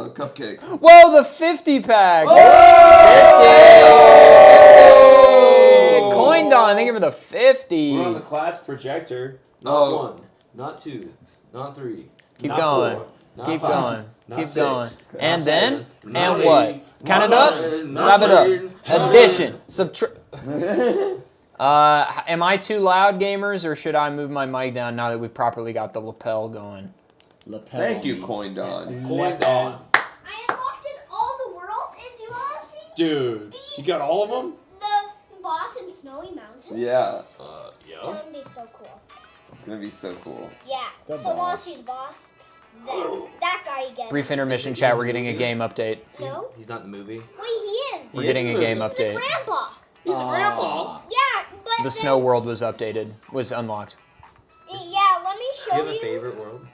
Cupcake. Whoa, the 50 pack. Oh! 50. Coin Don, thank you for the 50. We're on the class projector. Not Oh. 1, not 2, not 3. Keep not going. 4, not Keep 5, going. not Keep 6, going. not And 7, then? not And 8, what? Count it up? Wrap it up. Addition. Subtract. Am I too loud, gamers, or should I move my mic down now that we've properly got the lapel going? Thank you, Coin Don. Coin Don. I unlocked in all the worlds, and do you want to see Dude, you got all of them? the boss in Snowy Mountain? Yeah. It's Yeah. gonna be so cool. It's gonna be so cool. Yeah. The so want boss. to see the boss? That guy again. Brief intermission chat, we're getting a game update. No. He's not in the movie. Wait, he is. We're getting a game He's the update. grandpa. He's a grandpa. Yeah, but The snow world was updated, was unlocked. Yeah, let me Do show you have a favorite world?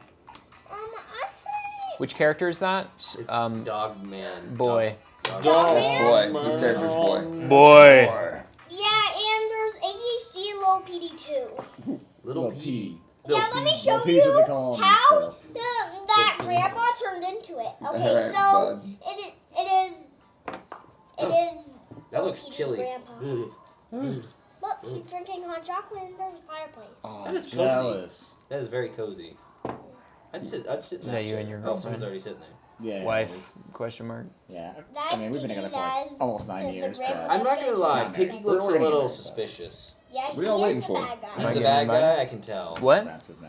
I'd say. Which character is that? It's Dog Man. Boy. Dog Man? Boy. His character's boy. Boy. Yeah, and there's ADHD and Little PD too. Little P. Yeah, let me show Little P's what they you call him, how so. that grandpa turned into it. Okay, Alright, so bud. it is. That looks Little Petey's chilly. grandpa. Ugh. Look, he's drinking hot chocolate and there's a fireplace. Oh, That is cozy. jealous. That is very cozy. I'd sit in Is that you chair. and your Oh, girlfriend? someone's already sitting there. Yeah. Wife? Question mark. Yeah. That's I mean, we've been together for like because almost 9 the years. grandpa- But I'm not gonna lie, Not Piggy married. looks We're a gonna little get married, suspicious. Yeah, What are y'all he waiting is the for? bad He's guy. Am I the getting bad invited? guy, I can tell. What? expensive now.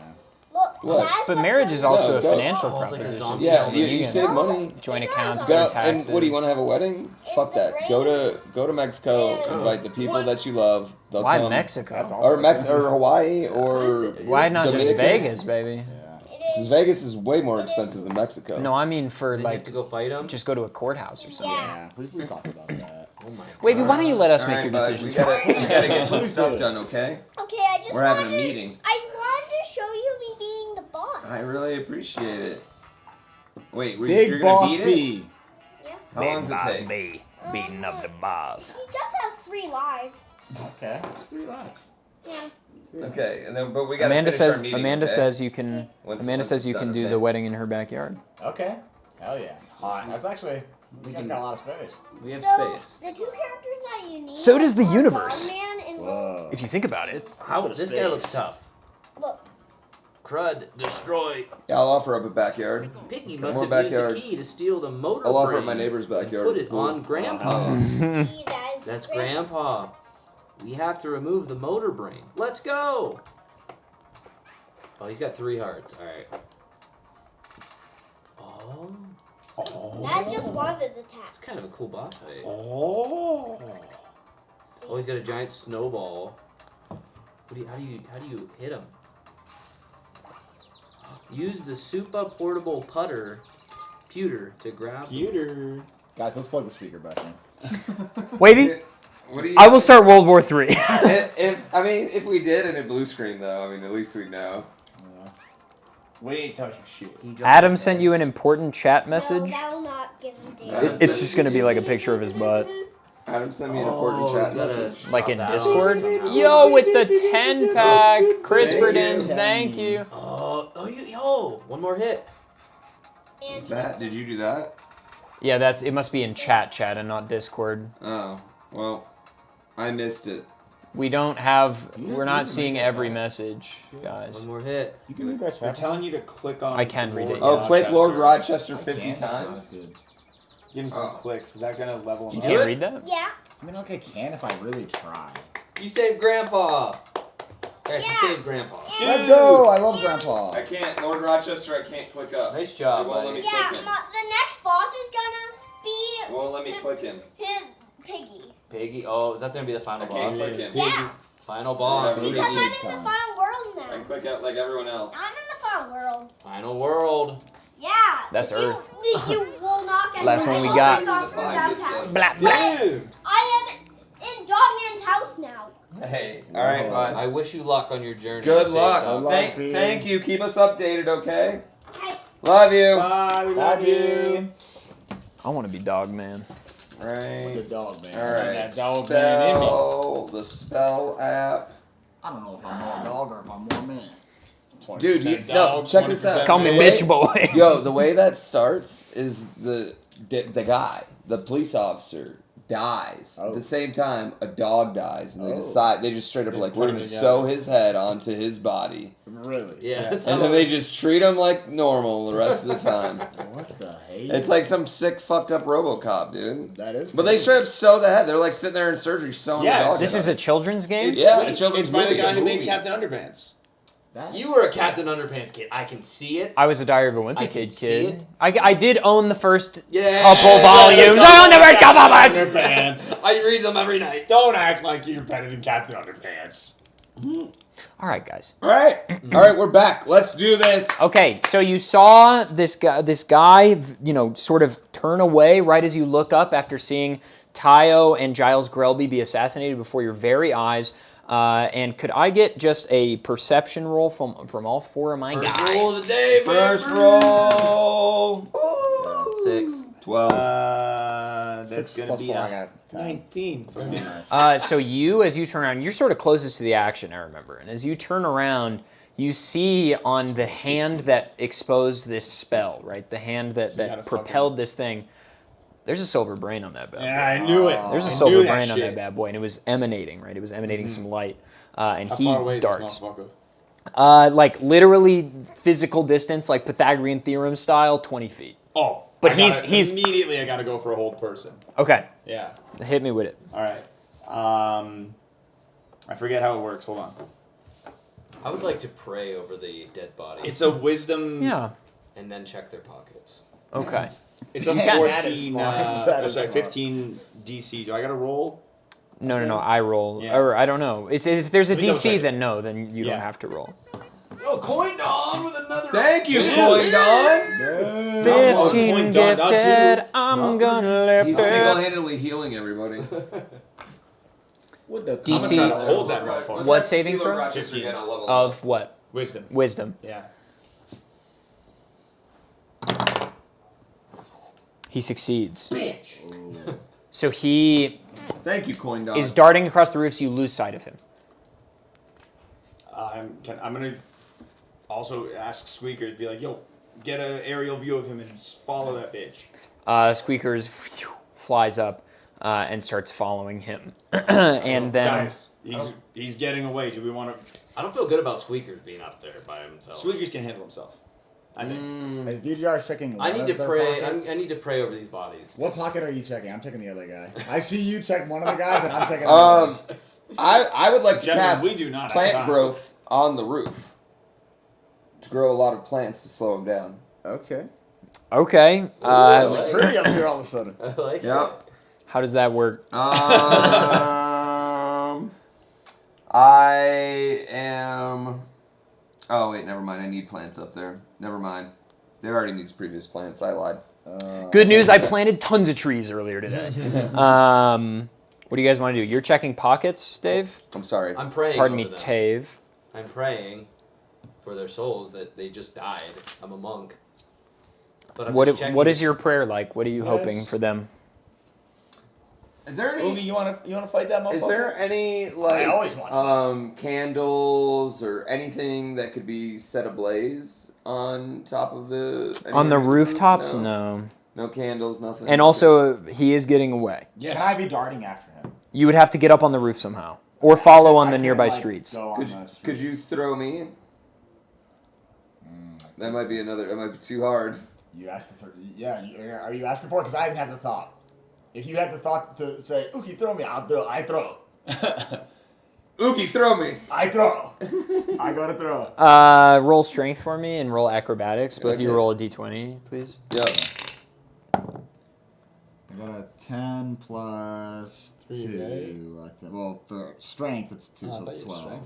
Look, What? that's But what's marriage is also a go. financial Oh, it's like a proposition. zombie. Yeah, you You save can money. joint It's accounts, not Go, better zombie. and taxes. what do you want to have a wedding? Fuck the that. Go to Mexico. Invite the people that you love. They'll Why come. Mexico? Or Hawaii or Why not just Dominican? Vegas, baby? Yeah. Because Vegas is way more expensive than Mexico. No, I mean for Then you have like to go fight him? just go to a courthouse or something. Yeah. Yeah, we talked about that. Oh my Wavy, why don't you let us All make right, your bud, decisions? We gotta get some Please stuff do. done, okay? Okay, I just We're having a wanted- meeting. I wanted to show you me being the boss. I really appreciate it. Wait, you're Big gonna Boss beat it? B. How long does it take? B, beating up the boss. He just has 3 lives. Okay. It's 3 lives. Yeah. Okay, and then but we gotta Amanda finish our says. meeting, Amanda okay? says you can. Once Amanda says it's you done, can do okay. the wedding in her backyard. Okay. Hell yeah. Hot. That's actually, you guys got a lot of space. We have So space. the 2 characters that you need. So does the are universe. Dogman and Whoa. If you think about it. How? bit of This guy space. looks tough. Look. Crud, destroy. Yeah, I'll offer up a backyard. Piggy More must have used backyards. the key to steal the motor I'll offer brain up my neighbor's backyard. and put it Cool. on Grandpa. See, that is That's Grandpa. We have to remove the motor brain. Let's go. Oh, he's got 3 hearts. All right. Oh. That's just one of his attacks. That's kind of a cool boss fight. Oh. See? Oh, he's got a giant snowball. How do you hit him? Use the Supa portable pewter to grab. Computer. Guys, let's plug the speaker back in. Wavy, What do you? I will start World War III. if we did and it blue screen though, I mean at least we know. We ain't touching shit. He jumped Adam off sent there. you an important chat No, message. that'll not give him It- damage. It's just gonna be like a picture of his butt. Adam sent me an important Oh, chat you gotta message. Like drop in that Discord? on somehow. Yo, with the 10 pack. Thank Crisperdins, you. thank you. Yo, one more hit. And Is that? Did you do that? Yeah, it must be in chat and not Discord. Oh, well, I missed it. We're not seeing every message, guys. One more hit. You can read that They're chat. telling you to click on. I can read it, Oh, yeah. click Lord Rochester I 50 can't, that's times. not good. Give him some clicks. Is that gonna level You him can't up? read that? yeah. I mean, like I can if I really try. You saved Grandpa. Guys, Yeah. you saved Grandpa. Let's go! I love Grandpa. I can't, Lord Rochester, I can't click up. Nice job, It won't let buddy. me Yeah, click him. the next boss is gonna be It won't let me click him. his Piggy. Piggy. Oh, is that gonna be the I final can't boss? click him. Yeah, Final boss. Yeah, because I'm Piggy. in the final world I can now. click out like everyone else. I'm in the final world. Final world. Yeah. That's you, Earth. You will not get Last me. one we I got. got from The 5 downtown. Blah, blah. Dude! I am in Dogman's house now. Hey, alright, bud. I wish you luck on your journey. Good Safe luck. job. luck, Thank, Pete. thank you. Keep us updated, okay? Hey, Love you. Bye, we love you. I want to be dog man. Right. Good dog, man. Alright. That dog man in me. Spell, the spell app. I don't know if I'm more dog or if I'm more man. 20% Dude, dog, check this out. 20% Call me Wait. bitch boy. Yo, the way that starts is the guy, the police officer, dies. At the same time, a dog dies, and they just straight up like, we're put gonna him sew his head onto his body. Really? Yeah. That's And then they just treat him like normal the rest of the time. What the hell? It's like some sick, fucked up RoboCop, dude. That is. But they straight up sew the head. They're like sitting there in surgery sewing the dog. This head is up. a children's game? Yeah, Sweet. a children's It's by the movie. guy It's a who made movie. Captain Underpants. You were a Captain Underpants kid. I can see it. I was a Diary of a Wimpy I Kid can see kid. it. I did own the first Yeah. couple volumes. I owned the first couple volumes. Underpants. I read them every night. Don't act like you're better than Captain Underpants. All right, guys. All right, we're back. Let's do this. Okay, so you saw this guy, you know, sort of turn away right as you look up after seeing Tayo and Giles Grelby be assassinated before your very eyes. And could I get just a perception roll from all four of my First guys? roll of the day, baby. First roll. 6. 12. That's gonna be a 19. So you, as you turn around, you're sort of closest to the action, I remember. And as you turn around, you see on the hand that exposed this spell, right? The hand that propelled this thing. There's a silver brain on that bad boy. Yeah, I knew it. There's a I silver knew that brain on shit. that bad boy, and it was emanating, right? It was emanating some light, and How he far away is darts. this motherfucker? Like literally physical distance, like Pythagorean theorem style, 20 feet. Oh, But I he's immediately. I gotta go for a hold person. okay. Yeah. Hit me with it. All right. I forget how it works. Hold on. I would like to pray over the dead body It's a wisdom. Yeah. and then check their pockets. Okay. It's a Yeah, 14. that is Smart. That Sorry, 15 DC. Do I gotta roll? No. I roll, Yeah. or I don't know. It's if there's a Let me double DC, check. then no, then you don't Yeah. have to roll. Oh, Coin Dawn with another. Thank you, Coin Dawn. 15 gifted. I'm gonna let He's it. single-handedly healing everybody. What the? DC I'm gonna try to hold that motherfucker. What saving throw? Of what? Wisdom. Wisdom. Yeah. He succeeds. So he Thank you, Coin Dawn. is darting across the roof, so you lose sight of him. I'm gonna also ask Squeakers, be like, yo, get an aerial view of him and just follow that bitch. Squeakers flies up and starts following him, and then Guys, he's getting away. Do we want to? I don't feel good about Squeakers being up there by himself. Squeakers can handle himself. I think. Is DGR checking I one need of to their pray. pockets? I need to pray over these bodies. What pocket are you checking? I'm checking the other guy. I see you check one of the guys, and I'm checking the other one. I would like to Gentlemen, cast we do not have plant time. growth on the roof to grow a lot of plants to slow him down. Okay. okay. Look pretty up here all of a sudden. I like Yep. it. How does that work? I am. Oh wait, never mind. I need plants up there. Never mind. There already needs previous plants. I lied. Good news, I planted tons of trees earlier today. What do you guys want to do? You're checking pockets, Dave? I'm sorry. I'm praying. Pardon me, over them. Tave. I'm praying for their souls that they just died. I'm a monk. But I'm just checking What is this- your prayer like? What are you hoping for them? Is there Oogie, any? you wanna fight that motherfucker? Is there any like always want candles or anything that could be set ablaze on top of the? On the any roof? rooftops? No. No candles, nothing. And also, he is getting away. Yes. Can I be darting after him? You would have to get up on the roof somehow. Or follow on I the can't, nearby like, streets. go on the Could streets. you throw me? That might be another. That might be too hard. You asked are you asking for it? Because I didn't have the thought. If you had the thought to say, Uki, throw me, I'll throw. I throw. Ookie, throw me. I throw. I go to throw. Roll strength for me and roll acrobatics. Both of you Okay. roll a d20, please. Yep. I got a 10 plus 2. I think. Well, for strength, it's 2, so 12.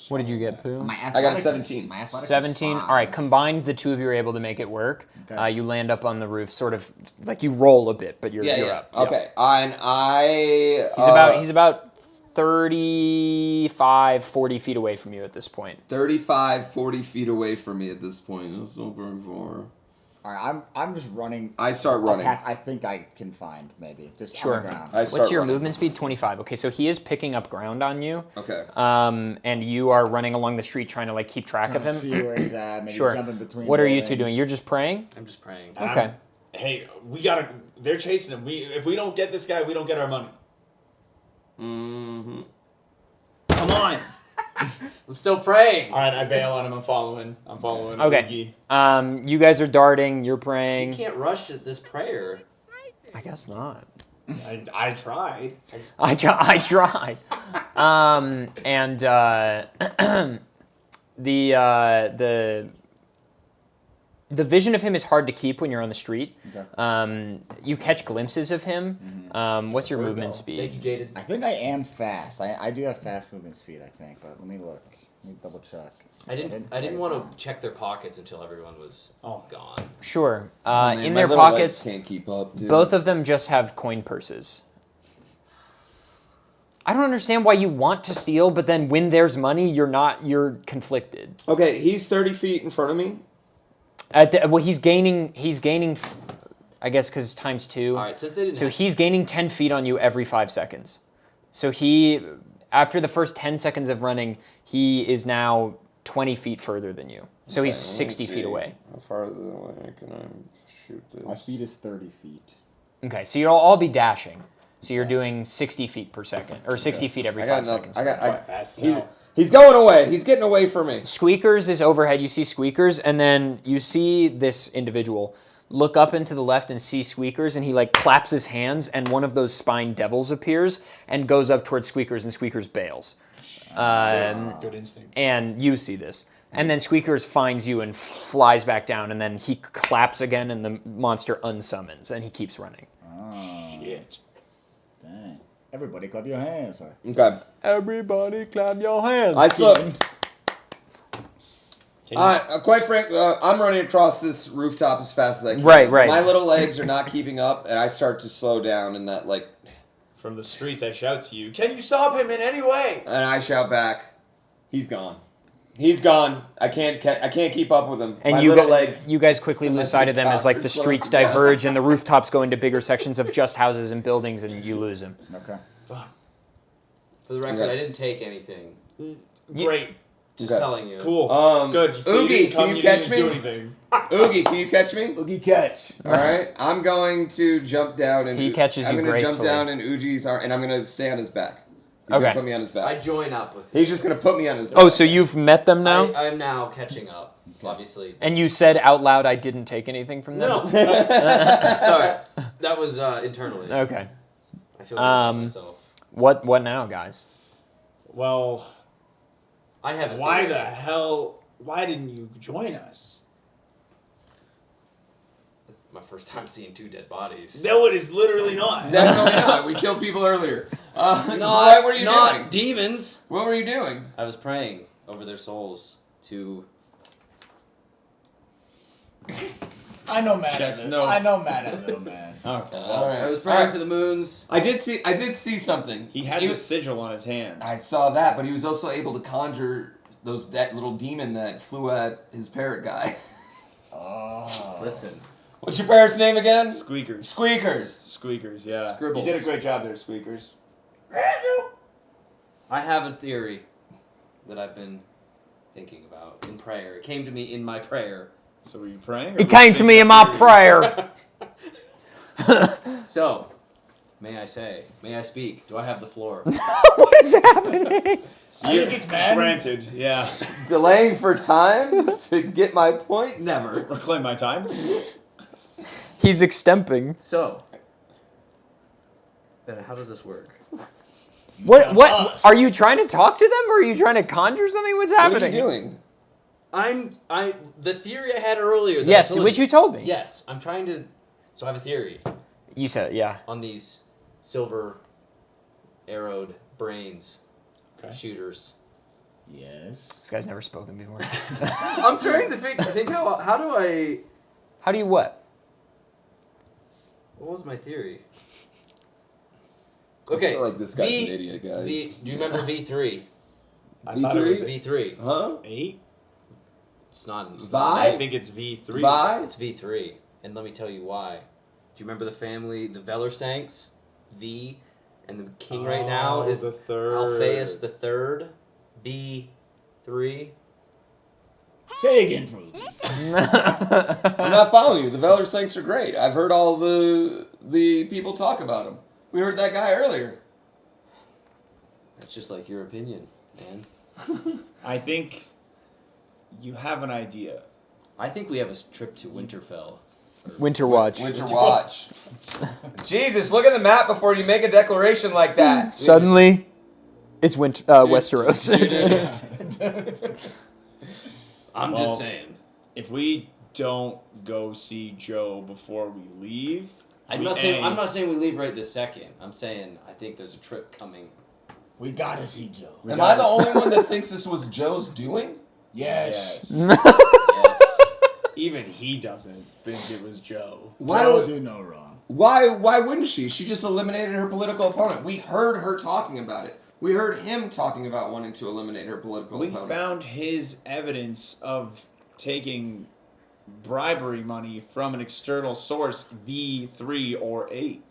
What did you get, Pooh? I got a 17. My athletics is 17. All 5. right, combined, the two of you are able to make it work. Okay. You land up on the roof, sort of like you roll a bit, but you're up. Yeah. Okay. And I. He's about 35, 40 feet away from you at this point. 35, 40 feet away from me at this point. That's not very far. All right, I'm just running. I start running. A path I think I can find maybe just Sure. on the ground. What's your movement speed? 25. Okay, so he is picking up ground on you. Okay. And you are running along the street trying to like keep track of him. See where he's at. Maybe Sure. jumping between. What are you buildings. two doing? You're just praying? I'm just praying. Okay. Hey, we gotta. They're chasing him. If we don't get this guy, we don't get our money. Mm-hmm. Come on. I'm still praying. All right, I bail on him. I'm following. Okay. You guys are darting. You're praying. You can't rush at this prayer. I guess not. I tried. I tried. And the vision of him is hard to keep when you're on the street. Okay. You catch glimpses of him. What's your movement speed? Thank you, Jaded. I think I am fast. I do have fast movement speed. I think, but let me look. Let me double check. I didn't want to check their pockets until everyone was gone. Sure. Man, In my their little legs pockets, can't keep up, dude. both of them just have coin purses. I don't understand why you want to steal, but then when there's money, you're conflicted. Okay, he's 30 feet in front of me. Well, he's gaining, I guess, because times 2. All right, since they didn't. So he's gaining 10 feet on you every 5 seconds. So after the first 10 seconds of running, he is now 20 feet further than you. So he's 60 feet away. How far away can I shoot this? My speed is 30 feet. Okay, so you'll all be dashing. So you're doing 60 feet per second, or 60 feet every 5 seconds. He's going away. He's getting away from me. Squeakers is overhead. You see Squeakers, and then you see this individual look up into the left and see Squeakers, and he like claps his hands, and one of those spine devils appears and goes up towards Squeakers, and Squeakers bails. Good instinct. And you see this. And then Squeakers finds you and flies back down, and then he claps again, and the monster unsummons, and he keeps running. Oh, Shit. dang. Everybody clap your hands. Sorry. Okay. Everybody clap your hands. I slow. Quite frankly, I'm running across this rooftop as fast as I can. Right. My little legs are not keeping up, and I start to slow down in that, like... From the streets, I shout to you, "Can you stop him in any way?" And I shout back, "He's gone. He's gone. I can't keep up with him." And my you little guys, legs. you guys quickly lose sight of them as like the streets diverge and the rooftops go into bigger sections of just houses and buildings, and you lose him. Okay. Fuck. For the record, Okay. I didn't take anything. Great. Just Okay. telling you. Cool. Good. So Oogie, didn't come, can you you catch didn't do me? anything. Oogie, can you catch me? Oogie catch. All right. I'm going to jump down and He catches you I'm going to jump gracefully. down in Uji's arm, and I'm going to stay on his back. He's Okay. going to put me on his I back. join up with you. He's just going to put me on his back. Oh, so you've met them now? I'm now catching up, obviously. And you said out loud, "I didn't take anything from them." No. Sorry. That was internally. Okay. I feel good about myself. What now, guys? Well, I have a why theory. the hell? Why didn't you join us? It's my first time seeing 2 dead bodies. No, it is literally not. Definitely not. We killed people earlier. What were you not doing? demons. What were you doing? I was praying over their souls to. I know Matt. Checks I notes. know Matt, a little man. Okay. All right. I was praying All right. to the moons. I did see something. He had the sigil on his hand. I saw that, but he was also able to conjure that little demon that flew at his parrot guy. Oh. Listen. What's your parrot's name again? Squeakers. Squeakers. Squeakers, yeah. Scribbles. You did a great job there, Squeakers. I have a theory that I've been thinking about in prayer. It came to me in my prayer. So were you praying? It came to me in my prayer. So, may I speak? Do I have the floor? What is happening? Granted, yeah. Delaying for time to get my point? Never. Reclaim my time. He's extemping. So, then how does this work? What? Are you trying to talk to them, or are you trying to conjure something? What's What happening? are you doing? The theory I had earlier. That Yes, I told which you told me. Yes, I'm trying to. So I have a theory You said, yeah. on these silver arrowed brains shooters. Yes. This guy's never spoken before. I'm trying to think how do I. How do you what? What was my theory? I Okay. feel like this guy's an idiot, guys. Do you remember V3? I thought it was V3. Huh? 8? It's not. I think it's V3. Vi? It's V3, and let me tell you why. Do you remember the family, the Velersanks? V, and the king right now is the third. Alphaeus the Third. B3. Say again, Fruit. I'm not following you. The Velersanks are great. I've heard all the people talk about them. We heard that guy earlier. That's just like your opinion, man. I think you have an idea. I think we have a trip to Winterfell. Winter Watch. Winter Watch. Jesus, look at the map before you make a declaration like that. Suddenly, it's Westeros. I'm Well, just saying. If we don't go see Joe before we leave, I'm not saying we leave right this second. I'm saying I think there's a trip coming. We gotta see Joe. Am I the only one that thinks this was Joe's doing? Yes. Yes. Even he doesn't think it was Joe. Why Joe would- do no wrong. Why wouldn't she? She just eliminated her political opponent. We heard her talking about it. We heard him talking about wanting to eliminate her political We opponent. found his evidence of taking bribery money from an external source, V3 or 8.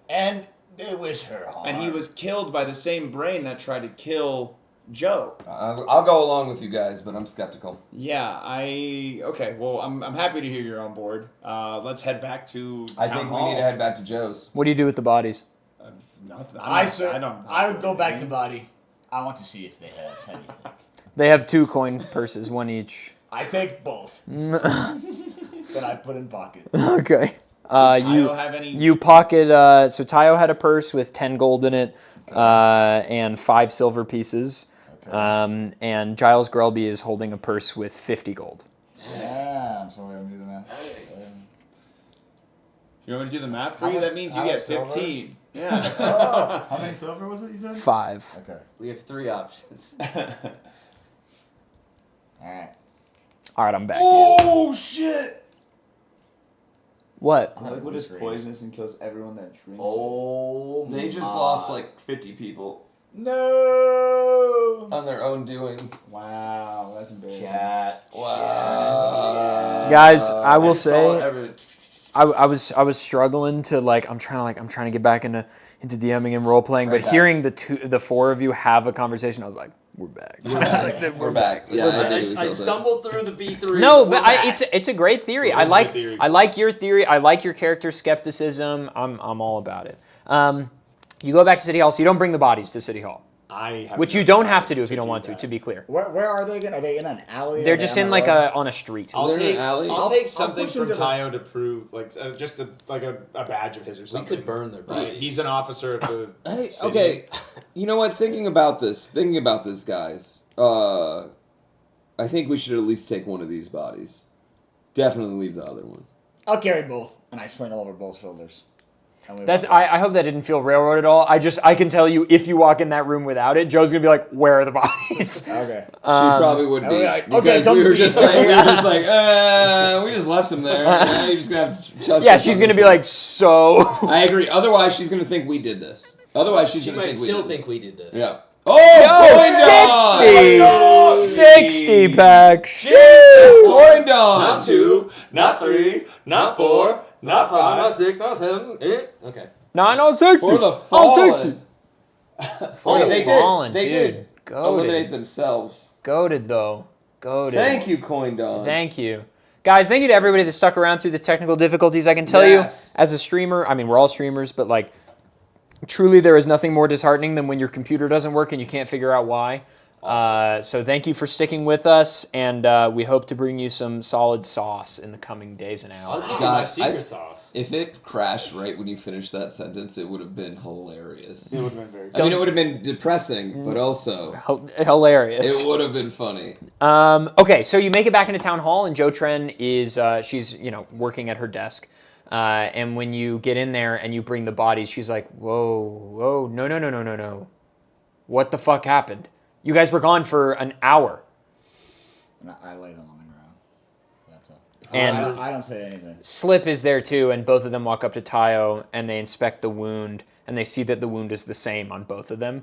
And they wish her harm. And he was killed by the same brain that tried to kill Joe. I'll go along with you guys, but I'm skeptical. Yeah, okay, well, I'm happy to hear you're on board. Let's head back to I Town think Hall. we need to head back to Joe's. What do you do with the bodies? Nothing. I would go back to Body. I want to see if they have anything. They have 2 coin purses, one each. I take both. That I put in pocket. Okay. Tayo have any? You pocket. So Tayo had a purse with 10 gold in it, and 5 silver pieces. Okay. And Giles Grelby is holding a purse with 50 gold. Yeah, so let me do the math. You want me to do the math for How you? much- That means how you get much silver? 15. Yeah. Oh, how many silver was it you said? 5. Okay. We have 3 options. Alright. All right, I'm back. Oh shit! What? Liquid is poisonous and kills everyone that drinks Oh, They just my. lost like 50 people No. on their own doing. Wow, that's embarrassing. Chat. Wow. Guys, I will saw say, every- I was struggling to I'm trying to get back into DMing and role playing, but Right back. hearing the 4 of you have a conversation, I was like, we're back. We're back. Yeah, I stumbled through the B3. No, We're but back. it's a great theory. It I is a like good theory. I like your theory. I like your character skepticism. I'm all about it. You go back to City Hall, so you don't bring the bodies to City Hall, which you don't have to do if you don't want to. To be clear, Where are they again? Are they in an alley? they're Are they just on in the road? on a street. I'll They're in take an alley. I'll take I'll something push him from to the- Tayo to prove just a badge of his or We something. could burn their Right. bodies. He's an officer of the Hey, city. okay. You know what? Thinking about this, guys. I think we should at least take one of these bodies. Definitely leave the other one. I'll carry both, and I sling them over both shoulders. And we That's walk. I hope that didn't feel railroad at all. I can tell you if you walk in that room without it, Joe's gonna be like, where are the bodies? Okay. She probably would and be. we're like, Because okay, come we were see. just like, we just left him there. You're just gonna have to trust Yeah, us she's on gonna this be one. like, so. I agree. Otherwise, she's gonna think we did this. Otherwise, she's She gonna might think we still did this. think we did this. Yeah. Oh, coin dog! 60 pack. Coin dog! Not 2, not 3, not 4, not 5. Not 6, not 7, 8. Okay. 960. For the On fallen. 60. For Wait, the they fallen, did. They dude. did Goated. eliminate themselves. Goated though. Goated. Thank you, coin dog. Thank you. Guys, thank you to everybody that stuck around through the technical difficulties. I can tell Yes. you, as a streamer, I mean, we're all streamers, but like, truly there is nothing more disheartening than when your computer doesn't work and you can't figure out why. So thank you for sticking with us, and we hope to bring you some solid sauce in the coming days and I'll hours. give you my Guys, secret I- sauce. If it crashed right when you finished that sentence, it would have been hilarious. It would have been very I mean, it would have been depressing, but also Hilarious. it would have been funny. Okay, so you make it back into town hall, and Jo Tren is she's working at her desk, and when you get in there and you bring the bodies, she's like, "Whoa, no! What the fuck happened? You guys were gone for an hour." And I lay them on the ground. That's all. And I don't say anything. Slip is there too, and both of them walk up to Tayo and they inspect the wound, and they see that the wound is the same on both of them.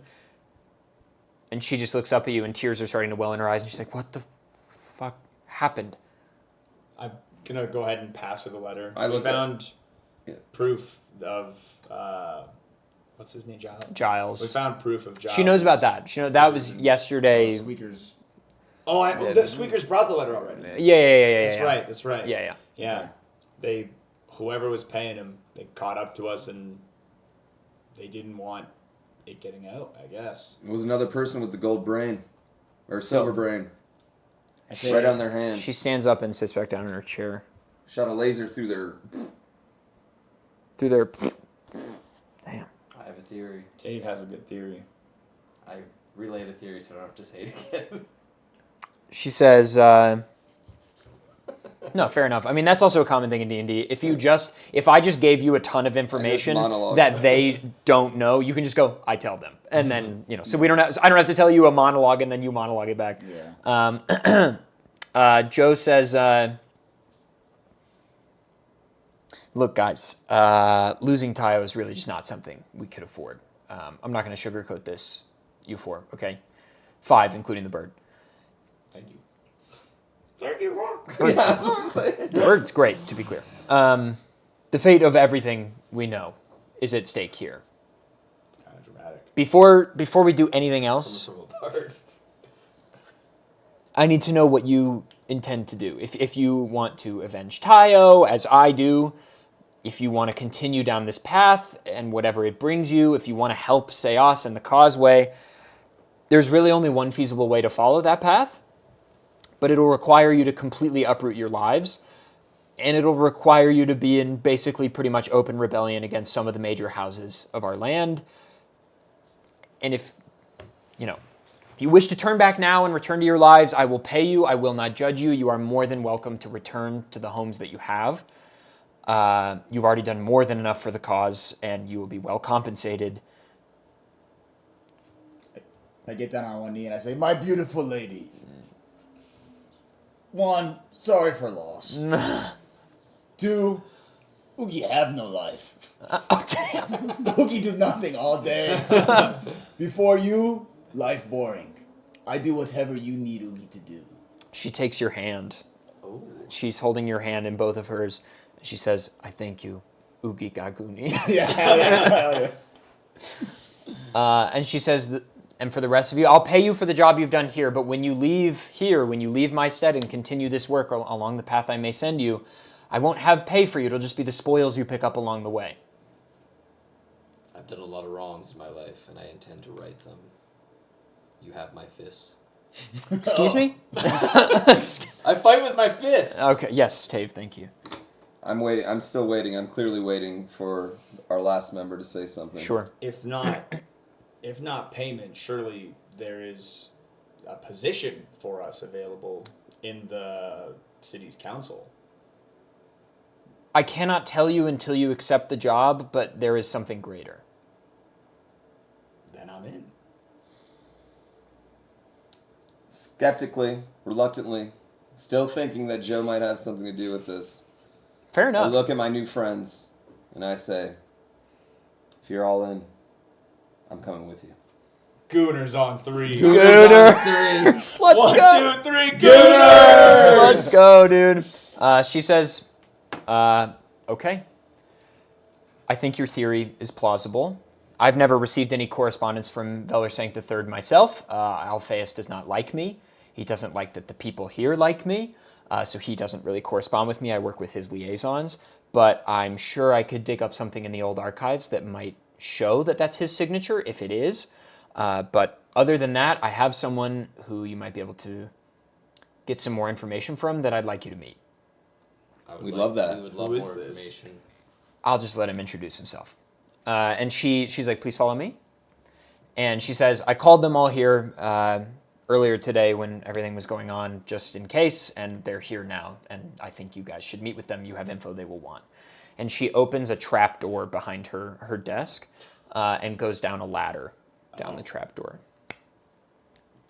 And she just looks up at you, and tears are starting to well in her eyes, and she's like, "What the fuck happened? I'm gonna go ahead and pass her the letter. We found proof of what's his name, Giles. We found proof of Giles. She knows about that. That was yesterday. Squeakers. Oh, the Squeakers brought the letter already. Yeah. That's right. Yeah. Okay. Whoever was paying him, they caught up to us and they didn't want it getting out, I guess. It was another person with the gold brain. Or silver brain. Right on their hand. She stands up and sits back down in her chair. Shot a laser through their... Damn. I have a theory. Dave has a good theory. I relay the theory so I don't have to say it again. She says, no, fair enough. I mean, that's also a common thing in D&D. If I just gave you a ton of information that they don't know, you can just go, I tell them. And then, so I don't have to tell you a monologue and then you monologue it back. Yeah. Joe says, look, guys, losing Tayo is really just not something we could afford. I'm not going to sugarcoat this, you four, okay? 5, including the bird. Thank you. The bird's great, to be clear. The fate of everything we know is at stake here. It's kind of dramatic. Before we do anything else, I need to know what you intend to do. If you want to avenge Tayo, as I do, if you want to continue down this path and whatever it brings you, if you want to help Seos and the Causeway, there's really only one feasible way to follow that path, but it'll require you to completely uproot your lives, and it'll require you to be in basically pretty much open rebellion against some of the major houses of our land. And if you wish to turn back now and return to your lives, I will pay you. I will not judge you. You are more than welcome to return to the homes that you have. You've already done more than enough for the cause, and you will be well compensated. I get down on one knee and I say, my beautiful lady. 1, sorry for loss. 2, Oogie have no life. Oh, damn. Oogie do nothing all day. Before you, life boring. I do whatever you need Oogie to do. She takes your hand. Oh. She's holding your hand in both of hers. She says, I thank you, Oogie Gaguni. Yeah, hell yeah. And she says, and for the rest of you, I'll pay you for the job you've done here, but when you leave here, when you leave my stead and continue this work along the path I may send you, I won't have pay for you. It'll just be the spoils you pick up along the way. I've done a lot of wrongs in my life, and I intend to right them. You have my fists. Excuse me? I fight with my fists! Okay, yes, Tave, thank you. I'm waiting. I'm still waiting. I'm clearly waiting for our last member to say something. Sure. If not payment, surely there is a position for us available in the city's council. I cannot tell you until you accept the job, but there is something greater. Then I'm in. Skeptically, reluctantly, still thinking that Joe might have something to do with this. Fair I enough. look at my new friends, and I say, if you're all in, I'm coming with you. Gooners on 3. Gooners! Let's go! 1, 2, 3, Gooners! Let's go, dude. She says, okay. I think your theory is plausible. I've never received any correspondence from Velersank III myself. Alphaeus does not like me. He doesn't like that the people here like me. So he doesn't really correspond with me. I work with his liaisons. But I'm sure I could dig up something in the old archives that might show that that's his signature, if it is. But other than that, I have someone who you might be able to get some more information from that I'd like you to meet. We love that. We would love Who is more this? information. I'll just let him introduce himself. And she's like, please follow me. And she says, I called them all here earlier today when everything was going on, just in case, and they're here now. And I think you guys should meet with them. You have info they will want. And she opens a trap door behind her desk and goes down a ladder down the trap door. Do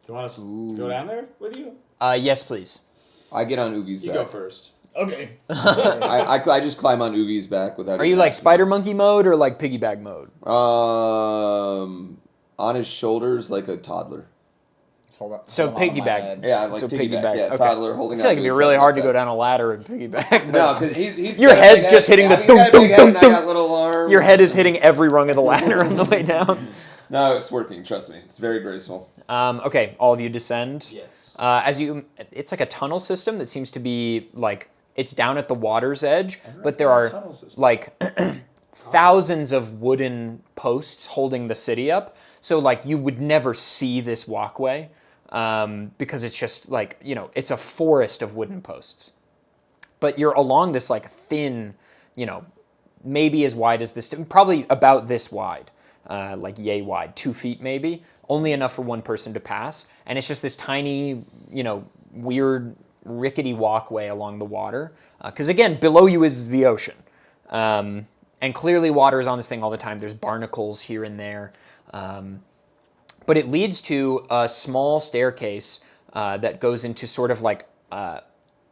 you want us to go down there with you? Yes, please. I get on Oogie's You back. go first. Okay. I just climb on Oogie's back without. Are you like spider monkey mode or like piggyback mode? On his shoulders like a toddler. hold up. So hold 'em on my piggyback. head. Yeah, like So piggyback. Yeah, okay. toddler holding I feel like on it'd to be his really son hard to like go that. down a ladder and piggyback. No, because he's Your got a head's big just head. hitting the He's got a thump, big head, thump, and I thump. got little arms. Your head is hitting every rung of the ladder on the way down. No, it's working. Trust me. It's very graceful. Okay, all of you descend. Yes. It's like a tunnel system that seems to be like it's down at the water's edge, but Everyone's there got a are tunnel system. like thousands of wooden posts holding the city up. So like you would never see this walkway because it's just like it's a forest of wooden posts. But you're along this like thin, maybe as wide as this, probably about this wide, like yay wide, 2 feet maybe, only enough for one person to pass. And it's just this tiny, weird, rickety walkway along the water. Because again, below you is the ocean. And clearly water is on this thing all the time. There's barnacles here and there. But it leads to a small staircase that goes into sort of like,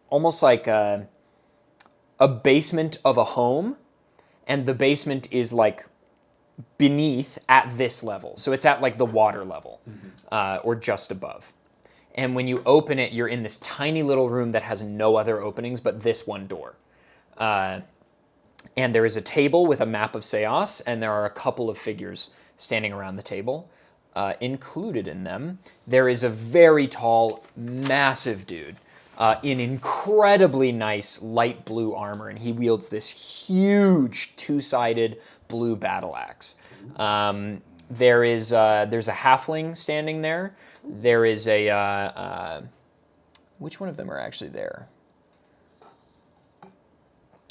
almost like a basement of a home. And the basement is like beneath at this level. So it's at like the water level or just above. And when you open it, you're in this tiny little room that has no other openings but this one door. And there is a table with a map of Seos, and there are a couple of figures standing around the table. Included in them, there is a very tall, massive dude in incredibly nice light blue armor, and he wields this huge two-sided blue battle axe. There's a halfling standing there. There is a which one of them are actually there?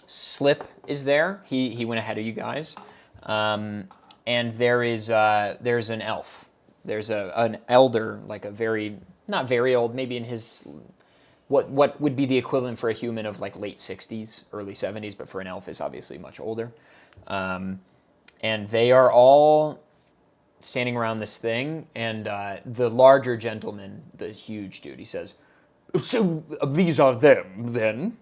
Slip is there. He went ahead of you guys, and there's an elf. There's an elder, like a not very old, maybe in his what would be the equivalent for a human of like late 60s, early 70s, but for an elf is obviously much older. And they are all standing around this thing, and the larger gentleman, the huge dude, he says, "So these are them, then?"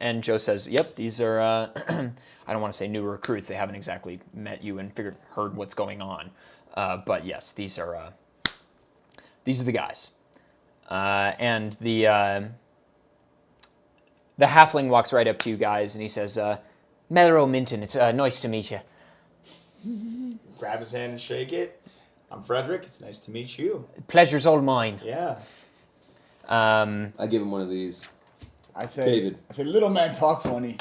And Joe says, "Yep, these are, I don't want to say new recruits. They haven't exactly met you and heard what's going on. But yes, these are the guys." And the halfling walks right up to you guys, and he says, "Melro Minton, it's nice to meet you." Grab his hand and shake it. I'm Frederick. It's nice to meet you. Pleasure's all mine. Yeah. I give him one of these. I say, David. little man talk funny.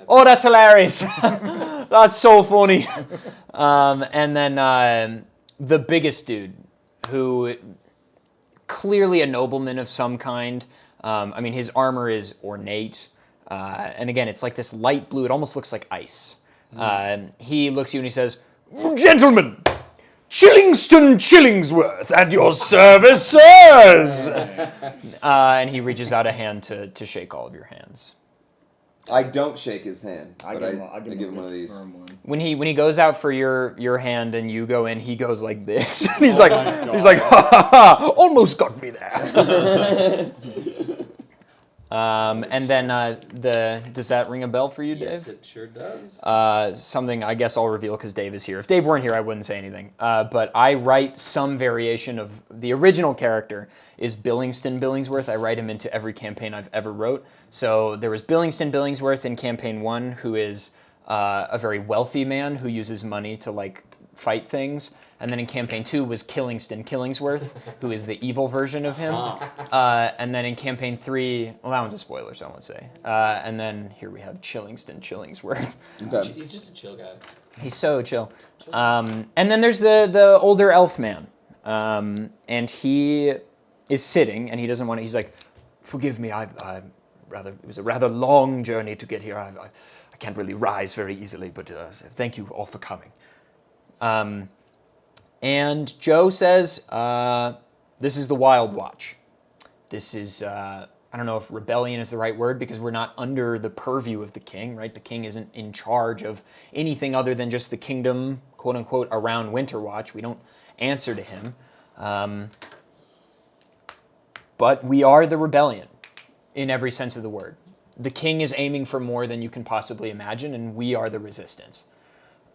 Oh, that's hilarious. That's so funny. And then the biggest dude, who clearly a nobleman of some kind. I mean, his armor is ornate. And again, it's like this light blue. It almost looks like ice. He looks at you and he says, "Gentlemen, Chillingston Chillingsworth at your service, sirs!" And he reaches out a hand to shake all of your hands. I don't shake his hand, I but give give him him one of these. firm one. When he goes out for your hand and you go in, he goes like this. he's like, "Ha ha ha! Almost got me there." And then does that ring a bell for you, Dave? Yes, it sure does. Something I guess I'll reveal because Dave is here. If Dave weren't here, I wouldn't say anything. But I write some variation of the original character is Billingston Billingsworth. I write him into every campaign I've ever wrote. So there was Billingston Billingsworth in campaign 1, who is a very wealthy man who uses money to like fight things. And then in campaign 2 was Killingston Killingsworth, who is the evil version of him. And then in campaign 3, well, that one's a spoiler, so I won't say. And then here we have Chillingston Chillingsworth. Okay. He's just a chill guy. He's so chill. And then there's the older elf man. And he is sitting, and he doesn't want to, he's like, "Forgive me, it was a rather long journey to get here. I can't really rise very easily, but thank you all for coming." And Joe says, "This is the Wild Watch. This is, I don't know if rebellion is the right word because we're not under the purview of the king, right? The king isn't in charge of anything other than just the kingdom, quote unquote, around Winterwatch. We don't answer to him. But we are the rebellion in every sense of the word. The king is aiming for more than you can possibly imagine, and we are the resistance.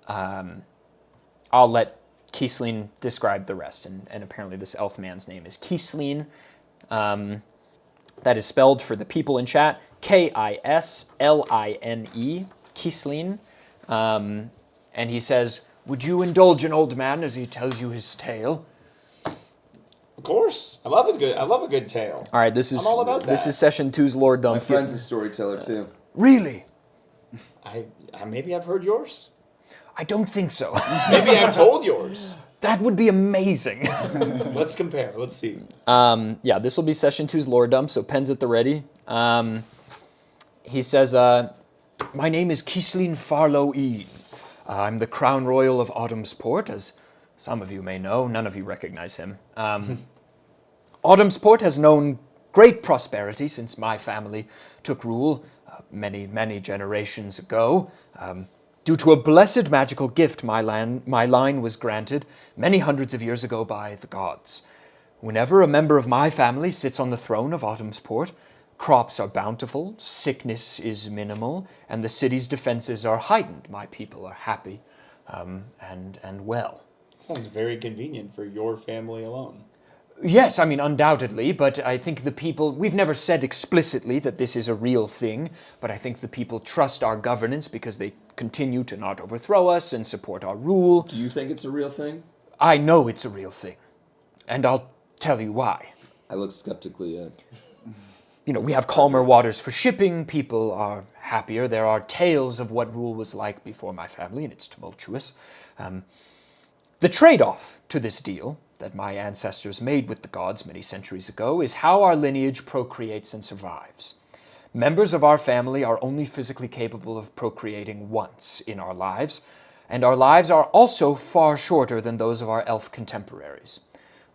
I'll let Kislin described the rest, and apparently this elf man's name is Kislin. That is spelled for the people in chat, Kisline, Kislin. And he says, "Would you indulge an old man as he tells you his tale?" Of course. I love a good tale. All right, this is I'm all about this that. is session 2's Lord Dump. My friend's a storyteller too. Really? Maybe I've heard yours. I don't think so. Maybe I've told yours. That would be amazing. Let's compare. Let's see. Yeah, this will be session 2's Lore Dump, so pens at the ready. He says, "My name is Kislin Farlow-Ean. I'm the Crown Royal of Autumnsport, as some of you may know. None of you recognize him. Autumnsport has known great prosperity since my family took rule many, many generations ago. Due to a blessed magical gift my line was granted many hundreds of years ago by the gods. Whenever a member of my family sits on the throne of Autumnsport, crops are bountiful, sickness is minimal, and the city's defenses are heightened. My people are happy and well." Sounds very convenient for your family alone. Yes, I mean, undoubtedly, but I think the people, we've never said explicitly that this is a real thing, but I think the people trust our governance because they continue to not overthrow us and support our rule. Do you think it's a real thing? I know it's a real thing, and I'll tell you why. I look skeptically at... We have calmer waters for shipping, people are happier, there are tales of what rule was like before my family, and it's tumultuous. The trade-off to this deal that my ancestors made with the gods many centuries ago is how our lineage procreates and survives. Members of our family are only physically capable of procreating once in our lives, and our lives are also far shorter than those of our elf contemporaries.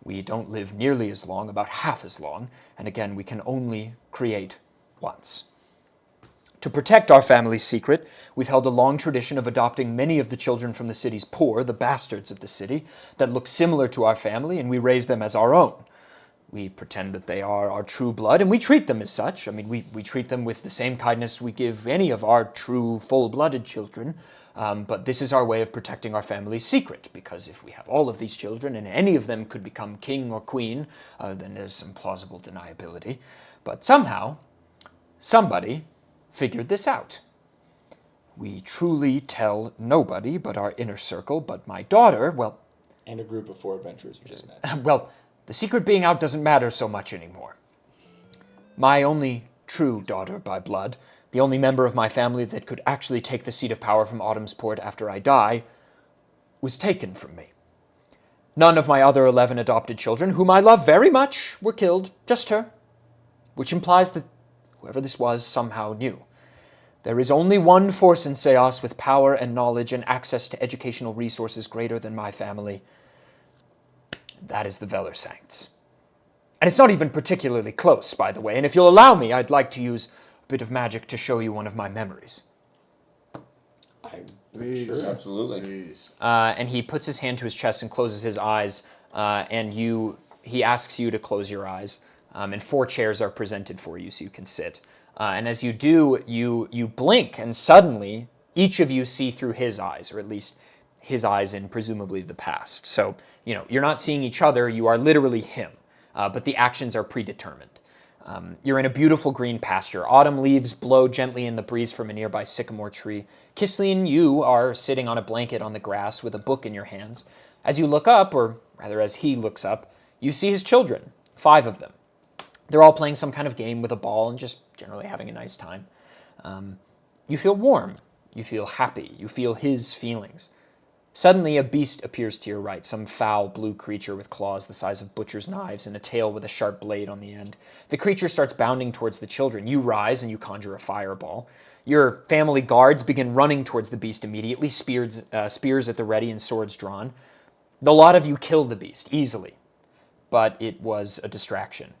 We don't live nearly as long, about half as long, and again, we can only create once. To protect our family's secret, we've held a long tradition of adopting many of the children from the city's poor, the bastards of the city, that look similar to our family, and we raise them as our own. We pretend that they are our true blood, and we treat them as such. I mean, we treat them with the same kindness we give any of our true, full-blooded children, but this is our way of protecting our family's secret, because if we have all of these children, and any of them could become king or queen, then there's some plausible deniability. But somehow, somebody figured this out. We truly tell nobody but our inner circle, but my daughter, well... And a group of 4 adventurers who just met. Well, the secret being out doesn't matter so much anymore. My only true daughter by blood, the only member of my family that could actually take the seat of power from Autumnsport after I die, was taken from me. None of my other 11 adopted children, whom I love very much, were killed, just her, which implies that whoever this was somehow knew. There is only one force in Seos with power and knowledge and access to educational resources greater than my family. That is the Velersancts. And it's not even particularly close, by the way, and if you'll allow me, I'd like to use a bit of magic to show you one of my memories. Please. Sure. Absolutely. Please. And he puts his hand to his chest and closes his eyes, and he asks you to close your eyes. And 4 chairs are presented for you so you can sit. And as you do, you blink, and suddenly each of you see through his eyes, or at least his eyes in presumably the past. So, you're not seeing each other, you are literally him, but the actions are predetermined. You're in a beautiful green pasture. Autumn leaves blow gently in the breeze from a nearby sycamore tree. Kislin, you are sitting on a blanket on the grass with a book in your hands. As you look up, or rather as he looks up, you see his children, 5 of them. They're all playing some kind of game with a ball and just generally having a nice time. You feel warm. You feel happy. You feel his feelings. Suddenly, a beast appears to your right, some foul blue creature with claws the size of butcher's knives and a tail with a sharp blade on the end. The creature starts bounding towards the children. You rise and you conjure a fireball. Your family guards begin running towards the beast immediately, spears at the ready and swords drawn. The lot of you kill the beast, easily, but it was a distraction.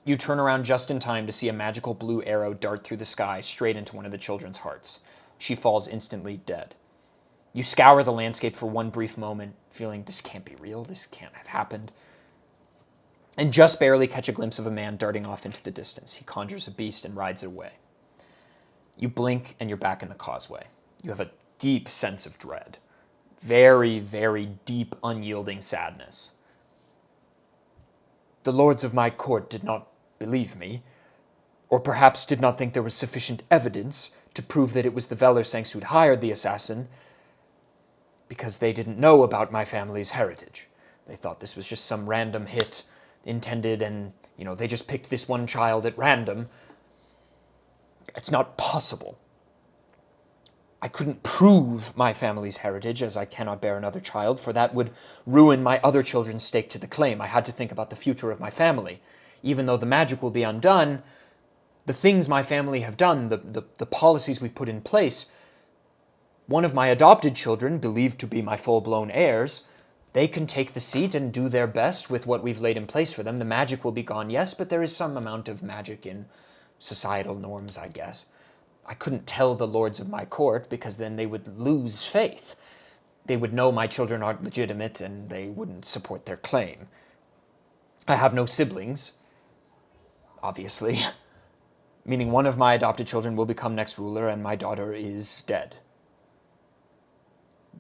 You turn around just in time to see a magical blue arrow dart through the sky straight into one of the children's hearts. She falls instantly dead. You scour the landscape for one brief moment, feeling this can't be real, this can't have happened, and just barely catch a glimpse of a man darting off into the distance. He conjures a beast and rides it away. You blink and you're back in the causeway. You have a deep sense of dread. Very, very deep, unyielding sadness. The lords of my court did not believe me, or perhaps did not think there was sufficient evidence to prove that it was the Velersanks who'd hired the assassin, because they didn't know about my family's heritage. They thought this was just some random hit intended, and, they just picked this one child at random. It's not possible. I couldn't prove my family's heritage, as I cannot bear another child, for that would ruin my other children's stake to the claim. I had to think about the future of my family. Even though the magic will be undone, the things my family have done, the policies we've put in place, one of my adopted children, believed to be my full-blown heirs, they can take the seat and do their best with what we've laid in place for them. The magic will be gone, yes, but there is some amount of magic in societal norms, I guess. I couldn't tell the lords of my court, because then they would lose faith. They would know my children aren't legitimate, and they wouldn't support their claim. I have no siblings, obviously, meaning one of my adopted children will become next ruler, and my daughter is dead.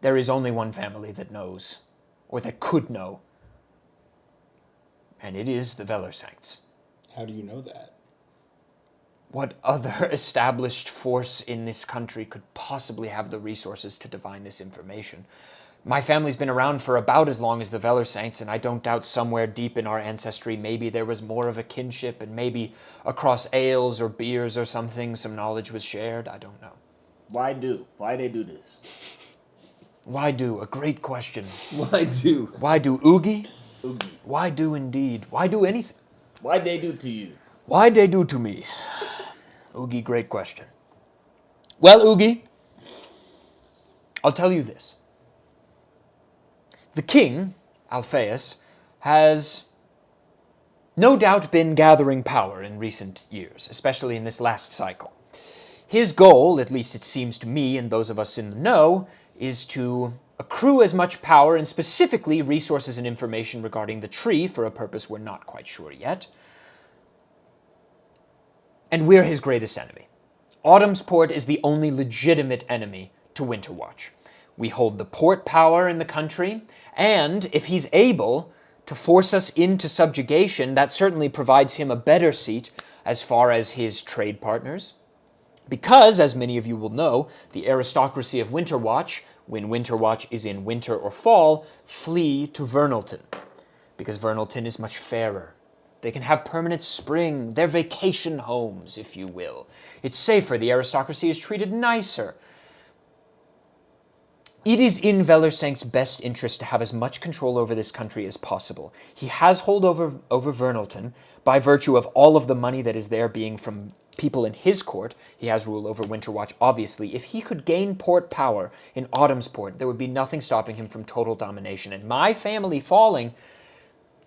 There is only one family that knows, or that could know, and it is the Velersanks. How do you know that? What other established force in this country could possibly have the resources to divine this information? My family's been around for about as long as the Velersanks, and I don't doubt somewhere deep in our ancestry maybe there was more of a kinship, and maybe across ales or beers or something some knowledge was shared. I don't know. Why they do this? Why do? A great question. Why do? Why do, Oogie? Oogie. Why do indeed? Why do anything? Why they do to you? Why they do to me? Oogie, great question. Well, Oogie, I'll tell you this. The king, Alphaeus, has no doubt been gathering power in recent years, especially in this last cycle. His goal, at least it seems to me and those of us in the know, is to accrue as much power and specifically resources and information regarding the tree for a purpose we're not quite sure yet. And we're his greatest enemy. Autumn's Port is the only legitimate enemy to Winterwatch. We hold the port power in the country, and if he's able to force us into subjugation, that certainly provides him a better seat as far as his trade partners. Because, as many of you will know, the aristocracy of Winterwatch, when Winterwatch is in winter or fall, flee to Vernalton, because Vernalton is much fairer. They can have permanent spring, their vacation homes, if you will. It's safer, the aristocracy is treated nicer. It is in Velersank's best interest to have as much control over this country as possible. He has hold over Vernalton by virtue of all of the money that is there being from people in his court. He has rule over Winterwatch, obviously. If he could gain port power in Autumn's Port, there would be nothing stopping him from total domination. And my family falling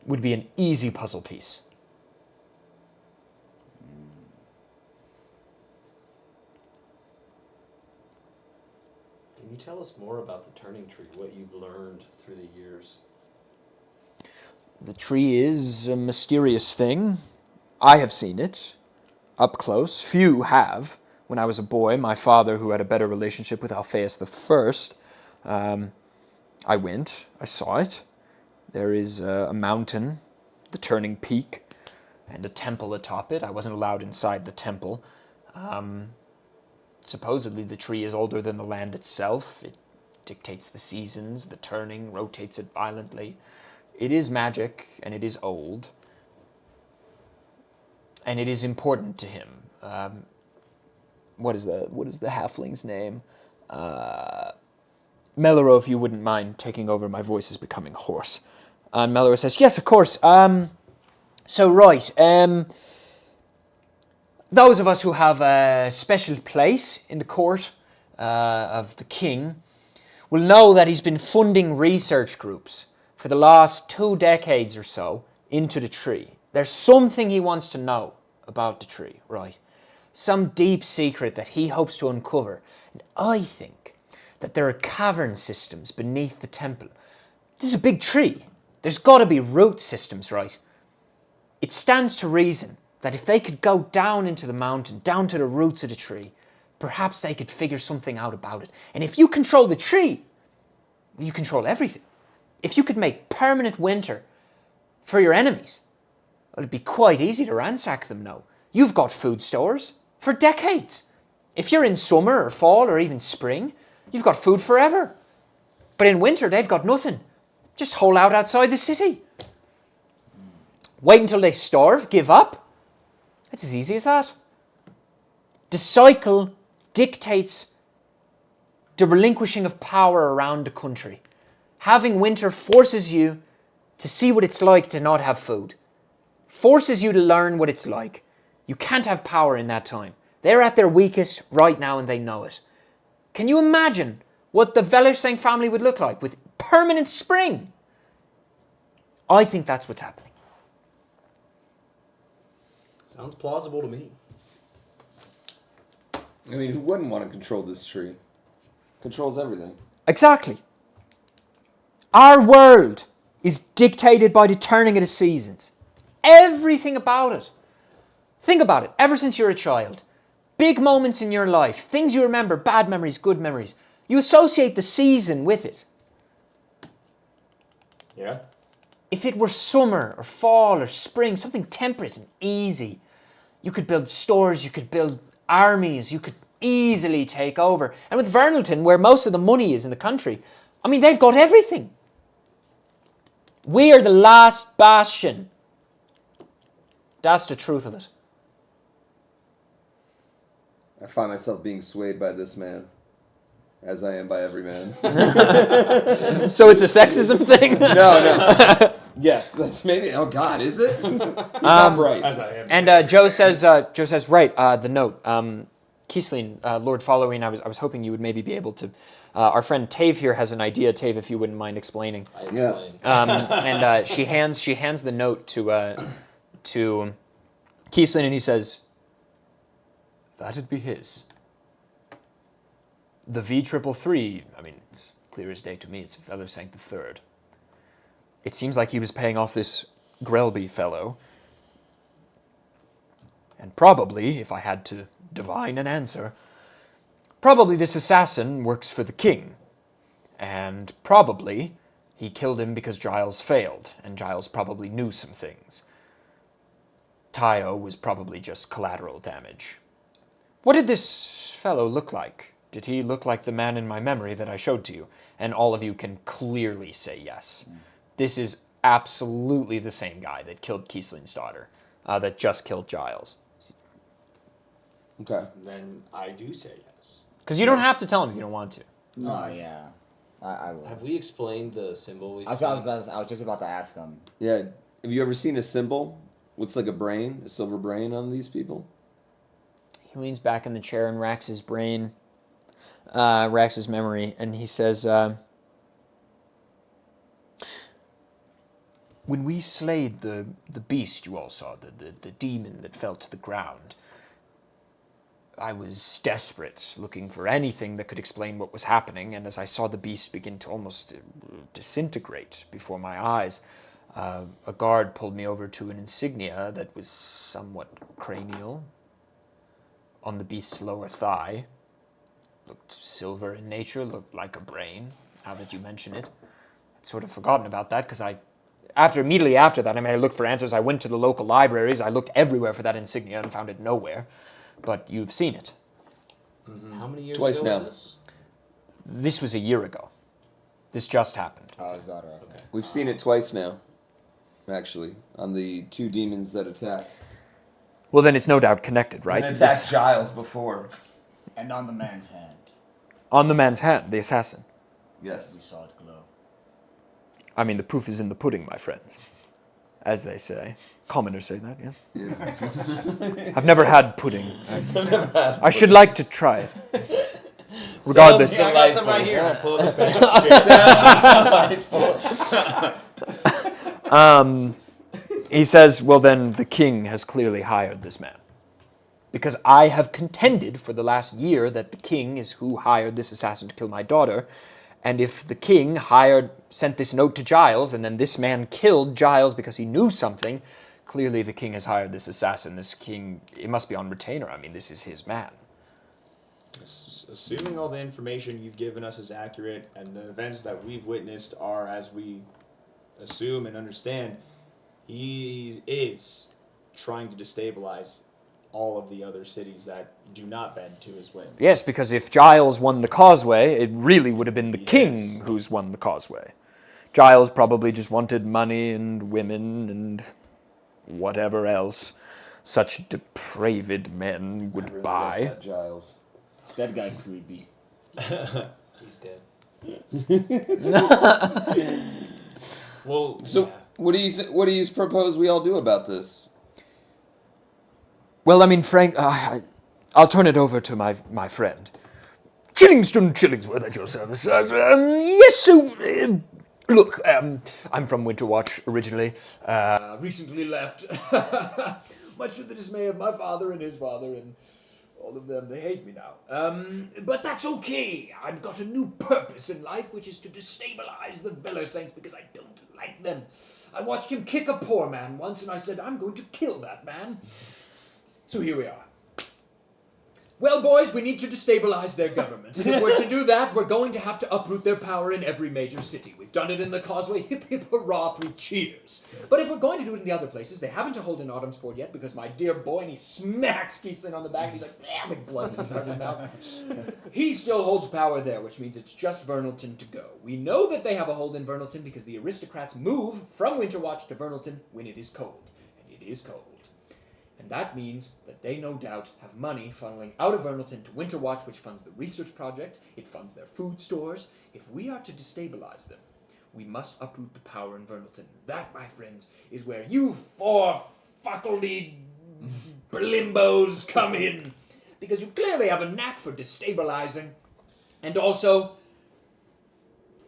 would be an easy puzzle piece. Can you tell us more about the turning tree, what you've learned through the years? The tree is a mysterious thing. I have seen it up close. Few have. When I was a boy, my father, who had a better relationship with Alphaeus I, I went, I saw it. There is a mountain, the turning peak, and a temple atop it. I wasn't allowed inside the temple. Supposedly the tree is older than the land itself. It dictates the seasons, the turning, rotates it violently. It is magic, and it is old. And it is important to him. What is the halfling's name? Meloro, if you wouldn't mind taking over, my voice is becoming hoarse. And Meloro says, yes, of course. Those of us who have a special place in the court of the king will know that he's been funding research groups for the last 2 decades or so into the tree. There's something he wants to know about the tree, right? Some deep secret that he hopes to uncover. And I think that there are cavern systems beneath the temple. This is a big tree. There's got to be root systems, right? It stands to reason that if they could go down into the mountain, down to the roots of the tree, perhaps they could figure something out about it. And if you control the tree, You control everything. If you could make permanent winter for your enemies, well, it'd be quite easy to ransack them now. You've got food stores for decades. If you're in summer or fall or even spring, you've got food forever. But in winter, they've got nothing. Just hole out outside the city. Wait until they starve, give up. It's as easy as that. The cycle dictates the relinquishing of power around the country. Having winter forces you to see what it's like to not have food. Forces you to learn what it's like. You can't have power in that time. They're at their weakest right now and they know it. Can you imagine what the Vernalton family would look like with permanent spring? I think that's what's happening. Sounds plausible to me. I mean, who wouldn't want to control this tree? Controls everything. Exactly. Our world is dictated by the turning of the seasons. Everything about it. Think about it. Ever since you're a child, big moments in your life, things you remember, bad memories, good memories, you associate the season with it. Yeah. If it were summer or fall or spring, something temperate and easy, you could build stores, you could build armies, you could easily take over. And with Vernalton, where most of the money is in the country, I mean, they've got everything. We are the last bastion. That's the truth of it. I find myself being swayed by this man, as I am by every man. So it's a sexism thing? No. Yes, that's maybe. Oh God, is it? He's not right. As I am. And Joe says, right, the note. Kiesling, Lord Following, I was hoping you would maybe be able to. Our friend Tave here has an idea. Tave, if you wouldn't mind explaining. I explain. Yes. And she hands the note to Kiesling, and he says, "That'd be his. The V333. I mean, it's clear as day to me. It's Vernalton III. It seems like he was paying off this Grelby fellow. And probably, if I had to divine an answer, probably this assassin works for the king. And probably he killed him because Giles failed, and Giles probably knew some things. Tayo was probably just collateral damage. What did this fellow look like? Did he look like the man in my memory that I showed to you?" And all of you can clearly say yes. This is absolutely the same guy that killed Kiesling's daughter, that just killed Giles. Okay. Then I do say yes. Because you don't have to tell him if you don't want to. Oh, yeah. I will. Have we explained the symbol we I was just about to ask him. Yeah. Have you ever seen a symbol? Looks like a brain, a silver brain on these people. He leans back in the chair and racks his brain, racks his memory, and he says, "When we slayed the beast you all saw, the demon that fell to the ground, I was desperate, looking for anything that could explain what was happening, and as I saw the beast begin to almost disintegrate before my eyes, a guard pulled me over to an insignia that was somewhat cranial on the beast's lower thigh. Looked silver in nature, looked like a brain, now that you mention it. I'd sort of forgotten about that, because immediately after that, I looked for answers. I went to the local libraries. I looked everywhere for that insignia and found it nowhere. But you've seen it. Mm-hmm. How many years Twice ago now. was this? This was a year ago. This just happened. Oh, his daughter. Okay. We've seen it twice now, actually, on the two demons that attacked. Well, then it's no doubt connected, right? And attacked Giles before. And on the man's hand, On the man's hand, the assassin. Yes. we saw it glow. I mean, the proof is in the pudding, my friends. As they say. Commoners say that, yeah? Yeah. I've never had pudding. I should like to try it. Regardless. I got some right here. I pull up the bag. He says, well, then the king has clearly hired this man. Because I have contended for the last year that the king is who hired this assassin to kill my daughter. And if the king sent this note to Giles, and then this man killed Giles because he knew something, clearly the king has hired this assassin. This king, it must be on retainer. I mean, this is his man. assuming all the information you've given us is accurate and the events that we've witnessed are as we assume and understand, he is trying to destabilize all of the other cities that do not bend to his whim. Yes, because if Giles won the causeway, it really would have been the king Yes. who's won the causeway. Giles probably just wanted money and women and whatever else such depraved men would I really buy. like that, Giles. That guy creepy. He's dead. Well, So, yeah. what do you propose we all do about this? Well, I mean, Frank, I'll turn it over to my friend. Chillingsworth at your service. Yes, so, look, I'm from Winterwatch originally. Recently left. Much to the dismay of my father and his father and all of them. They hate me now. But that's okay. I've got a new purpose in life, which is to destabilize the Velar Saints because I don't like them. I watched him kick a poor man once, and I said, I'm going to kill that man. So here we are. Well, boys, we need to destabilize their government. And if we're to do that, we're going to have to uproot their power in every major city. We've done it in the Causeway. Hip, hip, hurrah, 3 cheers. But if we're going to do it in the other places, they haven't a hold in Autumnsport yet because my dear boy, and he smacks Keeson on the back, and he's like, like blood comes out of his mouth. He still holds power there, which means it's just Vernalton to go. We know that they have a hold in Vernalton because the aristocrats move from Winterwatch to Vernalton when it is cold. And it is cold. And that means that they no doubt have money funneling out of Vernalton to Winterwatch, which funds the research projects, it funds their food stores. If we are to destabilize them, we must uproot the power in Vernalton. That, my friends, is where you 4 faculty limbos come in. Because you clearly have a knack for destabilizing. And also,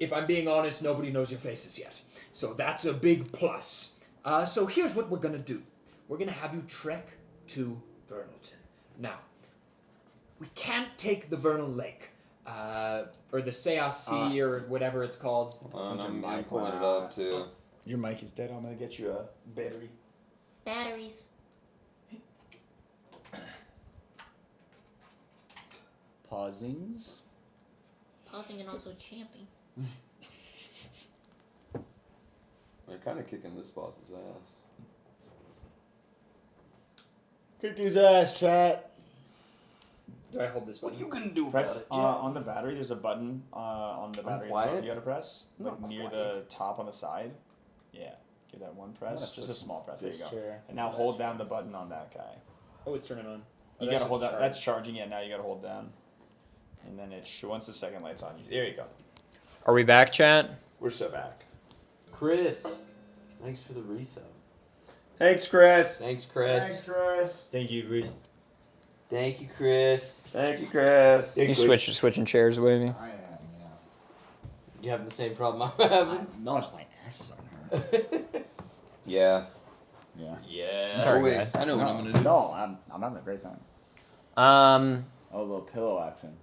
if I'm being honest, nobody knows your faces yet. So that's a big plus. So here's what we're going to do. We're going to have you trek to Vernalton. Now, we can't take the Vernal Lake, or the Seas Sea, or whatever it's called. I'm pulling it up, too. Your mic is dead. I'm going to get you a battery. Batteries. Pausings. Pausing and also champing. They're kind of kicking this boss's ass. Kick his ass, chat. Do I hold this one? What are you gonna do Press about it, on the battery. There's a button on the battery quiet? itself. You gotta press like Not near quiet. the top on the side. Yeah, give that one press. That's Just a small press. There you this go. chair. And now hold down the button on that guy. Oh, it's turning on. You gotta hold that. That's charging. Yeah, now you gotta hold down. And then once the second light's on, there you go. Are we back, chat? We're so back. Chris, thanks for the resub. Thanks, Chris. Thanks, Chris. Thanks, Chris. Thank you, Chris. Thank you, Chris. Thank you, Chris. You switching chairs, Wavy? I am, yeah. You having the same problem I'm having? No, it's my ass is on her. Yeah. Yeah. Yeah. Sorry, wait, guys. I know what I'm gonna do. No, I'm having a great time. Oh, a little pillow action.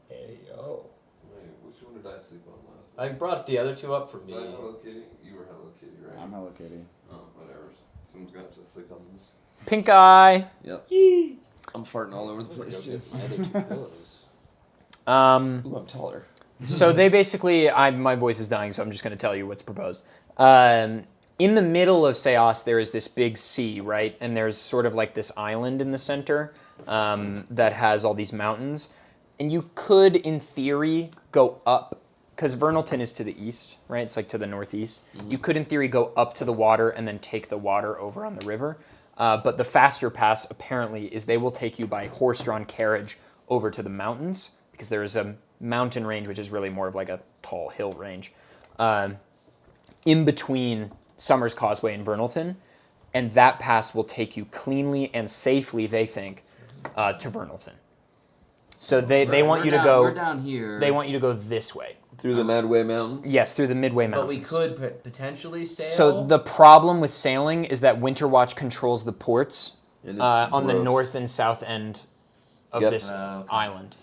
Hey, yo. Wait, which one did I sleep on last I brought the other 2 up for Was me. I Hello Kitty? You were Hello Kitty, right? I'm Hello Kitty. Oh, whatever. Someone's gonna have to sleep on this. Pink eye. Yep. I'm farting all over the place, Go too. get my other 2 pillows. Ooh, I'm taller. So they basically, my voice is dying, so I'm just going to tell you what's proposed. In the middle of Seas, there is this big sea, right? And there's sort of like this island in the center that has all these mountains. And you could, in theory, go up, because Vernalton is to the east, right? It's like to the northeast. You could, in theory, go up to the water and then take the water over on the river. But the faster pass, apparently, is they will take you by horse-drawn carriage over to the mountains, because there is a mountain range, which is really more of like a tall hill range, in between Summer's Causeway and Vernalton. And that pass will take you cleanly and safely, they think, to Vernalton. So they want you to go. We're down here. They want you to go this way. Through the Madway Mountains? Yes, through the Midway But we Mountains. could potentially sail. So the problem with sailing is that Winterwatch controls the ports And it's on the gross. north and south end of Yep. this Okay. island.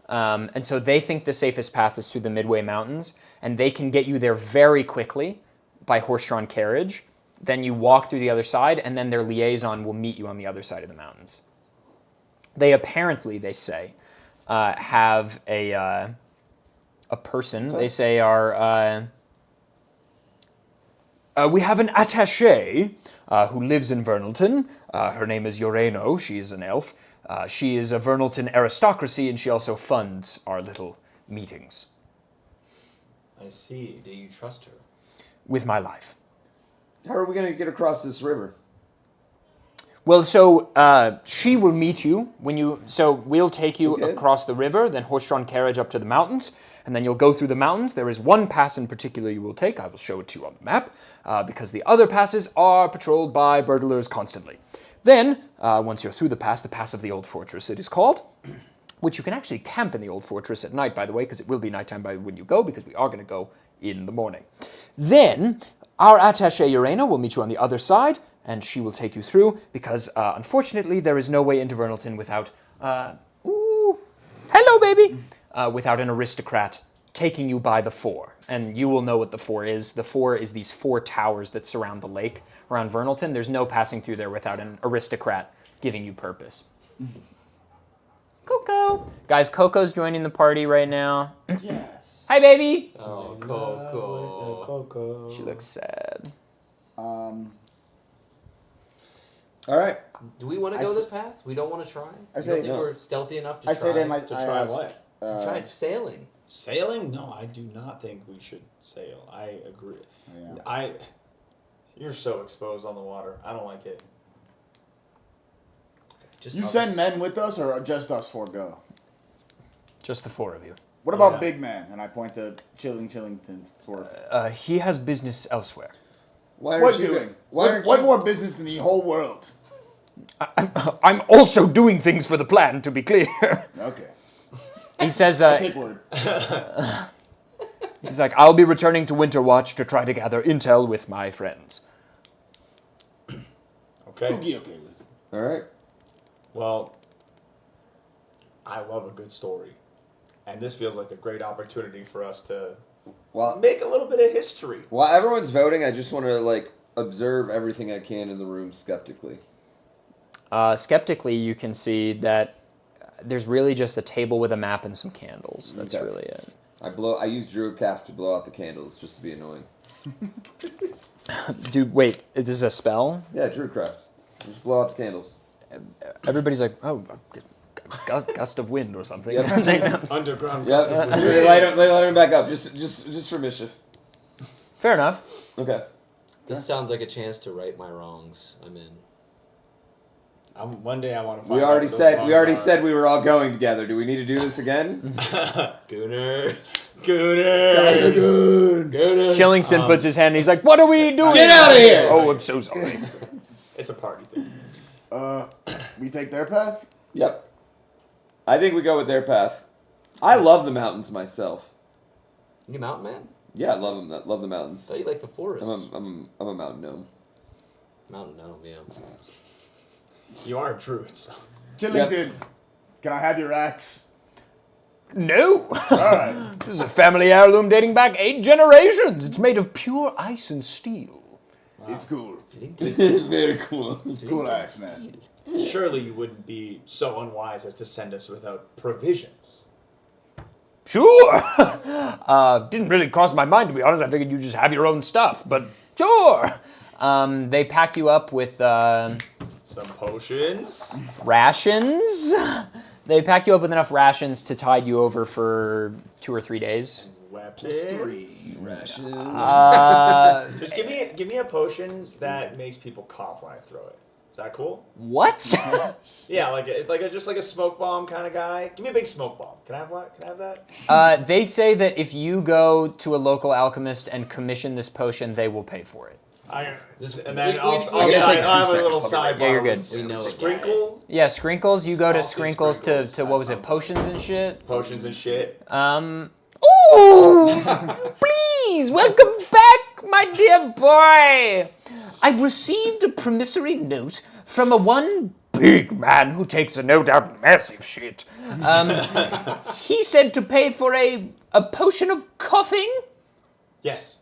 And so they think the safest path is through the Midway Mountains, and they can get you there very quickly by horse-drawn carriage. Then you walk through the other side, and then their liaison will meet you on the other side of the mountains. They apparently, they say, have a person. They say we have an attaché who lives in Vernalton. Her name is Yoreno. She is an elf. She is a Vernalton aristocracy, and she also funds our little meetings. I see. Do you trust her? With my life. How are we going to get across this river? Well, so she will meet you when you. So we'll take you across the river, then horse-drawn carriage up to the mountains, and then you'll go through the mountains. There is one pass in particular you will take. I will show it to you on the map, because the other passes are patrolled by burglars constantly. Then, once you're through the pass of the old fortress, it is called, which you can actually camp in the old fortress at night, by the way, because it will be nighttime by when you go, because we are going to go in the morning. Then, our attaché Urena will meet you on the other side, and she will take you through, because unfortunately there is no way into Vernalton without, hello baby, without an aristocrat taking you by the Four. And you will know what the Four is. The Four is these 4 towers that surround the lake around Vernalton. There's no passing through there without an aristocrat giving you purpose. Coco. Guys, Coco's joining the party right now. Yes. Hi, baby. Oh, Coco. She looks sad. All right. Do we want to go this path? We don't want to try? I You say- don't think no. we're stealthy enough to I try? say to him, To try what? To try sailing. Sailing? No, I do not think we should sail. I agree. Yeah. You're so exposed on the water. I don't like it. Just You send men with us, or just us 4 go? Just the 4 of you. What about Yeah. Big Man? And I point to Chillington Forth. He has business elsewhere. Why What aren't you doing? Why aren't What you? more business in the whole world? I'm also doing things for the plan, to be clear. Okay. He says, Take word. he's like, I'll be returning to Winterwatch to try to gather intel with my friends. Okay. Okay with it. All right. Well, I love a good story. And this feels like a great opportunity for us to Well, make a little bit of history. while everyone's voting, I just want to observe everything I can in the room skeptically. Skeptically, you can see that there's really just a table with a map and some candles. That's Okay. really it. I use Druidcraft to blow out the candles just to be annoying. Dude, wait, is this a spell? Yeah, Druidcraft. Just blow out the candles. Everybody's like, oh, gust of wind or something. Underground Yeah, custom. they light him back up just for mischief. Fair enough. Okay. This sounds like a chance to right my wrongs. I'm in. One day I want to find We out already what those said wrongs are. we were all going together. Do we need to do this again? Gooners. Gooners. Chillington puts his hand and he's like, what are we doing? Get out of here! Oh, I'm so sorry. It's a party thing. We take their path? Yep. I think we go with their path. I love the mountains myself. You mountain man? Yeah, I love them. Love the I mountains. thought you liked the forest. I'm a mountain gnome. Mountain gnome, yeah. You are a druid, so. Chillington, can I have your axe? No. Alright. This is a family heirloom dating back 8 generations. It's made of pure ice and steel. It's cool. Very cool. Cool axe, man. Surely you wouldn't be so unwise as to send us without provisions. Sure. Didn't really cross my mind, to be honest. I figured you just have your own stuff, but sure. They pack you up with Some potions. rations. They pack you up with enough rations to tide you over for 2 or 3 days. Weapons. Ration. Just give me a potion that makes people cough when I throw it. Is that cool? What? Yeah, just like a smoke bomb kind of guy. Give me a big smoke bomb. Can I have what? Can I have that? They say that if you go to a local alchemist and commission this potion, they will pay for it. And then I'll I'll get like 2 have a little seconds. I'll be right sidebar. Yeah, you're good. with We know it. Sprinkle Yeah, Scrinkles. You go to Salty Scrinkles to Sprinkles, what was it? that's Potions and shit. potions and shit. Ooh! Please, welcome back, my dear boy. I've received a promissory note from one big man who takes a no doubt massive shit. He said to pay for a potion of coughing. Yes.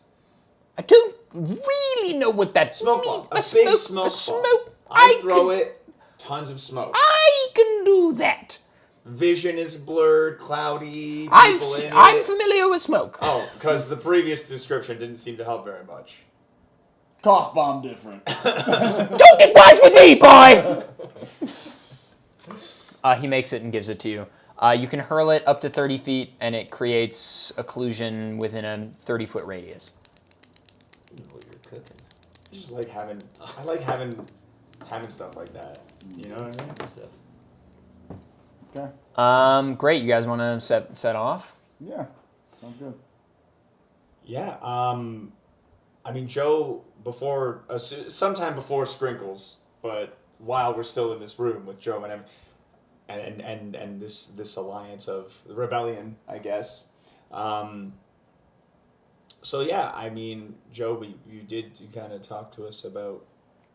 I don't really know what that Smoke means. bomb. A big smoke bomb. I throw it. Tons of smoke. I can do that. vision is blurred, cloudy. I'm people in it. familiar with smoke. Oh, because the previous description didn't seem to help very much. Cough bomb different. Don't get wise with me, boy! He makes it and gives it to you. You can hurl it up to 30 feet, and it creates occlusion within a 30-foot radius. What you're cooking. I like having stuff like that. You know what I mean? So, Okay. Great. You guys want to set off? Yeah. Sounds good. Yeah. I mean, Joe, sometime before Sprinkles, but while we're still in this room with Joe and this alliance of rebellion, I guess. So yeah, I mean, Joe, you kind of talk to us about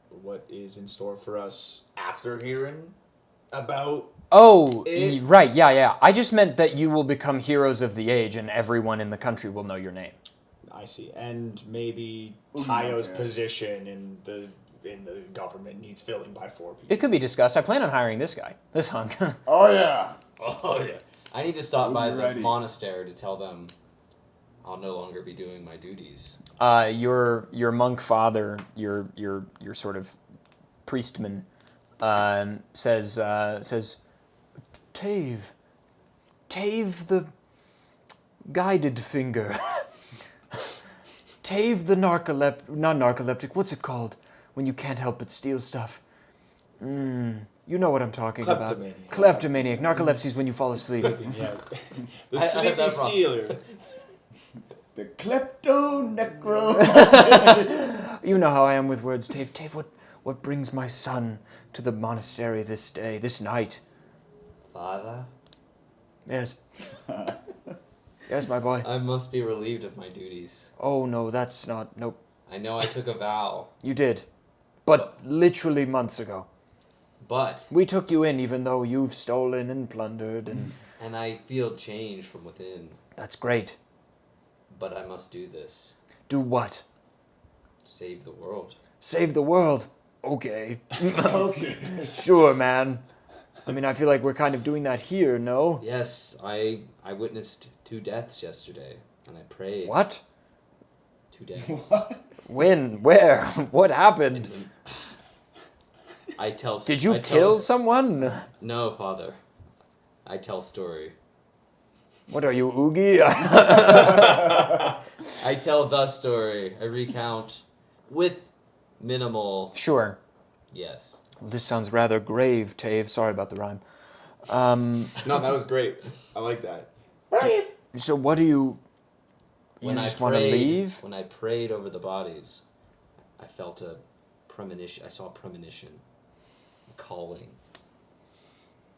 what is in store for us after hearing about. Oh, right. Yeah. I just meant that you will become heroes of the age, and everyone in the country will know your name. I see, and maybe Tayo's position in the government needs filling by 4 people. It could be discussed. I plan on hiring this guy, this hunk. Oh yeah. oh yeah. I need to stop by the ready. monastery to tell them I'll no longer be doing my duties. Your monk father, your sort of priestman, says, Tave the guided finger. Tave the not narcoleptic, what's it called? When you can't help but steal stuff. You know what I'm talking about. Kleptomaniac. Narcolepsy is when you fall asleep. Yeah. The I have sleepy that wrong. stealer. The klepto necro. You know how I am with words, Tave. Tave, what brings my son to the monastery this night? Father, Yes. Yes, my boy. I must be relieved of my duties. Oh, no, that's not... Nope. I know I took a vow, You did. But literally months ago. but We took you in even though you've stolen and plundered and... and I feel change from within. That's great. But I must do this. Do what? Save the world. Save the world. Okay. Okay. Sure, man. I mean, I feel like we're kind of doing that here, no? Yes, I witnessed 2 deaths yesterday, and I prayed. What? 2 deaths. When? Where? What happened? I tell. Did you I kill someone? No, Father. I tell story. What are you, Oogie? I tell the story. I recount with minimal. Sure. Yes. Well, this sounds rather grave, Tave. Sorry about the rhyme. No, that was great. I like that. So what do you... You When I just want to prayed- leave? When I prayed over the bodies, I felt a premonition. I saw a premonition, a calling,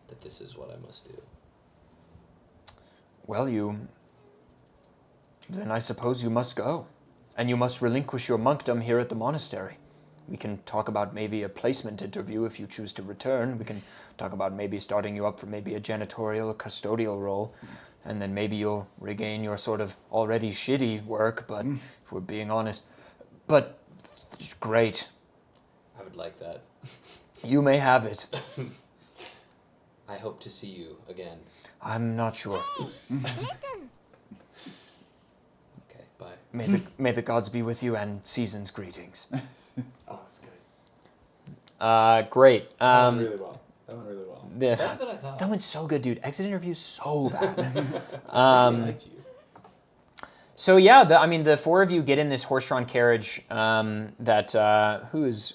that this is what I must do. Well, then I suppose you must go. And you must relinquish your monkdom here at the monastery. We can talk about maybe a placement interview if you choose to return. We can talk about maybe starting you up for maybe a janitorial or custodial role. And then maybe you'll regain your sort of already shitty work, but if we're being honest. But it's great. I would like that. You may have it. I hope to see you again. I'm not sure. Okay, bye. May the gods be with you and season's greetings. Oh, that's good. Great. That went really well. Yeah. Better than I thought. That went so good, dude. Exit interview's so bad. I liked you. So yeah, the 4 of you get in this horse-drawn carriage. Who's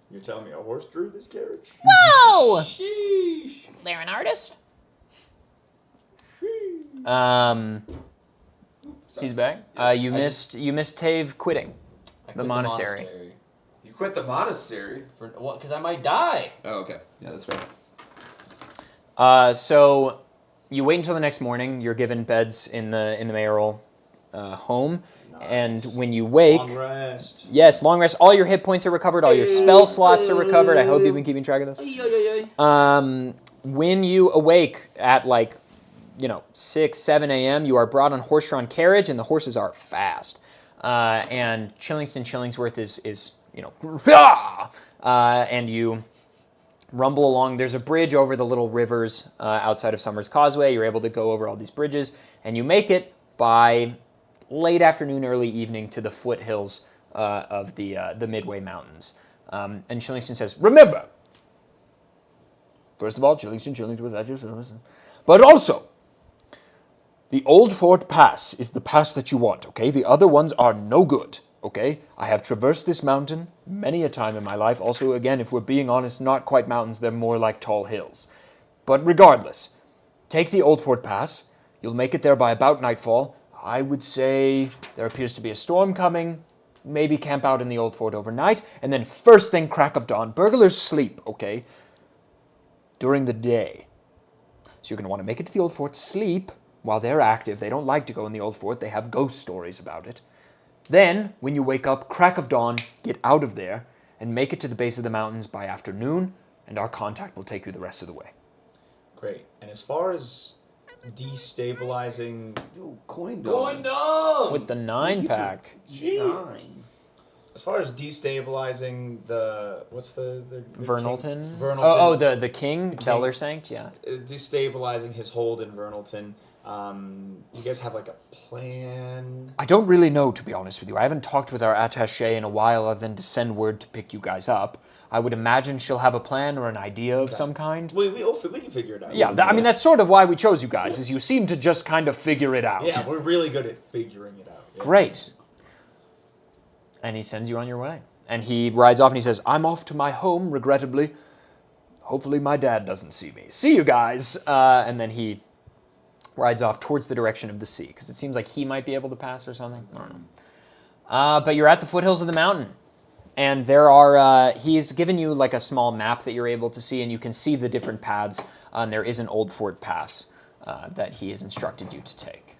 You're telling me a horse drew this carriage? Whoa! Sheesh. They're an artist. He's back. You missed Tave quitting I the quit monastery. You quit the monastery. For what? Because I might die. Oh, okay. Yeah, that's right. So you wait until the next morning. You're given beds in the mayoral home, and when you wake, Long rest. yes, long rest. All your hit points are recovered. All your spell slots are recovered. I hope you've been keeping track of those. When you awake at 6, 7 a.m., you are brought on horse-drawn carriage, and the horses are fast. And Chillingsworth is and you rumble along. There's a bridge over the little rivers outside of Summer's Causeway. You're able to go over all these bridges, and you make it by late afternoon, early evening to the foothills of the Midway Mountains. And Chillingston says, remember, first of all, Chillingston was at your service. But also, the Old Fort Pass is the pass that you want, okay? The other ones are no good, okay? I have traversed this mountain many a time in my life. Also, again, if we're being honest, not quite mountains. They're more like tall hills. But regardless, take the Old Fort Pass. You'll make it there by about nightfall. I would say there appears to be a storm coming. Maybe camp out in the Old Fort overnight. And then first thing, crack of dawn. Burglars sleep, okay? During the day. So you're going to want to make it to the Old Fort, sleep while they're active. They don't like to go in the Old Fort. They have ghost stories about it. Then, when you wake up, crack of dawn, get out of there, and make it to the base of the mountains by afternoon, and our contact will take you the rest of the way. Great. And as far as destabilizing... Yo, coin dome. With the 9-pack. 9. As far as destabilizing the... What's the Vernalton? King? Vernalton. The king? Beller Sanct, yeah. Destabilizing his hold in Vernalton. You guys have like a plan? I don't really know, to be honest with you. I haven't talked with our attaché in a while other than to send word to pick you guys up. I would imagine she'll have a plan or an idea of some kind. We can figure it out. Yeah, I mean, that's sort of why we chose you guys, is you seem to just kind of figure it out. Yeah, we're really good at figuring it out. Yeah. Great. And he sends you on your way. And he rides off and he says, I'm off to my home, regrettably. Hopefully my dad doesn't see me. See you guys. And then he rides off towards the direction of the sea, because it seems like he might be able to pass or something. I don't know. But you're at the foothills of the mountain. And there are, he's given you like a small map that you're able to see, and you can see the different paths. And there is an Old Fort Pass that he has instructed you to take.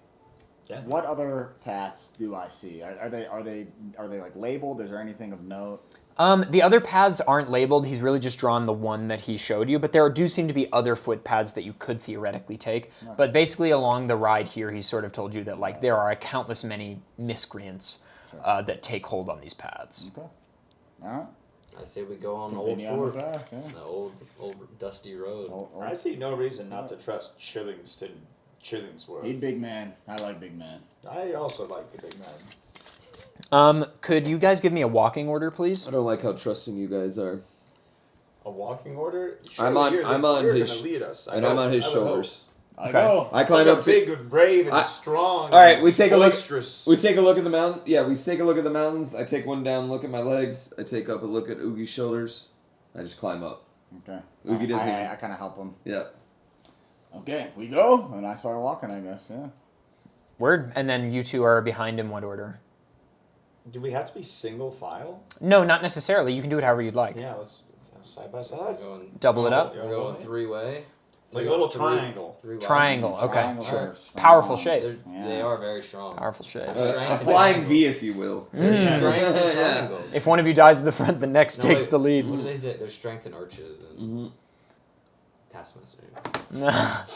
Yeah. What other paths do I see? Are they like labeled? Is there anything of note? The other paths aren't labeled. He's really just drawn the one that he showed you, but there do seem to be other footpaths that you could theoretically take. Okay. But basically along the ride here, he's sort of told you that like there are a countless many miscreants that take hold on these paths. Okay. All right. I say we go on Continue Old on the Fort, path, yeah. the old dusty road. I see no reason not to trust Chillingsworth. He's big man. I like big man. I also like the big man. Could you guys give me a walking order, please? I don't like how trusting you guys are. A walking order? I'm on you're his gonna lead us. and I'm on his shoulders. I go. I climb Such up a big, brave, and strong. All right, we take a look. Boisterous. We take a look at the mountain. Yeah, we take a look at the mountains. I take one down, look at my legs. I take up a look at Oogie's shoulders. I just climb up. Okay. Oogie doesn't. I kind of help him. Yeah. Okay, we go, and I start walking. I guess. Yeah. Word. And then you two are behind in what order? Do we have to be single file? No, not necessarily. You can do it however you'd like. Yeah, let's side by side. Double it up. We're going three-way. Like a little triangle. Triangle. Okay. Triangle Sure. are strong. Powerful shape. They are very strong. Powerful shape. A flying V, if you will. Strength and triangles. If one of you dies in the front, the next takes the lead. What do they say? There's strength in arches and taskmaster.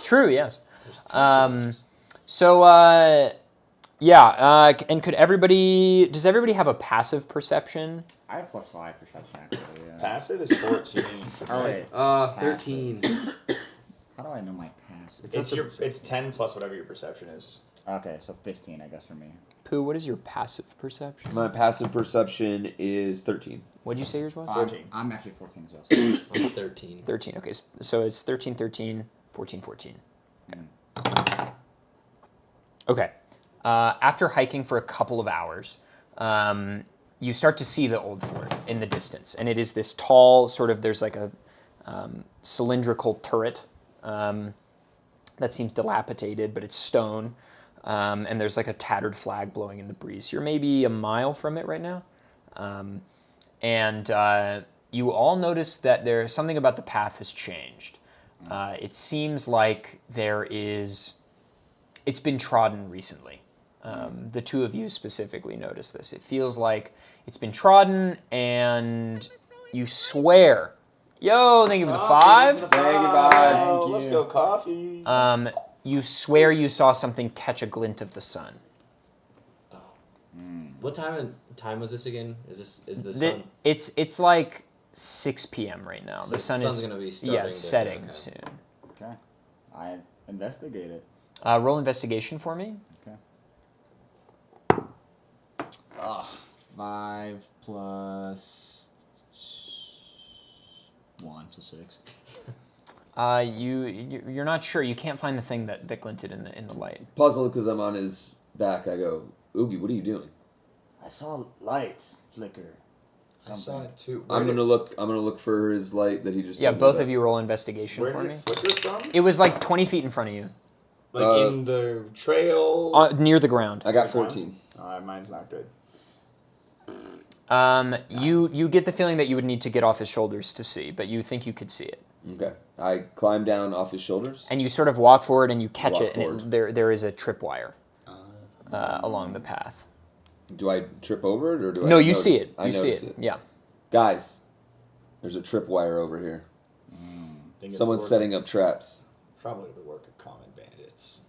True. Yes. Arches. And could everybody? Does everybody have a passive perception? I have +5 perception actually. Yeah. Passive is 14. All right. 13. How do I know my passive? It's 10 plus whatever your perception is. Okay, so 15, I guess, for me. Pooh, what is your passive perception? My passive perception is 13. What'd you say yours was? 14. I'm actually 14 as well. I'm 13. 13. Okay, so it's 13, 13, 14, 14. Okay. Okay. After hiking for a couple of hours, you start to see the Old Fort in the distance. And it is this tall, there's like a cylindrical turret that seems dilapidated, but it's stone. And there's like a tattered flag blowing in the breeze. You're maybe a mile from it right now. And you all notice that there's something about the path has changed. It seems like it's been trodden recently. The two of you specifically notice this. It feels like it's been trodden, and you swear. Yo, thank you for the 5. Thank you, bye. Oh, let's go coffee. You swear you saw something catch a glint of the sun. What time was this again? Is the sun? It's like 6 p.m. right now. So The sun sun's is gonna be starting to- setting okay. soon. Okay. I investigate it. Roll investigation for me. Okay. 5 plus 1, so 6. You're not sure. You can't find the thing that glinted in the light. Puzzled because I'm on his back. I go, Oogie, what are you doing? I saw lights flicker. I saw it too. I'm gonna look for his light that he just. Yeah, told me both about. of you roll investigation Where for did me. it flicker from? It was like 20 feet in front of you, Like in the trail? near the ground. I got 14. Alright, mine's not good. You get the feeling that you would need to get off his shoulders to see, but you think you could see it. Okay. I climb down off his shoulders. And you sort of walk forward and you catch Walk it, and forward. there is a tripwire along the path. Do I trip over it or do I? No, you notice? see it. I You see notice it. Yeah. Guys, there's a tripwire over here. Think it's Someone's the work- setting up traps. Probably the work of common bandits.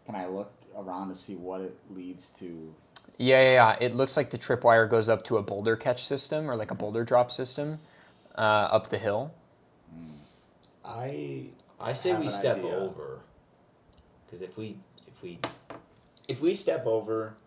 Can I look around to see what it leads to? Yeah. It looks like the tripwire goes up to a boulder catch system or like a boulder drop system up the hill. I say have we an step idea. over. Because if we If we step over,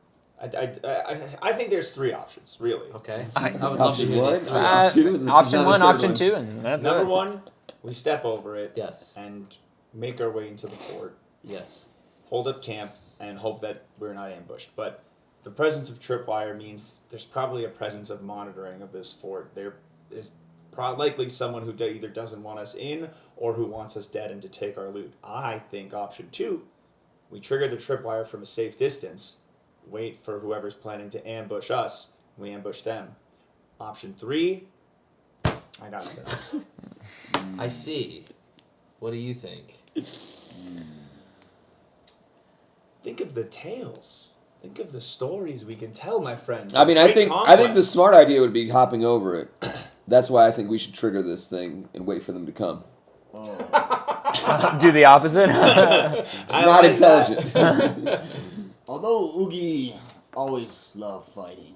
I think there's 3 options, really. okay, I would love to Option hear one, these three. option two, and Option not a 1, third option one. 2, and that's Number it. 1, we step over it Yes. and make our way into the fort, Yes. hold up camp, and hope that we're not ambushed. But the presence of tripwire means there's probably a presence of monitoring of this fort. There is likely someone who either doesn't want us in or who wants us dead and to take our loot. I think option 2, we trigger the tripwire from a safe distance, wait for whoever's planning to ambush us, we ambush them. Option 3, I got this. I see. What do you think? Think of the tales. Think of the stories we can tell, my friends. I mean, I Great think the conquest. smart idea would be hopping over it. That's why I think we should trigger this thing and wait for them to come. Do the opposite. I Not like that. intelligent. Although Oogie always loved fighting,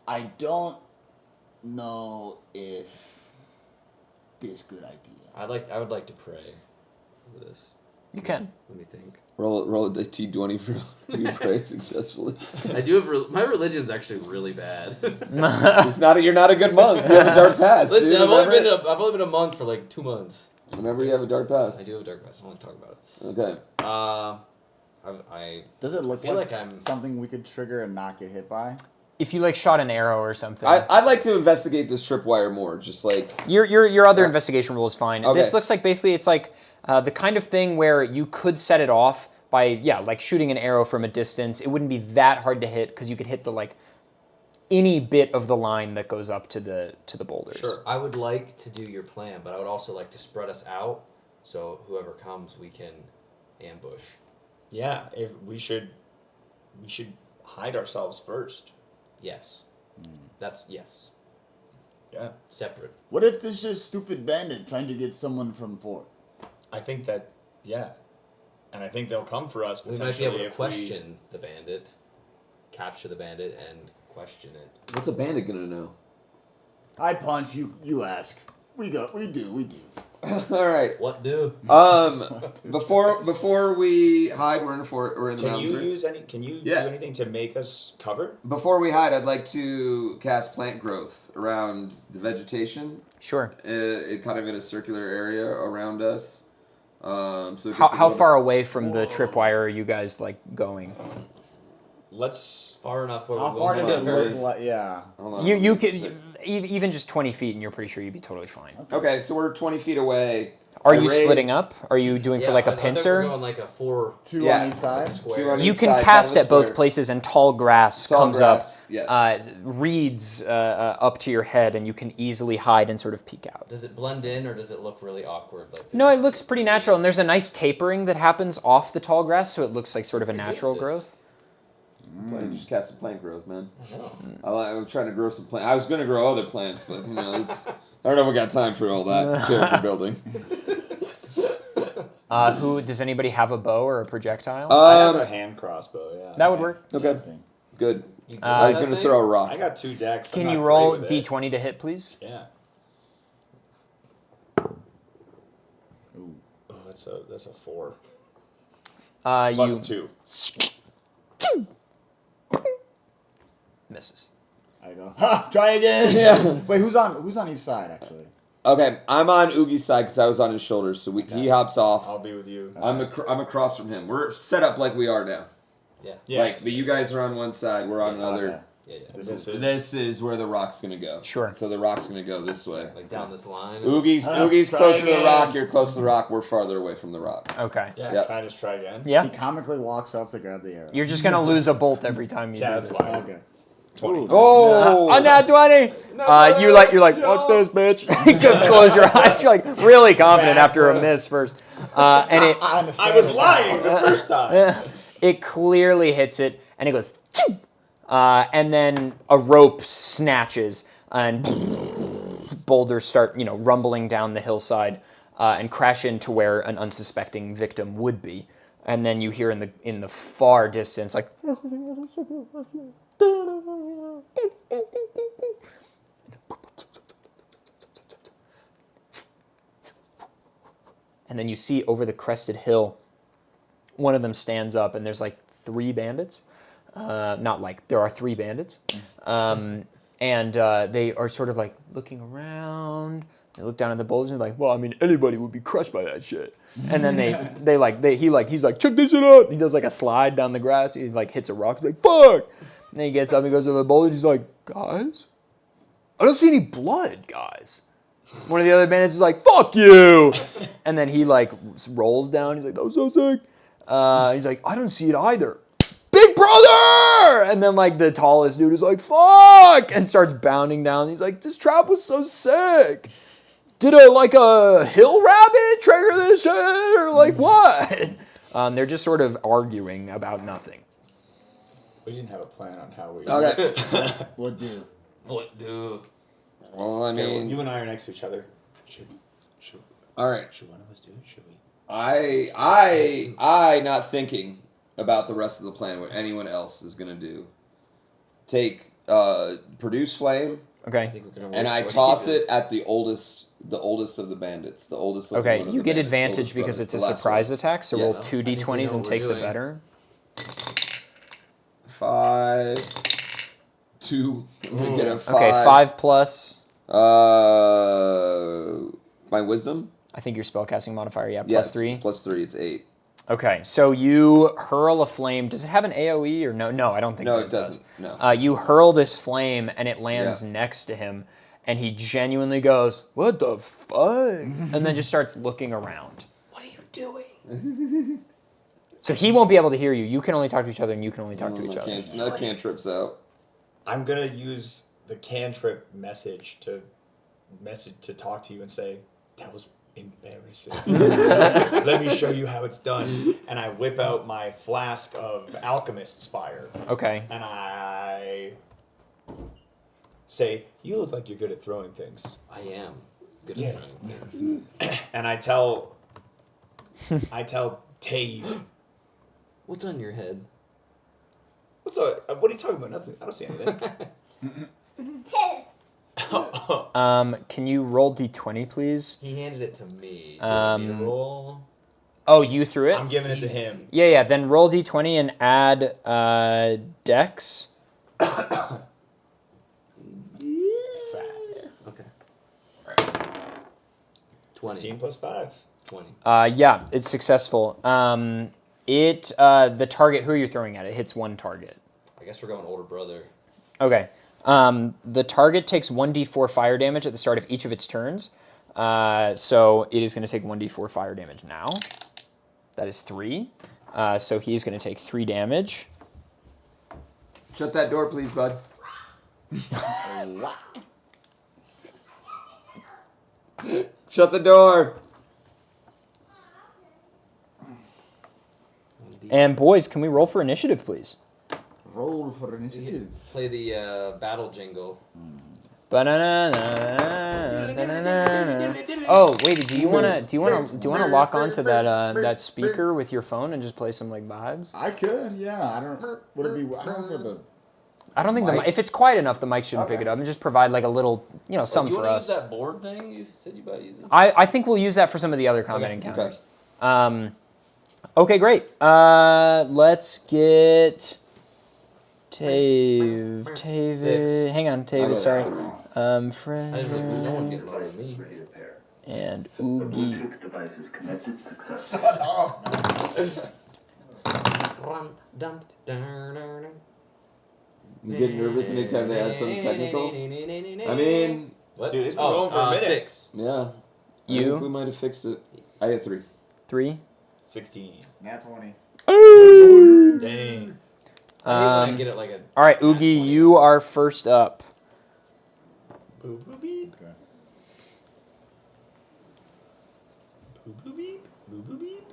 I don't know if this good idea. I would like to pray for this. You can. Let me think. roll a T20 for you pray successfully. I do have my religion's actually really bad. It's not. You're not a good monk. You have a dark past. Listen, dude, I've remember? only been a monk for like 2 months. Remember, you have a dark past. I do have a dark past. I don't want to talk about it. Okay. I Does it look feel like, like I'm- something we could trigger and not get hit by? If you like shot an arrow or something. I'd like to investigate this tripwire more. Just like Your other investigation rule is fine. Okay. This looks like basically it's like the kind of thing where you could set it off by like shooting an arrow from a distance. It wouldn't be that hard to hit because you could hit the like any bit of the line that goes up to the boulders. Sure. I would like to do your plan, but I would also like to spread us out so whoever comes we can ambush. Yeah, if we should hide ourselves first. Yes. That's yes. Yeah. Separate. What if this is stupid bandit trying to get someone from fort? I think that and I think they'll come for us We potentially might be able to if question the bandit, capture the bandit, and question it. what's a bandit gonna know? I punch, you ask. We do. All right. What do? Before we hide, we're in a fort. We're in the Can mountains. you right? use any? Can you Yeah. do anything to make us cover? Before we hide, I'd like to cast plant growth around the vegetation. Sure. It kind of in a circular area around us. So it gets a How little far away from the tripwire are you guys like going? Let's. Far enough where How we far won't does it get look hurt. like? Yeah. Hold on. You could even just 20 feet and you're pretty sure you'd be totally fine. Okay, so we're 20 feet away. Are I you raised- splitting up? Are you doing for like I a thought we're pincer? going like a 4 Two Yeah. on each side? square. Two on You each can side, cast kind of at both square. places, and tall grass Tall comes grass, up, yes. reeds up to your head, and you can easily hide and sort of peek out. Does it blend in or does it look really awkward? Like No, it looks pretty natural, and there's a nice tapering that happens off the tall grass, so it looks like sort of a Pretty good natural at this. growth. Just cast some plant growth, man. I know. I was trying to grow some plants. I was going to grow other plants, but it's, I don't know if we got time for all that character building. Does anybody have a bow or a projectile? I have a hand crossbow. Yeah. that would work. Okay. Good. You I was got gonna that throw a I rock. got 2 decks. Can I'm you not roll great with it. d20 to hit, please? Yeah. Oh, that's a 4. Plus 2. Misses. I go. Ha! Try again. Yeah. Wait, who's on each side actually? Okay, I'm on Oogie's side because I was on his shoulders, so he hops off. I'll be with you. I'm across from him. We're set up like we are now. Yeah. Yeah. Like, but you guys are on one side, we're on another. Okay. Yeah, yeah. This is where the rock's gonna go. Sure. So the rock's gonna go this way. Like down this line. Oogie's Try close to the again. rock. You're close to the rock. We're farther away from the rock. Okay. Yeah. Yep. Can I just try again? Yeah. He comically walks up to grab the arrow. You're just gonna lose a bolt every time you Yeah, do that's this. fine. Okay. 20. Oh! On that 20. You're like, watch this, bitch. Close your eyes. You're like really confident after a miss first, and it I was lying the first time. it clearly hits it, and it goes, and then a rope snatches, and boulders start, rumbling down the hillside, and crash into where an unsuspecting victim would be, and then you hear in the far distance like. And then you see over the crested hill, one of them stands up, and there's like 3 bandits. There are 3 bandits. And they are sort of like looking around. They look down at the boulders and they're like, well, I mean, anybody would be crushed by that shit. And then he's like, check this shit out. He does like a slide down the grass. He like hits a rock. He's like, fuck. And then he gets up and goes to the boulders. He's like, guys, I don't see any blood, guys. One of the other bandits is like, fuck you. And then he like rolls down. He's like, that was so sick. He's like, I don't see it either. Big brother! And then like the tallest dude is like, fuck! And starts bounding down. He's like, this trap was so sick. Did a hill rabbit trigger this shit? Or like what? They're just sort of arguing about nothing. We didn't have a plan on how we. Okay. What do? What do? Well, I Okay, well, mean, you and I are next to each other. Should all right. one of us do it? Should we? I not thinking about the rest of the plan. What anyone else is gonna do? Produce flame, Okay. I think we're gonna and wait I for what toss he it does. at the oldest of the bandits. The oldest. Of Okay, one of you the get bandits, advantage oldest because brother, it's a the last surprise one. attack, so Yes. roll I 2 think we d20s know and what take we're the doing. better. 5, 2. We get a 5. Okay, 5 plus, My wisdom. I think your spellcasting modifier, yeah, plus Yes, 3. Plus 3. It's 8. Okay, so you hurl a flame. Does it have an AoE or no? No, I don't think No, that it doesn't. No. You hurl this flame and it lands Yeah. next to him, and he genuinely goes, "What the fuck?" and then just starts looking around. What are you doing? So he won't be able to hear you. You can only talk to each other, and you can only talk to each other. No cantrips out. I'm gonna use the cantrip message to talk to you and say that was embarrassing. Let me show you how it's done. And I whip out my flask of alchemist's fire Okay. and I say, "You look like you're good at throwing things." I am good Yeah. at throwing things. And I tell Tay, What's on your head? "What's up? What are you talking about? Nothing. I don't see anything." Piss. Can you roll d20, please? He handed it to me. Do I need to roll? Oh, you threw it? I'm giving it to him. Yeah. Then roll d20 and add Dex. Fat. Okay. 20. 15 plus 5. 20. Yeah, it's successful. The target, who are you throwing at? It hits one target. I guess we're going older brother. Okay. The target takes 1d4 fire damage at the start of each of its turns. So it is going to take 1d4 fire damage now. That is 3. So he's going to take 3 damage. Shut that door, please, bud. Shut the door. And boys, can we roll for initiative, please? Roll for initiative. Play the battle jingle. Oh wait, do you wanna lock onto that speaker with your phone and just play some like vibes? I could, yeah. I don't. Would it be? I don't know for the I don't think Mic? if it's quiet enough, the mic shouldn't pick Okay. it up, and just provide like a little, some do you for want to us. use that board thing you said you about using? I think we'll use that for some of the other combat Okay. encounters. Okay, great. Let's get Tave. Six. Hang on, Tave. got Sorry. 3. I was like, there's no one getting lower than me. And Oogie. Shut up. You get nervous anytime they add some technical? I mean, What? Dude, it's been going for a minute. 6. yeah. I You? think we might have fixed it. I had 3. 3. 16. Nat 20. Dang. I get it like a. All right, Oogie, you are first up. Boo boo beep. Okay. Boo boo beep. Boo boo beep.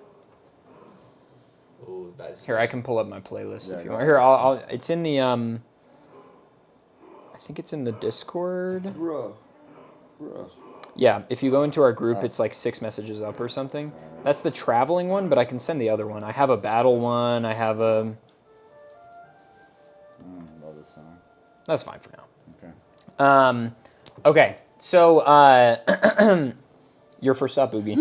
Oh, that's Here, I can pull up my playlist Yeah, if you go want. Here, I'll. It's in the I think it's in the Discord. Bruh. Yeah, if you go into our group, it's like 6 messages up or something. That's the traveling one, but I can send the other one. I have a battle one. I have a. Love this song. That's fine for now. Okay. Okay, so you're first up, Oogie.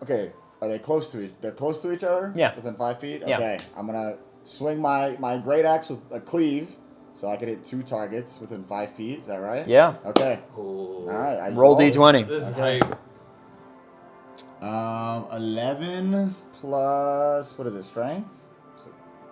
Okay. Are they close to each? They're close to each other. Yeah. Within 5 feet. Yeah. Okay. I'm gonna swing my great axe with a cleave, so I can hit 2 targets within 5 feet. Is that right? Yeah. Okay. Oh. All right. I just Roll rolled. d20. This is Okay. hype. 11 plus what is it? Strength.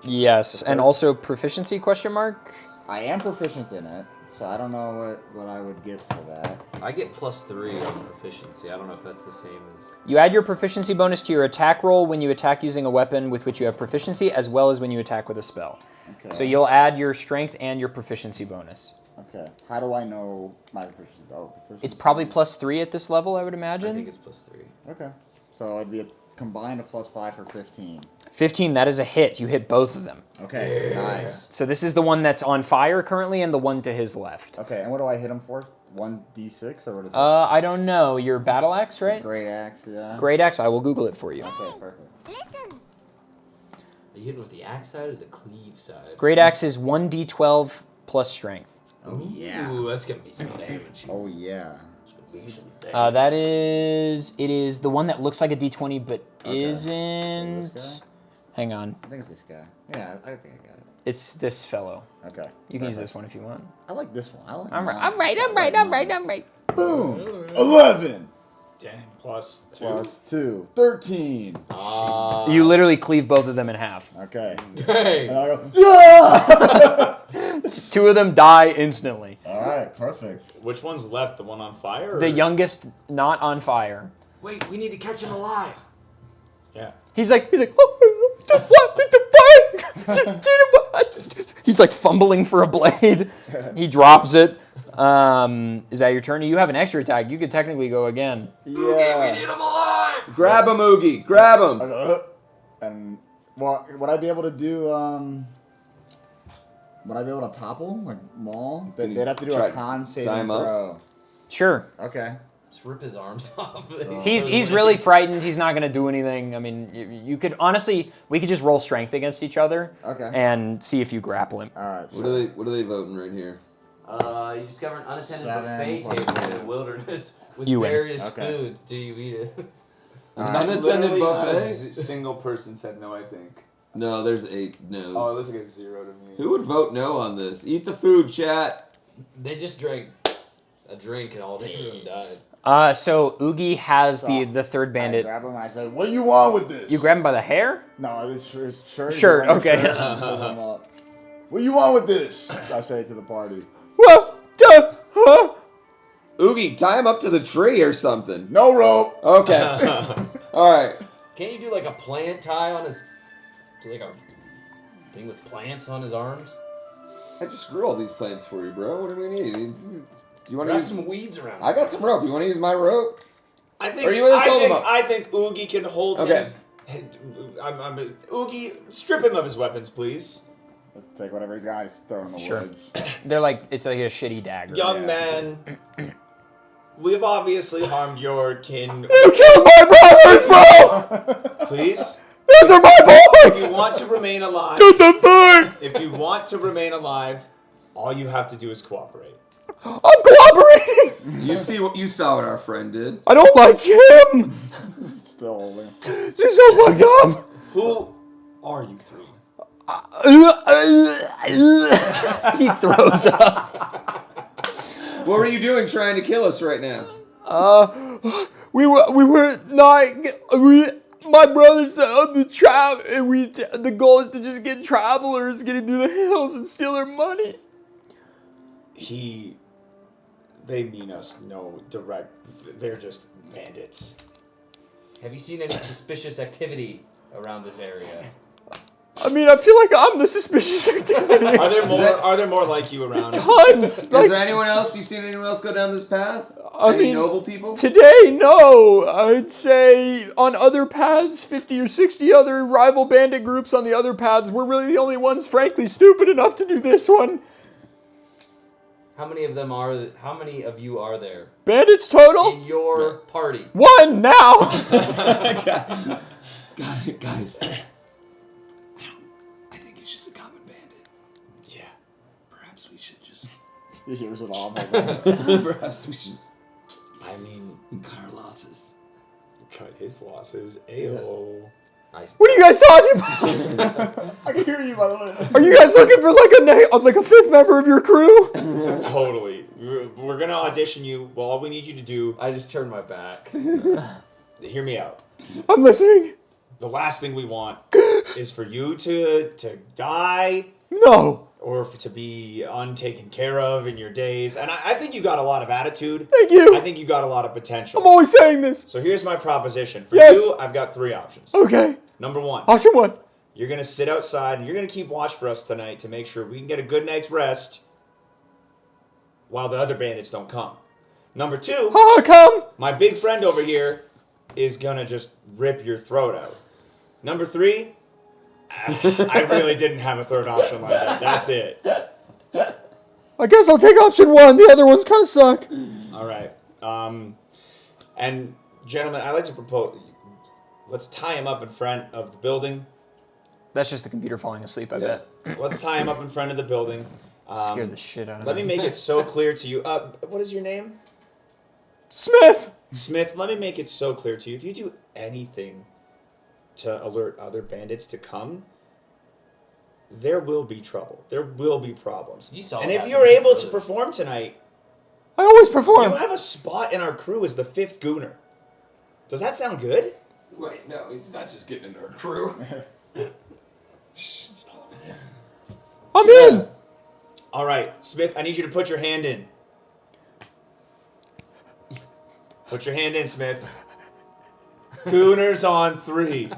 Yes, and also proficiency question mark. I am proficient in it, so I don't know what I would get for that. I get +3 on proficiency. I don't know if that's the same as. You add your proficiency bonus to your attack roll when you attack using a weapon with which you have proficiency, as well as when you attack with a spell. Okay. So you'll add your strength and your proficiency bonus. Okay. How do I know my proficiency? Oh, proficiency. It's probably +3 at this level, I would I imagine. think it's +3. Okay. So it'd be a combined of +5 for 15. 15, that is a hit. You hit both of them. Okay. Nice. So this is the one that's on fire currently and the one to his left. Okay. And what do I hit him for? 1d6 or what is it? I don't know. Your battle axe, right? Great axe. Yeah. Great axe, I will Google it for you. Okay. Perfect. Listen. Are you hitting with the axe side or the cleave side? Great axe is 1d12 plus strength. Oh yeah. Ooh, that's gonna be some damage. Oh yeah. It is the one that looks like a d20 but Okay. isn't. So this guy? Hang on. I think it's this guy. Yeah, I think I got it. It's this fellow. Okay. You can use Perfect. this one if you want. I like this one. I like I'm right. mine. I'm right. I'm right. I'm right. I'm right. Boom. 11 Dang. +2. plus 2. 13. You literally cleave both of them in half. Okay. Dang. And I go, yeah! 2 of them die instantly. All right, perfect. Which one's left? The one on fire? Or? The youngest not on fire. Wait, we need to catch him alive. Yeah. He's like, oh, what? He's like fumbling for a blade. He drops it. Is that your turn? You have an extra attack. You could technically go again. Yeah. Get him alive. Grab him, Oogie. Grab him. I go, and well, would I be able to do? Would I be able to topple like maul? Can you They'd have to do try a con to tie saving him up? throw. Sure. Okay. Just rip his arms off. He's really frightened. He's not going to do anything. I mean, you could honestly, we could just roll strength against each other. Okay. And see if you grapple him. All right. What are they voting right here? You discover an unattended 7 buffet plus table in 2. the wilderness with You win. various Okay. foods. Do you eat it? Unattended Literally not a buffet? single person said no, I think. No, there's 8 no's. Oh, it looks like a 0 to me. Who would vote no on this? Eat the food, chat. They just drank a drink and all the room died. So Oogie has the third I bandit. grab him and I say, "What do you want with this?" You grab him by the hair? No, it's shirt. Sure, okay. What do you want with this? I say to the party. Well, huh? Oogie, tie him up to the tree or something. No rope. Okay. All right. Can't you do like a plant tie on his... Do like a thing with plants on his arms? I just grew all these plants for you, bro. What do we need? You want to Grab use some weeds around. I got some rope. You want to use my rope? I think. Or you wanna hold him up? I think Oogie can hold Okay. him. Oogie, strip him of his weapons, please. Take whatever he's got. Just throw him in the Sure. woods. They're like, it's like a shitty dagger. Young man, we've obviously harmed your kin. You killed my brothers, bro! Please, Those are my if boys! you want to remain alive, Get the thing! if you want to remain alive, all you have to do is cooperate. I'm cooperating! You saw what our friend did. I don't like him! Still holding. This is so fucked up! Who are you three? He throws up. What were you doing trying to kill us right now? We were not. My brother set up the trap, and the goal is to just get travelers getting through the hills and steal their money. They mean us no direct. They're just bandits. Have you seen any suspicious activity around this area? I mean, I feel like I'm the suspicious activity. Are there more like you around? Tons. Is there anyone else? You seen anyone else go down this path? Any noble people? Today, no. I'd say on other paths, 50 or 60 other rival bandit groups on the other paths, we're really the only ones, frankly, stupid enough to do this one. How many of you are there Bandits total? in your party? One now. Guys. I think he's just a common bandit. Yeah. Perhaps we should just. He hears it all. Perhaps we should. I mean, Cut our losses. cut his losses. Ayo. What are you guys talking about? I can hear you, by the way. Are you guys looking for like a fifth member of your crew? Totally. We're gonna audition you. Well, all we need you to do. I just turned my back. Hear me out. I'm listening. The last thing we want is for you to die. No. Or to be untaken care of in your days. And I think you got a lot of attitude. Thank you. I think you got a lot of potential. I'm always saying this. So here's my proposition. For Yes. you, I've got 3 options. Okay. Number 1. Option 1. You're going to sit outside and you're going to keep watch for us tonight to make sure we can get a good night's rest while the other bandits don't come. Number 2, Come. my big friend over here is going to just rip your throat out. Number 3, I really didn't have a third option like that. That's it. I guess I'll take option 1. The other ones kind of suck. All right. And gentlemen, I'd like to propose, let's tie him up in front of the building. That's just the computer falling asleep, I bet. Let's tie him up in front of the building. Scared the shit out of me. Let me make it so clear to you. What is your name? Smith. Smith, let me make it so clear to you. If you do anything to alert other bandits to come, there will be trouble. There will be problems. You saw and what if happened you're to able to others. perform tonight, I always perform. you have a spot in our crew as the 5th gooner. Does that sound good? Wait, no, he's not just getting into our crew. I'm in. All right, Smith, I need you to put your hand in. Put your hand in, Smith. Gooners on 3.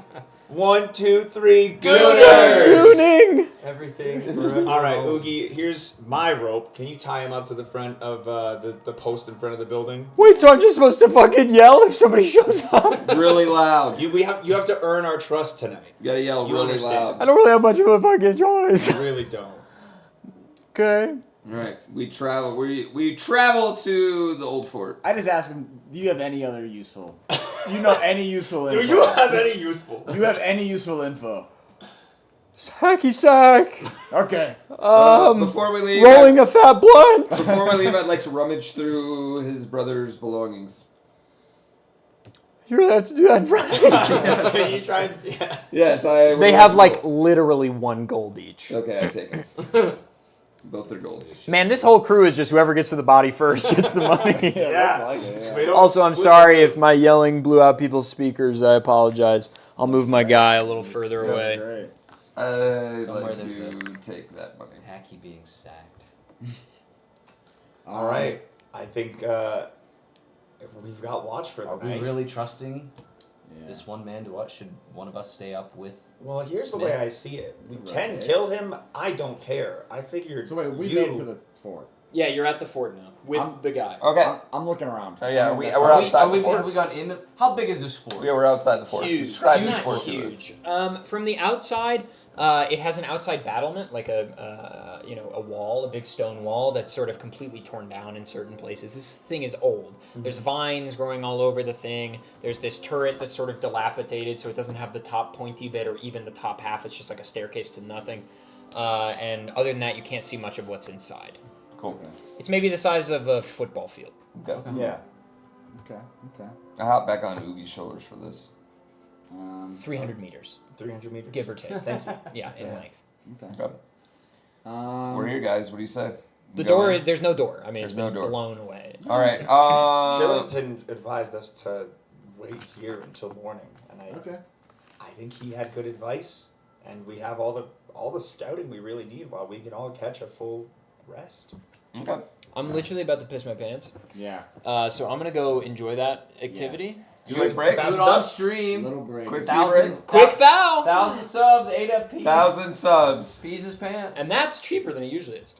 1, 2, 3, Gooners! Gooning. Everything forever. All right, Oogie, here's my rope. Can you tie him up to the front of the post in front of the building? Wait, so I'm just supposed to fucking yell if somebody shows up? Really loud. You have to earn our trust tonight. You gotta yell You really understand. I loud. don't really have much of a fucking choice. You really don't. Okay. Alright, we travel to the old fort. I just asked him, do you have any other useful? Do you know any useful info? Do you have any useful? Do you have any useful info? Hacky sack. Okay. Before we leave, Rolling a fat blunt. before we leave, I'd like to rummage through his brother's belongings. You really have to do that in front of me. So you tried. Yeah. Yes, I. They have like literally 1 gold each. Okay, I take it. Both are gold. Man, this whole crew is just whoever gets to the body first gets the money. Yeah. Like it, yeah. We don't Also, I'm split sorry the- if my yelling blew out people's speakers. I apologize. I'll move my guy a little further away. Great. I'd Somewhere like there's to take that money. Hacky being sacked. All right. I think we've got watch for the Are we night. really trusting this one man to watch? Should one of us stay up with? Well, here's the Smith? way I see it. We can Rotate. kill him. I don't care. I figured. So wait, we you, made it to the fort. Yeah, you're at the fort now with the guy. Okay. I'm looking around. Oh, yeah, I'm we're investing. outside the fort. Have we gone in the? How big is this fort? Yeah, we're outside the fort. Huge. Describe Huge. this fort to us. Huge. From the outside, It has an outside battlement, like a wall, a big stone wall that's sort of completely torn down in certain places. This thing is old. There's vines growing all over the thing. There's this turret that's sort of dilapidated, so it doesn't have the top pointy bit or even the top half. It's just like a staircase to nothing. And other than that, you can't see much of what's inside. Cool. It's maybe the size of a football field. Okay. Yeah. Okay. I hop back on Oogie's shoulders for this. 300 meters, 300 meters. give or take. Thank you. Yeah, in length. Okay. Okay. We're here, guys. What do you say? The Go door, in? there's no door. I mean, There's it's no been door. blown away. All right. Shillington advised us to wait here until morning, and I think he had good advice, and we have all the scouting we really need while we can all catch a full rest. Okay. I'm literally about to piss my pants. Yeah. So I'm gonna go enjoy that activity. Quick break. Do it Thousand on subs. stream. Little break. Quick pee Thousand. break. Quick thou! 1,000 subs, 8 up peas. 1,000 subs. Peas his pants. And that's cheaper than it usually is.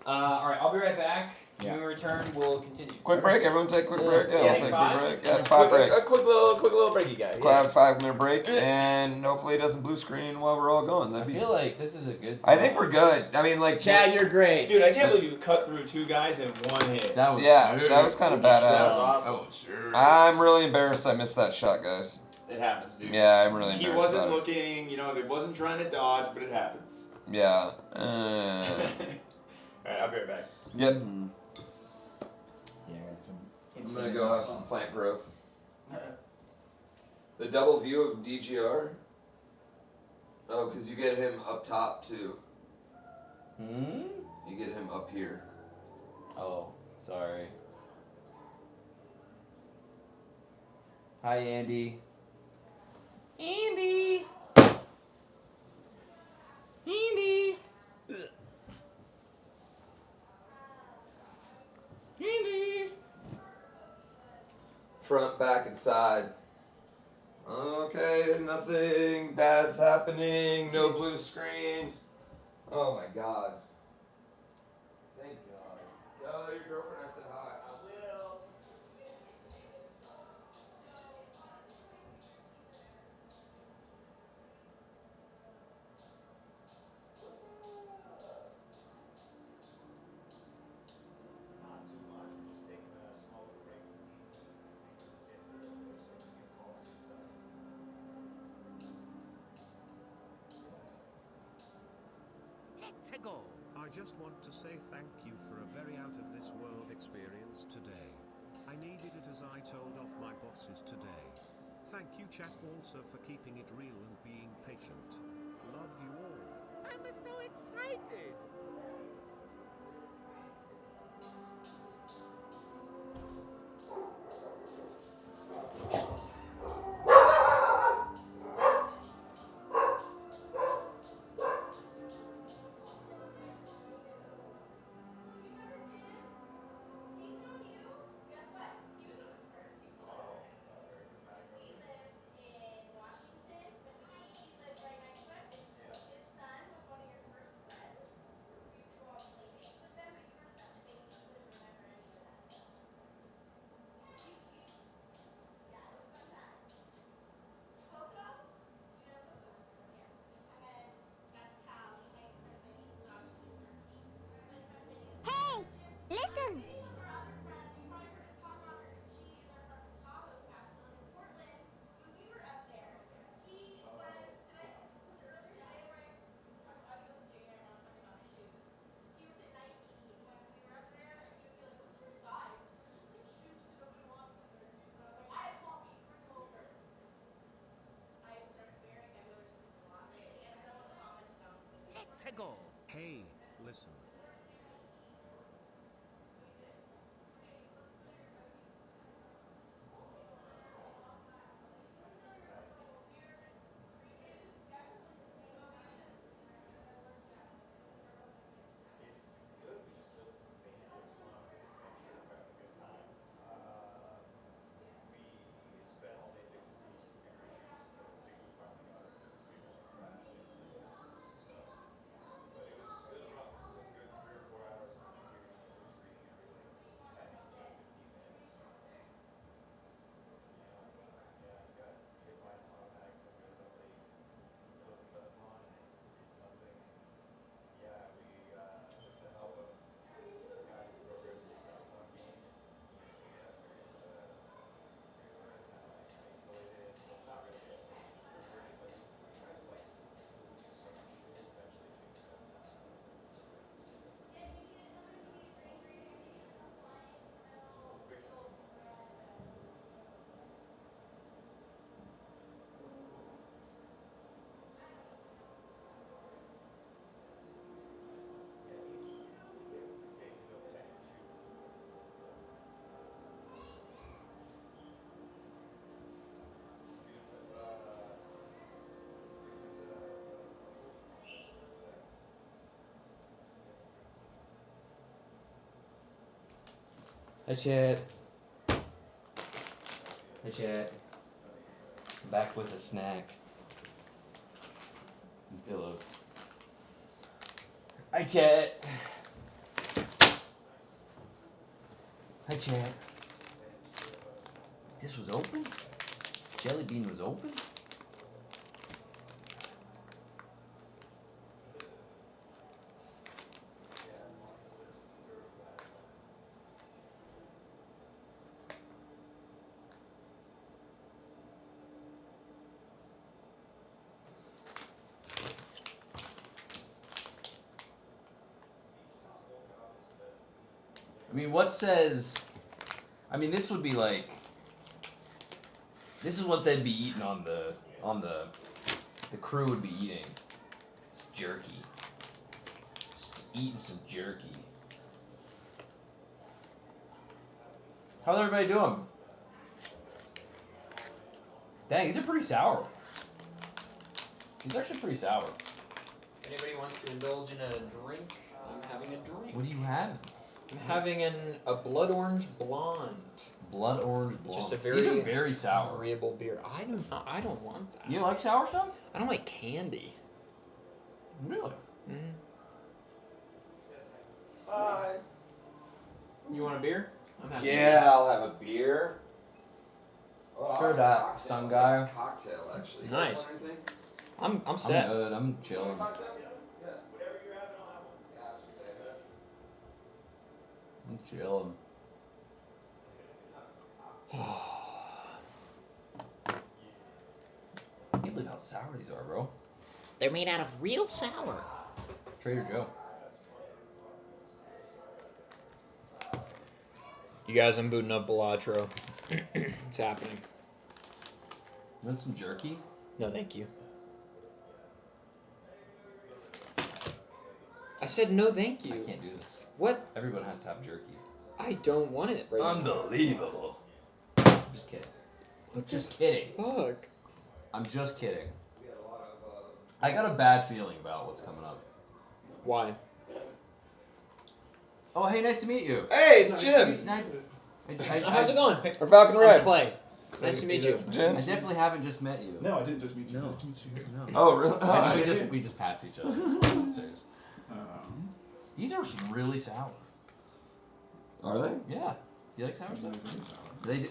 All right, I'll be right back. Yeah. When we return, we'll continue. Quick break. Everyone take a quick break. Yeah, Yeah, we'll take a five? quick break. Yeah, 5 break. A quick little breaky guy. We'll have a 5-minute break, and hopefully it doesn't blue screen while we're all going. I That'd be. feel like this is a good I think we're good. I mean, like. Chad, you're great. Dude, I can't believe you cut through 2 guys in 1 hit. That was Yeah, sick. that was kind of That badass. was awesome. Oh, sure. I'm really embarrassed I missed that shot, guys. It happens, dude. Yeah, I'm really He embarrassed. wasn't about it. looking, they wasn't trying to dodge, but it happens. Yeah. Alright, I'll be right back. Yep. Yeah, some I'm gonna go have some plant growth. The double view of DGR. Oh, because you get him up top too. Hmm? You get him up here. Oh, sorry. Hi, Andy. Andy! Andy! Andy! Front, back, and side. Okay, nothing bad's happening. No blue screen. Oh my god. Thank God. Tell your girlfriend I said hi. I will. Not too much. We're just taking a small little break from the team. Just get there. We're starting to get calls inside. I just want to say thank you for a very out of this world experience today. I needed it as I told off my bosses today. Thank you chat also for keeping it real and being patient. Love you all. I'm so excited. Hey, listen. Hey, listen. It's good. We just killed some bandits while we were having a good time. We spent all day fixing these computer issues. I think we finally got it. This week crashed. So, but it was rough. It was good. Hi, Chat. Hi, Chat. Back with a snack. And pillows. Hi, Chat. Hi, Chat. This was open? This jelly bean was open? I mean, what says... I mean, this would be like... This is what they'd be eating on the... The crew would be eating. It's jerky. Just eating some jerky. How's everybody doing? Dang, these are pretty sour. These are actually pretty sour. If anybody wants to indulge in a drink, I'm having a drink. What do you have? I'm having a blood orange blonde. Blood orange blonde. Just a very, these are very sour. agreeable beer. I don't want that. You like sour stuff? I don't like candy. Really? Mm-hmm. Hi. You want a beer? I'm having Yeah, I'll have a beer. Oh, Sure I'll have a that, cocktail. some guy. Cocktail, actually. You Nice. guys want anything? I'm set. I'm good. I'm chilling. Cocktail? Yeah. Whatever you're having, I'll have one. Yeah, I should say that. I'm chilling. I can't believe how sour these are, bro. They're made out of real sour. Trader Joe. You guys, I'm booting up Belatro. It's happening. You want some jerky? No, thank you. I said no, thank you. I can't do this. What? Everyone has to have jerky. I don't want it right Unbelievable. I'm just kidding. I'm just kidding. now. Fuck. I'm just kidding. We had a lot of, I got a bad feeling about what's coming up. Why? Oh, hey, nice to meet you. Hey, it's Jim. How's it going? Or Falcon I'm Red. Clay. Nice to meet you. Jim. I definitely haven't just met you. No, I didn't just meet you. No. Nice to meet you. No. Oh, really? we just passed each other downstairs. These are really sour. Are they? Yeah. You like sour stuff? They do.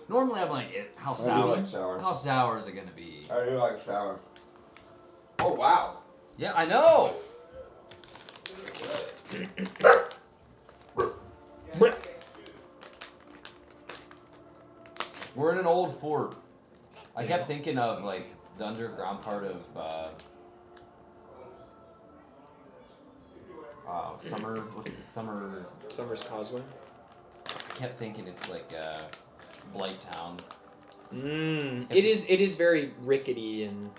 Normally I'm like, how I do sour? like sour. How sour is it gonna be? I do like sour. Oh, wow. Yeah, I know. We're in an old fort. I kept thinking of like the underground part of Summer. What's Summer? Summer's Causeway. I kept thinking it's like Blight Town. It is very rickety and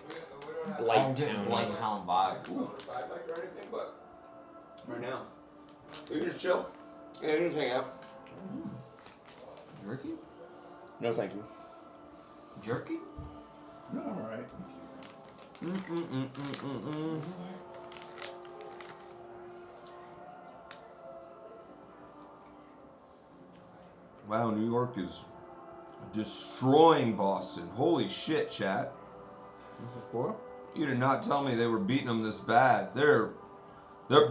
Blight Town. Blight Town vibe. Ooh. Side effect or anything, but right now. We can just chill. Yeah, you can just hang out. Jerky? No, thank you. Jerky? No, all right. Wow, New York is destroying Boston. Holy shit, chat. You did not tell me they were beating them this bad. They're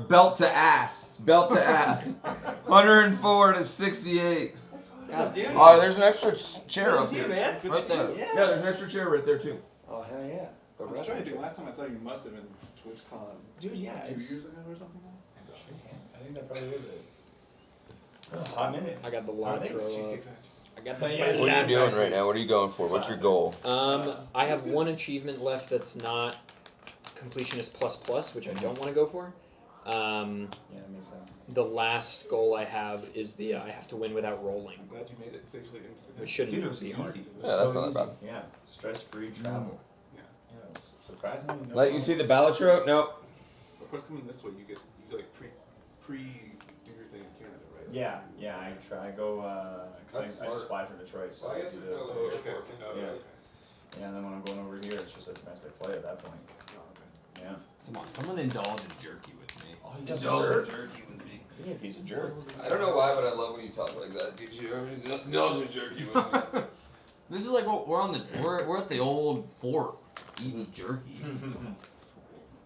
belt to ass. Belt to ass. 104 to 68. What's up, dude? Oh, there's an extra chair Good to up see you, here. man. Right there. Yeah. Yeah, there's an extra chair right there too. Oh, hell yeah. I was trying to think, last time I saw you must have been TwitchCon. Dude, yeah, 2 it's... years ago or something. I think that probably is it. Hot minute. I got the Oh, thanks, Latro. Cheesecake Factory. I got the. Yeah, What are you doing right now? What are you going for? What's your goal? I have one achievement left that's not completionist plus, which I don't want to go for. Yeah, that makes sense. The last goal I have is the I have to win without rolling, I'm glad you made it safely into the which shouldn't Dude, it was be easy. hard. It was Yeah, that's so not easy. bad. Yeah, stress-free travel. Yeah. Yeah, it was surprisingly no Let you see the Balatro? Nope. Of course, coming this way, you like pre do your thing in Canada, right? Yeah, yeah, I try go, That's I just smart. fly for Detroit, so Well, I guess do there's no the way. Okay. Yeah. Okay. Yeah, and then when I'm going over here, it's just a domestic flight at that point. Oh, okay. Yeah. Come on, someone indulge in jerky with me. Oh, Indulge in jerky with me. You're a piece of jerk. I don't know why, but I love when you talk like that. Did you? No, it's a jerky. This is like we're at the old fort eating jerky.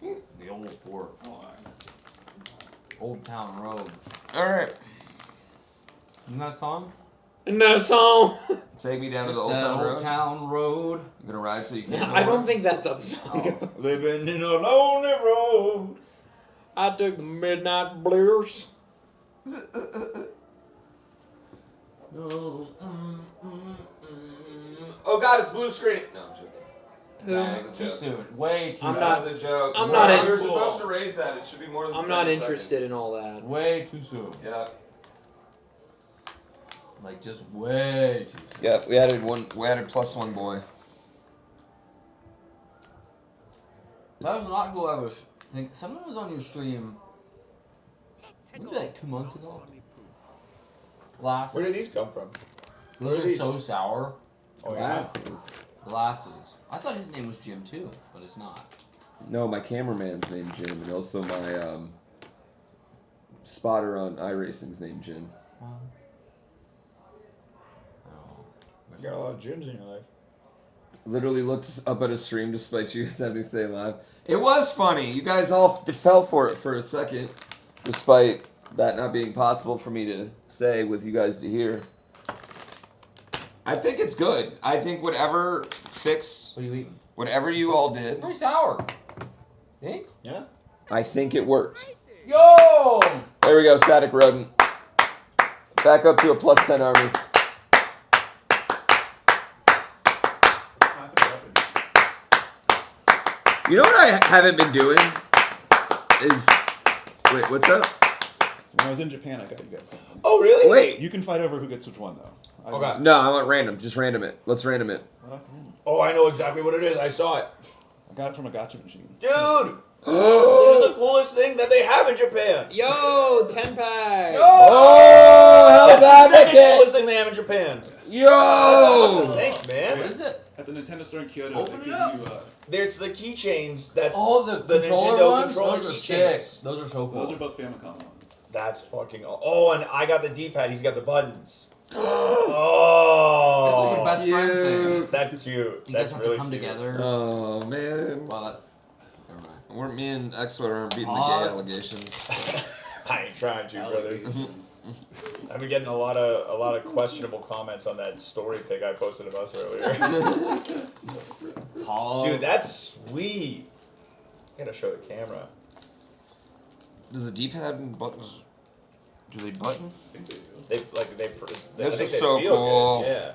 The old fort. Old Town Road. All right. Isn't that a song? No song. Take me down to Just the Old that Town Old Road. Town Road. You gonna ride so you can. I don't think that's how the song goes. Living in a lonely road. I took the midnight blues. Oh God, it's blue screen. No, I'm joking. Who? That was a Too joke. soon. Way too I'm soon. not- That was a joke. I'm not in- You're supposed to raise that. It should be more than. I'm not 7 interested seconds. in all that. Way too soon. Yeah. Like just way too soon. Yeah, we added one. We added +1 boy. That was not who I was. Like, someone was on your stream. Maybe like 2 months ago. Glasses. Where did these come from? Those are so sour. Oh, Glasses. Glasses. I thought his name was Jim too, but it's not. No, my cameraman's named Jim, and also my spotter on iRacing's named Jim. You got a lot of gyms in your life. Literally looked up at a stream despite you guys having to say live. It was funny. You guys all fell for it for a second, despite that not being possible for me to say with you guys to hear. I think it's good. I think whatever fixed, What are you eating? whatever you all did, Very sour. Hey? Yeah? I think it worked. Yo! There we go, Static Rodent. Back up to a +10 army. You know what I haven't been doing? Is... Wait, what's up? So when I was in Japan, I got you guys something. Oh, really? Wait. You can fight over who gets which one, though. Okay. No, I want random. Just random it. Let's random it. Oh, I know exactly what it is. I saw it. I got it from a gotcha machine. Dude! This is the coolest thing that they have in Japan. Yo, 10-pack. Oh, how's That's that, the second Nicky? coolest thing they have in Japan. Yo! That's awesome. Thanks, man. What is it? At the Nintendo store in Kyoto, Open they it give up. you There's the keychains. That's Oh, the controller Nintendo ones? controller Those are sick. keychains. Those are so cool. those are both Famicom ones. That's fucking. Oh, and I got the D-pad. He's got the buttons. Oh, It's like a best friend thing. that's cute. You That's guys have really to come cute. together. Oh, man. Well, that, never mind. We're, me and X-Sweater aren't beating the Pause. gay allegations. I ain't trying to, brother. Allegations. I've been getting a lot of questionable comments on that story pic I posted of us earlier. Dude, that's sweet. I gotta show the camera. Does the D-pad and buttons... Do they button? I think they do. They I This think is they so feel cool. good, yeah.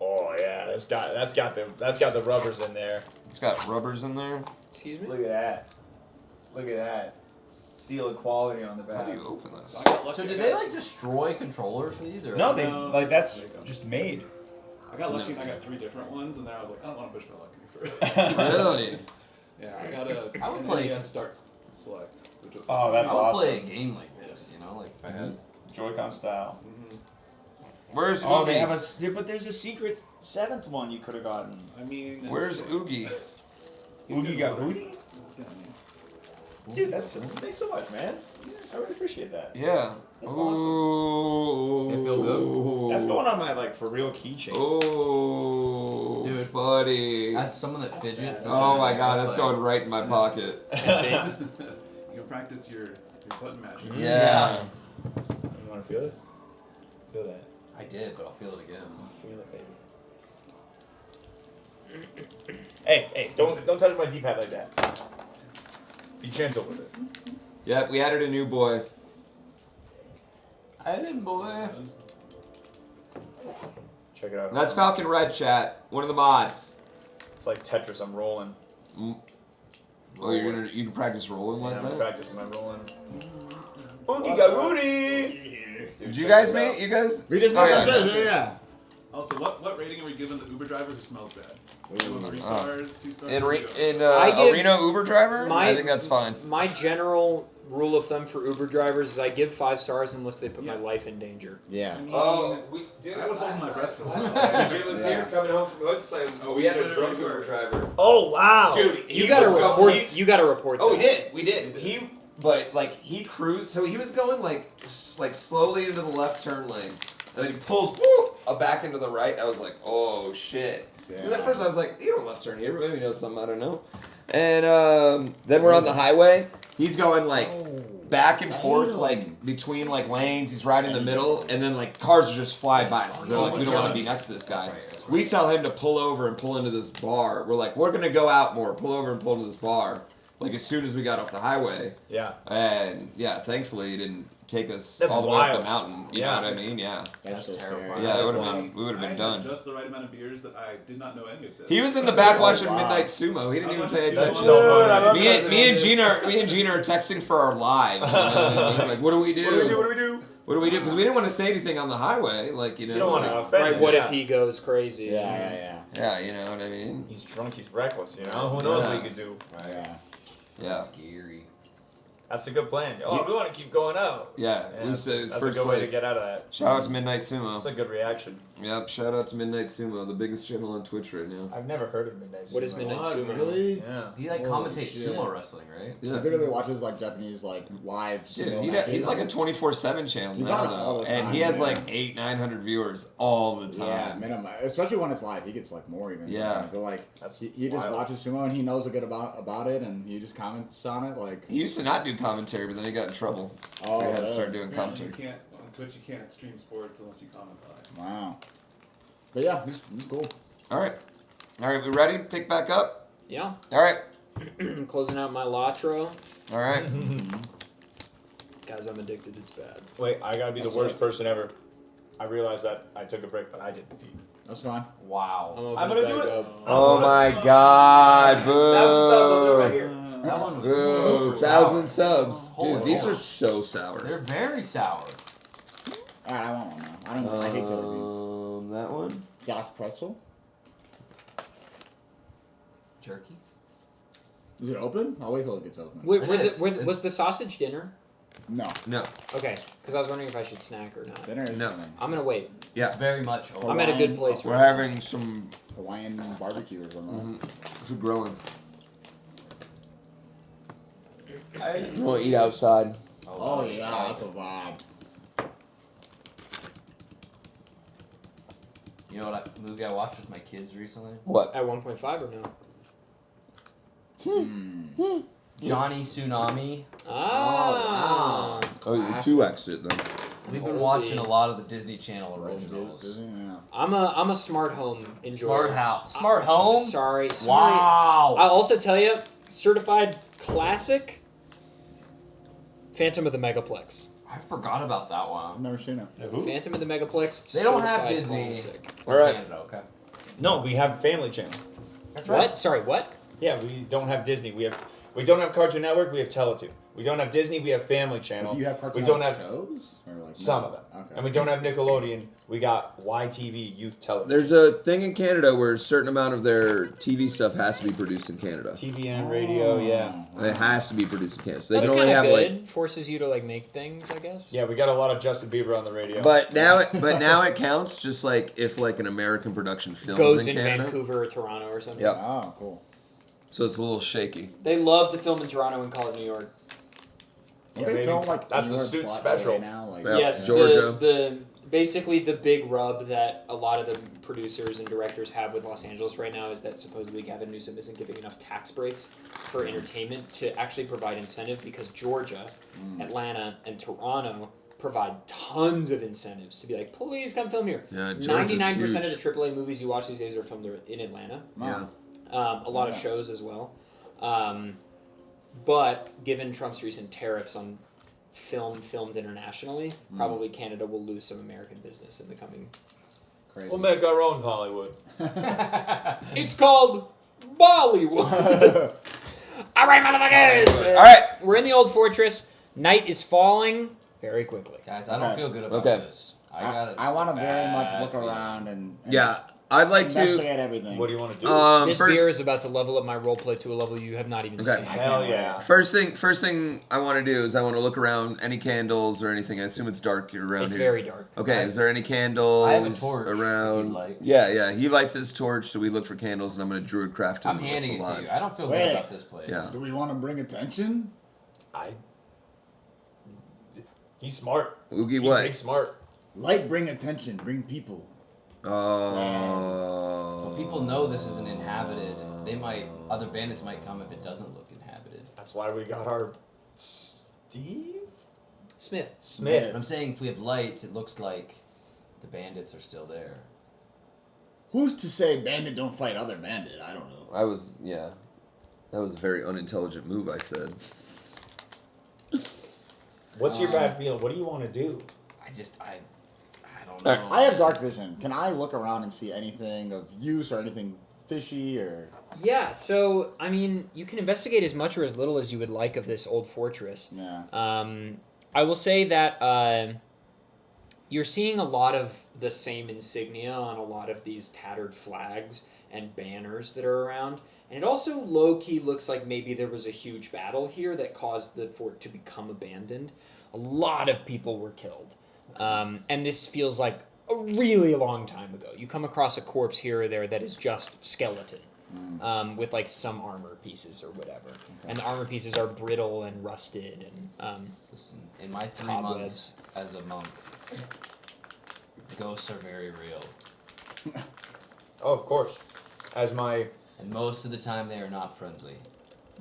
Oh yeah, that's got the rubbers in there. It's got rubbers in there. Excuse me? Look at that. Look at that. Seal of quality on the How back. do you open this? I got lucky. So I did got- they like destroy controllers for these or? No, they No. like that's There you go. just made. I got lucky No. and I got 3 different ones, and then I was like, I don't want to push my lucky for Really? Yeah, I got a I would play- NES Start Select. Which was Oh, that's I would awesome. play a game like this, you know, like if I had. Joy-Con style. Where's Oh, Oogie? they have but there's a secret 7th one you could have gotten. I mean, Where's Oogie? Oogie got booty? Yeah, I mean, Dude, thanks so much, man. I really appreciate that. Yeah. That's Ooh. They feel good. That's going on my like for real keychain. Oh, Dude. buddy. As someone that fidgets. Oh my god, that's like, going right in my pocket. See? you can practice your button mashing. Yeah. You want to feel it? Feel that. I did, but I'll feel it again. Feel it, baby. Hey, don't touch my D-pad like that. Be gentle with it. Yep, we added a new boy. Island boy. Check it out. That's Falcon Red, chat. One of the mods. It's like Tetris. I'm rolling. Oh, you can practice rolling Yeah, like I'm that? practicing my rolling. Oogie got booty. Did you guys meet? You guys? We just Oh, met yeah. yeah. Also, what rating are we giving the Uber driver who smells bad? Give him 3 Oh. stars, 2 stars. In, Where do we go? I give Arena Uber driver? my- I think that's fine. My general rule of thumb for Uber drivers is I give 5 stars unless they put my Yes. life in danger. Yeah. I mean, Dude, I was holding my breath for Last that. time Jay was here coming home from Hood Slam, we had a drunk Uber driver. Oh wow, Dude, You gotta report. You gotta report. Oh, that. we did. but like he cruised, so he was going like slowly into the left turn lane, and then he pulls back into the right. I was like, oh shit. Because at first I was like, you don't left turn here, but maybe he knows something I don't know. And then we're on the highway. He's going like back and forth, like between like lanes. He's right in the middle, and then like cars just fly by. So they're like, we don't want to be next to this guy. We tell him to pull over and pull into this bar. We're like, we're gonna go out more. Pull over and pull into this bar. Like as soon as we got off the highway. Yeah. And yeah, thankfully he didn't take us That's all the way wild. up the mountain. You know what I mean? Yeah. That's so terrifying. Yeah, That's we would have been I done. had just the right amount of beers that I did not know any of this. He was in the back watching wow. Midnight Sumo. He didn't even pay That's attention. so funny. Me and Gina are texting for our lives. Like, what do we do? What do we do? What do we do? What do we do? Because we didn't want to say anything on the highway. Like, you know. You don't want to offend Right, him. what yeah. if he goes crazy? Yeah. Yeah, you know what I mean? He's drunk, he's reckless, you know? Who knows what he could do? Yeah. Yeah. Scary. That's a good plan. Oh, we want to keep going out. Yeah. Yeah, We said that's a first good way place. to get out of that. Shout out to Midnight That's Sumo. a good reaction. Yep, shout out to Midnight Sumo, the biggest channel on Twitch right now. I've never heard of Midnight Sumo. What is Midnight Sumo? Really? Yeah. He like Holy commentates shit. sumo wrestling, right? I Yeah. literally watches like Japanese like live. Dude, sumo he's matches. like a 24/7 channel He's now, on it all though. the And time, he has man. like 800-900 viewers all the Yeah, time. minimum. Especially when it's live, he gets like more even. Yeah. But like That's he just wild. watches sumo and he knows a good about it and he just comments on it like. He used to not do commentary, but then he got in trouble. So Oh, he had to really? start doing Apparently you commentary. can't on Twitch. You can't stream sports unless you comment live. Wow. But yeah, he's cool. All right, we ready? Pick back up. Yeah. All right, Closing out my Latro. all right. Guys, I'm addicted. It's bad. Wait, I gotta be the That's worst it. person ever. I realized that I took a break, but I didn't pee. That's fine. Wow. I'm gonna opening do back it. up. Oh my God! Boo! Right here. That one was Boo! super 1,000 sour. subs, Holy dude. These cow. are so sour. They're very sour. Alright, I want one now. I don't know. I hate jelly beans. That one. Goth pretzel? Jerky? Is it open? I'll wait till it gets open. Wait, It is. was the sausage dinner? No. No. Okay, because I was wondering if I should snack or not. Dinner is No. coming. I'm gonna wait. Yeah. It's very much open. I'm at a good place. We're having some. Hawaiian barbecue or something. We're growing. We'll eat outside. Oh yeah, that's a vibe. You know what movie I watched with my kids recently? What? At 1.5 or no? Johnny Tsunami. Ah. Oh, you 2x'd it then. We've been Holy. watching a lot of the Disney Channel originals. Yeah. I'm a smart home enjoyer. Smart house. Smart home? Sorry. Wow. I'll also tell you, certified classic. Phantom of the Megaplex. I forgot about that I've one. never seen it. Phantom of the Megaplex. They don't have certified Disney. classic. in All right. Canada, okay. No, we have Family Channel. That's What? Sorry, what? Yeah, we don't have Disney. We don't have Cartoon Network. We have Teletoon. We don't have Disney. We have Family Channel. Do you have cartoon We don't have shows? Or like some no? of them. Okay. And we don't have Nickelodeon. We got YTV Youth Television. There's a thing in Canada where a certain amount of their TV stuff has to be produced in Canada. TVN radio. Yeah. It has to be produced in Canada. So they That's can only kind have of like. good. Forces you to like make things, I guess. Yeah, we got a lot of Justin Bieber on the radio. But now it counts just like if like an American production films Goes in in Canada. Vancouver or Toronto or something. Yep. Oh, cool. So it's a little shaky. They love to film in Toronto and call it New York. Yeah, baby. they film like That's the New suit York special. right now. Like, Yeah. Yes, Georgia. The basically the big rub that a lot of the producers and directors have with Los Angeles right now is that supposedly Gavin Newsom isn't giving enough tax breaks for entertainment to actually provide incentive because Georgia, Atlanta, and Toronto provide tons of incentives to be like, please come film here. Yeah, Georgia's 99% of huge. the AAA movies you watch these days are filmed in Atlanta. Yeah. A lot of shows as well. But given Trump's recent tariffs on film filmed internationally, probably Canada will lose some American business in the coming. crazy. we'll make our own Hollywood. It's called Bollywood. All right, motherfuckers. All right. We're in the old fortress. Night is falling very quickly. Guys, I don't Okay. feel good about Okay. this. I want to very much bad look feeling. around and Yeah. I'd like to. investigate everything. What do you want to do? This First, beer is about to level up my roleplay to a level you have not even Okay. seen. Hell yeah. First thing I want to do is I want to look around. Any candles or anything? I assume it's dark around It's here. very dark. Okay, is there any candles I have a torch, if around? you'd like. Yeah. He lights his torch, so we look for candles, and I'm gonna druidcraft him. I'm handing it to alive. you. I don't feel Wait. good about this place. Yeah. Do we want to bring attention? I He's smart. Oogie He what? big smart. Light bring attention, bring people. Well, people know this isn't inhabited. Other bandits might come if it doesn't look inhabited. That's why we got our Steve? Smith. Smith. But I'm saying if we have lights, it looks like the bandits are still there. Who's to say bandit don't fight other bandit? I don't know. That was a very unintelligent move, I said. What's your bad feeling? What do you want to do? I don't know. I have dark vision. Can I look around and see anything of use or anything fishy or? Yeah, so, I mean, you can investigate as much or as little as you would like of this old fortress. Yeah. I will say that you're seeing a lot of the same insignia on a lot of these tattered flags and banners that are around. And it also low-key looks like maybe there was a huge battle here that caused the fort to become abandoned. A lot of people were killed. And this feels like a really long time ago. You come across a corpse here or there that is just skeleton. With like some armor pieces or whatever, and the armor pieces are brittle and rusted and Listen, in my 3 cobwebs. months as a monk, ghosts are very real, Oh, of course. and most of the time they are not friendly.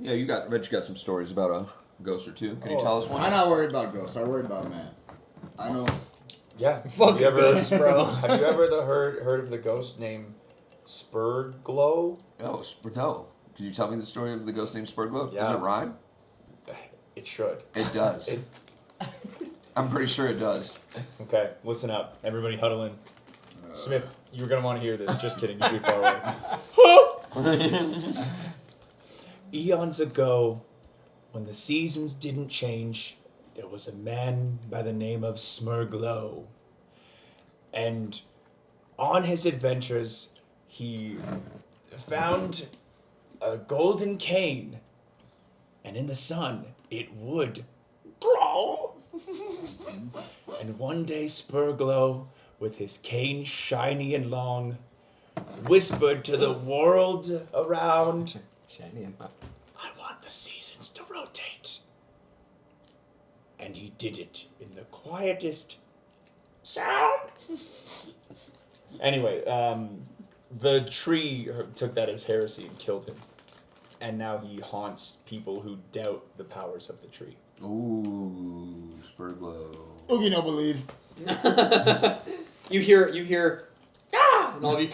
Yeah, I bet you got some stories about a ghost or two. Can you tell us one? I'm not worried about ghosts. I'm worried about man. I know. Yeah. Fucking ghosts, bro. Have you ever heard of the ghost named Spurglow? Oh, no. Could you tell me the story of the ghost named Spurglow? Yeah. Does it rhyme? It should. It does. I'm pretty sure it does. Okay, listen up. Everybody huddle in. Smith, you're going to want to hear this. Just kidding. You're too far away. Eons ago, when the seasons didn't change, there was a man by the name of Smurglow. And on his adventures, he found a golden cane. And in the sun, it would glow. And one day, Spurglow, with his cane shiny and long, whispered to the world around, I want the seasons to rotate. And he did it in the quietest sound. Anyway, the tree took that as heresy and killed him. And now he haunts people who doubt the powers of the tree. Ooh, Spurglow. Oogie no believe. You hear, ah! And all of you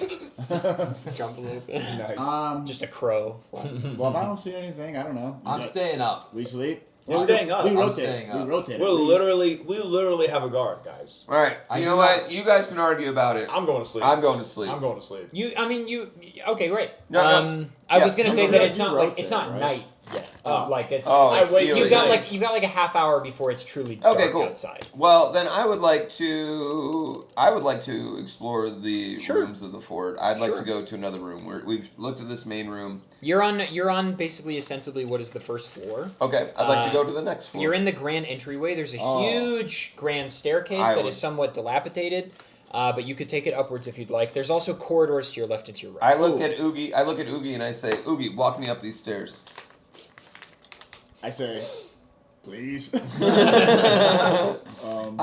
jump a little bit. Nice. Just a crow. Well, if I don't see anything, I don't know. I'm staying up. We sleep. We're staying up. We I'm rotate. staying up. We rotate. We literally have a guard, guys. All right. You know what? You guys can argue about it. I'm going to sleep. I'm going to sleep. I'm going to sleep. Okay, great. No, I yeah. was gonna say No, that no, it's you not like rotate, it's not right? night yet. Oh. Like it's. It's wait, really You've got night. like a half hour before it's truly dark Okay, cool. outside. Well, then I would like to explore the Sure. rooms of the fort. I'd like Sure. to go to another room. We've looked at this main room. You're on basically ostensibly what is the first floor. Okay, I'd like to go to the next floor. You're in the grand entryway. There's a huge grand staircase that is somewhat dilapidated, but you could take it upwards if you'd like. There's also corridors to your left and to your right. I look at Oogie and I say, Oogie, walk me up these stairs. I say, please. I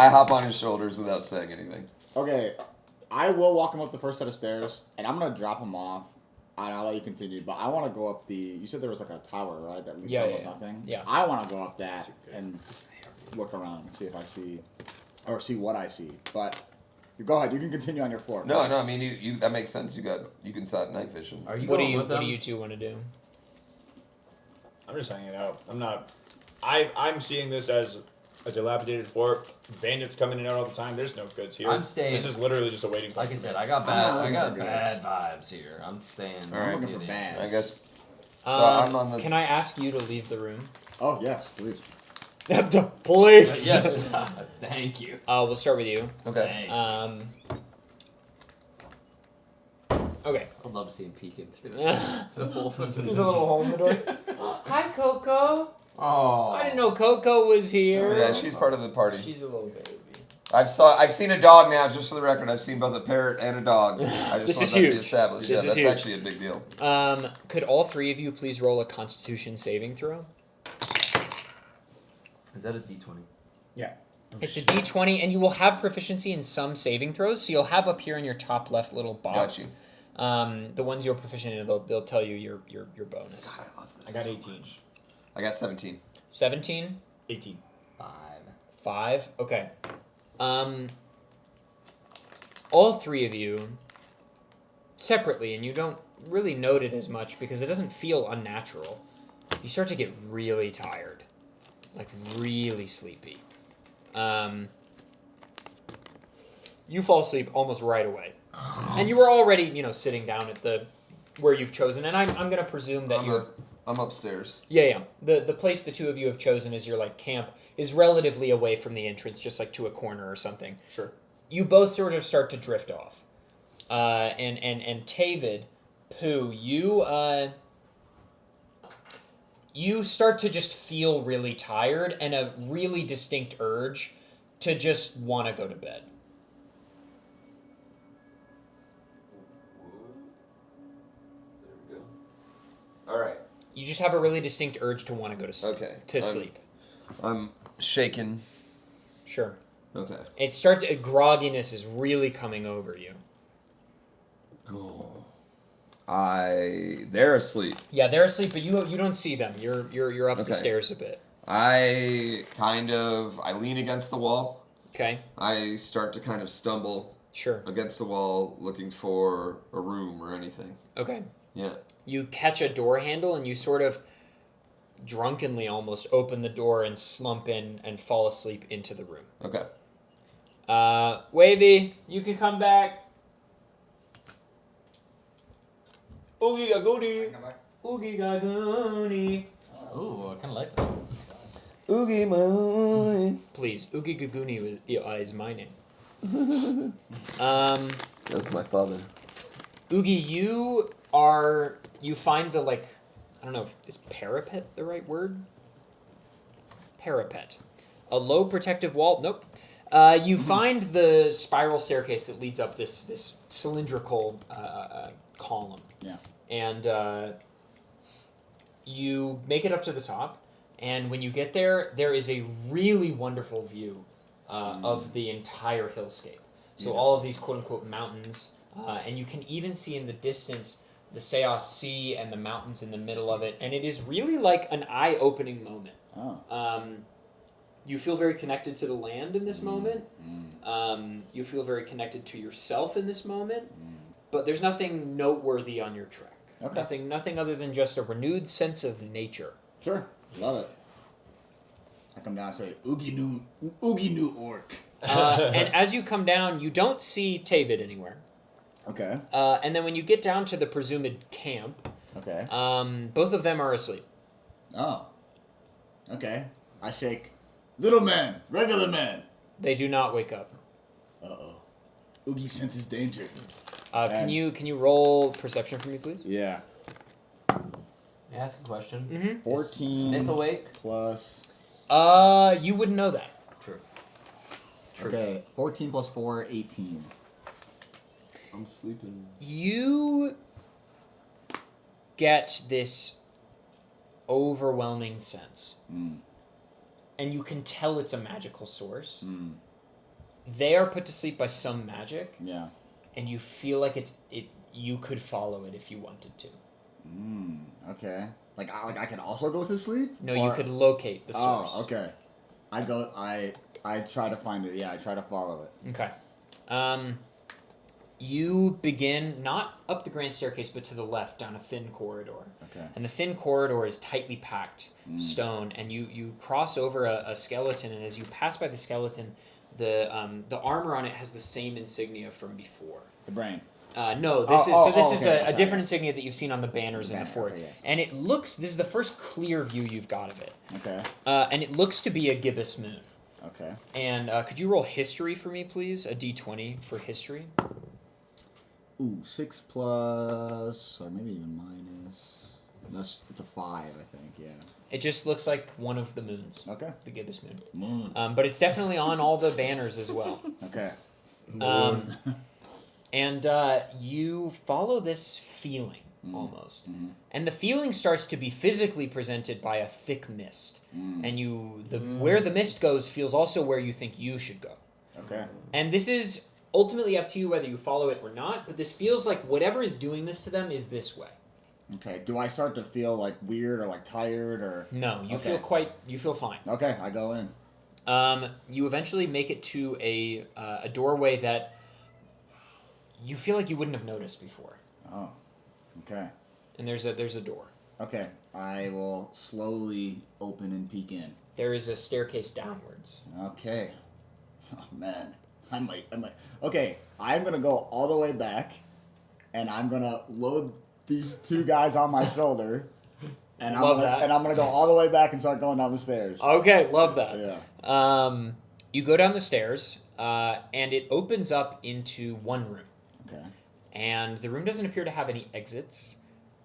hop on his shoulders without saying anything. Okay, I will walk him up the first set of stairs, and I'm gonna drop him off. And I'll let you continue, but I want to go up the. You said there was like a tower, right? That leads to almost nothing. Yeah. I want to go up that and look around, see if I see, or see what I see. But go ahead. You can continue on your floor. No. I mean, you that makes sense. You can sight night vision. Are you What going with do them? you two want to do? I'm just hanging out. I'm not. I'm seeing this as a dilapidated fort. Bandits coming in and out all the time. There's no goods here. I'm staying. This is literally just a waiting place. Like I for said, me. I got I'm not bad looking for vibes here. I'm staying. All right. I'm looking near for the bad. I guess. So I'm on the. Can I ask you to leave the room? Oh yes, please. Please. Yes. Thank you. We'll start with you. Okay. Thank you. Okay. I'd love seeing peeking through There's the hole in the a little hole in the door. Hi, Coco. Oh. I didn't know Coco was here. Yeah, she's part of the party. She's a little baby. I've seen a dog now. Just for the record, I've seen both a parrot and a dog. I just This want is that to be huge. established. This Yeah, is that's huge. actually a big deal. Could all three of you please roll a Constitution saving throw? Is that a D20? Yeah. It's a D20, and you will have proficiency in some saving throws. So you'll have up here in your top left little box. Got you. The ones you're proficient in, they'll tell you your bonus. God, I love this. I got 18. I got 17. 17. 18. 5. Okay. All three of you, separately, and you don't really note it as much because it doesn't feel unnatural. You start to get really tired, like really sleepy. You fall asleep almost right away, and you were already, sitting down at the where you've chosen. And I'm gonna presume that I'm upstairs. Yeah. The place the two of you have chosen as your camp is relatively away from the entrance, just to a corner or something. Sure. You both sort of start to drift off. And Tavid, Pooh, you start to just feel really tired and a really distinct urge to just want to go to bed. There we go. All right. You just have a really distinct urge to want to go to sleep. Okay. Sleep. I'm shaking. Sure. Okay. Grogginess is really coming over you. Oh. They're asleep. Yeah, they're asleep, but you don't see them. You're up the stairs a bit. I lean against the wall. Okay. I start to kind of stumble. Sure. Against the wall, looking for a room or anything. Okay. Yeah. You catch a door handle and you sort of drunkenly almost open the door and slump in and fall asleep into the room. Okay. Wavy, you can come back. Oogie gagoonie. Oogie gagoonie. Ooh, I kind of like that. Oogie my. Please, Oogie gagoonie is my name. That's my father. Oogie, you find the I don't know is parapet the right word? Parapet. A low protective wall. Nope. You find the spiral staircase that leads up this cylindrical column. Yeah. And you make it up to the top, and when you get there, there is a really wonderful view of the entire hillscape. So all of these quote-unquote mountains, and you can even see in the distance the Seos Sea and the mountains in the middle of it, and it is really like an eye-opening moment. Oh. You feel very connected to the land in this moment. You feel very connected to yourself in this moment, but there's nothing noteworthy on your trek. Okay. Nothing other than just a renewed sense of nature. Sure. Love it. I come down and say, Oogie new orc. And as you come down, you don't see Tavid anywhere. Okay. And then when you get down to the presumed camp, Okay. both of them are asleep. Oh. Okay. I shake. Little man, regular man. They do not wake up. Uh-oh. Oogie senses danger. Can you roll perception for me, please? Yeah. May I ask a question? Mm-hmm. 14 Smith awake? plus... You wouldn't know that. True. Okay, 14 plus 4, 18. I'm sleeping. You get this overwhelming sense. And you can tell it's a magical source. They are put to sleep by some magic. Yeah. And you feel like you could follow it if you wanted to. Okay. Like I can also go to sleep? No, you could locate the source. Oh, okay. I try to find it. Yeah, I try to follow it. Okay. You begin not up the grand staircase, but to the left down a thin corridor. Okay. And the thin corridor is tightly packed stone, and you cross over a skeleton, and as you pass by the skeleton, the armor on it has the same insignia from before. The brain. No, this is okay, a different insignia that you've seen on the banners in the fort. Okay, yes. And it looks, this is the first clear view you've got of it. Okay. And it looks to be a gibbous moon. Okay. And could you roll history for me, please? A d20 for history. Ooh, 6 plus, or maybe even minus. It's a 5, I think. Yeah. It just looks like one of the moons. Okay. The gibbous moon. Moon. But it's definitely on all the banners as well. Okay. And you follow this feeling almost. And the feeling starts to be physically presented by a thick mist. And where the mist goes feels also where you think you should go. Okay. And this is ultimately up to you whether you follow it or not, but this feels like whatever is doing this to them is this way. Okay. Do I start to feel like weird or like tired or? No, you feel fine. Okay, I go in. You eventually make it to a doorway that you feel like you wouldn't have noticed before. Oh. Okay. And there's a door. Okay. I will slowly open and peek in. There is a staircase downwards. Okay. Oh man. I might. Okay, I'm gonna go all the way back, and I'm gonna load these two guys on my shoulder, and I'm gonna go all the way back and start going down the stairs. Okay, love that. Yeah. You go down the stairs, and it opens up into one room. Okay. And the room doesn't appear to have any exits,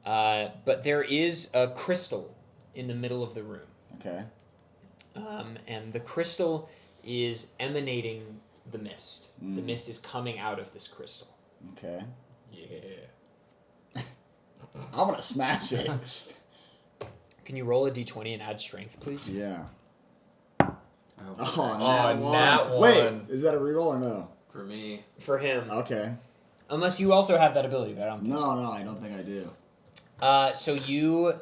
but there is a crystal in the middle of the room. Okay. And the crystal is emanating the mist. The mist is coming out of this crystal. Okay. Yeah. I'm gonna smash it. Can you roll a d20 and add strength, please? Yeah. nat one. Wait, is that a reroll or no? For me. For him. Okay. Unless you also have that ability, but I don't think so. No, I don't think I do. So you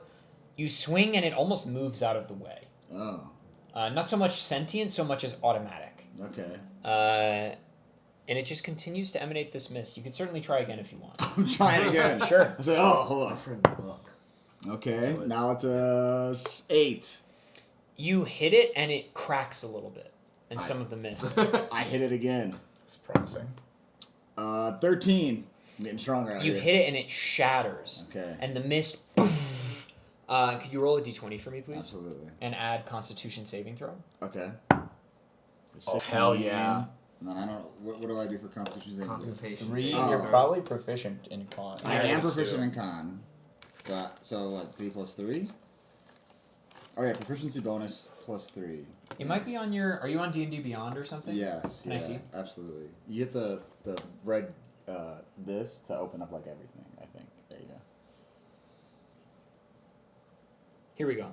swing and it almost moves out of the way. Oh. Not so much sentient, so much as automatic. Okay. And it just continues to emanate this mist. You can certainly try again if you want. I'm trying again. Sure. I say, oh, hold on. Okay, now it's a 8. You hit it and it cracks a little bit, and some of the mist. I hit it again. It's promising. 13. I'm getting stronger out You here. hit it and it shatters. Okay. And the mist. Poof. Could you roll a d20 for me, please? Absolutely. And add Constitution saving throw. Okay. Oh, hell yeah. And then I don't. What do I do for Constitution? Constitution. 3. Oh. You're probably proficient in con. I am proficient in con. So what? 3 plus 3. Oh yeah, proficiency bonus plus 3. It might be on your. Are you on D&D Beyond or something? Yes. Can I see? Absolutely. You hit the red this to open up like everything. I think. There you go. Here we go.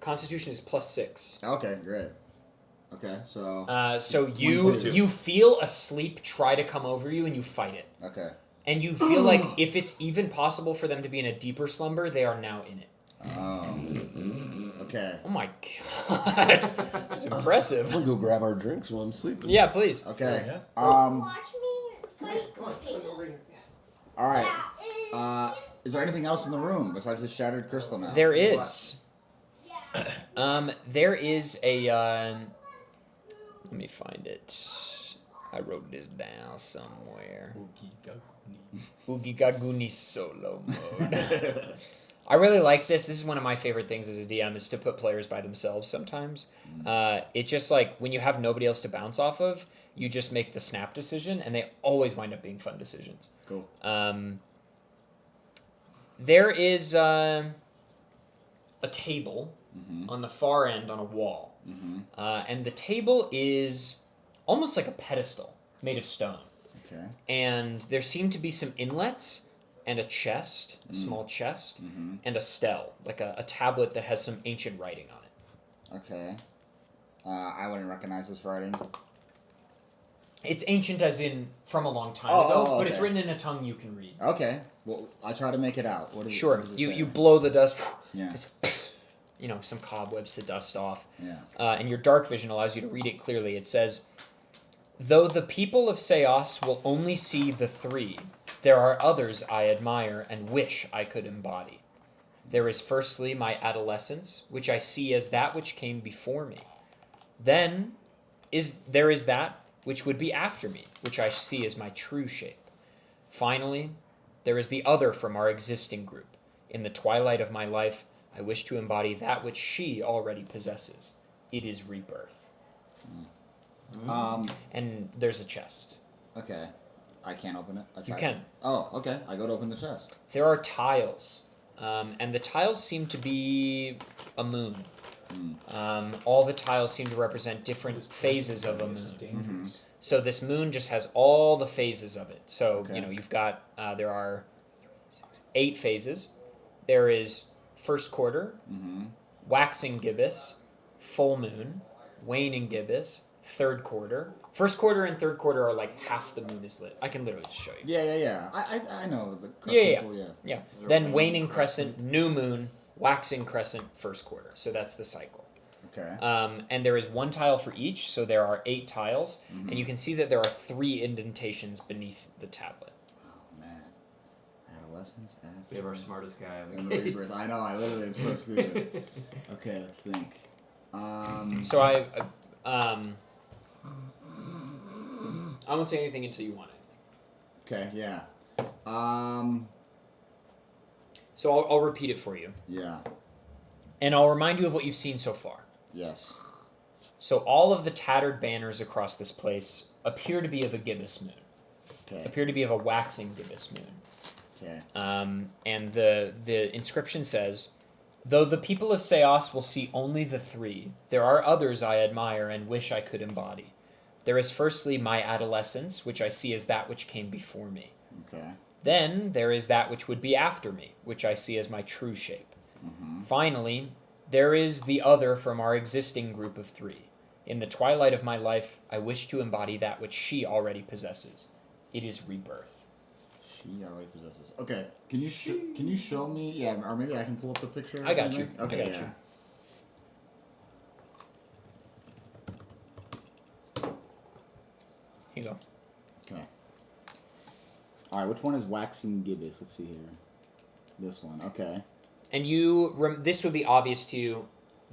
Constitution is +6. Okay, great. Okay, so. So 22. you feel a sleep try to come over you and you fight it. Okay. And you feel like if it's even possible for them to be in a deeper slumber, they are now in it. Oh. Okay. Oh my god. That's impressive. We'll go grab our drinks while I'm sleeping. Yeah, please. Okay. Watch me fight Cupcake. All right. Is there anything else in the room besides the shattered crystal now? There is. There is a. Let me find it. I wrote this down somewhere. Oogie Gaguni solo mode. I really like this. This is one of my favorite things as a DM is to put players by themselves sometimes. It just like when you have nobody else to bounce off of, you just make the snap decision, and they always wind up being fun decisions. Cool. There is a table on the far end on a wall. And the table is almost like a pedestal made of stone. Okay. And there seem to be some inlets and a chest, a small chest, and a stele, like a tablet that has some ancient writing on it. Okay. I wouldn't recognize this writing. It's ancient as in from a long time Oh, ago, oh, but it's okay. written in a tongue you can read. Okay. Well, I try to make it out. What is Sure. What does it You say? you blow the dust. Yeah. It's, some cobwebs to dust off. Yeah. And your dark vision allows you to read it clearly. It says, "Though the people of Seos will only see the 3, there are others I admire and wish I could embody. There is firstly my adolescence, which I see as that which came before me. Then there is that which would be after me, which I see as my true shape. Finally, there is the other from our existing group. In the twilight of my life, I wish to embody that which she already possesses. It is rebirth." And there's a chest. Okay. I can't open it. You can. Oh, okay. I go to open the chest. There are tiles, and the tiles seem to be a moon. All the tiles seem to represent different phases of a moon. So this moon just has all the phases of it. So, Okay. you've got, there are 8 phases. There is first quarter, Mm-hmm. waxing gibbous, full moon, waning gibbous, third quarter. First quarter and third quarter are like half the moon is lit. I can literally just show you. Yeah. I know the Yeah. crescent. Yeah. there Then waning waning crescent, new moon, waxing crescent, first quarter. So that's the cycle. Okay. And there is 1 tile for each, so there are 8 tiles, Mm-hmm. and you can see that there are 3 indentations beneath the tablet. Oh man. Adolescence. We have our smartest guy on And the the case. rebirth. I know. I literally am so stupid. Okay, let's think. So I won't say anything until you want anything. Okay. Yeah. So I'll repeat it for you, Yeah. and I'll remind you of what you've seen so far. Yes. So all of the tattered banners across this place appear to be of a gibbous moon, Okay. appear to be of a waxing gibbous moon. Okay. And the inscription says, "Though the people of Seos will see only the 3, there are others I admire and wish I could embody. There is firstly my adolescence, which I see as that which came before me. Okay. Then there is that which would be after me, which I see as my true shape. Finally, there is the other from our existing group of 3. In the twilight of my life, I wish to embody that which she already possesses. It is rebirth." She already possesses. Okay. Can you show me? Yeah. Or maybe I can pull up the picture. Or I got something? you. Okay. I got yeah. you. Here you go. Okay. All right. Which one is waxing gibbous? Let's see here. This one. Okay. And this would be obvious to you.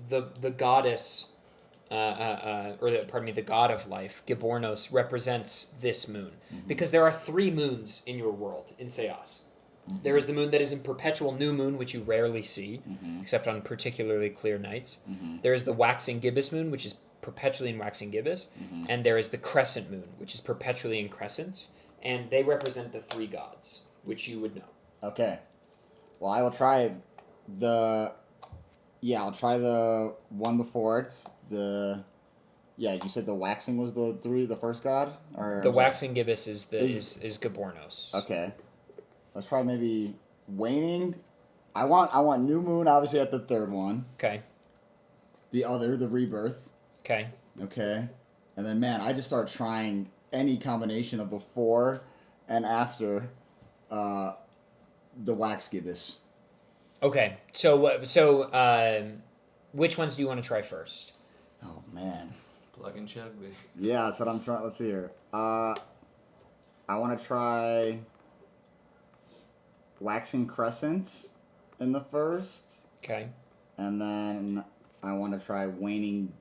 The goddess, the god of life, Gibornos, represents this moon. Because there are 3 moons in your world, in Seos. There is the moon that is in perpetual new moon, which you rarely see, except on particularly clear nights. There is the waxing gibbous moon, which is perpetually in waxing gibbous. And there is the crescent moon, which is perpetually in crescents. And they represent the 3 gods, which you would know. Okay. Well, I will try the. Yeah, I'll try the one before it. Yeah, you said the waxing was the first god, or The waxing gibbous is Gibornos. Okay. Let's try maybe waning. I want new moon obviously at the 3rd one. Okay. The rebirth. Okay. Okay. And then man, I just start trying any combination of before and after the wax gibbous. Okay. So which ones do you want to try first? Oh man. Plug and chug, baby. Yeah, that's what I'm trying. Let's see here. I want to try waxing crescent in the first. Okay. And then I want to try waning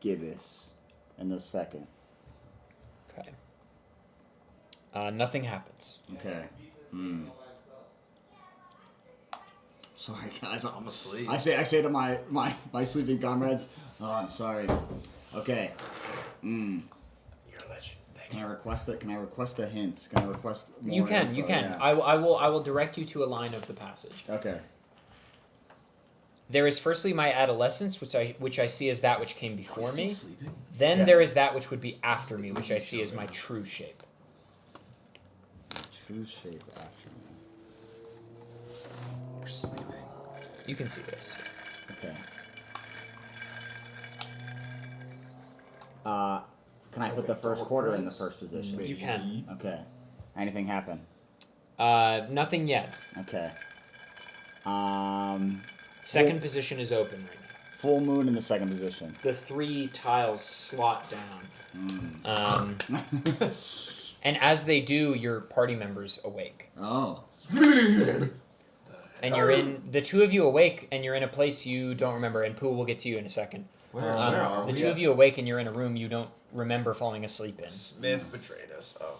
gibbous in the second. Okay. Nothing happens. Okay. Sorry, guys. I'm asleep. I say to my sleeping comrades, "Oh, I'm sorry." Okay. You're a legend. Can I request it? Can I request the hints? Can I request more You can. info? You can. Yeah. I will direct you to a line of the passage. Okay. There is firstly my adolescence, which I see as that which came before me. Sleeping? Then Yeah. there is that which would be after me, which I see as my true shape. True shape after me. You're sleeping. You can see this. Okay. Can I put the first quarter in the first position? You can. Okay. Anything happen? Nothing yet. Okay. Second position is open right now. Full moon in the second position. The 3 tiles slot down. And as they do, your party members awake. Oh. And you're in, the 2 of you awake, and you're in a place you don't remember, and Pooh will get to you in a second. Where are The we 2 at? of you awake, and you're in a room you don't remember falling asleep in. Smith betrayed us. Oh.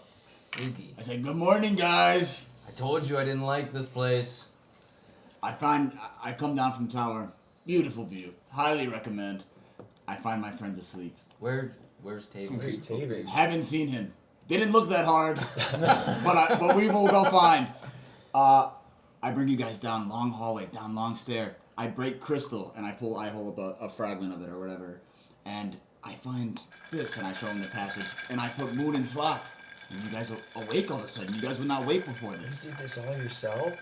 Inky. I said, "Good morning, guys." I told you I didn't like this place. I come down from tower. Beautiful view. Highly recommend. I find my friends asleep. Where's Taven? Who's Taven? Haven't seen him. Didn't look that hard, but we will go find. I bring you guys down long hallway, down long stair. I break crystal and I hold up a fragment of it or whatever, and I find this and I show him the passage and I put moon in slot. You guys are awake all of a sudden. You guys were not awake before this. You did this all yourself?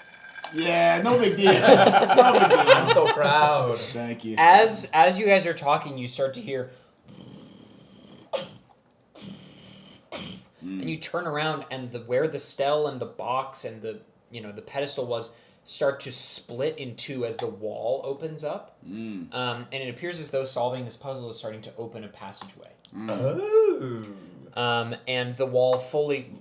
Yeah, no big deal. No big deal. I'm so proud. Thank you. As you guys are talking, you start to hear, and you turn around, and where the stele and the box and the pedestal was start to split in two as the wall opens up, and it appears as though solving this puzzle is starting to open a passageway. Oh. And the wall fully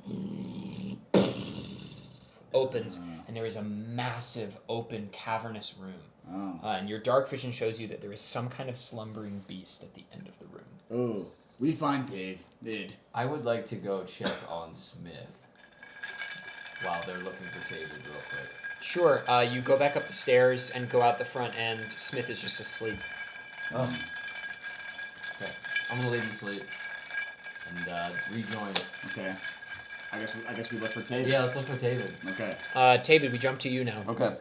opens, and there is a massive, open, cavernous room. And your dark vision shows you that there is some kind of slumbering beast at the end of the room. Oh, we find Dave. I would like to go check on Smith while they're looking for David real quick. Sure, you go back up the stairs and go out the front end. Smith is just asleep. Okay. I'm gonna leave him asleep and rejoin. Okay. I guess we look for David. Yeah, let's look for David. Okay. David, we jump to you now. Okay.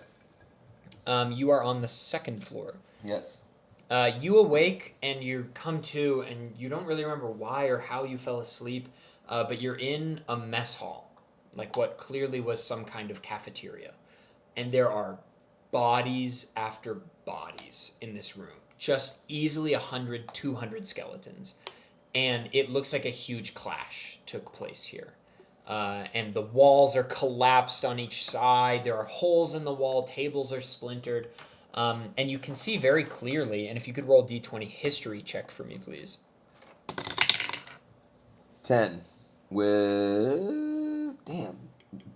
You are on the second floor. Yes. You awake and you come to, and you don't really remember why or how you fell asleep, but you're in a mess hall, like what clearly was some kind of cafeteria. And there are bodies after bodies in this room. Just easily 100, 200 skeletons. And it looks like a huge clash took place here. And the walls are collapsed on each side. There are holes in the wall. Tables are splintered. And you can see very clearly, and if you could roll D20 history check for me, please. 10. With... Damn.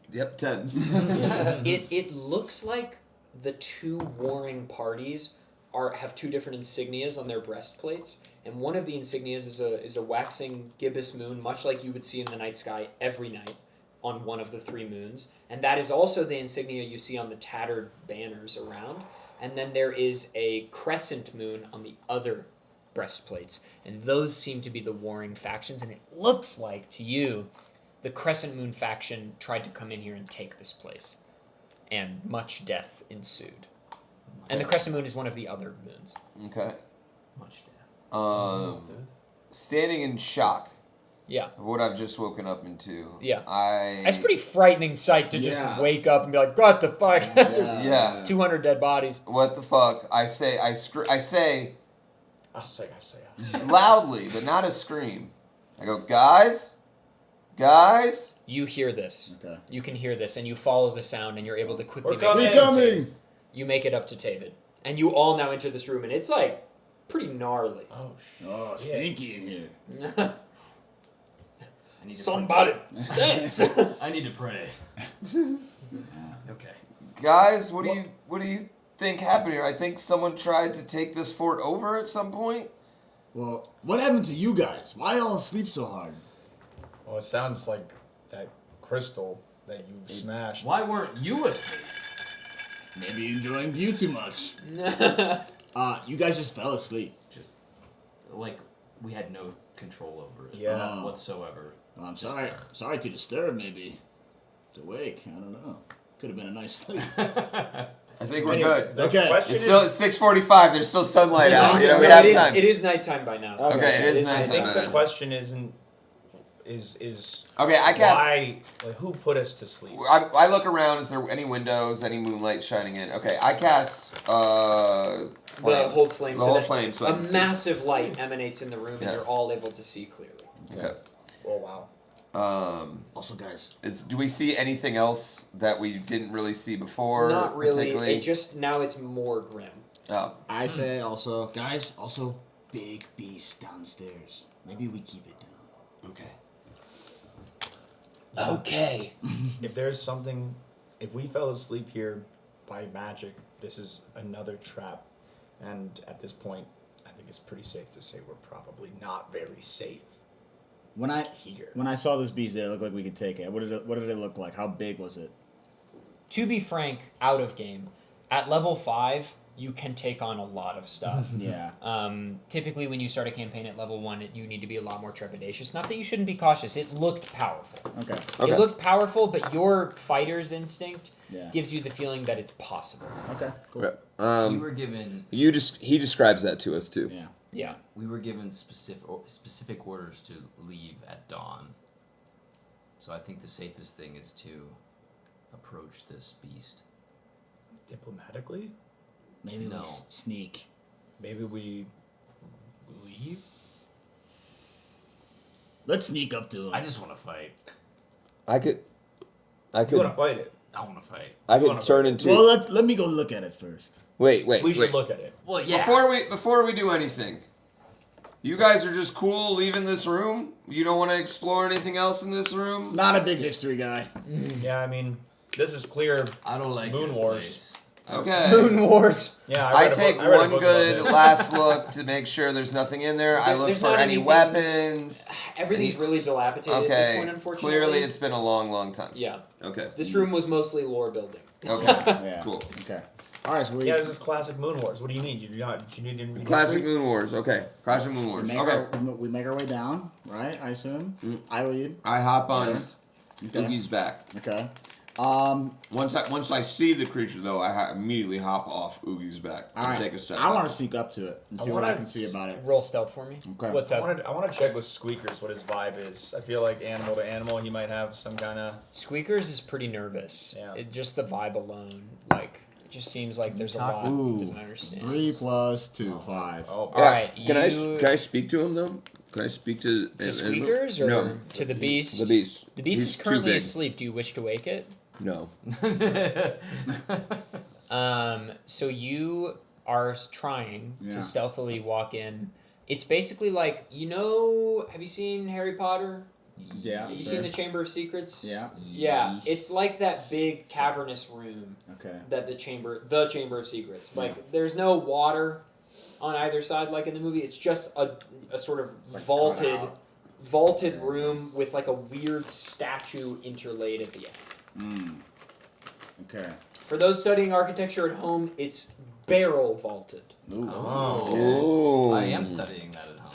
Yep, 10. It looks like the two warring parties have two different insignias on their breastplates, and one of the insignias is a waxing gibbous moon, much like you would see in the night sky every night on one of the three moons, and that is also the insignia you see on the tattered banners around. And then there is a crescent moon on the other breastplates, and those seem to be the warring factions, and it looks like to you the crescent moon faction tried to come in here and take this place, and much death ensued. And the crescent moon is one of the other moons. Okay. Much death. Standing in shock. Yeah. Of what I've just woken up into. Yeah. I... It's a pretty frightening sight to just wake up and be like, what the fuck? There's 200 dead bodies. What the fuck? I say loudly, but not a scream. I go, guys? You hear this. Okay. You can hear this, and you follow the sound, and you're able to quickly We're coming! You make it up to David. And you all now enter this room, and it's like pretty gnarly. Oh, stinky in here. I need to Somebody stinks. I need to pray. Okay. Guys, what do you think happened here? I think someone tried to take this fort over at some point. Well, what happened to you guys? Why all sleep so hard? Well, it sounds like that crystal that you smashed. Why weren't you asleep? Maybe enjoying you too much. You guys just fell asleep. Just like we had no control over it. Yeah. Whatsoever. Well, I'm sorry to disturb. Maybe to wake. I don't know. Could have been a nice sleep. I think we're good. Okay. It's still at 6:45. There's still sunlight out. You know, we No, have time. It is nighttime by now. Okay, it is I nighttime. think by the then. question is Okay, I cast. why, like, who put us to sleep? I look around. Is there any windows? Any moonlight shining in? Okay, I cast. The hold flame. The hold flame. So I a can see. massive light emanates in the room, and you're all able to see clearly. Okay. Oh wow. Also, guys, Do we see anything else that we didn't really see before? Not really. particularly? It just now it's more grim. Oh. I say also, guys, also big beast downstairs. Maybe we keep it down. Okay. Okay. If there's something, if we fell asleep here by magic, this is another trap. And at this point, I think it's pretty safe to say we're probably not very safe. When I saw this beast, it looked like we could take it. What did it look like? How big was it? To be frank, out of game, at level 5, you can take on a lot of stuff. Yeah. Typically, when you start a campaign at level 1, you need to be a lot more trepidatious. Not that you shouldn't be cautious. It looked powerful. Okay. It looked powerful, but your fighter's instinct Yeah. gives you the feeling that it's possible. Okay. Cool. Okay. We were given. He describes that to us too. Yeah. Yeah. We were given specific orders to leave at dawn. So I think the safest thing is to approach this beast. Diplomatically? Maybe No. we sneak. Maybe we leave? Let's sneak up to him. I just want to fight. I could You want to fight it? I want to fight. I wanna could turn fight. into. Well, let me go look at it first. Wait. We should look at it. Well, yeah. Before we do anything, you guys are just cool leaving this room. You don't want to explore anything else in this room. Not a big history guy. Yeah, I mean, this is clear. I don't like Moon this Wars. place. Okay. Moon Wars. Yeah, I read a take book- I read a one book about good this. last look to make sure there's nothing in there. I look There's for not any anything- weapons. Everything's really dilapidated at this point, unfortunately. Clearly it's been a long time. Yeah. Okay. This room was mostly lore building. Okay. Yeah. Cool. Okay. All right. So we. Yeah, this is classic Moon Wars. What do you mean? You didn't read Classic history? Moon Wars. Okay. Classic Moon We Wars. make, Okay. we make our way down, right? I assume. I lead. I hop on Okay. Oogie's back. Okay. Once I see the creature though, I immediately hop off Oogie's back All and right. take a step. I want back. to sneak up to it and I see what I wanna can see about it. Roll stealth for me. Okay. What's up? I want to check with Squeakers what his vibe is. I feel like animal to animal, he might have some kind of. Squeakers is pretty nervous. Yeah. Just the vibe alone, like, it just seems like there's a lot he Ooh. doesn't understand. 3 + 2, 5. Oh, All right, Can I you- speak to him though? Can I speak to Squeakers or no? to the beast? The beast. The beast He's is too currently big. asleep. Do you wish to wake it? No. So you are trying Yeah. to stealthily walk in. It's basically like, have you seen Harry Potter? Yeah. You sure. seen the Chamber of Secrets? Yeah. Yeah, it's like that big cavernous room Okay. that the Chamber of Secrets. Like, there's no water on either side like in the movie. It's just a sort of like vaulted cut out. vaulted room with like a weird statue interlaid at the end. Okay. For those studying architecture at home, it's barrel vaulted. Ooh. Oh. I am studying that at home.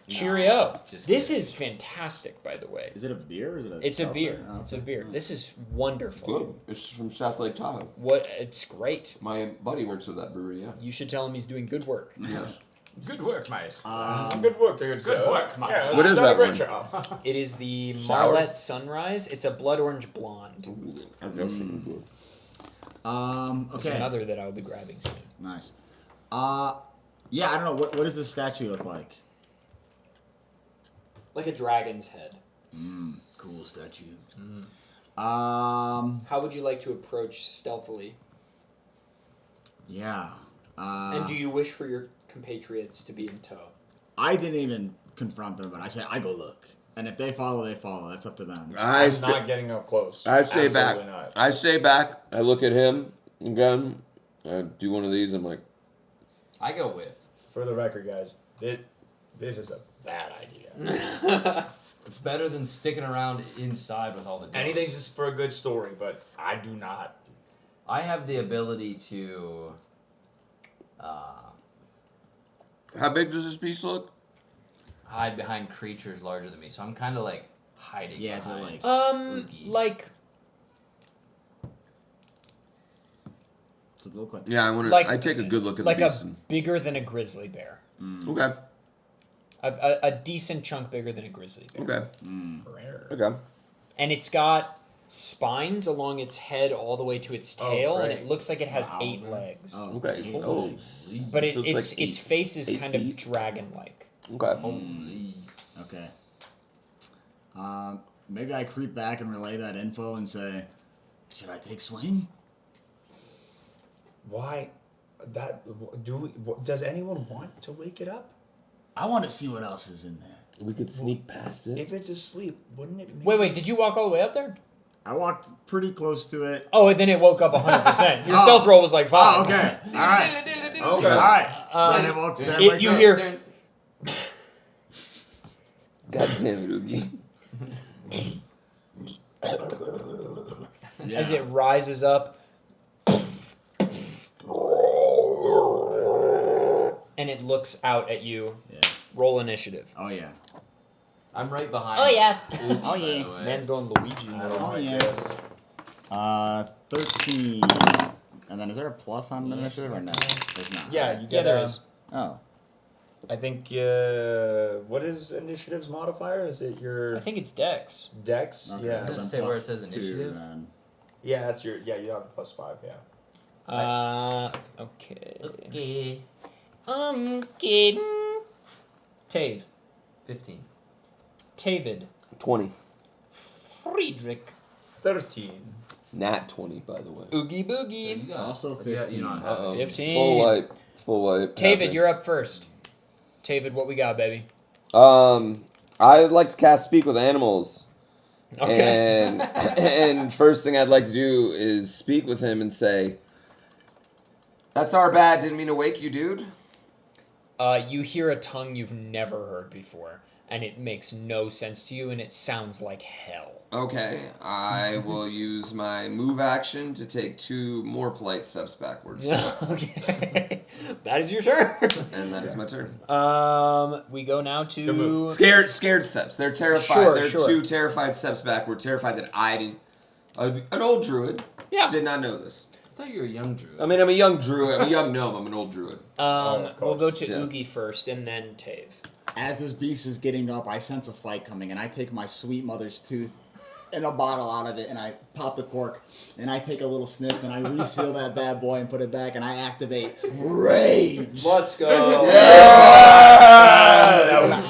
Cheerio. Just This kidding. is fantastic, by the way. Is it a beer or is it a It's a seltzer? beer. Oh, It's a okay. beer. This is wonderful. Good. It's from South Lake Tahoe. It's great. My buddy works at that brewery. Yeah. You should tell him he's doing good work. Yes. Good work, mate. good work, good work, Mike. Yeah, What is done a that great one? job. It is the Sour? Marlette Sunrise. It's a blood orange blonde. There's Okay. another that I'll be grabbing soon. Nice. Yeah, I don't know. What does this statue look like? Like a dragon's head. Cool statue. How would you like to approach stealthily? Yeah. And do you wish for your compatriots to be in tow? I didn't even confront them, but I said I go look, and if they follow, they follow. That's up to them. I'm not getting up close. I stay back. Absolutely not. I stay back. I look at him again. I do one of these. I'm like, I go with. For the record, guys, this is a bad idea. It's better than sticking around inside with all the ghosts. Anything's just for a good story, but I do not. I have the ability to. how big does this beast look? Hide behind creatures larger than me, so I'm kind of like hiding. Yeah, so behind. like, Like what's it look like? Yeah, I want to. Like- I take a good look at like the a beast. and- bigger than a grizzly bear. Okay. A decent chunk bigger than a grizzly bear. Okay. Okay. And it's got spines along its head all the way to its tail, and it great. looks like it has Wow. 8 legs. Oh, Okay. eight Oh. legs. But So it's like its face is 8 kind feet? of dragon-like. Okay. Holy. Okay. Maybe I creep back and relay that info and say, should I take swing? Why? Does anyone want to wake it up? I want to see what else is in there. We could sneak past it. If it's asleep, wouldn't it? Wait, did you walk all the way up there? I walked pretty close to it. Oh, and then it woke up 100%. Your Oh. stealth roll was like 5. Oh, okay. All right. Okay. All right. Then it won't. Then it wakes You up. hear... God damn it, Oogie. Yeah. As it rises up, and it looks out at you. Yeah. Roll initiative. Oh yeah. I'm right behind. Oh, yeah. Oogie, Oh, by yeah. the way. Man's going Luigi I mode. don't Oh, like yeah. this. 13. And then is there a plus on the initiative or no? There's not. Yeah, right? you Yeah, get there is. Oh. I think, what is initiative's modifier? Is it your I think it's Dex. dex? Okay, Yeah. so Doesn't then it say where it plus says 2 initiative? then. Yeah, that's your, you have a +5, yeah. Okay. Okay. Kidding. Tave. 15. Tavid. 20. Friedrich. 13. Nat 20, by the way. Oogie So boogie. you got, Also but you 15. don't have Uh-oh. 15. Full wipe. Full wipe. Tavid, happening. you're up first. Tavid, what we got, baby? I'd like to cast Speak with Animals. Okay. And, and first thing I'd like to do is speak with him and say, "That's our bad. Didn't mean to wake you, dude." You hear a tongue you've never heard before, and it makes no sense to you, and it sounds like hell. Okay, I will use my move action to take 2 more polite steps backwards. Okay. That is your turn. And that is my turn. We go now Good to... move. Scared steps. They're terrified. Sure, They're sure. 2 terrified steps backward. Terrified that an old druid, Yeah. did not know this. I thought you were a young druid. I mean, I'm a young druid. I'm a young gnome. I'm an old druid. of We'll go course. to Yeah. Oogie first, and then Tave. As this beast is getting up, I sense a fight coming, and I take my sweet mother's tooth and a bottle out of it, and I pop the cork, and I take a little sniff, and I reseal that bad boy and put it back, and I activate Rage. Let's go.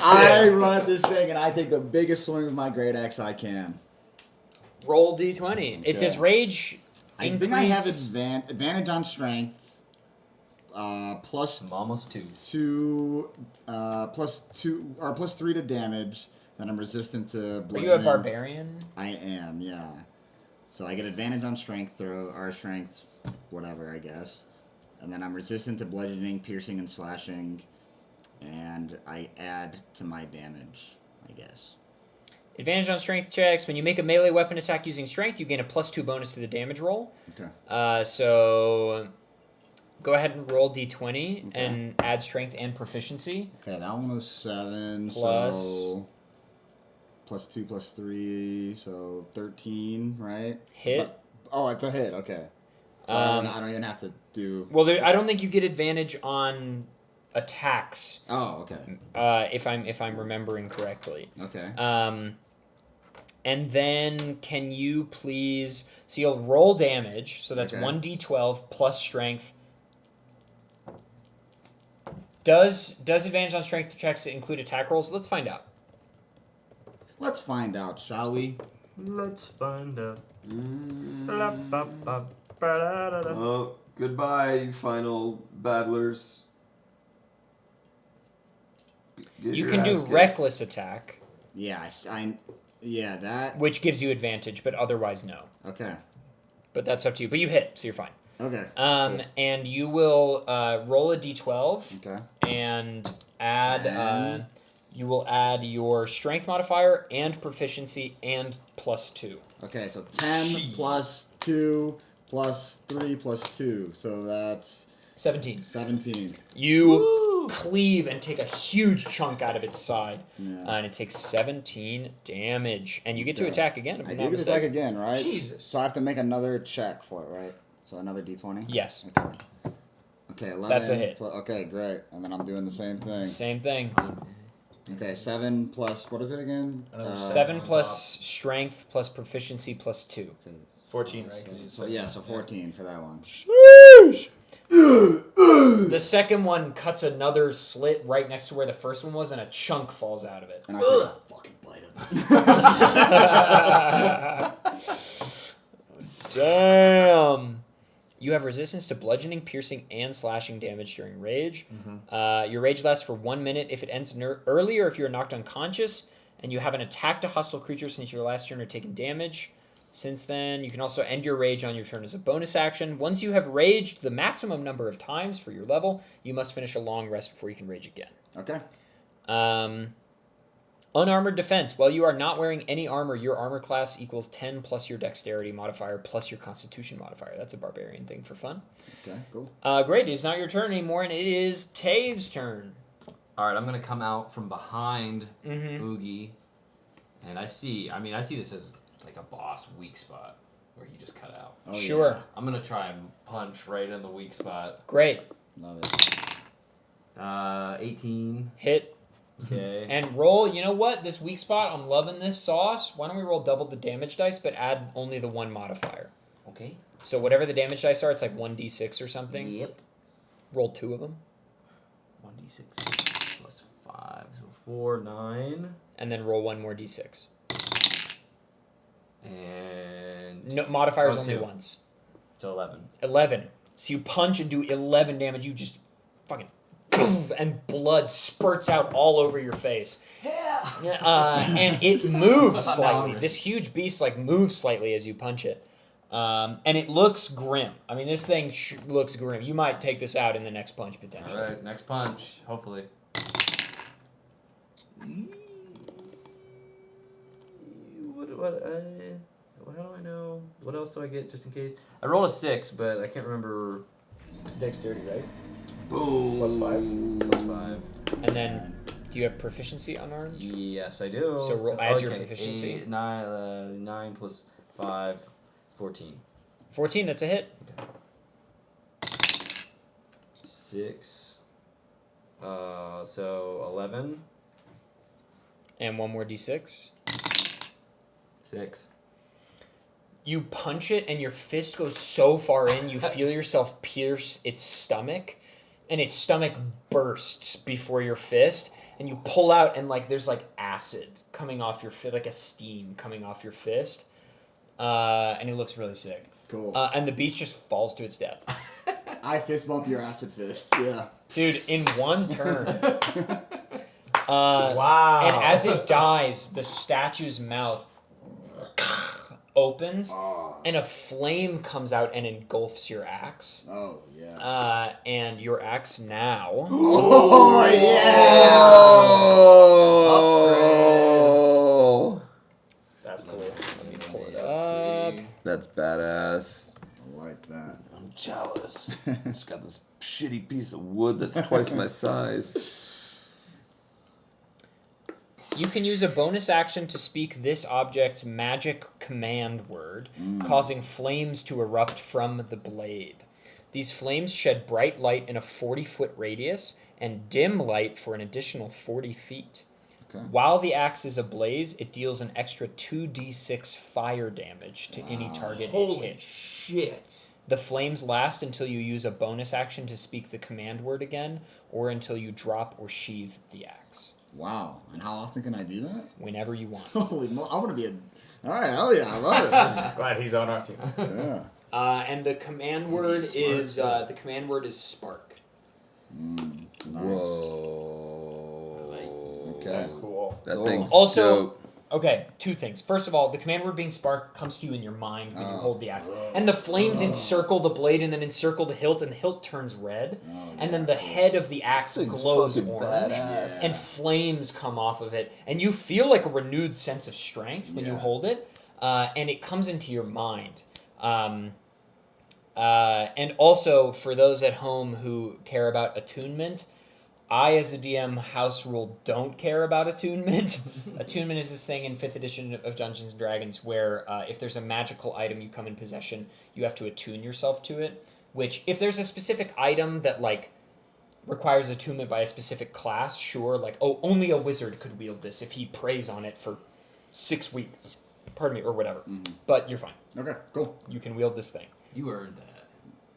I run at this thing, and I take the biggest swing with my great axe I can. Roll D20. It does Okay. Rage I increase... think I have advantage on strength. Plus I'm almost 2. 2, plus 2, or plus 3 to damage. Then I'm resistant to Are bludgeoning. you a barbarian? I am, yeah. So I get advantage on strength throw, or strength, whatever, I guess. And then I'm resistant to bludgeoning, piercing, and slashing. And I add to my damage, I guess. Advantage on strength checks. When you make a melee weapon attack using strength, you gain a +2 bonus to the damage roll. Okay. So go ahead and roll D20 Okay. and add strength and proficiency. Okay, that one was 7, Plus- so... Plus 2, plus 3, so 13, right? Hit. Oh, it's a hit, okay. So I don't even have to do... Well, I don't think you get advantage on attacks. Oh, okay. If I'm remembering correctly. Okay. And then can you please? So you'll roll damage. So that's Okay. 1d12 plus strength. Does advantage on strength checks include attack rolls? Let's find out. Let's find out, shall we? Let's find out. Oh, goodbye, you final battlers. Get You your can do ass kicked. reckless attack, Yeah, yeah, that... which gives you advantage, but otherwise no. Okay. But that's up to you. But you hit, so you're fine. Okay. Cool. And you will roll a d12 Okay. and add. 10. You will add your strength modifier and proficiency and +2. Okay, so 10 plus 2 plus 3 plus 2. So that's 17. 17. You cleave and take a huge chunk out of its side, Yeah. and it takes 17 damage. And you get to Okay. attack again. If I I'm do not get to attack mistaken. again, right? Jesus. So I have to make another check for it, right? So another d20? Yes. Okay. Okay, 11. That's a hit. Okay, great. And then I'm doing the same thing. Same thing. Okay, 7 plus, what is it again? Another 7 on plus strength plus proficiency +2. Okay. 14, right? 'Cause it's So, like- yeah, so 14 for that one. The second one cuts another slit right next to where the first one was, and a chunk falls out of it. And I take a fucking bite of it. Damn. You have resistance to bludgeoning, piercing, and slashing damage during rage. Your rage lasts for 1 minute if it ends early or if you're knocked unconscious, and you haven't attacked a hostile creature since your last turn or taken damage. Since then, you can also end your rage on your turn as a bonus action. Once you have raged the maximum number of times for your level, you must finish a long rest before you can rage again. Okay. Unarmored defense. While you are not wearing any armor, your armor class equals 10 plus your dexterity modifier plus your constitution modifier. That's a barbarian thing for fun. Okay, cool. Great. It's not your turn anymore, and it is Tave's turn. All right, I'm gonna come out from behind Mm-hmm. Oogie, and I see this as like a boss weak spot where he just cut out. Oh, Sure. I'm gonna try and punch right in the weak spot. Great. Yeah. Love it. 18. Hit. Okay. And roll, you know what? This weak spot, I'm loving this sauce. Why don't we roll double the damage dice, but add only the one modifier? Okay. So whatever the damage dice are, it's like 1d6 or something. Yep. Roll 2 of them. 1d6 plus 5. So 4, 9. And then roll 1 more d6. And... No, modifiers only 2. once. So 11. 11. So you punch and do 11 damage. You just fucking... poof, and blood spurts out all over your face. And it moves slightly. This huge beast like moves slightly as you punch it. And it looks grim. I mean, this thing looks grim. You might take this out in the next punch, potentially. All right, next punch, hopefully. How do I know? What else do I get just in case? I rolled a 6, but I can't remember. Dexterity, right? Ooh. Plus 5. Plus 5. And then, do you have proficiency unarmed? Yes, I do. So add your proficiency. 9 plus 5, 14. 14, that's a hit. 6. So 11. And 1 more d6. 6. You punch it, and your fist goes so far in, you feel yourself pierce its stomach, and its stomach bursts before your fist, and you pull out, and like there's like acid coming off your fist, like a steam coming off your fist, and it looks really sick. Cool. And the beast just falls to its death. I fist bump your acid fist. Yeah. Dude, in one turn. Wow. And as it dies, the statue's mouth opens, and a flame comes out and engulfs your axe. Oh, yeah. And your axe now. Oh, yeah! Oh. That's cool. Let me pull it up. That's badass. I like that. I'm jealous. Just got this shitty piece of wood that's twice my size. You can use a bonus action to speak this object's magic command word, causing flames to erupt from the blade. These flames shed bright light in a 40-foot radius and dim light for an additional 40 feet. Okay. While the axe is ablaze, it deals an extra 2d6 fire damage to any target it hits. Shit. The flames last until you use a bonus action to speak the command word again, or until you drop or sheathe the axe. Wow. And how often can I do that? Whenever you want. Holy mo! I want to be a... All right, hell yeah, I love it. Glad he's on our team. Yeah. And the command word is spark. Nice. Whoa. Okay. That's cool. That Cool. thing's Also, dope. okay, 2 things. First of all, the command word being spark comes to you in your mind when you hold the axe. And the flames encircle the blade and then encircle the hilt, and the hilt turns red. And then the head of the axe This thing's glows fucking orange. badass. And flames come off of it. And you feel like a renewed sense of strength when you hold it. And it comes into your mind. And also, for those at home who care about attunement, I, as a DM, house rule, don't care about attunement. Attunement is this thing in 5th edition of Dungeons & Dragons where if there's a magical item you come in possession, you have to attune yourself to it. Which, if there's a specific item that, like, requires attunement by a specific class, sure, like, oh, only a wizard could wield this if he preys on it for 6 weeks. Pardon me, or whatever. But you're fine. Okay, cool. You can wield this thing. You earned that.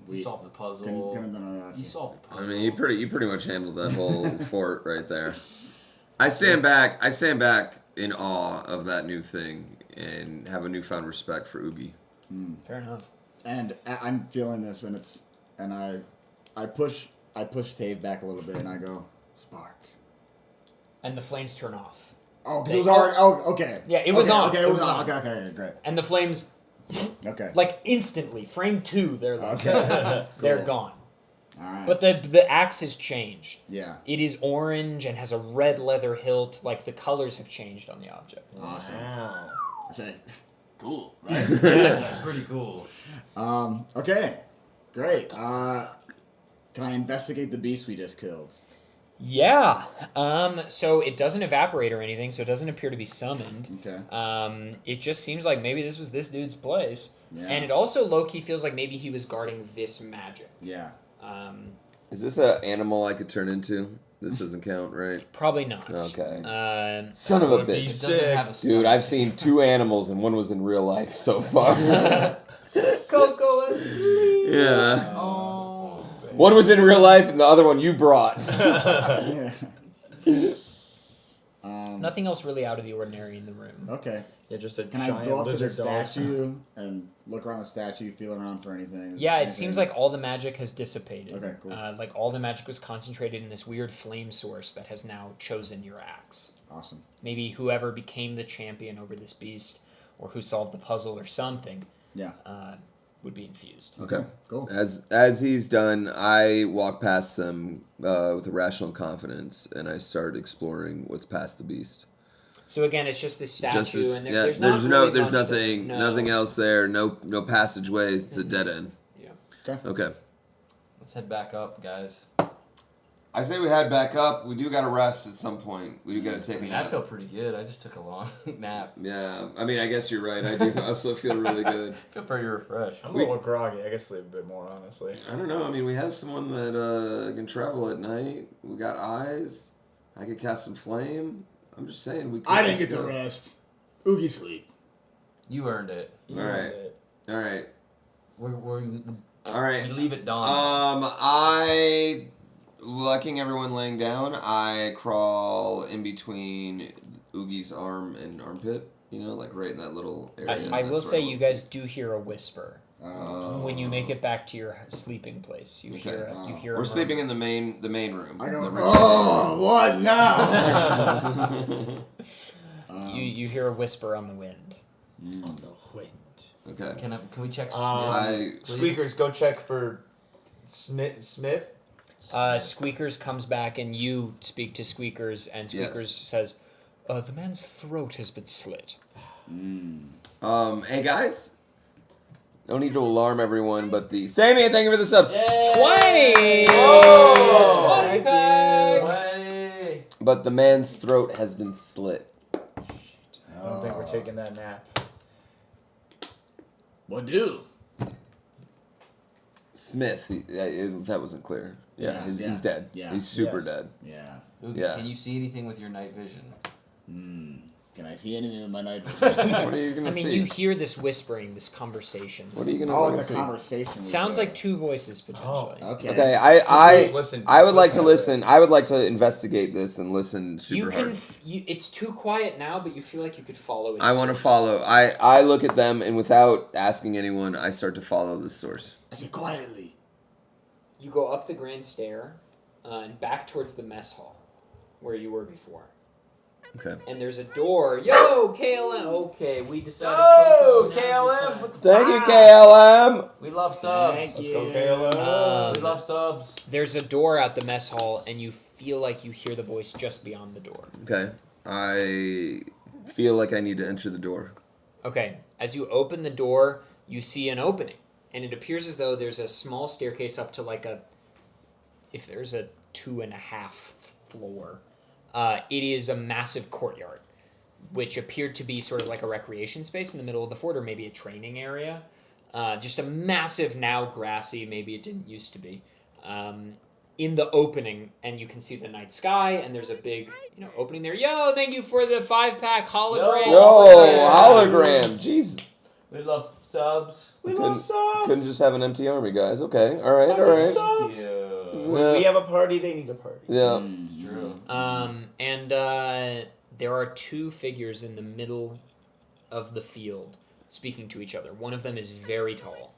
You solved the puzzle. Couldn't have done that. You solved the I puzzle. mean, you pretty much handled that whole fort right there. I stand back in awe of that new thing and have a newfound respect for Ubi. Fair enough. And I'm feeling this, and I push Tave back a little bit, and I go, spark. And the flames turn off. Oh, because it was already... Oh, okay. Yeah, it was on. Okay, it was on. Okay, great. And the flames, Okay. like, instantly, frame 2, they're like, Okay. they're Cool. gone. All right. But the axe has changed. Yeah. It is orange and has a red leather hilt. Like, the colors have changed on the object. Awesome. Wow. I say, cool, right? That's pretty cool. Okay. Great. Can I investigate the beast we just killed? Yeah. So it doesn't evaporate or anything, so it doesn't appear to be summoned. Okay. It just seems like maybe this was this dude's place. Yeah. And it also low-key feels like maybe he was guarding this magic. Yeah. Is this an animal I could turn into? This doesn't count, right? Probably not. Okay. Son of a would be bitch. It doesn't have a stomach. Dude, I've seen 2 animals and one was in real life so far. Coco asleep. Yeah. Oh. One was in real life and the other one you brought. Nothing else really out of the ordinary in the room. Okay. Yeah, just a Can I giant go up to the lizard dog. statue and look around the statue, feel around for anything? Yeah, it Anything? seems like all the magic has dissipated. Okay, cool. Like all the magic was concentrated in this weird flame source that has now chosen your axe. Awesome. Maybe whoever became the champion over this beast, or who solved the puzzle or something, Yeah. would be infused. Okay. Cool. As he's done, I walk past them with a rational confidence and I start exploring what's past the beast. So again, it's just this statue, Just this, and yeah, there's there's not really much nothing, there. nothing else there. No passageways. It's a dead end. Yeah. Okay. Let's head back up, guys. I say we head back up. We do got to rest at some point. We do got to take a I nap. feel pretty good. I just took a long nap. Yeah. I mean, I guess you're right. I do also feel really good. I feel pretty refreshed. I'm a little groggy. I guess sleep a bit more, honestly. I don't know. I mean, we have someone that can travel at night. We got eyes. I could cast some flame. I'm just saying we. I didn't get to rest. Oogie sleep. You earned it. All right. All right. All right. We leave at dawn. I, looking everyone laying down, I crawl in between Oogie's arm and armpit. You know, like right in that little area. I will That's say where I you wanna guys sleep. do hear a whisper. Oh. When you make it back to your sleeping place, you hear you hear. We're sleeping in the main room. I go, The oh, what now? you hear a whisper on the wind. On the wind. Okay. Can we check Squeakers, go check for Smith. Squeakers comes back and you speak to Squeakers, and Squeakers says, "The man's throat has been slit." Hey guys. No need to alarm everyone, but Sammy, thank you for the subs. 20! Oh, 20 pack! But the man's throat has been slit. I don't think we're taking that nap. What do? Smith, that wasn't clear. Yeah, Yes. he's dead. Yeah. He's super Yes. dead. Yeah. Oogie, Yeah. Can you see anything with your night vision? Can I see anything with my night vision? What are you gonna I mean, see? you hear this whispering, this conversation. What are you gonna Oh, wanna it's a see? conversation. we Sounds hear. like two voices potentially. Okay. Okay, Listen, I would like to listen. I would like to investigate this and listen super You can. hard. It's too quiet now, but you feel like you could follow it. I want to follow. I look at them and without asking anyone, I start to follow this source. I say quietly. You go up the grand stair and back towards the mess hall, where you were before. Okay. And there's a door. Yo, KLM. Okay, we decided. Oh, Coco, now's your KLM. time. Thank you, KLM. We love subs. Thank Let's you. go, Kayla. We love subs. There's a door at the mess hall, and you feel like you hear the voice just beyond the door. Okay. I feel like I need to enter the door. Okay, as you open the door, you see an opening, and it appears as though there's a small staircase up to like if there's a 2.5 floor, it is a massive courtyard, which appeared to be sort of like a recreation space in the middle of the fort, or maybe a training area. Just a massive, now grassy, maybe it didn't used to be, in the opening, and you can see the night sky, and there's a big, opening there. Yo, thank you for the 5-pack hologram. Yo, hologram. Jeez. We love subs. We love subs. Couldn't just have an empty army, guys. Okay. All right. All right. Subs. Yeah. When we have a party, they need a party. Yeah. It's true. And there are two figures in the middle of the field speaking to each other. One of them is very tall.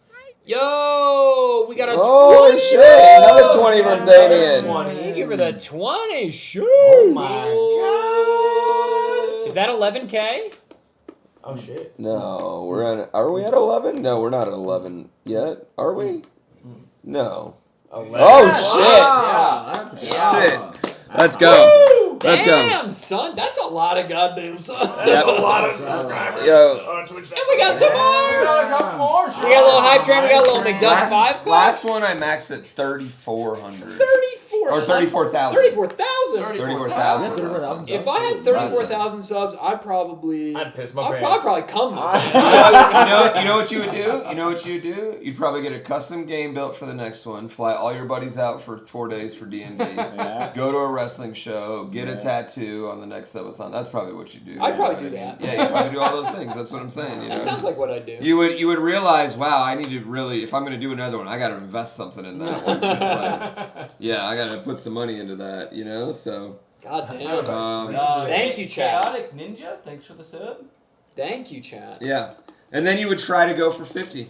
Yo, we got a 20. Oh shit! Another 20 from Damien. Thank you for the 20. Shoot. Oh my god. Is that 11K? Oh shit. No, are we at 11? No, we're not at 11 yet. Are we? No. 11. Oh Wow, that's shit! Let's go. Let's go. Damn, son, that's a lot of goddamn subs. Yep. A lot of subscribers. Yo. And we got some more. We got a couple more. We got a little hype train. We got a little McDuff 5-pack. Last one I maxed at 3,400. 34. Or 34,000. 34,000. 34,000. 34,000. If I had 34,000 subs, I'd probably. I'd piss my I'd pants. probably come. You know what you would do? You know what you would do? You'd probably get a custom game built for the next one, fly all your buddies out for 4 days for D&D, go to a wrestling show, get a tattoo on the next Subathon. That's probably what you do. I'd probably do that. Yeah, you'd probably do all those things. That's what I'm saying. You know? That sounds like what I'd do. You would realize, wow, I need to really, if I'm going to do another one, I got to invest something in that one. 'Cause, like, yeah, I got to put some money into that, you know? So. God damn. Thank you, Chad. Chaotic Ninja, thanks for the sub. Thank you, Chad. Yeah. And then you would try to go for 50. You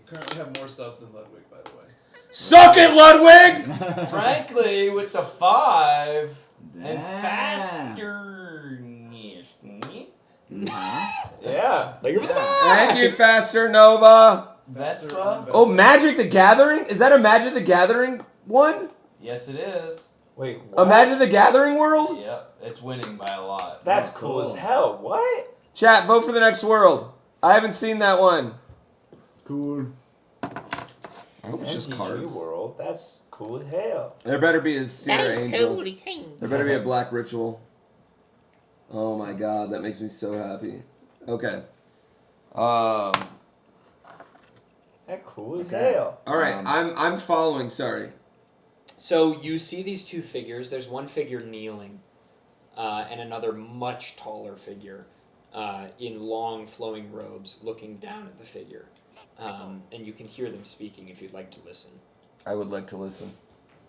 currently have more subs than Ludwig, by the way. Suck it, Ludwig! Frankly, with the 5 and Damn. faster. Yeah. Thank you, Faster Nova. Vespa. Oh, Magic the Gathering? Is that a Magic the Gathering one? Yes, it is. Wait, A Magic the Gathering world? Yep, it's winning by a lot. That's cool as hell. What? Chat, vote for the next world. I haven't seen that one. Cool. I hope it's just MTG cards. World. That's cool as hell. There better be a Seer Angel. Cool. There better be a Black Ritual. Oh my god, that makes me so happy. Okay. That cool as Okay. hell. All right, I'm following. Sorry. So you see these two figures. There's one figure kneeling, and another much taller figure in long flowing robes looking down at the figure. And you can hear them speaking if you'd like to listen. I would like to listen.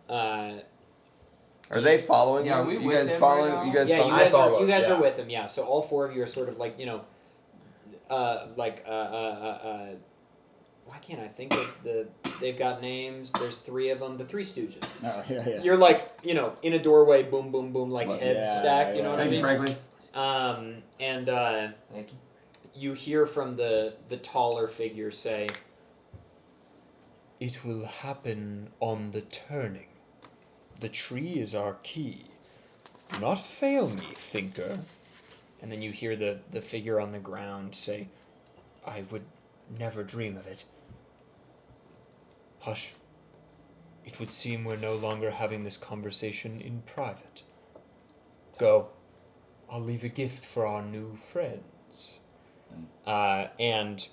Are they following? Yeah, are we you with guys him following? right now? You guys Yeah, following? you guys yeah. are with him. Yeah, so all four of you are sort of like why can't I think of the? They've got names. There's three of them. The Three Stooges. Oh, yeah. You're like in a doorway, boom, boom, boom, like heads Yeah, stacked. You know yeah. what I mean? Frankly. And Thank you. you hear from the taller figure say, "It will happen on the turning. The tree is our key. Do not fail me, thinker." And then you hear the figure on the ground say, "I would never dream of it. Hush. It would seem we're no longer having this conversation in private. Go. I'll leave a gift for our new friends." And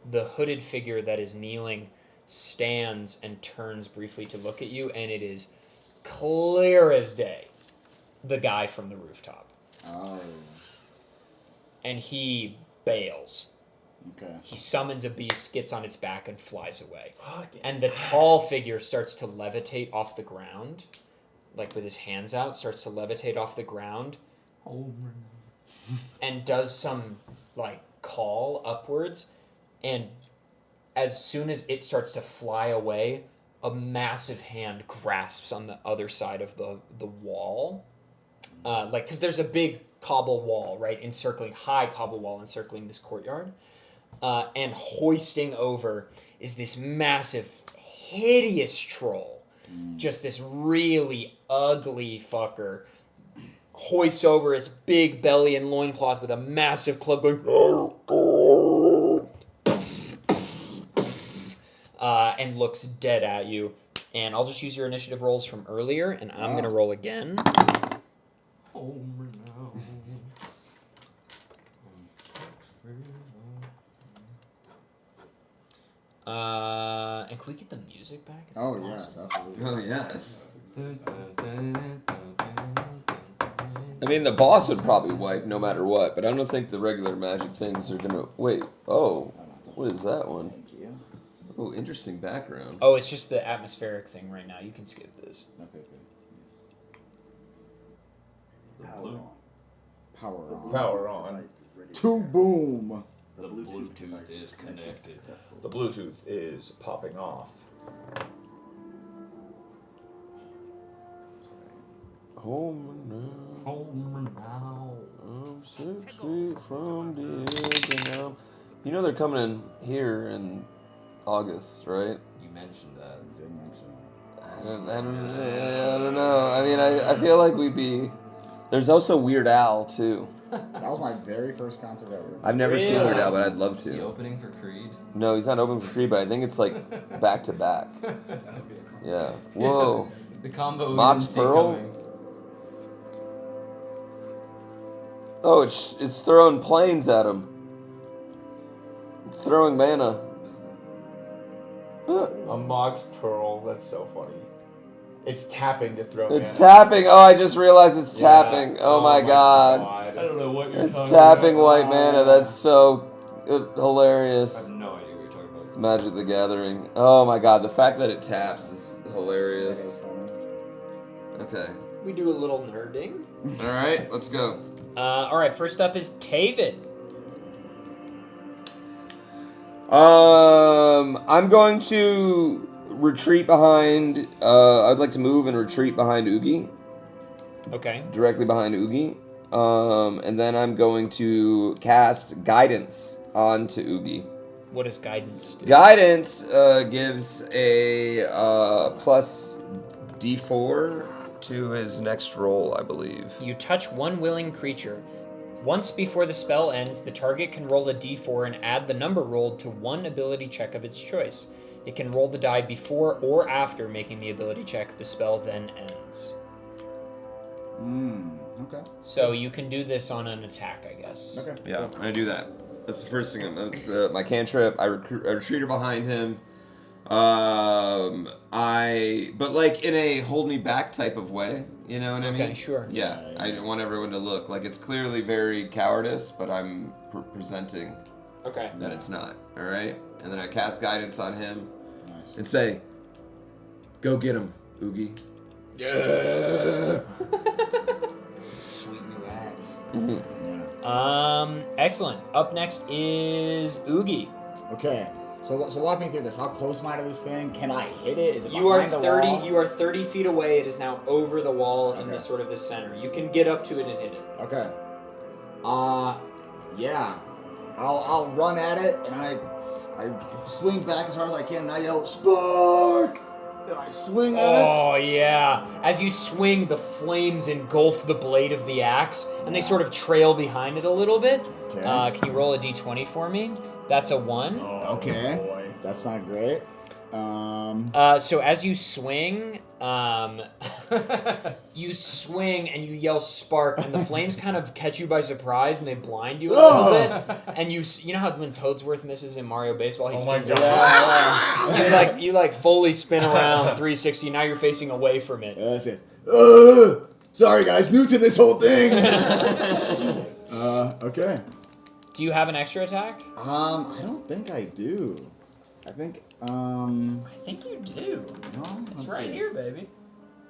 the hooded figure that is kneeling stands and turns briefly to look at you, and it is clear as day the guy from the rooftop. Oh. And he bails. Okay. He summons a beast, gets on its back, and flies away. And the tall figure starts to levitate off the ground, like with his hands out, starts to levitate off the ground, and does some like call upwards. And as soon as it starts to fly away, a massive hand grasps on the other side of the wall, because there's a big cobble wall, right, high cobble wall encircling this courtyard. And hoisting over is this massive, hideous troll. Just this really ugly fucker. Hoists over its big belly and loincloth with a massive club going, and looks dead at you. And I'll just use your initiative rolls from earlier, and I'm going to roll again. And can we get the music back? Oh, yes, absolutely. Oh, yes. I mean, the boss would probably wipe no matter what, but I don't think the regular magic things are gonna. Wait. Oh, what is that one? Thank you. Oh, interesting background. Oh, it's just the atmospheric thing right now. You can skip this. Okay, good. Yes. Power on. Power on. To boom. The Bluetooth is connected. The Bluetooth is popping off. Home now. Home now. I'm 6 feet from the edge and now. You know they're coming in here in August, right? You mentioned that. Didn't mention I don't know. I mean, I feel like we'd be. There's also Weird Al too. That was my very first concert ever. I've never seen Weird Al, but I'd love Is he to. opening for Creed? No, he's not open for Creed, but I think it's like back to back. Yeah. Whoa. The combo we Mox didn't see Pearl? coming. Oh, it's throwing planes at him. It's throwing mana. A Mox Pearl. That's so funny. It's tapping to throw. It's mana. tapping. Oh, I just realized it's Yeah. tapping. Oh, my god. I don't know what you're It's talking tapping about. white mana. That's so hilarious. I have no idea what you're talking about. It's Magic the Gathering. Oh my god, the fact that it taps is hilarious. Okay. We do a little nerding. Alright, let's go. All right, first up is Tavid. I'm going to retreat behind. I'd like to move and retreat behind Oogie. Okay. Directly behind Oogie. And then I'm going to cast Guidance onto Oogie. What does guidance do? Guidance gives a plus D4 to his next roll, I believe. You touch one willing creature. Once before the spell ends, the target can roll a d4 and add the number rolled to one ability check of its choice. It can roll the die before or after making the ability check. The spell then ends. Okay. So you can do this on an attack, I guess. Okay. Yeah, I'm gonna do that. That's the first thing. That's my cantrip. I retreat her behind him. But like in a hold me back type of way. You know what I mean? Okay, sure. Yeah, I want everyone to look like it's clearly very cowardice, but I'm presenting Okay. that it's not. All right, and then I cast Guidance on him Nice. and say, "Go get him, Oogie." Yeah. Sweet new axe. Excellent. Up next is Oogie. Okay. So walk me through this. How close am I to this thing? Can I hit it? Is it You are behind the 30. wall? You are 30 feet away. It is now over the wall in Okay. the sort of the center. You can get up to it and hit it. Okay. Yeah. I'll run at it and I swing back as hard as I can and I yell spark. And I swing at it. Oh yeah! As you swing, the flames engulf the blade of the axe, and they sort of trail behind it a little bit. Okay. Can you roll a d20 for me? That's a 1. Okay. That's not great. So as you swing, you swing and you yell spark, and the flames kind of catch you by surprise and they blind you a little bit. And you know how when Toadsworth misses in Mario Baseball, he spins around. You fully spin around 360. Now you're facing away from it. That's it. Sorry guys, new to this whole thing. Okay. Do you have an extra attack? I don't think I do. I think you do. No, It's right here, baby.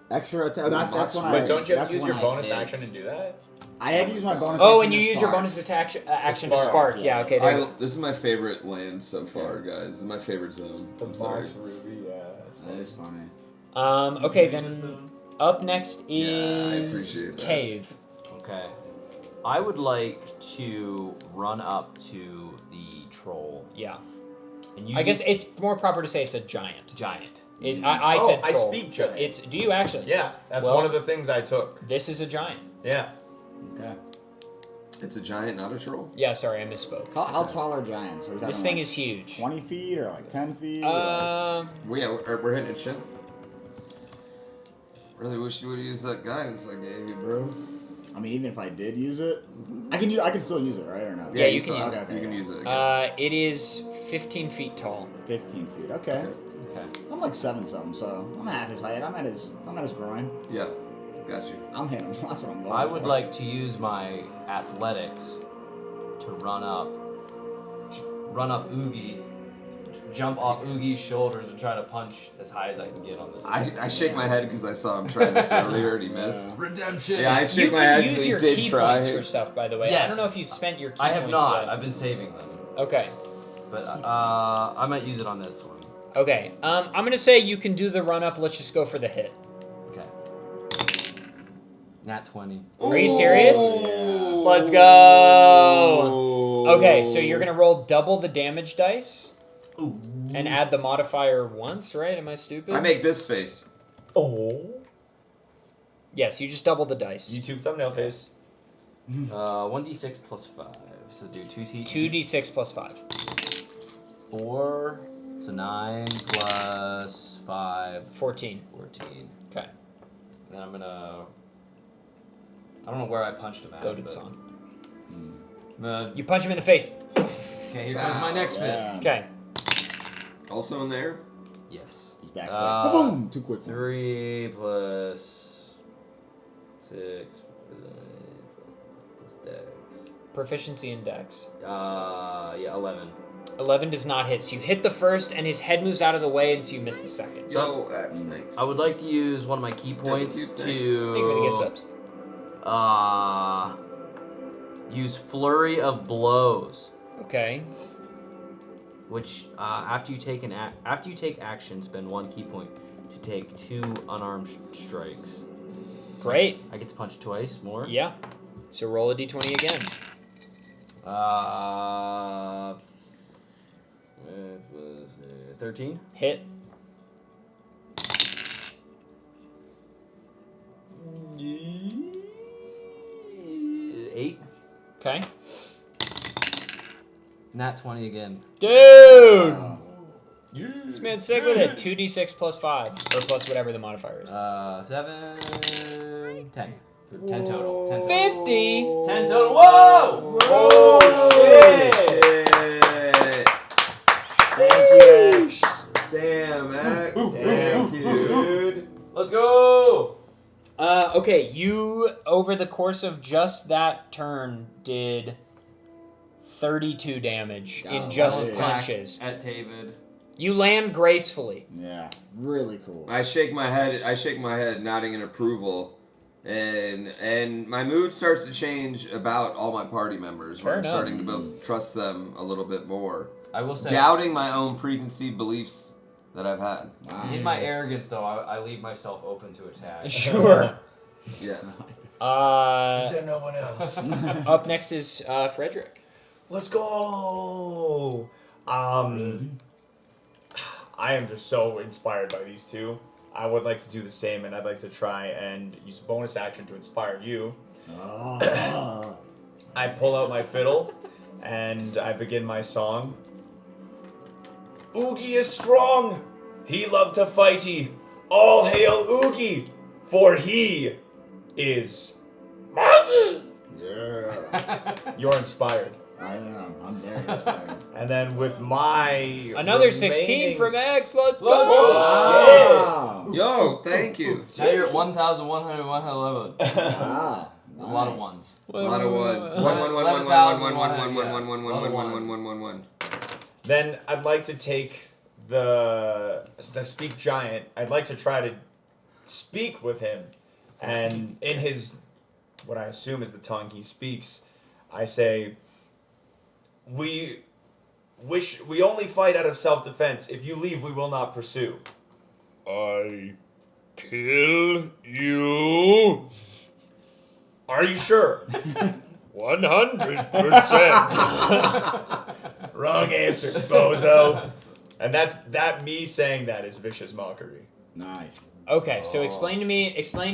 Extra attack. That's when But don't you have that's to use when your I bonus hit. action to do that? I had to use my bonus Oh, action and you to use your spark. bonus action to spark, spark. Yeah, okay. There. This is my favorite land so far, guys. This is my favorite zone. I'm sorry. Mox Ruby, yeah. That's That is funny. Okay, then up next Yeah, I is appreciate that. Tave. Okay. I would like to run up to the troll. Yeah. And I guess it's more proper to say it's a giant. giant. I said I troll. speak giant. It's. Do you actually? Yeah, that's Well- one of the things I took. This is a giant. Yeah. Okay. It's a giant, not a troll. Yeah, sorry, I misspoke. How tall are giants? Are we This talking thing like is huge. 20 feet or like 10 feet? or Um, Well, yeah, we're hitting it, Shin. Really wish you would have used that guidance I gave you, bro. I mean, even if I did use it, I can still use it, right or no? Yeah, you can use still- it. You can use it again. it is 15 feet tall. 15 feet. Okay. Okay. I'm like 7 something, so I'm half his height. I'm at his groin. Yeah, got you. I'm hitting him. That's what I'm going I for. would like to use my athletics to run up Oogie, jump off Oogie's shoulders and try to punch as high as I can get on this. I shake my head because I saw him try this earlier and he missed. Redemption. Yeah, I You shake my can head use because he your did key try. points for stuff, by the way. I Yes. don't know if you've spent your key I have points not. yet. I've been saving them, Okay. but I might use it on this one. Okay. I'm gonna say you can do the run up. Let's just go for the hit. Okay. Nat 20. Are you serious? Let's go. Okay, so you're gonna roll double the damage dice. And add the modifier once, right? Am I stupid? I make this face. Oh. Yes, you just double the dice. YouTube thumbnail face. 1d6 plus 5. So do 2d. 2d6 plus 5. 4. So 9 plus 5. 14. 14. Okay. Then I'm gonna. I don't know where I punched him at. Goaded but song. You punch him in the face. Okay, here comes my next fist. Okay. Also in there? Yes. He's that quick. Boom! Too quick. 3 plus 6 plus dex. Proficiency in dex. Yeah, 11. 11 does not hit. So you hit the first, and his head moves out of the way, and so you miss the second. Yo, X, thanks. I would like to use one of my key points Thank Thank you for the gift subs. Use Flurry of Blows. Okay. Which after you take action, spend 1 key point to take 2 unarmed strikes. Great. I get to punch twice more. Yeah. So roll a d20 again. 13. Hit. 8. Okay. Nat 20 again. Dude! This man's sick with it. 2d6 plus 5. Or plus whatever the modifier is. 7, 10. 10 total. 10 total. 50! 10 total. Whoa! Oh, shit! Thank you, X. Damn, X. Thank you. Dude. Let's go! Okay, you, over the course of just that turn, did 32 damage in just Golly. punches. At David. You land gracefully. Yeah, really cool. I shake my head, nodding in approval, and my mood starts to change about all my party members. Fair where I'm enough. starting to both trust them a little bit more, I will say, doubting my own preconceived beliefs that I've had. in my arrogance, though, I leave myself open to attack. Sure. Yeah. Is there no one else? Up next is Frederick. Let's go. I am just so inspired by these two. I would like to do the same, and I'd like to try and use a bonus action to inspire you. I pull out my fiddle, and I begin my song. Oogie is strong. He loved to fighty. All hail Oogie, for he is mighty. Yeah. You're inspired. I am. I'm very inspired. And then with my Another 16 remaining- from X. Let's go. Wow. Yo, thank you. Now you're at 1,111. Ah, A lot of nice. ones. A lot of ones. 1. Then I'd like to take the speak giant. I'd like to try to speak with him, and in his what I assume is the tongue he speaks, I say, we only fight out of self-defense. If you leave, we will not pursue. I kill you. Are you sure? 100%. Wrong answer, bozo. And that me saying that is vicious mockery. Nice. Okay, so explain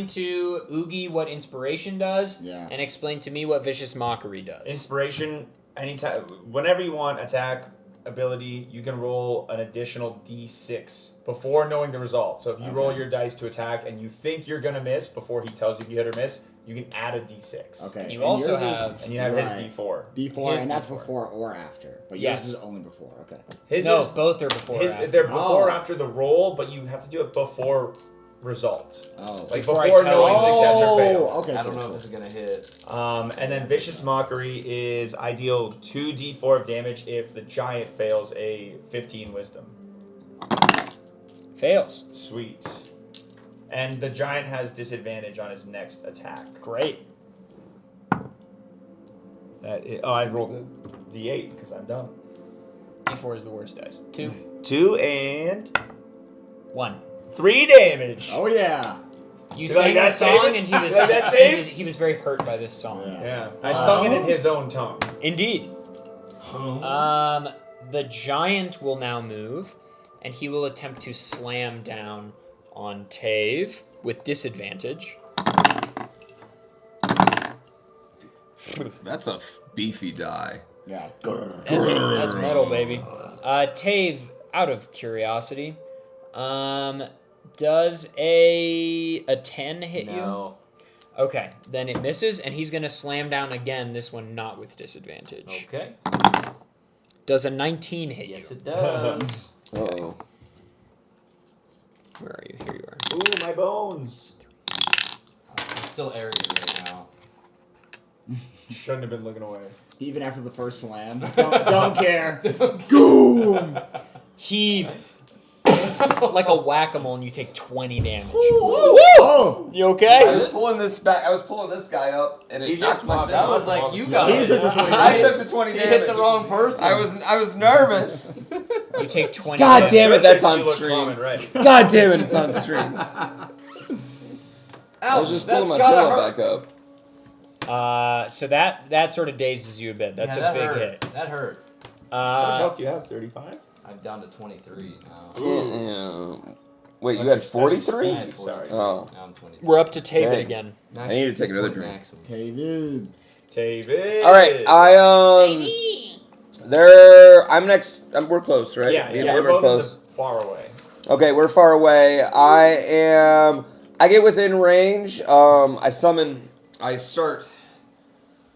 to Oogie what inspiration does, Yeah. and explain to me what vicious mockery does. Inspiration, anytime, whenever you want attack ability, you can roll an additional d6 before knowing the result. So if you roll your dice to attack and you think you're gonna miss before he tells you if you hit or miss, you can add a d6. Okay. And you also yours is- have- And you have his right. d4. D4, His and that's D4. before or after. But Yes. yours is only before. Okay. His No, is both are before. or after. they're before or Oh. after the roll, but you have to do it before result. Oh. Like Before I before tell knowing you. success or fail. Okay. I don't cool, know cool. if this is gonna hit. And then Vicious Mockery is I deal 2d4 of damage if the giant fails a 15 wisdom. Fails. Sweet. And the giant has disadvantage on his next attack. Great. I rolled a d8 because I'm dumb. D4 is the worst dice. 2. 2 and 1. 3 damage. Oh, yeah. You You sang like that that, song, David? and he was, You like that, he Dave? was he was very hurt by this song. Yeah. Yeah. I sung it in his own tongue. Indeed. The giant will now move, and he will attempt to slam down on Tave with disadvantage. That's a beefy die. Yeah. That's metal, baby. Tave, out of curiosity, does a 10 hit you? No. Okay, then it misses, and he's going to slam down again, this one not with disadvantage. Okay. Does a 19 hit you? Yes, it does. Uh-oh. Where are you? Here you are. Ooh, my bones. I'm still area right now. Shouldn't have been looking away. Even after the first slam. Don't care. Boom! He, like a whack-a-mole, and you take 20 damage. Oh! You I okay? was pulling this back. I was pulling this guy up, and He it just knocked my popped thing That off. was like you He got took the 20 I took the 20 You damage. hit the wrong person. I was nervous. You take 20 God damage. damn it, that's on You look stream. common, right? God damn it, it's on stream. I was Ouch, just that's pulling my gotta pillow hurt. back up. So that sort of dazes you a bit. That's Yeah, a big hurt. hit. That hurt. How much health do you have? 35? I'm down to 23 now. Damn. Wait, you That's had your- that's 43? your I had speed, 43. Sorry. Oh. Now I'm 23. We're up to Tavid Dang. again. I need to take another drink. Maximum. David. David. All right, I'm next. We're close, right? Yeah, Me and yeah. Brim We're are both close. far away. Okay, we're far away. I get within range. I start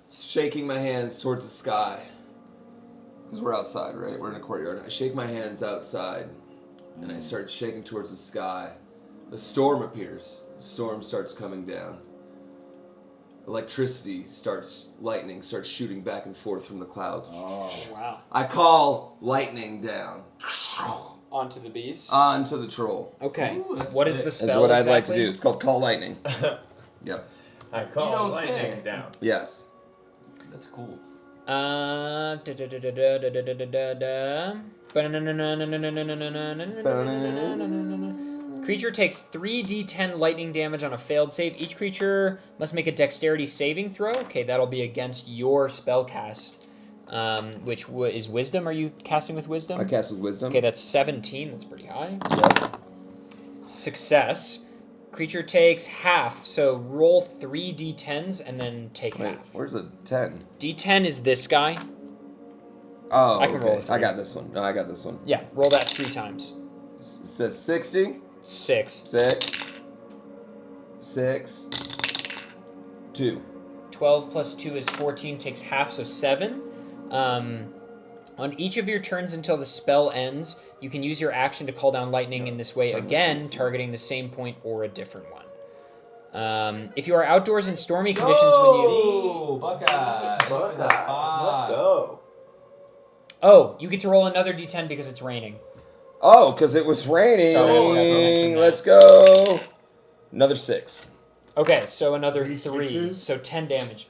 shaking my hands towards the sky. Because we're outside, right? We're in a courtyard. I shake my hands outside, and I start shaking towards the sky. The storm appears. The storm starts coming down. Lightning starts shooting back and forth from the clouds. Oh. Wow. I call lightning down Onto the beast. onto the troll. Okay. Ooh, that's What is sick. the That's spell what I'd exactly? like to do. It's called call lightning. Yep. I You call don't lightning say. down. Yes. That's cool. Creature takes 3d10 lightning damage on a failed save. Each creature must make a dexterity saving throw. Okay, that'll be against your spell cast, which is wisdom. Are you casting with wisdom? I cast with wisdom. Okay, that's 17. That's pretty high. Yep. Success. Creature takes half, so roll 3d10s and then take Wait, half. where's the 10? D10 is this guy. Oh, I can roll a okay. three. I got this one. No, I got this one. Yeah, roll that 3 times. It says 60, 6. 6, 2. 12 plus 2 is 14, takes half, so 7. On each of your turns until the spell ends, you can use your action to call down lightning in this way again, targeting the same point or a different one. If you are outdoors in stormy conditions Oh, Buckeye. Buckeye. Let's Let's go. Oh, you get to roll another d10 because it's raining. Oh, because it was raining. Sorry, I forgot to mention that. Let's go. Another 6. Okay, so another 3 3. sixes? So 10 damage.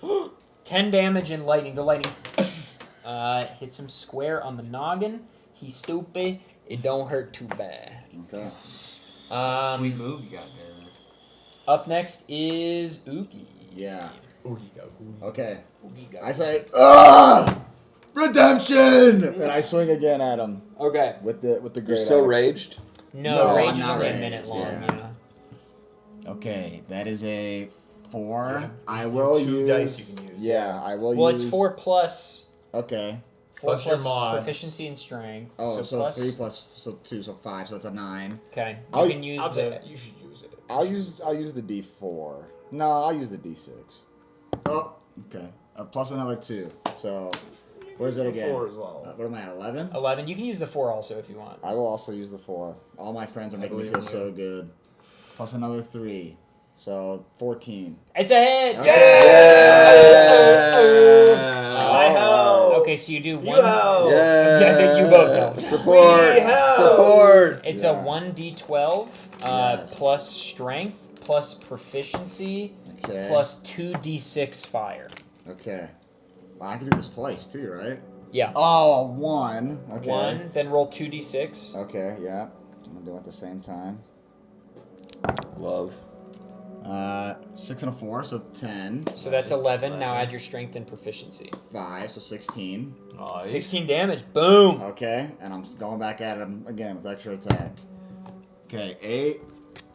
10 damage in lightning. The lightning hits him square on the noggin. He's stupid. It don't hurt too bad. Okay. Sweet move you got there. Up next is Oogie. Yeah. Oogie go. Okay. Oogie go. I say, redemption! And I swing again at him Okay. with the You're great so axe. raged. No, No, rage I'm is not only a raged, minute long. yeah. Yeah. Okay, that is a 4. Yeah, I there's will two use. dice you can use, Yeah, I will Well, use. it's 4 plus. Okay. 4 Plus your plus mods. proficiency and strength. Oh, so plus. 3 plus 2, so 5, so it's a 9. Okay. You I'll- can use I'll the. take that. You should use it. I'll use the D4. No, I'll use the D6. Oh, okay. Plus another 2. So, where's it The again? 4 as well. What am I at, 11? 11. You can use the 4 also if you want. I will also use the 4. All my friends are making me feel believe in so good. Plus another 3. So, 14. It's a hit! Okay, so you do one. help! Yeah. Yeah, I think you both helped. Support. We help. Support. It's Yeah. a 1d12 Yes. plus strength plus proficiency Okay. plus 2d6 fire. Okay. Well, I can do this twice too, right? Yeah. Oh, 1. Okay. 1, then roll 2d6. Okay, yeah. I'm gonna do it at the same time. Love. 6 and a 4, so 10. So that's 11. Now add your strength and proficiency. 5, so 16. Nice. 16 damage. Boom. Okay, and I'm going back at him again with extra attack. Okay, 8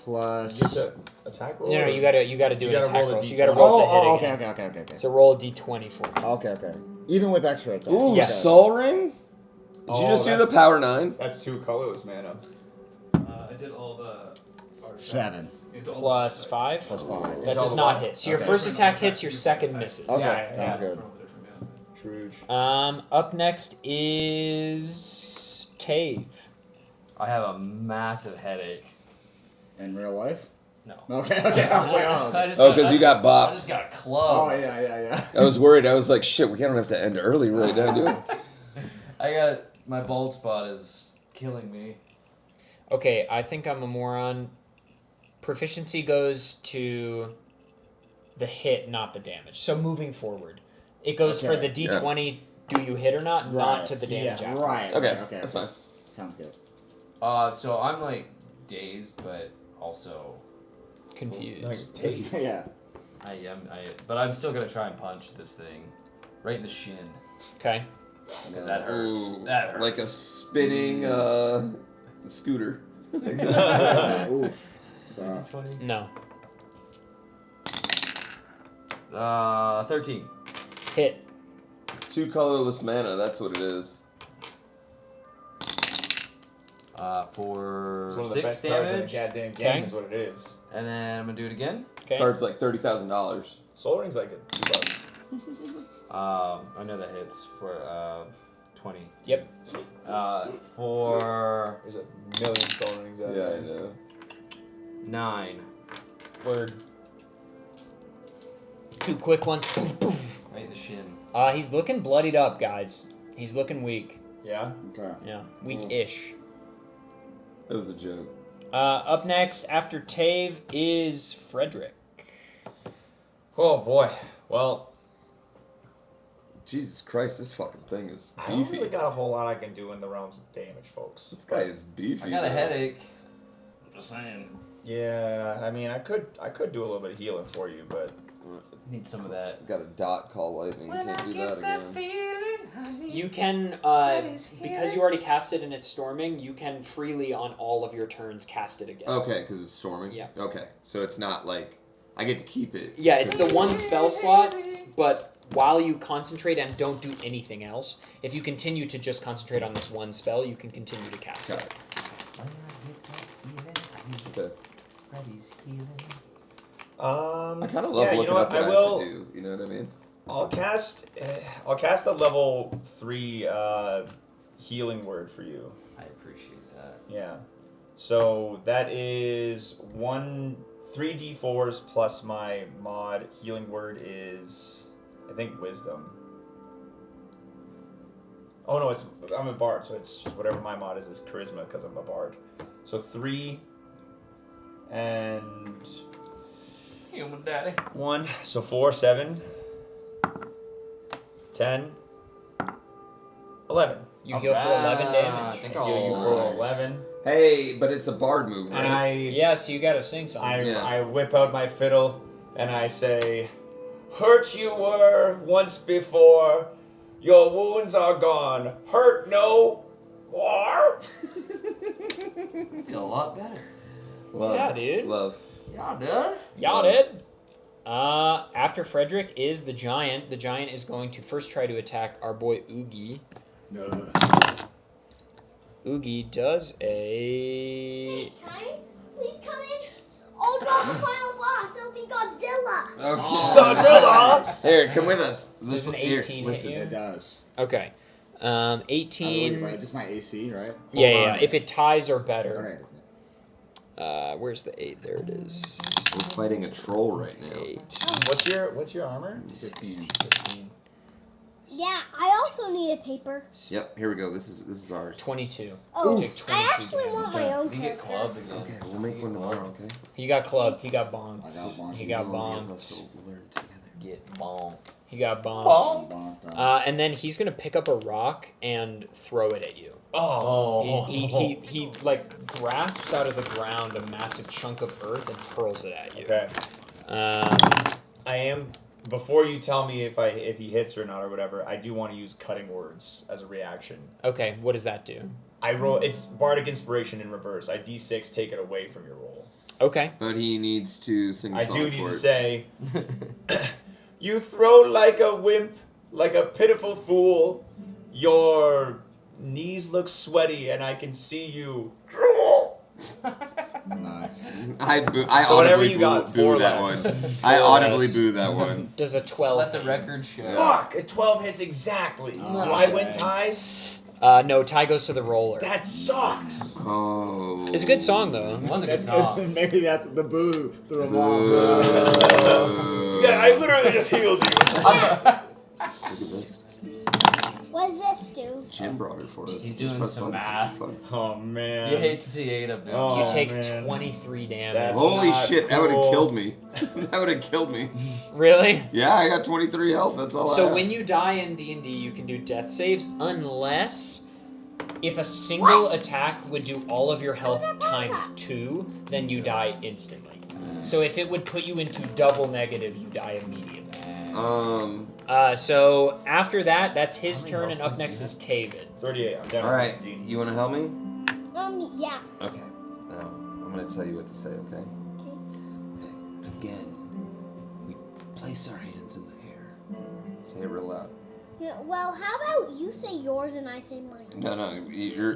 plus. You have to attack roll. No, or- you gotta do You an gotta attack roll a roll. So you D20. gotta roll to hit Oh, again. okay. So roll a d20 for me. Okay. Even with extra attack. Ooh, Yes. Soul Ring? Did you Oh, just do the that's- power 9? That's 2 colorless mana. I did all the 7. Plus 5? Plus 5. That does not hit. So your first attack hits, your second misses. Okay, sounds good. Up next is Tave. I have a massive headache. In real life? No. Okay. I was like, Oh, because you got I bopped. just got Oh, clubbed. yeah. I was worried. I was like, shit, we don't have to end early right now, dude. I got my bald spot is killing me. Okay, I think I'm a moron. Proficiency goes to the hit, not the damage. So moving forward, it goes for the D20. Do you hit or not? Not to the damage. After. Right. Okay, Okay. that's fine. Sounds good. So I'm like dazed, but also Confused. Yeah. but I'm still gonna try and punch this thing right in the shin. Okay. Because that hurts. Ooh, That hurts. like a spinning scooter. Oof. No. 13. Hit. 2 colorless mana, that's what it is. For It's one of the 6 best cards in the damage. goddamn game, is what it is. And then I'm gonna do it again. Okay. Card's like $30,000. Soul Ring's like $2. I know that hits for 20. Yep. For There's a million Soul Rings out Yeah, I there. know. 9. Word. 2 quick ones. Right in the shin. He's looking bloodied up, guys. He's looking weak. Yeah? Okay. Yeah, weak-ish. That was a joke. Up next, after Tave, is Frederick. Oh boy. Well, Jesus Christ, this fucking thing is I don't beefy. really got a whole lot I can do in the realms of damage, folks. This guy is beefy. I got a bro. headache. I'm just saying. Yeah, I mean, I could do a little bit of healing for you, but Need some of that. Got a dot call lightning. Can't do that again. You can, because you already cast it and it's storming, you can freely on all of your turns cast it again. Okay, because it's storming? Yeah. Okay, so it's not like I get to keep it. Yeah, it's the one spell slot, but while you concentrate and don't do anything else, if you continue to just concentrate on this one spell, you can continue to cast Got it. Okay. Freddy's healing. I kind of love looking up what I have to do. You know what I mean? I'll cast a level 3 healing word for you. I appreciate that. Yeah. So that is 3d4s plus my mod. Healing word is, I think, wisdom. Oh no, I'm a bard, so it's just whatever my mod is charisma because I'm a bard. So 3 and Human daddy. 1, so 4, 7, 10, 11. You heal for 11 damage. I heal you for 11. Hey, but it's a bard move, right? And Yeah, so you gotta sing something. I whip out my fiddle and I say, "Hurt you were once before, your wounds are gone. Hurt no more." I feel a lot better. Love. Yeah, dude. Love. Yeah, dude. Got it. After Frederick is the giant. The giant is going to first try to attack our boy Oogie. Oogie does a... Hey, can I please come in? I'll draw the final boss. It'll be Godzilla. Okay. Godzilla! Here, come with us. Does an Here, 18 hit listen. you? It does. Okay. I 18... believe, right? Just my AC, right? Yeah. If it ties or better. Alright. Where's the 8? There it is. We're fighting a troll right now. 8. What's your armor? 15. 15. Yeah, I also need a paper. Yep, here we go. This is ours. 22. Oh, Take 22 I actually damage. want my own You get character. clubbed again. Okay, we'll make one tomorrow, okay? He got clubbed. He got bonked. I got bonked. He got All of us bonked. will learn together. Get bonked. He got bonked. Bonk. And then he's gonna pick up a rock and throw it at you. Oh. He like grasps out of the ground a massive chunk of earth and hurls it at you. Okay. I am. Before you tell me if he hits or not or whatever, I do want to use cutting words as a reaction. Okay, what does that do? I roll. It's bardic inspiration in reverse. I d6 take it away from your roll. Okay. But he needs to sing a I song do for need to it. say, you throw like a wimp, like a pitiful fool. Your knees look sweaty, and I can see you. Nice. I So whatever audibly you got, boo 4 that less. one. I audibly less. boo that one. Does a 12 Let the hit? record show. Fuck! A 12 hits exactly. Do I win ties? No, tie goes to the roller. That sucks. Oh. It's a good song, though. It was a good song. Maybe that's the boo threw him off. Yeah, I literally just healed you. Look at this. What's this do? Jim brought it for us. He's Just doing press some buttons. math. It's fun. Oh man. You hate to see Ada doing Oh, You take man. 23 damage. That's Holy not shit, that would have cool. killed me. That would have killed me. Really? Yeah, I got 23 health. That's all I So have. when you die in D&D, you can do death saves unless if a single attack would do all of your health times 2, then you die instantly. So if it would put you into double negative, you die immediately. So after that, that's his turn, and up next is Tavid. 38. I'm down. All right, you want to help me? Yeah. Okay. Now, I'm going to tell you what to say, okay? Again, we place our hands in the air. Say it real loud. Yeah, well, how about you say yours and I say mine? No, you're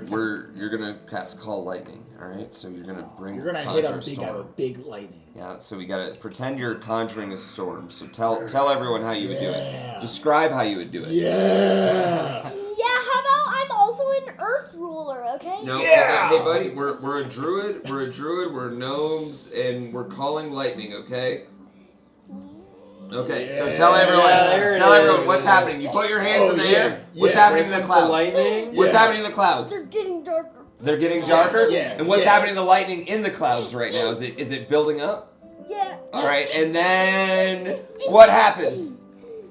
gonna cast Call Lightning, all right? So you're gonna bring. You're gonna hit conjure a big guy storm. with big lightning. Yeah, so we gotta pretend you're conjuring a storm. So tell everyone how you would do it. Describe how you would do it. Yeah. Yeah, how about I'm also an earth ruler, okay? No, Yeah! hey buddy, we're a druid. We're gnomes, and we're calling lightning. Okay. Okay, so tell everyone what's happening. You put your hands in the air. What's happening in the clouds? What's happening in the clouds? They're getting darker. They're getting darker. Yeah. And what's happening to the lightning in the clouds right now? Is it building up? Yeah. All right, and then what happens?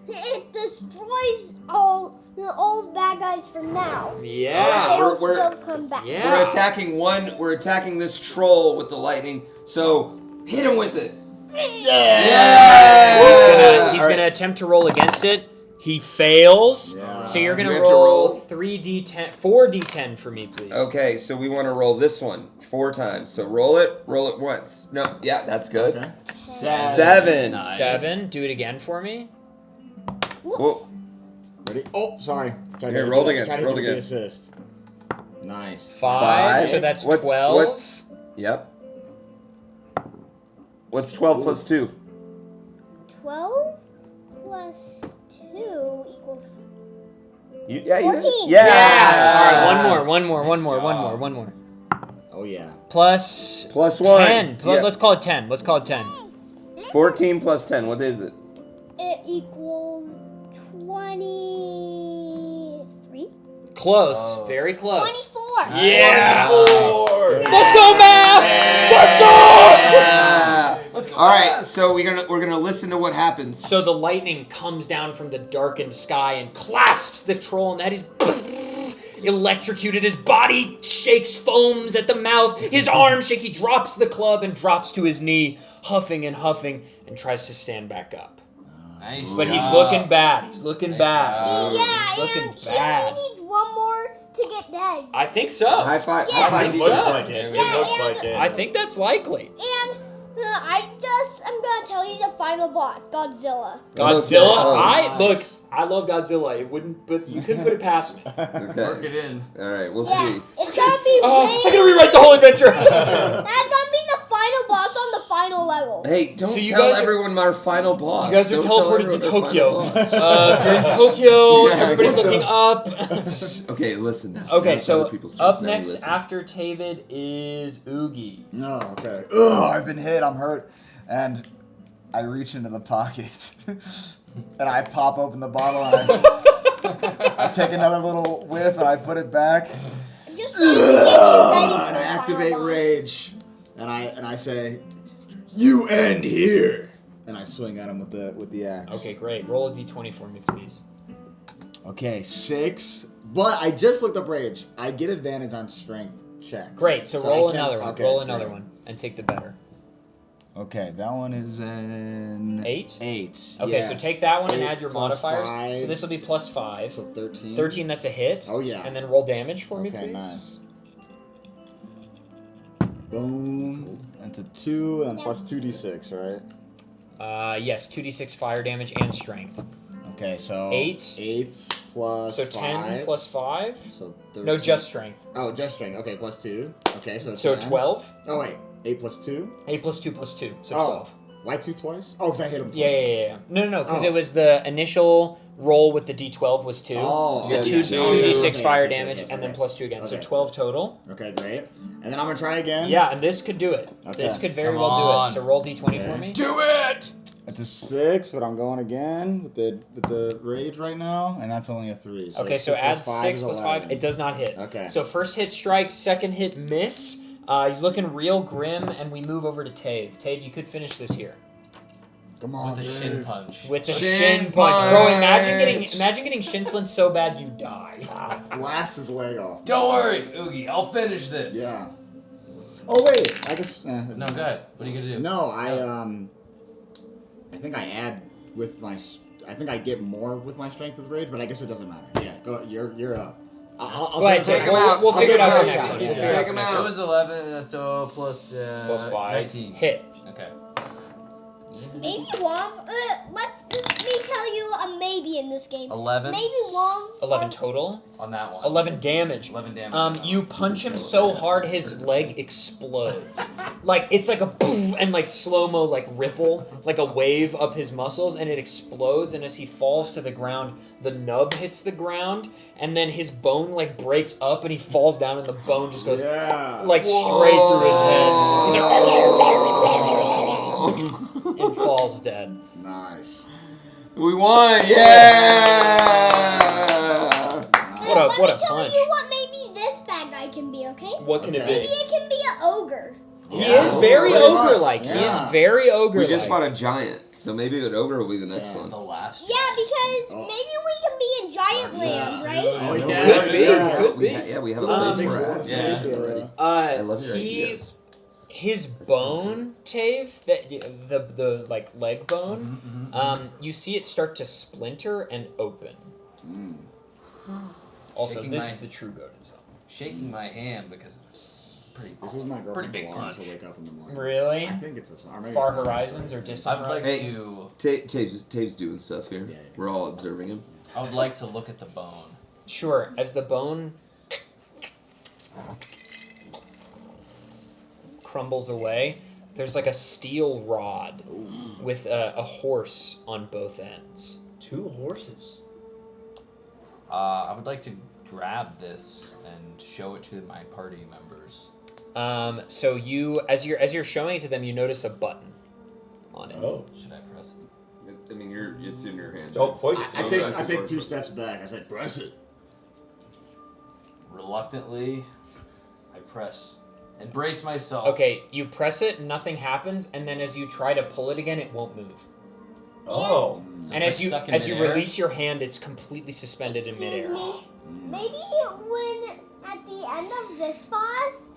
It destroys all the old bad guys for now. Yeah. They'll we're- still come back. Yeah. We're attacking this troll with the lightning. So hit him with it. Yeah. He's All right. gonna attempt to roll against it. He fails. Yeah. So you're We gonna have to roll roll. 4d10 for me, please. Okay, so we want to roll this one 4 times. So roll it once. No, yeah, that's good. Okay. 7. Nice. 7. Do it again for me. Whoa. Ready? Oh, sorry. Here, roll again, Gotta roll do the again. assist. Nice. 5. So that's What's- 12. Yep. What's 12 plus 2? 12 plus 2 equals... Yeah, 14. Yeah. All right, one more. Oh yeah. Plus Plus 1. 10. Yeah. Let's call it 10. 14 plus 10. What is it? It equals 23? Close. Very close. 24. Yeah. Lord. Let's go, math. Let's go. All right, so we're gonna listen to what happens. So the lightning comes down from the darkened sky and clasps the troll, and that is electrocuted. His body shakes, foams at the mouth. His arms shake. He drops the club and drops to his knee, huffing, and tries to stand back up. Nice But he's job. looking bad. He's looking Nice bad. job. Yeah, He's looking and bad. he only needs one more to get dead. I think so. High five. Yeah, High five. I think Looks so. like it. Yeah, It looks and- like it. I think that's likely. And I'm gonna tell you the final boss, Godzilla. Godzilla. Oh, I love Godzilla. It wouldn't, but you couldn't put it past me. Okay. Work it in. All right, we'll Yeah, see. it's gonna be Oh, I way... gotta rewrite the whole adventure. That's gonna be the final boss on the final level. Hey, don't So you tell guys are- everyone our final boss. You guys are Don't tell teleported to everyone our Tokyo. final boss. You're in Tokyo. Yeah, Everybody's what the- looking up. Okay, listen now. Okay, Now it's other so people's up turns. Now you next listen. after Tavid is Oogie. No, okay. Ugh, I've been hit. I'm hurt. And I reach into the pocket. And I pop open the bottle and I take another little whiff and I put it back. I'm just trying to get you ready for And the I activate final boss. rage. And I say, "You end here." And I swing at him with the axe. Okay, great. Roll a d20 for me, please. Okay, 6. But I just looked up rage. I get advantage on strength checks. Great. So I roll can- another one. okay, Roll another great. one and take the better. Okay, that one is an 8? 8. Okay, so take that one and 8 add your plus modifiers. 5. So this will be plus 5. So 13. 13, that's a hit. Oh, yeah. And then roll damage for me, Okay, please. nice. Boom. That's a 2 and plus 2d6, right? Yes, 2d6 fire damage and strength. Okay, so 8. 8 plus So 10 5. plus 5. So 13. No, just strength. Oh, just strength. Okay, plus 2. Okay, so So 10. 12. Oh wait, 8 plus 2? 8 plus 2 plus 2, so Oh. 12. Why 2 twice? Oh, because I hit him twice. Yeah. No, because Oh. it was the initial roll with the D12 was 2. Oh, The yeah, 2d6 okay, fire yes, damage, yes, and then okay. plus 2 again. So Okay. 12 total. Okay, great. And then I'm going to try again. Yeah, and this could do it. Okay. This could very Come well do on. it. So roll D20 for Okay. me. Do it! It's a 6, but I'm going again with the rage right now, and that's only a 3. So Okay, so 6 add plus 6 is plus 11. 5. It does not hit. Okay. So first hit strike, second hit miss. He's looking real grim, and we move over to Tave. Tave, you could finish this here. Come on, With the shin punch. With the Shin shin punch. Bro, imagine punch. getting shin splints so bad you die. Blast his leg off. Don't worry, Oogie. I'll finish this. Yeah. Oh wait, I guess. No, go ahead. What are you gonna do? No, I think I add with my. I think I get more with my strength with rage, but I guess it doesn't matter. Yeah, go. You're up. I'll Go ahead, say- Tave. him out. We'll I'll figure it take out for him next out. one. Yeah. We'll figure it out Take for him next out. So it one. was 11, so plus 5. 19. Hit. Okay. Maybe Wong. Let me tell you a maybe in this game. 11 Maybe Wong. 11 total. on that one. 11 damage. 11 damage. You punch him so hard his leg explodes. Like it's like a boom and like slow-mo like ripple, like a wave up his muscles, and it explodes, and as he falls to the ground, the nub hits the ground, and then his bone like breaks up and he falls down and the bone just goes Yeah. like straight through his head. He's like and falls dead. Nice. We won! Yeah! What a Let what me a tell punch. you what maybe this bad guy can be, okay? What can it Okay. Maybe be? it can be an ogre. He is very pretty much, ogre-like. He is yeah. very ogre-like. We just fought a giant, so maybe an ogre will be the next Yeah. one. The last. Yeah, because Oh. maybe we can be in giant land, right? Oh, yeah. Could be. Yeah. Could We be. we have a place Um, we're at. Yeah. Already. I love your He ideas. his bone, Tave, that the like leg bone, you see it start to splinter and open. Also, Shaking this my- is the true goat itself. Shaking my hand because it's pretty. This is my girlfriend's big alarm punch. to wake up in the morning. Really? I think it's this one. Or maybe Far it's not. horizons or distant I would like horizons? Hey. to. Tave's doing stuff here. Yeah. We're all observing him. I would like to look at the bone. Sure. As the bone crumbles away, there's like a steel rod with a horse on both ends. 2 horses. I would like to grab this and show it to my party members. So you, as you're showing it to them, you notice a button on it. Oh. Should I press it? I mean, it's in your hand. Don't point it to I me. take 2 steps back. I said, press it. Reluctantly, I press and brace myself. Okay, you press it, nothing happens, and then as you try to pull it again, it won't move. Oh. So And it's as like stuck in you midair? release your hand, it's completely suspended in Excuse midair. me. Maybe when at the end of this boss,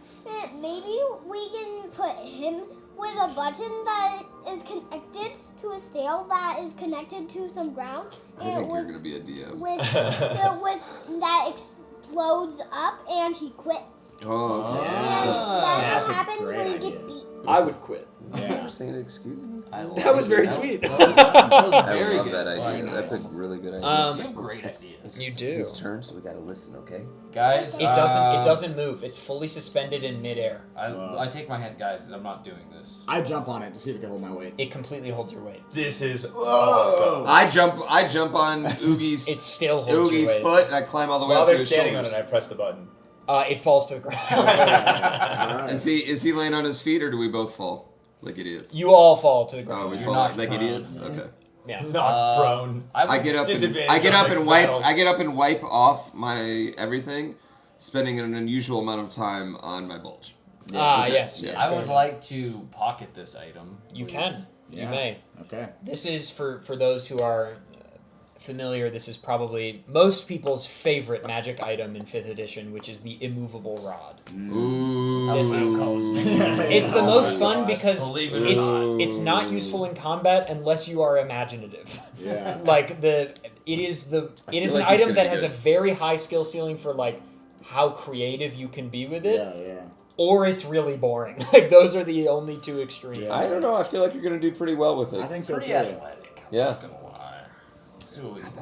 maybe we can put him with a button that is connected to a sail that is connected to some ground. I think you're gonna be a DM. with that explodes up and he quits. Oh, okay. And That's that's a what happens great when he idea. gets beat. I would quit. Never saying excuse me. That was very sweet. That was I very love good. that idea. Why That's a not? really good idea. You have great ideas. You do. His turn, so we gotta listen, okay? Guys, It doesn't move. It's fully suspended in midair. I take my hand, guys. I'm not doing this. I jump on it to see if it can hold my weight. It completely holds your weight. This is Whoa! I jump on Oogie's It still holds your Oogie's weight. foot, and I climb all the way while up to they're his standing on shoulders. it, I press the button. It falls to the ground. Alright. Is he laying on his feet, or do we both fall like idiots? You all fall to the Oh, ground. we You're fall not like prone. idiots. Okay. Yeah. Not prone. I get up and Disadvantage I get on up next and wipe. battle. I get up and wipe off my everything, spending an unusual amount of time on my bulge. okay. Yes. Yes. I would like to pocket this item. You can. You Yeah. may. Okay. This is for those who are familiar. This is probably most people's favorite magic item in 5th edition, which is the immovable rod. Ooh. This is- It's the most fun because Believe it or not. it's not useful in combat unless you are imaginative. Yeah. Like it is an like he's item gonna that be has a good. very high skill ceiling for like how creative you can be with it, Yeah. or it's really boring. Like those are the only 2 extremes. Yeah. I don't know. I feel like you're gonna do pretty well with it. I think so Pretty too. athletic. I'm Yeah. not gonna lie. See what we can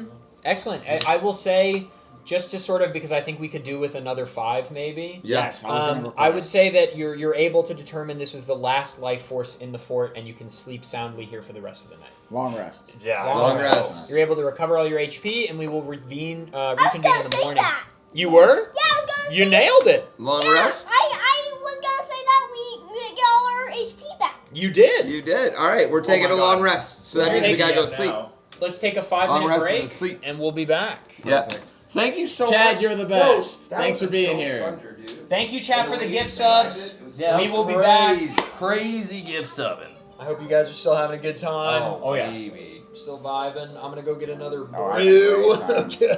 do. Excellent. I will say, just to sort of, because I think we could do with another 5 maybe. Yes, I would say that you're able to determine this was the last life force in the fort, and you can sleep soundly here for the rest of the night. Long rest. Yeah, Long rest. You're able to recover all your HP, and we will reconvene in the morning. That. You were? Yeah, I was gonna You say nailed it. Long Yeah, rest? I was gonna say that we get all our HP back. You did. You did. All right, we're taking my a long God. rest. So that Let's means we take gotta go it sleep. now. Let's take a Long 5-minute rest break, is sleep. and we'll be back. Yeah. Thank you so Chad, much. you're the Bro, best. that Thanks was for being a here. thunder, dude. Thank you, chat, for the way gift you subs. did it was Yeah, so we will be back. Crazy gift subbing. I hope you guys are still having a good time. Oh, yeah. Baby. Still vibing. I'm gonna go get another Ew. brew.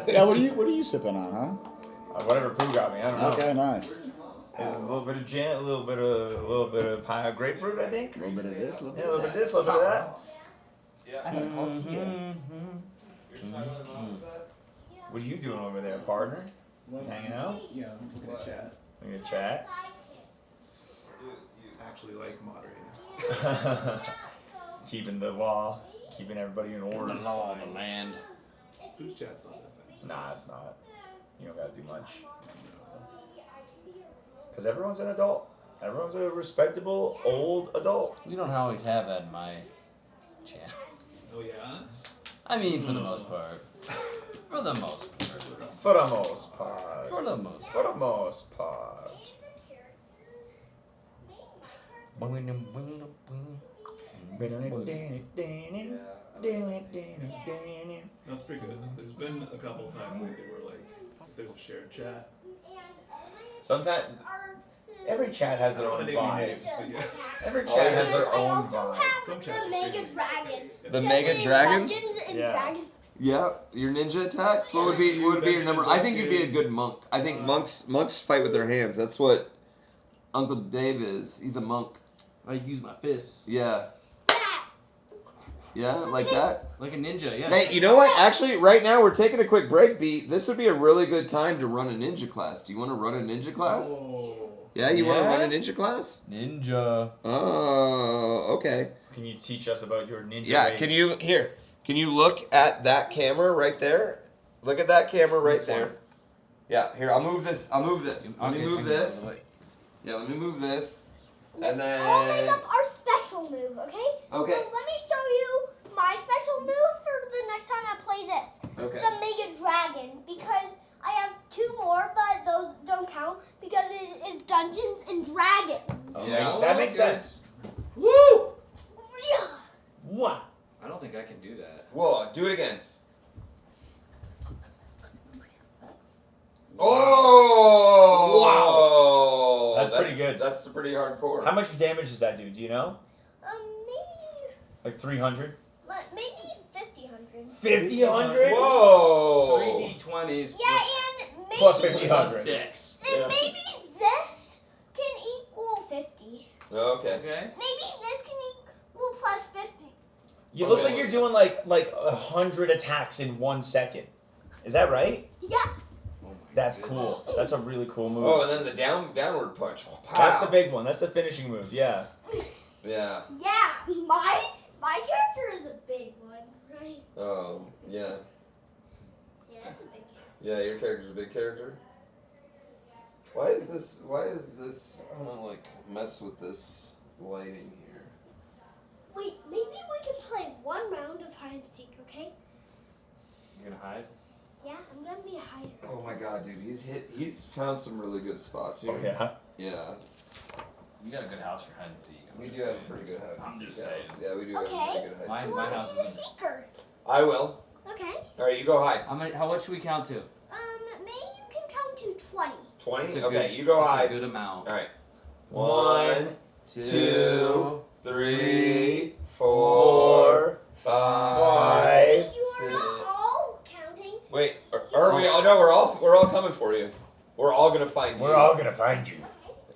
Yeah, what are you sipping on, huh? Whatever Pooh got me, I don't know. Okay, nice. There's a little bit of gin, a little bit of grapefruit, I think. A little bit of this, a little Yeah, bit a of little bit that. of this, a little bit of that. I'm gonna call Tia. What are you doing over there, partner? Hanging out? Yeah, I'm looking at chat. Looking at chat? Actually, like moderating. Keeping the law, keeping everybody in order. The law of the land. Whose chat's not that bad? Nah, it's not. You don't gotta do much. Because everyone's an adult. Everyone's a respectable old adult. We don't always have that in my channel. Oh yeah? I mean, for the most part. For the most part. For the most part. For the most For the most part. That's pretty good. There's been a couple times lately where like there's a shared chat. Sometimes every chat has I their don't own want to name any vibe. names, but yeah. Every chat has their I own also vibe. have Some chats the are Mega pretty- Dragon. The Mega Dragon? Legends and Yeah. Dragons. Yeah, your ninja attacks. What would be your number? I think you'd be a good monk. I think monks fight with their hands. That's what Uncle Dave is. He's a monk. I use my fists. Yeah. Yeah, like that. Like a ninja, yeah. Hey, you know what? Actually, right now we're taking a quick break. This would be a really good time to run a ninja class. Do you want to run a ninja class? Oh. Yeah, you want to Yeah? run a ninja class? Ninja. Oh, okay. Can you teach us about your ninja Yeah, ways? can you look at that camera right there? Look at that camera right This one. there. Yeah, here, I'll move this. Let me move Okay, this. Yeah, let me move this. And I'll make then up our special move, okay? Okay. So let me show you my special move for the next time I play this. Okay. The Mega Dragon, because I have 2 more, but those don't count because it is Dungeons and Dragons. Yeah. That makes sense. Woo! Yeah. What? I don't think I can do that. Whoa, do it again. Oh! Wow. That's pretty good. That's pretty hardcore. How much damage does that do? Do you know? Maybe, Like 300? maybe 50-100. 50-100? Whoa! 3d20s Yeah, and maybe, Plus plus 50-100. dex. and maybe this can equal 50. Okay. Okay. Maybe this can equal plus 50. It looks like you're doing like 100 attacks in 1 second. Is that right? Yeah. Oh my That's goodness. cool. That's a really cool move. Oh, and then the downward punch. Pow. That's the big one. That's the finishing move. Yeah. Yeah. Yeah, my character is a big one, right? Oh, yeah. Yeah, it's a big character. Yeah, your character's a big character. Why is this? I don't know, like, mess with this lighting here. Wait, maybe we can play 1 round of hide and seek, okay? You're gonna hide? Yeah, I'm gonna be a hider. Oh my god, dude, he's found some really good spots here. Oh, yeah. Yeah. You got a good house for hide and seek. We do have a pretty good house. I'm just Yes. saying. Yeah, we do have a Okay. pretty good house. Who My wants house to be the is seeker? I will. Okay. Alright, you go hide. How much should we count to? Maybe you can count to 20. 20? That's a Okay, good, you go that's hide. a good amount. Alright. 1, 2, 3, 4, 5. You are not all counting. Wait, are we all? No, we're all coming for you. We're all gonna find you. We're all gonna find you.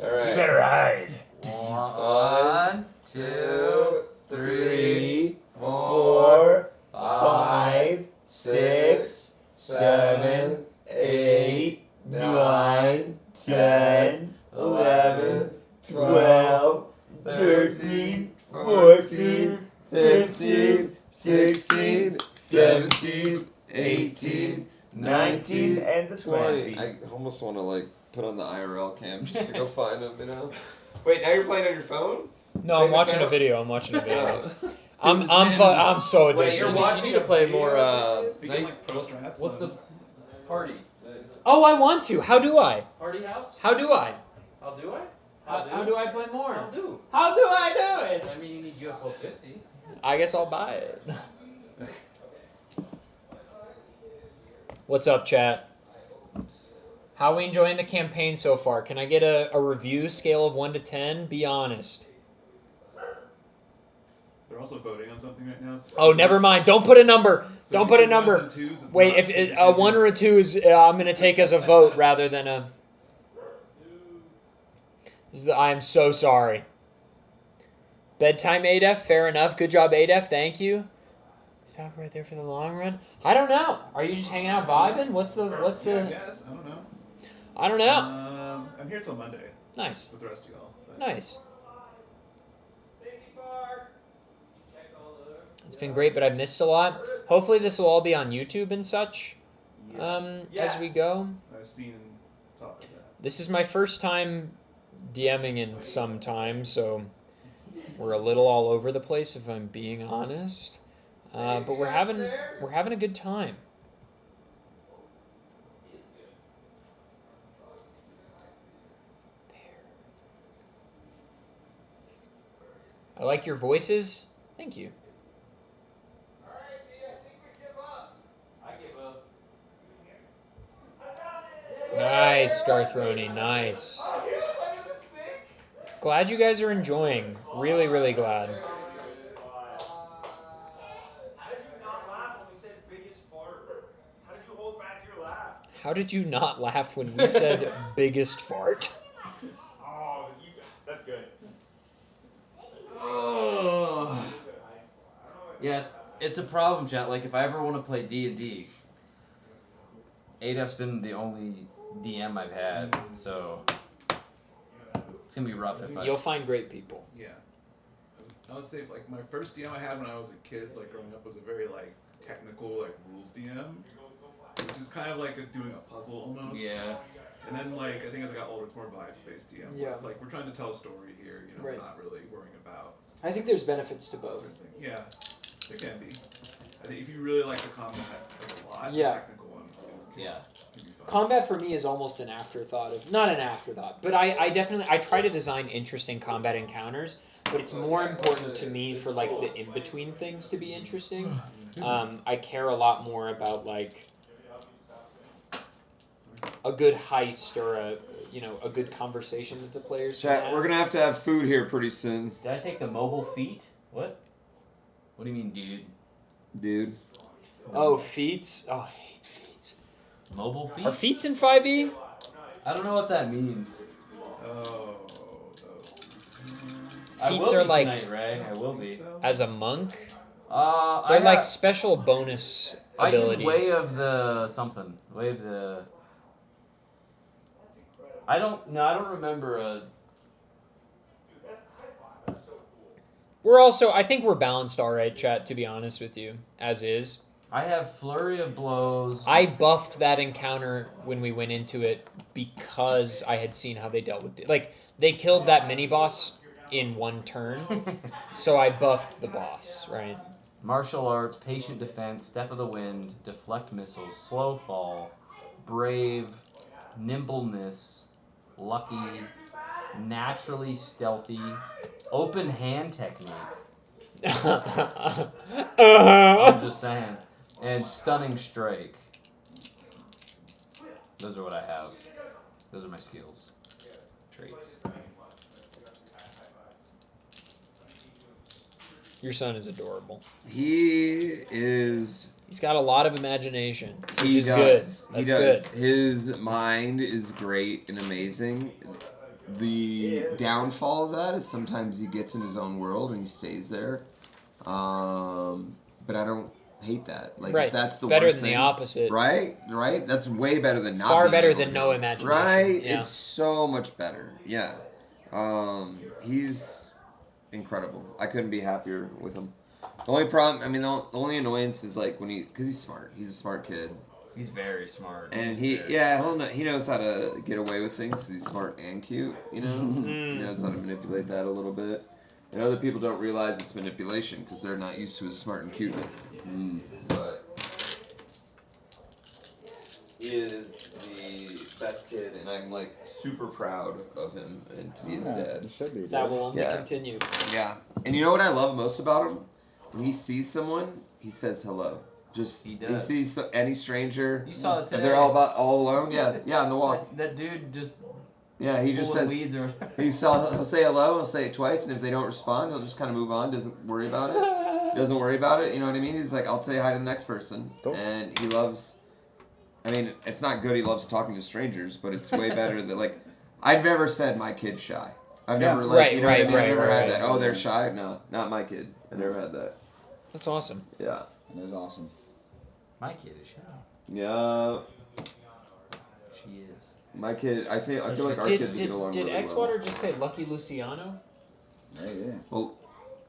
All right. You better hide. 1, 2, 3, 4, 5, 6, 7, 8, 9, 10, 11, 12, 13, 14, 15, 16, 17, 18, 19 and the 20. I almost want to like put on the IRL cam just to go find them, you know? Wait, now you're playing on your phone? No, I'm watching a video. I'm watching a video. Dude, I'm so addicted. Wait, you're watching. You need to play more. We can like post rats. What's the party? Oh, I want to. How do I? Party house? How do I? How do I? How do I play more? How do? How do I do it? I mean, you need UFO 50. I guess I'll buy it. What's up, chat? How are we enjoying the campaign so far? Can I get a review scale of 1 to 10? Be honest. They're also voting on something right now. So Oh, never mind. Don't put a number. So Don't if put you a see ones number. and twos, it's Wait, not if because you a can't 1 do or a 2 is, I'm gonna take as a vote rather than a. I am so sorry. Bedtime, Adef. Fair enough. Good job, Adef. Thank you. Is Falcon right there for the long run? I don't know. Are you just hanging out vibing? What's the? Yeah, I guess. I don't know. I don't know. I'm here till Monday Nice. with the rest of y'all. But Nice. It's been great, but I've missed a lot. Hopefully this will all be on YouTube and such as we go. I've seen and thought of that. This is my first time DMing in some time, so we're a little all over the place if I'm being honest. But we're having a good time. I like your voices. Thank you. Nice, Garthroni. Nice. Glad you guys are enjoying. Really, really glad. How did you not laugh when we said biggest fart? How did you hold back your laugh? How did you not laugh when we said biggest fart? Oh, that's good. Oh. Yeah, it's a problem, chat. Like, if I ever want to play D&D, Adaf's been the only DM I've had, so it's gonna be rough if You'll find great people. Yeah. I would say like my first DM I had when I was a kid, like growing up, was a very like technical like rules DM, which is kind of like doing a puzzle almost. Yeah. And then like I think as I got older, it's more vibes-based DM. Yeah. It's like we're trying to tell a story here, you know, Right. we're not really worrying about. I think there's benefits to both. certain things. Yeah, there can be. I think if you really like the combat like, a lot, Yeah. the technical one can be fun. Combat for me is almost an afterthought of, not an afterthought, but I definitely, I try to design interesting combat encounters, but it's more important to me for like the in-between things to be interesting. I care a lot more about like a good heist or a good conversation that the players can Chat, have. we're gonna have to have food here pretty soon. Did I take the mobile feet? What? What do you mean, dude? Dude. Oh, feats? Oh, I hate feats. Mobile feet? Are feats in 5e? I don't know what that means. Oh, I Feats will are be like, tonight, Ray. I will be. as a monk, I they're like got- special bonus I did abilities. Way of the something. Way of the. I don't remember a. I think we're balanced all right, chat, to be honest with you, as is. I have flurry of blows. I buffed that encounter when we went into it because I had seen how they dealt with it. Like, they killed that mini-boss in one turn, so I buffed the boss, right? Martial arts, patient defense, step of the wind, deflect missiles, slow fall, brave, nimbleness, lucky, naturally stealthy, open hand technique. I'm just saying. And stunning strike. Those are what I have. Those are my skills. Traits. Your son is adorable. He is. He's got a lot of imagination, which He is does. good. He That's does. good. His mind is great and amazing. The downfall of that is sometimes he gets in his own world and he stays there. But I don't hate that. Like, Right. if that's the Better worst than the thing- opposite. Right? Right? That's way better than not Far being better able than to no go. imagination. Right? Yeah. It's so much better. Yeah. He's incredible. I couldn't be happier with him. The only problem, I mean, the only annoyance is like when because he's smart. He's a smart kid. He's very smart. And He's very he knows how to get away with things. He's smart and cute, you know. He knows how to manipulate that a little bit. And other people don't realize it's manipulation because they're not used to his smart and cuteness. But he is the best kid, and I'm like super proud of him and to be his dad. It should be. Dude. That will only continue. Yeah. And you know what I love most about him? When he sees someone, he says hello. Just He does. sees any stranger. You saw it today. If they're all alone. Yeah, on the walk. That dude just. Yeah, he just says. Weeds or whatever. He'll say hello. He'll say it twice, and if they don't respond, he'll just kind of move on. Doesn't worry about it. Doesn't worry about it. You know what I mean? He's like, I'll tell you hi to the next person. Cool. And he loves. I mean, it's not good. He loves talking to strangers, but it's way better that like. I've never said my kid's shy. I've never you know what I mean? I've never had that. Oh, they're shy. No, not my kid. I never had that. That's awesome. Yeah. That is awesome. My kid is shy. Yeah. She is. My kid, I feel like our kids get along Did really Xwater well. just say Lucky Luciano? Yeah. Well,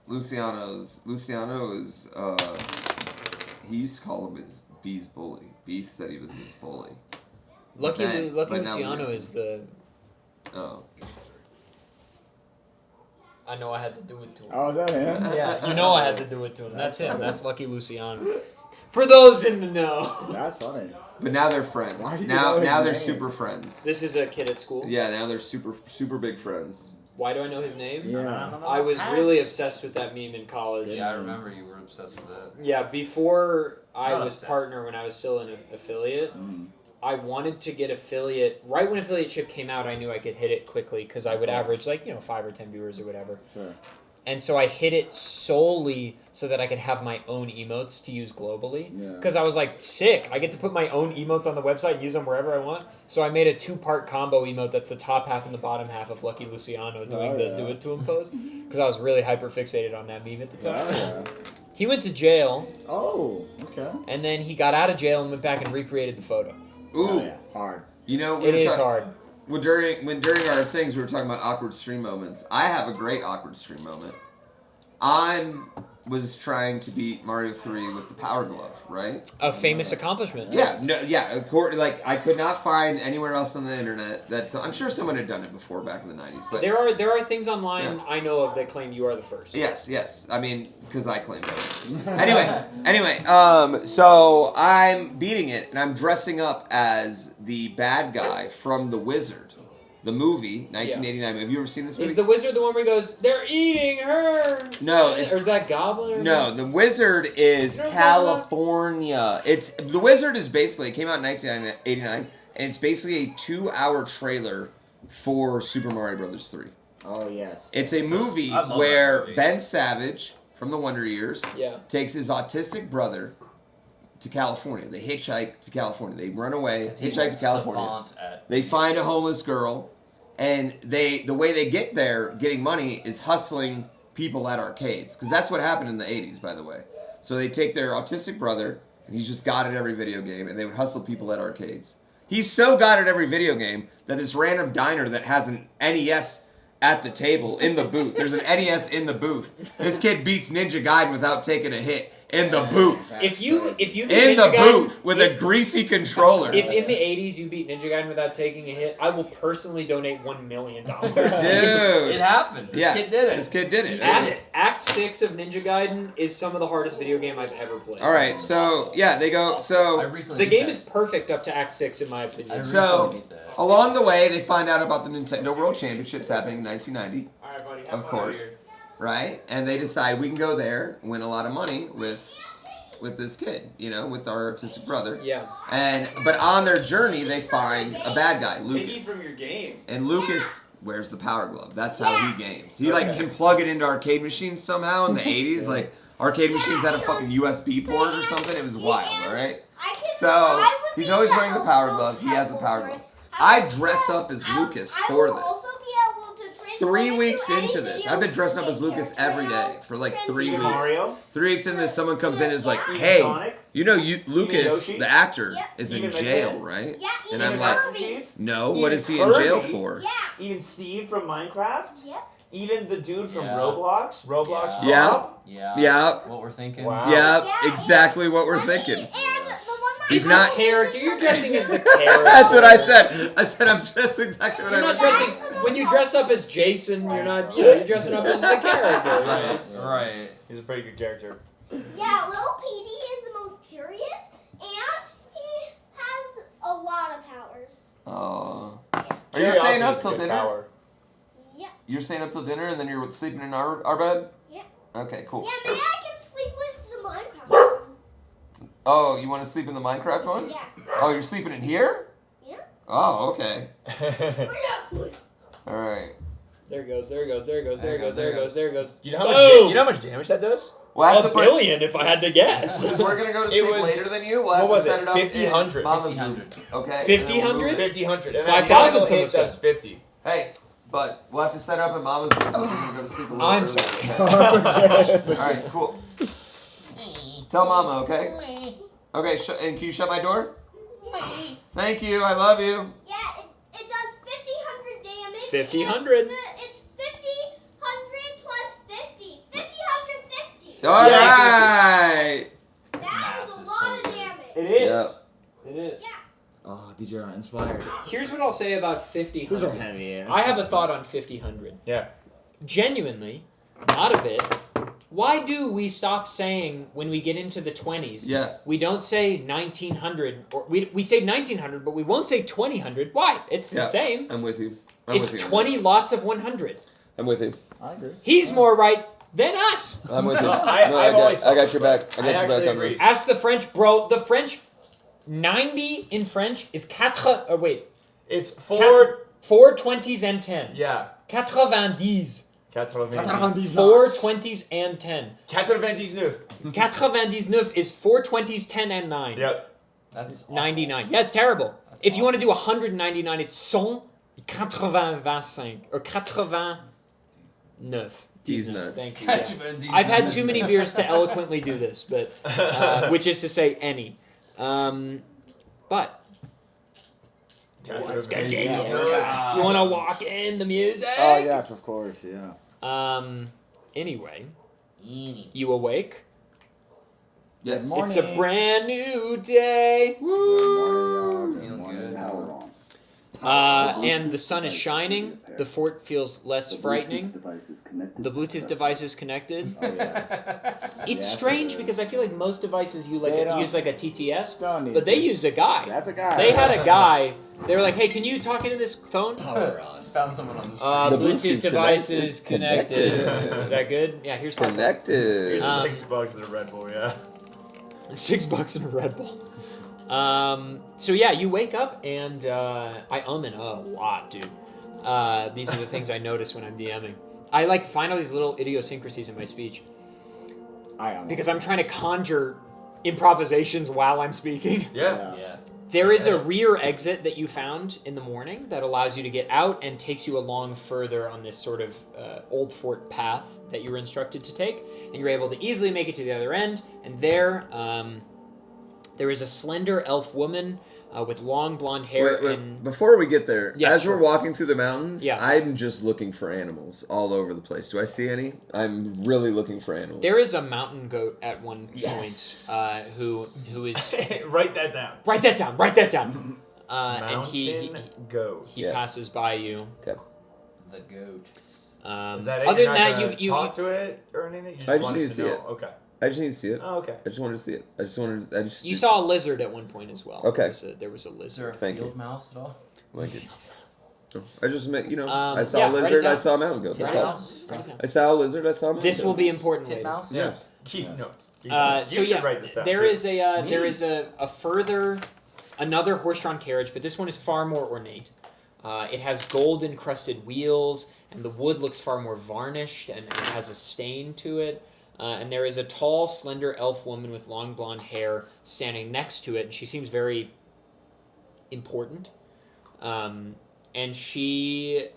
Luciano is he used to call him his B's bully. B said he was his bully. Lucky but now Luciano he is the. Oh. I know I had to do it to him. Oh, is that him? Yeah, you know I had to do it to him. That's him. That's Lucky Luciano. For those in the know. That's funny. But now they're friends. Why do you Now know his they're name? super friends. This is a kid at school. Yeah, now they're super big friends. Why do I know his name? Yeah. I was really obsessed with that meme in college. Yeah, I remember you were obsessed with that. Yeah, before I Not was obsessed. partner, when I was still an affiliate, I wanted to get affiliate. Right when affiliateship came out, I knew I could hit it quickly because I would average 5 or 10 viewers or whatever. Sure. And so I hit it solely so that I could have my own emotes to use globally. Yeah. Because I was like, sick. I get to put my own emotes on the website and use them wherever I want. So I made a 2-part combo emote that's the top half and the bottom half of Lucky Luciano doing the do it to him pose. Because I was really hyper fixated on that meme at the time. Yeah. He went to jail. Oh, okay. And then he got out of jail and went back and recreated the photo. Ooh. Oh, yeah. Hard. You know, It is hard. When during our things, we were talking about awkward stream moments. I have a great awkward stream moment. I was trying to beat Mario 3 with the Power Glove, right? A famous accomplishment. Like I could not find anywhere else on the internet that I'm sure someone had done it before back in the 90s. But There are things online I know of that claim you are the first. Yes. I mean, because I claimed it. Anyway, so I'm beating it, and I'm dressing up as the bad guy from The Wizard, the movie, 1989. Have you ever seen this movie? Is the wizard the one where he goes, they're eating her? No, Or is that Goblin? No, The Wizard is You know what I'm talking California. The Wizard is basically, it came out in 1989, and it's basically a 2-hour trailer for Super Mario Brothers 3. Oh, yes. It's a movie I love where that movie. Ben Savage from the Wonder Years Yeah. takes his autistic brother to California. They hitchhike to California. They run away, hitchhike to California. They find a homeless girl, and the way they get there, getting money, is hustling people at arcades. Because that's what happened in the 80s, by the way. So they take their autistic brother, and he's just got at every video game, and they would hustle people at arcades. He's so got at every video game that this random diner that has an NES at the table, in the booth. There's an NES in the booth. This kid beats Ninja Gaiden without taking a hit. In the booth. If you beat In Ninja the Gaiden, booth with a greasy controller. If in the 80s you beat Ninja Gaiden without taking a hit, I will personally donate $1 million. Dude. It happened. This kid did it. This kid did it. Act 6 of Ninja Gaiden is some of the hardest video game I've ever played. All right, so yeah, they go. So the game is perfect up to Act 6 in my opinion. So along the way, they find out about the Nintendo World Championships happening in 1990. All right, buddy. Of course, right? And they decide we can go there, win a lot of money with this kid, with our artistic brother. Yeah. But on their journey, they find a bad guy, Lucas. from your game. And Lucas wears the Power Glove. That's how he games. He can plug it into arcade machines somehow in the 80s. Like arcade machines had a fucking USB port or something. It was wild, all right? So he's always wearing the Power Glove. He has the Power Glove. I dress up as Lucas for this. 3 weeks into this, I've been dressing up as Lucas every day for like 3 weeks. Mario? 3 weeks into this, someone comes in and is like, Even hey, Sonic? Lucas, Yoshi? the actor, is in Even jail, Eggman? right? Yeah, And even I'm like, Kirby. no, Even what is he in jail Kirby? for? Yeah. Even Steve from Minecraft? Yep. Even the dude from Yeah. Roblox? Roblox Yeah. Rob? Yeah. Yeah. What we're thinking. Wow. Yeah, Yeah, exactly what we're And thinking. the one that He's It's not. a character. You're dressing as the character. That's what I said. I said I'm just exactly what You're I not meant. dressing. When you dress up as Jason, you're not. You're dressing up as the character. Right. It's- Right. He's a pretty good character. Yeah, Lil Petey is the most curious, and he has a lot of powers. Oh. Are you Curiosity staying up is a till good dinner? power. Yeah. You're staying up till dinner and then you're sleeping in our bed? Yeah. Okay, cool. Yeah, maybe I can sleep with the Minecraft one. Oh, you want to sleep in the Minecraft one? Yeah. Oh, you're sleeping in here? Yeah. Oh, okay. All right. There it goes. There it goes. There it goes. There it There goes. it There it goes, goes. There it goes. You know how much? Boom! You know how much damage that does? We'll have A to put. billion, if I had to guess. If we're gonna go to It sleep was- later than you, we'll have what to was set it? it up 50, in 100. Mama's 50, room. Okay. 50, And then we'll move 100? it. 50, 100. And 5,000 then some hit have said. does 50. Hey, but we'll have to set up in Mama's room. So we're gonna go to sleep a little I'm early. sorry. All right, cool. Tell Mama, okay? Okay, and can you shut my door? Thank you. I love you. Yeah, it does 50, 100 damage. 50, and 100. It's 50, 100 plus 50. 50, 150. All right. That is a lot of damage. It is. Yeah. It is. Oh, dude, you're inspired. Here's what I'll say about 50, Those are 100. heavy. Yeah. I have a thought on 50, 100. Yeah. Genuinely, not a bit. Why do we stop saying when we get into the 20s? Yeah. We don't say 1900, or we say 1900, but we won't say 2000. Why? It's the Yeah. same. I'm with you. It's 20 lots of 100. I'm with you. I agree. He's more right than us. I'm with you. No, I've always I got felt your this back. way. I got I your back actually on agree. this. Ask the French, bro. The French, 90 in French is 4. Or wait, It's 4. 4 20s and 10. Yeah. 90. 99. 4 20s and 10. 99. 99 is 4 20s, 10, and 9. Yep. That's 99. Yeah, it's terrible. That's If you want to do 199, it's 195 or 89. These nuts. Thank you. Yeah. I've had too many beers to eloquently do this, but which is to say any. But let's get Yeah. it. You want to lock in the music? Oh yes, of course. Yeah. Anyway, you awake. Yes. Good It's a morning. brand new day. Good morning, y'all. Feeling Good morning, good. y'all. And the sun is shining. The fort feels less frightening. The Bluetooth device is connected. Oh yeah. It's Yeah, strange it is. because I feel like most devices They don't- use like a TTS, Don't need but they to. use a guy. That's a guy. They had a guy. They were like, "Hey, can you talk into this phone?" found someone on the street. The Bluetooth device is connected. connected. Is that good? Yeah. Here's Connected. Here's Um, $6 in a Red Bull, yeah. $6 in a Red Bull. So yeah, you wake up and I and a lot, dude. These are the things I notice when I'm DMing. I like find all these little idiosyncrasies in my speech I am. because I'm trying to conjure improvisations while I'm speaking. Yeah. Yeah. There is a rear exit that you found in the morning that allows you to get out and takes you along further on this sort of old fort path that you were instructed to take, and you're able to easily make it to the other end. And there is a slender elf woman with long blonde hair Wait, and before we get there, Yeah, as sure. we're walking through the mountains, Yeah. I'm just looking for animals all over the place. Do I see any? I'm really looking for animals. there is a mountain goat at one Yes. point who is Write that down. write that down. And he Goat. Yes. passes by you. Okay. The goat. Is that it? Other You're than not that, gonna you talk to it or anything? You I just want need us to see know? it. Okay. I just need to see it. Oh, okay. I just wanted to see it. I just. you saw a lizard at one point as well. Okay. There was a Is there lizard. a Thank field you. mouse at all? Like it. I just met, I saw yeah, a write it lizard, I down. saw a mountain goat. That's Write it all. down. Just write it down. I saw a lizard, I saw a mountain This goat. will be important Tip later. mouse? Yeah. Yes. Keep notes. Keep notes. So You should yeah, write this down. there too. is another horse-drawn carriage, but this one is far more ornate. It has gold-encrusted wheels, and the wood looks far more varnished, and it has a stain to it. And there is a tall, slender elf woman with long blonde hair standing next to it, and she seems very important. And she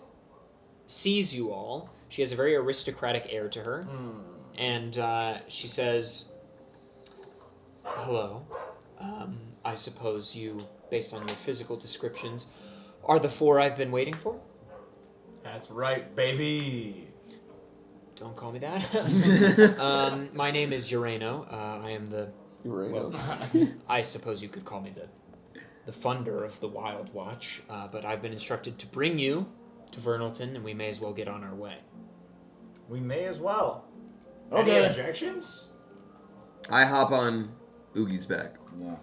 sees you all. She has a very aristocratic air to her. And she says, "Hello. I suppose you, based on your physical descriptions, are the 4 I've been waiting for?" That's right, baby. Don't call me that. My name is Urano. I am the I suppose you could call me the funder of the Wild Watch, but I've been instructed to bring you to Vernalton, and we may as well get on our way. We may as well. Okay. Any objections? I hop on Oogie's back. Yeah.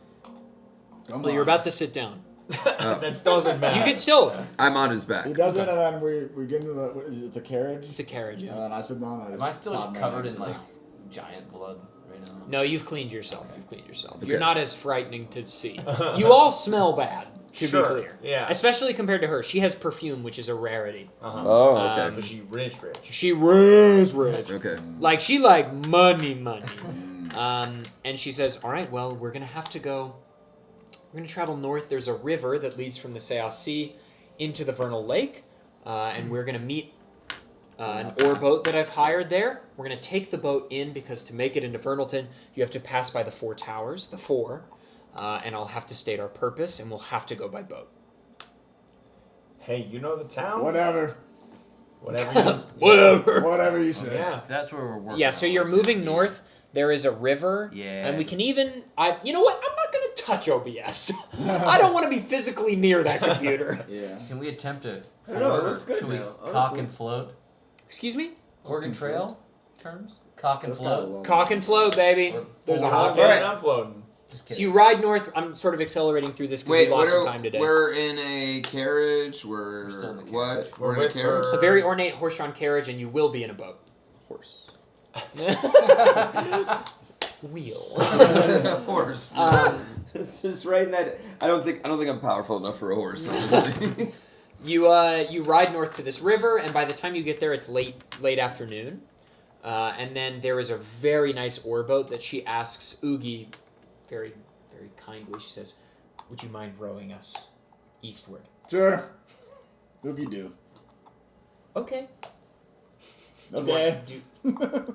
Well, you're about to sit down. That doesn't matter. You could still. I'm on his back. He does it, and then we get into the. What is it? It's a carriage. It's a carriage. Yeah. And then I sit down. And Am I still top man covered next in to like him. giant blood right now? No, you've cleaned yourself. You've cleaned yourself. Okay. You're not as frightening to see. You all smell bad, to Sure, be clear. yeah. Especially compared to her. She has perfume, which is a rarity. Oh, okay. But she rich. She rich. Okay. Like, she like money. And she says, all right, well, we're going to have to go. We're going to travel north. There's a river that leads from the Seas Sea into the Vernal Lake. And we're going to meet an oar boat that I've hired there. We're going to take the boat in because to make it into Vernalton, you have to pass by the 4 towers, the 4. And I'll have to state our purpose, and we'll have to go by boat. Hey, you know the town? Whatever. Whatever you say. Yeah. So that's where we're working. Yeah, so you're moving north. There is a river. Yeah. And we can even... you know what? I'm not going to touch OBS. I don't want to be physically near that computer. Yeah. Can we attempt to I don't know, it float? looks good Should we now, cock honestly. and float? Excuse me? Oregon Trail terms? Cock and That's got a float? long- Cock and float, baby. There's a Cock hot it, right. I'm floating. Just So kidding. you ride north. I'm sort of accelerating through this because Wait, we lost some time today. we're in a carriage. We're still in the what? carriage. We're in We're a with carriage. It's a very ornate horse-drawn carriage, and you will be in a boat. Horse. Wheel. Horse. It's just right in that. I don't think I'm powerful enough for a horse. Honestly. You ride north to this river, and by the time you get there, it's late afternoon. And then there is a very nice oar boat that she asks Oogie, very, very kindly. She says, "Would you mind rowing us eastward?" Sure. Looky do. Okay. Okay. Do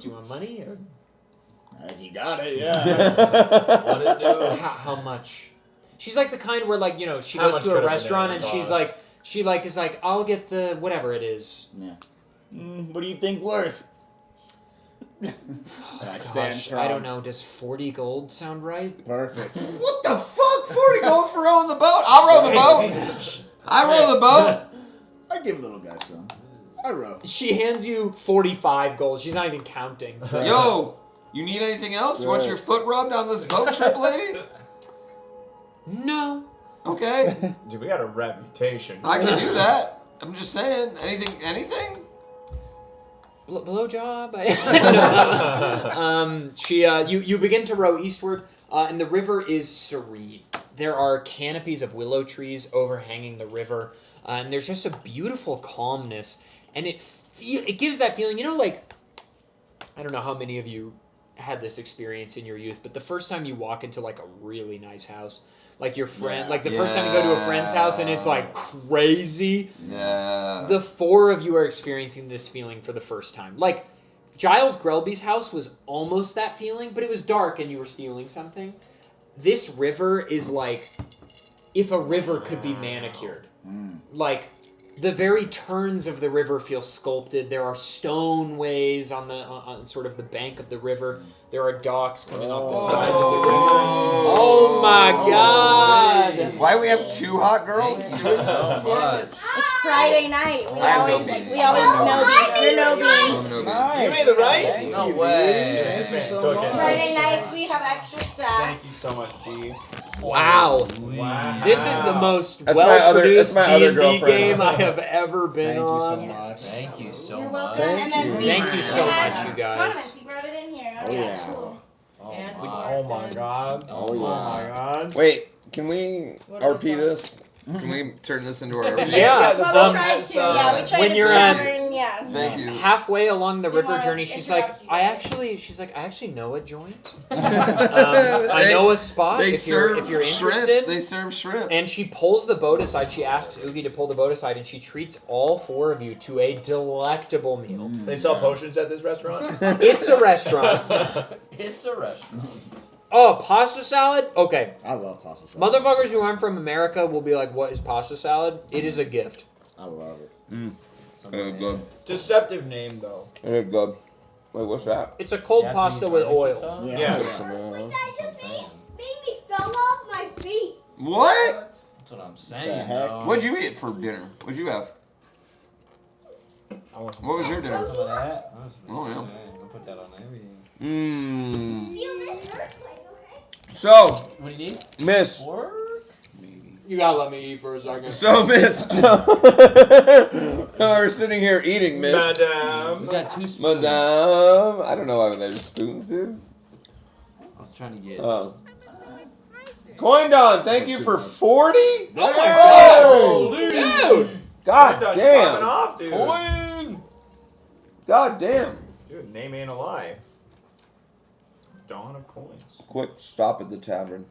you want money or If you got it, yeah. What it do? how much? She's like the kind where she How goes much to could a it restaurant and cost? she is like, I'll get the whatever it is. Yeah. What do you think worth? And I stand Gosh, strong. I don't know. Does 40 gold sound right? Perfect. What the fuck? 40 gold for rowing the boat? I'll row the boat. I row the boat. I give little guy some. I row. She hands you 45 gold. She's not even counting. Yo, you need anything else? You want your foot rubbed on this boat trip, lady? No. Okay. Dude, we got a reputation. I can do that. I'm just saying. Anything? Blow job. You begin to row eastward, and the river is serene. There are canopies of willow trees overhanging the river, and there's just a beautiful calmness, and it gives that feeling. I don't know how many of you had this experience in your youth, but the first time you walk into like a really nice house. Like your friend, like the first time you go to a friend's house and it's like crazy. Yeah. The 4 of you are experiencing this feeling for the first time. Like Giles Grelby's house was almost that feeling, but it was dark and you were stealing something. This river is like if a river could be manicured. Like the very turns of the river feel sculpted. There are stone ways on sort of the bank of the river. There are docks coming off the sides of the river. Oh my God! Why we have 2 hot girls doing this? It's Friday night. We I'm no always beans. know beans. You made the rice? Thank No you, way. dude. Thank you so Cooking. much. Friday nights we have extra stuff. Thank you so much, D. Wow. Wow. This is the most That's my other- well-produced that's my other D&D girlfriend. game I have ever been Thank you on. so much. Thank you so You're much. welcome. And then we Thank you so have much, you guys. condiments. You brought it in here. Oh, yeah. Cool. Oh, And my. Oh my god. Oh, yeah. my god. Wait, can we What are RP those this? Can we turn this into our RP? Yeah. That's what we tried to. Yeah, we tried when to you're tavern, yeah. Thank you. halfway along the river wanna journey, she's like, interrupt you I guys. actually know a joint. I know a spot They if you're serve interested. shrimp. They serve shrimp. And she pulls the boat aside. She asks Oogie to pull the boat aside, and she treats all 4 of you to a delectable meal. They sell potions at this restaurant? It's a restaurant. It's a restaurant. Oh, pasta salad? Okay. I love pasta salad. Motherfuckers who aren't from America will be like, what is pasta salad? It is a gift. I love it. Somebody- Good. Deceptive name, though. Good. Wait, what's that? It's a cold Japanese pasta with barbecue oil. sauce? Yeah. Guys just made me fell off my feet. What? That's what I'm saying. The heck? though. What'd you eat for dinner? What'd you have? What was your dinner? Some of that. Oh, yeah. I'll put that on everything. Mmm. Feel this earthquake, okay? So, What do you need? Miss. Work? You gotta let me eat for a second. So, Miss. We're sitting here eating, Miss. Madame. We got 2 spoons. Madame. I don't know why there's spoons, dude. I was trying to get. Coin Don, thank you for 40? Oh my god! Dude! God Popping damn! off, dude. Coin! God damn! Dude, name ain't a lie. Dawn of coins. Quick stop at the tavern.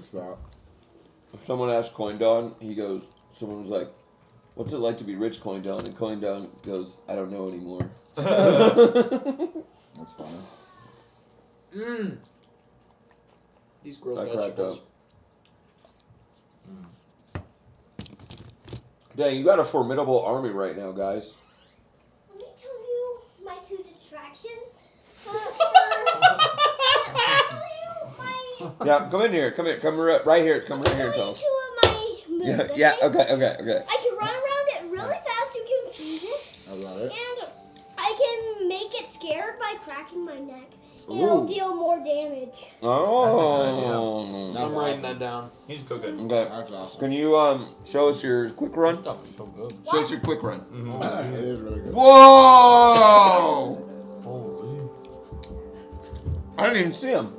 Stop. Someone asked Coin Don, someone was like, what's it like to be rich, Coin Don? And Coin Don goes, I don't know anymore. That's funny. Mmm. These grilled I cracked vegetables. up. Dang, you got a formidable army right now, guys. Let me tell you my 2 distractions. Yeah, come in here. Come here. Come right here. Come right here and tell us. 2 of my moves. Yeah, okay? okay. I can run around it really fast to confuse it. I love it. And I can make it scared by cracking my neck. And it'll deal more damage. Oh. I'm writing that down. He's cooking. Okay. That's awesome. Can you show us your quick run? Stuff is so good. Show us your quick run. It is really good. Whoa! Holy. I didn't even see him.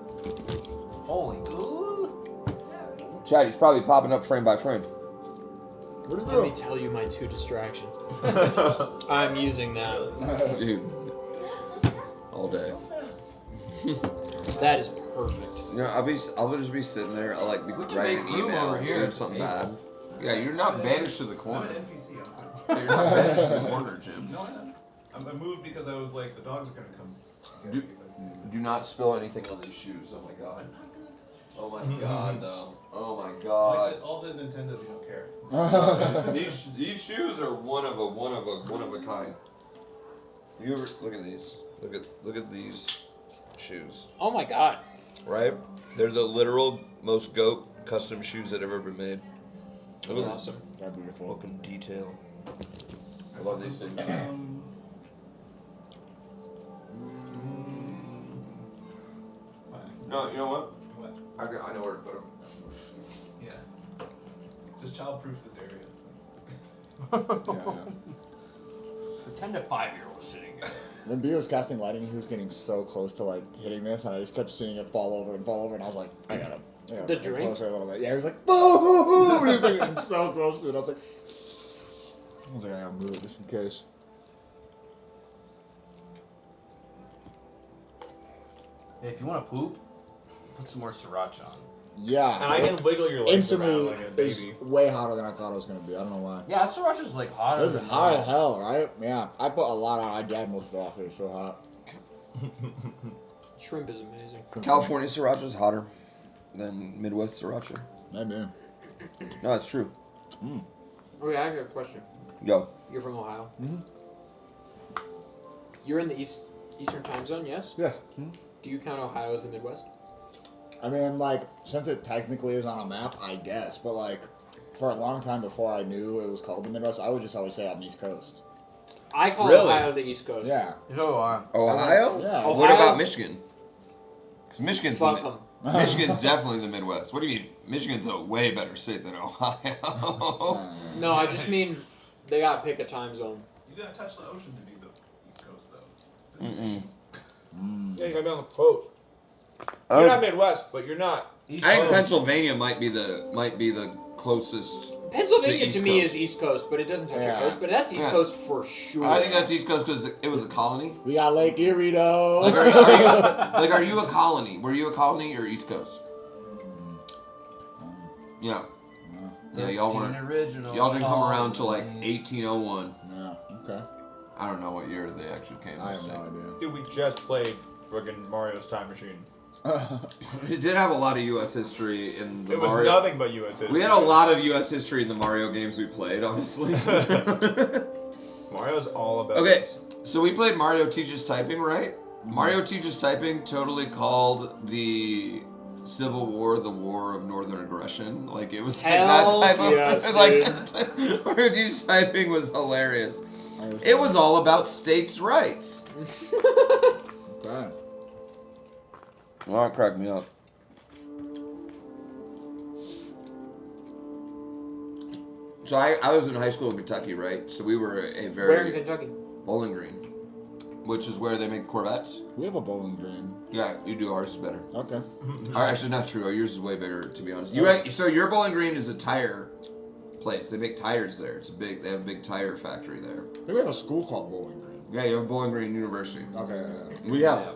Holy good. Chad, he's probably popping up frame by frame. What did Let me tell you my 2 distractions. I'm using that. Dude. All day. That is perfect. You know, I'll just be sitting there. I'll like be We can writing make room email, over here doing at the something table. bad. Yeah, you're not banished to the I'm corner. an NPC. Yeah, you're not banished to the corner, Jim. No, I moved because I was like, the dogs are gonna come. Do, do not spill anything on these shoes. Oh my god. Oh my god, though. Oh my god. All the Nintendos, you don't care. These shoes are one of a kind. You ever, look at these. Look at these shoes. Oh my god. Right? They're the literal most GOAT custom shoes that have ever been made. That's awesome. That's beautiful. Look in detail. I love these things. No, you know what? What? I know where to put them. Yeah. Just childproof this area. Pretend a 5-year-old was sitting here. When B was casting lightning, he was getting so close to like hitting this, and I just kept seeing it fall over, and I was like, I got him. The drink? Closer a little bit. Yeah, he was like, boom! He was like so close to it. I was like, I gotta move it just in case. Hey, if you want to poop, put some more sriracha on. Yeah. And I can wiggle your legs instantly around like a is baby. way hotter than I thought it was gonna be. I don't know why. Yeah, sriracha's like hotter. This is hot as hell, right? Yeah. I put a lot on. I dad most of it. It's so hot. Shrimp is amazing. California sriracha is hotter than Midwest sriracha. Maybe. No, that's true. Okay, I have a question. Yo. You're from Ohio. Mm-hmm. You're in the Eastern time zone, yes? Yeah. Do you count Ohio as the Midwest? I mean, like, since it technically is on a map, I guess. But, like, for a long time before I knew it was called the Midwest, I would just always say I'm East Coast. I call Really? Ohio the East Coast. Yeah. So are. Ohio? Yeah. What Ohio- about Michigan? 'Cause Michigan's Fuck them. Michigan's definitely the Midwest. What do you mean? Michigan's a way better state than Ohio. No, I just mean they gotta pick a time zone. You gotta touch the ocean to be the East Coast, though. It's Yeah, you gotta be on the coast. I You're don't- not Midwest, but you're not. I think Pennsylvania might be the closest. Pennsylvania East to me Coast. is East Coast, but it doesn't touch Yeah. your coast. But that's East Yeah. Coast for sure. I think that's East Coast because it was a colony. We got Lake Erie, though. Like, are you a colony? Were you a colony or East Coast? Yeah. Yeah, y'all weren't. Original Y'all didn't come around till like colony. 1801. Yeah, okay. I don't know what year they actually came. I this have no thing. idea. Dude, we just played friggin' Mario's Time Machine. It did have a lot of U.S. history in the It was Mario. nothing but U.S. history. We had a lot of U.S. history in the Mario games we played, honestly. Mario's all about Okay, this. So we played Mario Teaches Typing, right? Mario Teaches Typing totally called the Civil War the War of Northern Aggression. Like, it was like that Hell type of... yes, like, Mario Teaches Typing was hilarious. It was all about states' rights. Okay. Well, that cracked me up. So I was in high school in Kentucky, right? So we were a very... Where in Kentucky? Bowling Green, which is where they make Corvettes. We have a Bowling Green. Yeah, you do. Ours is better. Okay. Actually, not true. Yours is way bigger, to be honest. You right? So your Bowling Green is a tire place. They make tires there. It's a big. They have a big tire factory there. We have a school called Bowling Green. Yeah, you have Bowling Green University. Okay. We have.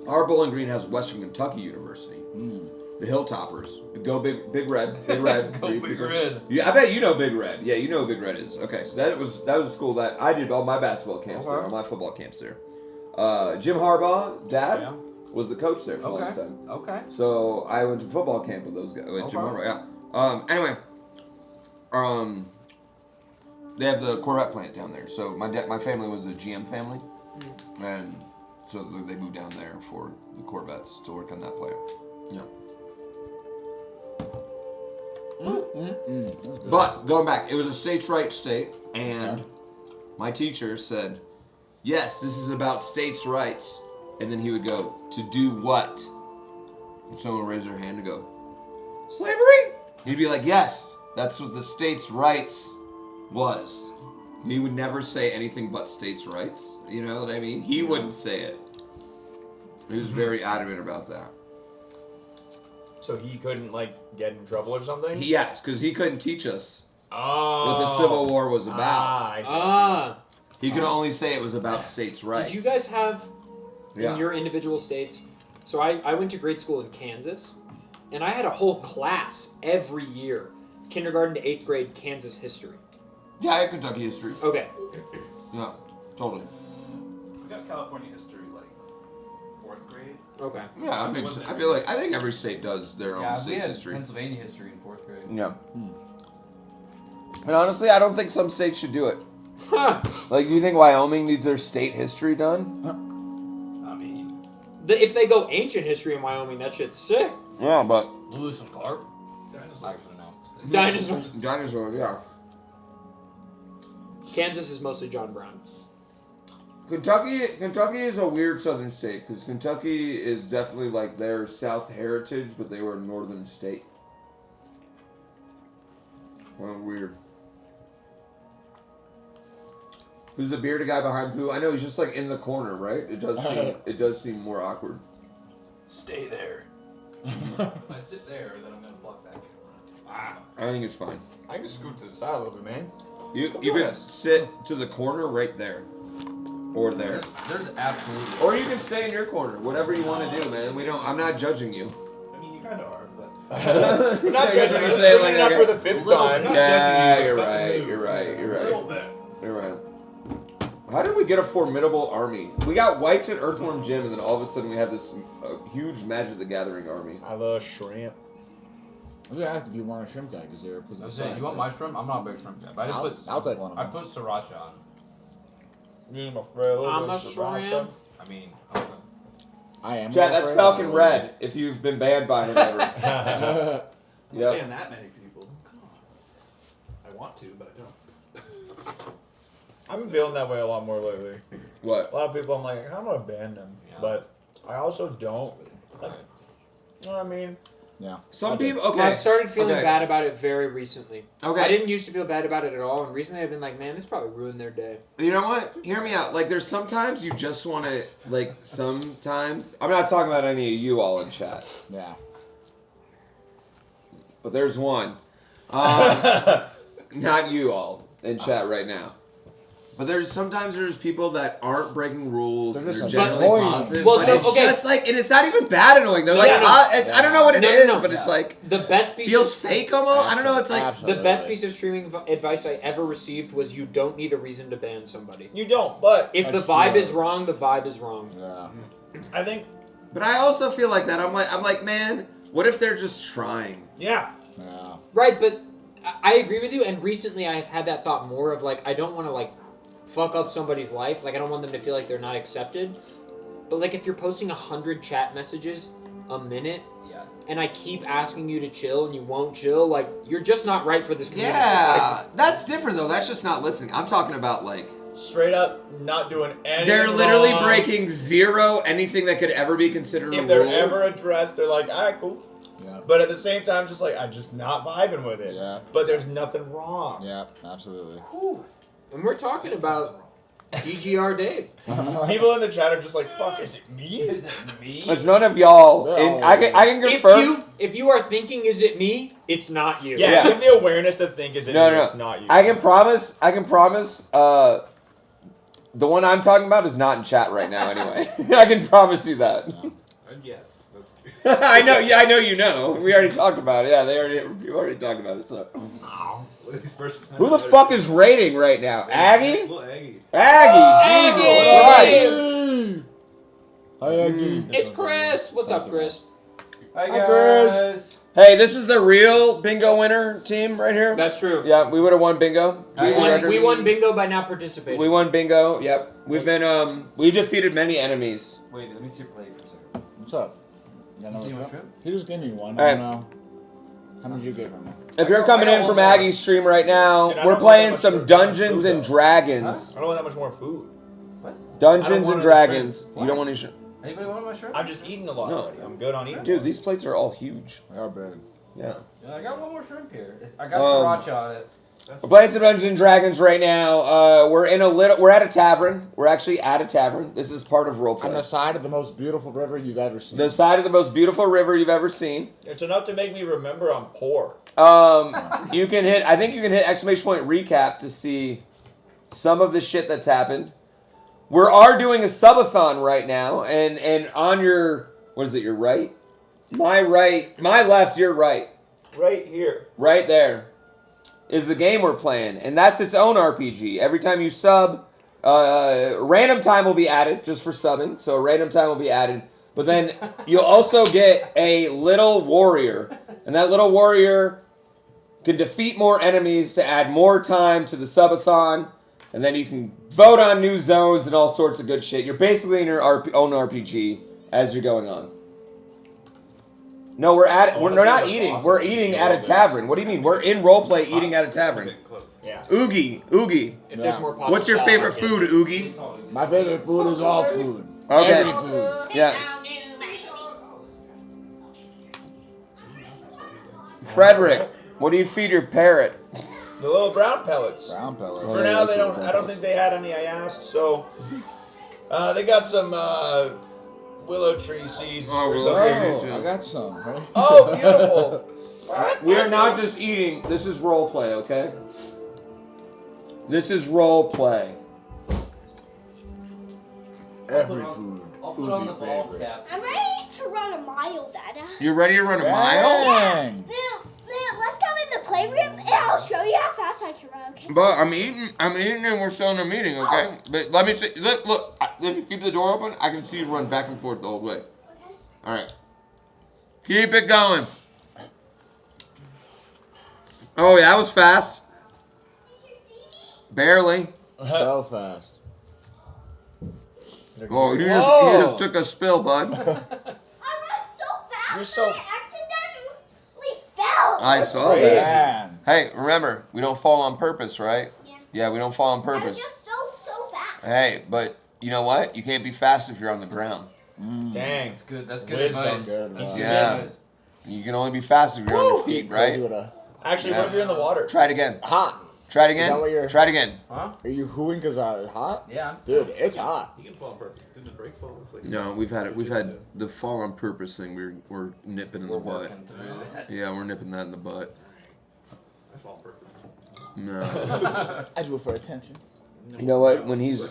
Our Bowling Green has Western Kentucky University. Mm. The Hilltoppers. Go Big Red. Big Red. Go Big Red. Yeah, I bet you know Big Red. Yeah, you know who Big Red is. Okay, so that was a school that I did all my basketball camps there, all my football camps there. Jim Harbaugh, Dad, was the coach there for a long time. Okay. So I went to football camp with those guys. With Jim Harbaugh, yeah. Anyway, they have the Corvette plant down there. So my family was a GM family, and so they moved down there for the Corvettes to work on that plant. Yeah. But going back, it was a states' rights state, and my teacher said, "Yes, this is about states' rights." And then he would go, "To do what?" And someone would raise their hand to go, "Slavery?" He'd be like, "Yes, that's what the states' rights was." He would never say anything but states' rights. You know what I mean? He wouldn't say it. He was very adamant about that. So he couldn't, like, get in trouble or something? Yes, because he couldn't teach us what the Civil War was about. He could only say it was about states' rights. Did you guys have in your individual states? So I went to grade school in Kansas, and I had a whole class every year, kindergarten to 8th grade Kansas history. Yeah, I had Kentucky history. Okay. Yeah, totally. We got California history like 4th grade. Okay. Yeah, I think every state does their own state's history. Pennsylvania history in 4th grade. Yeah. And honestly, I don't think some states should do it. Like, do you think Wyoming needs their state history done? I mean, if they go ancient history in Wyoming, that shit's sick. Yeah, but Lewis and Clark. Dinosaurs. Dinosaurs, yeah. Kansas is mostly John Brown. Kentucky is a weird southern state because Kentucky is definitely like their South heritage, but they were a northern state. Well, weird. Who's the bearded guy behind Pooh? I know he's just like in the corner, right? It does seem more awkward. Stay there. If I sit there, then I'm gonna block that camera. I think it's fine. I can scoot to the side a little bit, man. You can sit to the corner right there. Or there. There's absolutely. Or you can stay in your corner. Whatever you want to do, man. I'm not judging you. I mean, you kind of are, but... We're not judging you. Say Bringing it up for the 5th time. Yeah, you're right. You're right. How did we get a formidable army? We got wiped at Earthworm Jim, and then all of a sudden we have this huge Magic the Gathering army. I love shrimp. I was gonna ask if you want a shrimp guy because they were. I was saying, you want my shrimp? I'm not a big shrimp guy. But I'll take one of them. I put sriracha on. I'm a shrimp. I mean, I am. Chat, that's Falcon Red. If you've been banned by him ever. Yep. Ban that many people. Come on. I want to, but I don't. I've been feeling that way a lot more lately. What? A lot of people, I'm like, I'm gonna ban them, but I also don't. Like, you know what I mean? Yeah. Some people. Okay. I've started feeling bad about it very recently. Okay. I didn't used to feel bad about it at all, and recently I've been like, man, this probably ruined their day. You know what? Hear me out. Like, there's sometimes you just want to, like, sometimes... I'm not talking about any of you all in chat. Yeah. But there's one. Not you all in chat right now. But sometimes there's people that aren't breaking rules. They're generally positive. Well, but so, it's okay. just like, and it's not even bad annoying. They're like, I don't know what it is, but it's like... The best piece feels fake almost. I don't know. It's like... The best piece of streaming advice I ever received was you don't need a reason to ban somebody. You don't, but... If the vibe is wrong, the vibe is wrong. Yeah. I think... But I also feel like that. I'm like, man, what if they're just trying? Yeah. Yeah. Right, but I agree with you, and recently I've had that thought more of like, I don't want to like fuck up somebody's life. Like I don't want them to feel like they're not accepted. But like if you're posting 100 chat messages a minute, and I keep asking you to chill and you won't chill, like you're just not right for this community. Yeah, that's different though. That's just not listening. I'm talking about like straight up not doing anything. They're literally wrong. breaking zero anything that could ever be considered a If they're rule. ever addressed, they're like, all right, cool. Yeah. But at the same time, just like I'm just not vibing with it. Yeah. But there's nothing wrong. Yeah, absolutely. And we're talking about DGR Dave. People in the chat are just like, fuck, is it me? Is it me? There's none of y'all. And I can confirm. If you are thinking, is it me? It's not you. Yeah, Yeah. give the awareness to think, is it me? It's not you. I can promise. The one I'm talking about is not in chat right now. Anyway, I can promise you that. Yes, that's I know. Yeah, I know. You know. We already talked about it. Yeah, you already talked about it. So. Who the fuck is raiding right now? Aggie? Little Aggie. Aggie! Jesus Christ! Hi, Aggie. It's Chris. What's up, Chris? Hi Hi, Chris. Hey, this is the real bingo winner team right here. That's true. Yeah, we would have won bingo. We won bingo by not participating. We won bingo. Yep. We've been we defeated many enemies. Wait, let me see your plate for a second. What's up? You got You see another my shrimp? shrimp? He just gave me one. All I right. don't know. How many did you get from me? If you're coming in from Aggie's stream right now, Dude, I we're don't want playing that some much Dungeons food, and though. Dragons. I don't want that much more food. Dungeons want and any Dragons. shrimp. You don't want any shrimp? Anybody want my shrimp? I'm just eating a lot No. already. I'm good on eating. Dude, these plates are all huge. They are big. Yeah. Yeah, I got one more shrimp here. I got sriracha on it. We're playing some Dungeons and Dragons right now. We're at a tavern. We're actually at a tavern. This is part of roleplay. On the side of the most beautiful river you've ever seen. The side of the most beautiful river you've ever seen. It's enough to make me remember I'm poor. You can hit. I think you can hit exclamation point recap to see some of the shit that's happened. We are doing a subathon right now, and on your what is it? Your right, my left, your right, Right here. right there is the game we're playing, and that's its own RPG. Every time you sub, random time will be added just for subbing. So random time will be added, but then you'll also get a little warrior, and that little warrior can defeat more enemies to add more time to the subathon, and then you can vote on new zones and all sorts of good shit. You're basically in your own RPG as you're going on. No, we're not eating. We're eating at a tavern. What do you mean? We're in roleplay eating at a tavern. Yeah. Oogie. If there's more pasta What's your salad, favorite I'll get food, it. Oogie? My favorite food is all food. Okay. Every food. Yeah. Frederick, what do you feed your parrot? The little brown pellets. Brown pellets. For now, they don't. I don't think they had any. I asked, so they got some willow tree seeds. or something. I got some. Right? Oh, beautiful! We are not just eating. This is role play, okay? This is role play. Every food. I'll put on the ball cap. I'm ready to run a mile, Dada. You're ready to run a mile? Dang. Now, let's go in the playroom and I'll show you how fast I can run, okay? But I'm eating and we're still in a meeting, okay? But let me see. Look, if you keep the door open, I can see you run back and forth the whole way. Okay. All right. Keep it going. Oh, yeah, that was fast. Barely. So fast. Oh, you just took a spill, bud. I ran so fast You're so- that I accidentally fell. I saw that. Man. Hey, remember, we don't fall on purpose, right? Yeah. Yeah, we don't fall on I'm purpose. just so fast. Hey, but you know what? You can't be fast if you're on the ground. Dang. That's good. That's good Wisdom. advice. Good. That's Wow. Yeah. good advice. You can only be fast if you're on your feet, right? Actually, Yeah. what if you're in the water? Try it again. Hot. Try it Is that again. what you're- Try it again. Huh? Are you hooing because it's hot? Yeah, I'm still. Dude, it's hot. You can fall on purpose. Didn't it break fall? It's like No, we've had the fall on purpose thing. We're nipping in the We're butt. working through that. Yeah, we're nipping that in the butt. I fall on purpose. No. I do it for attention. You know what? When he's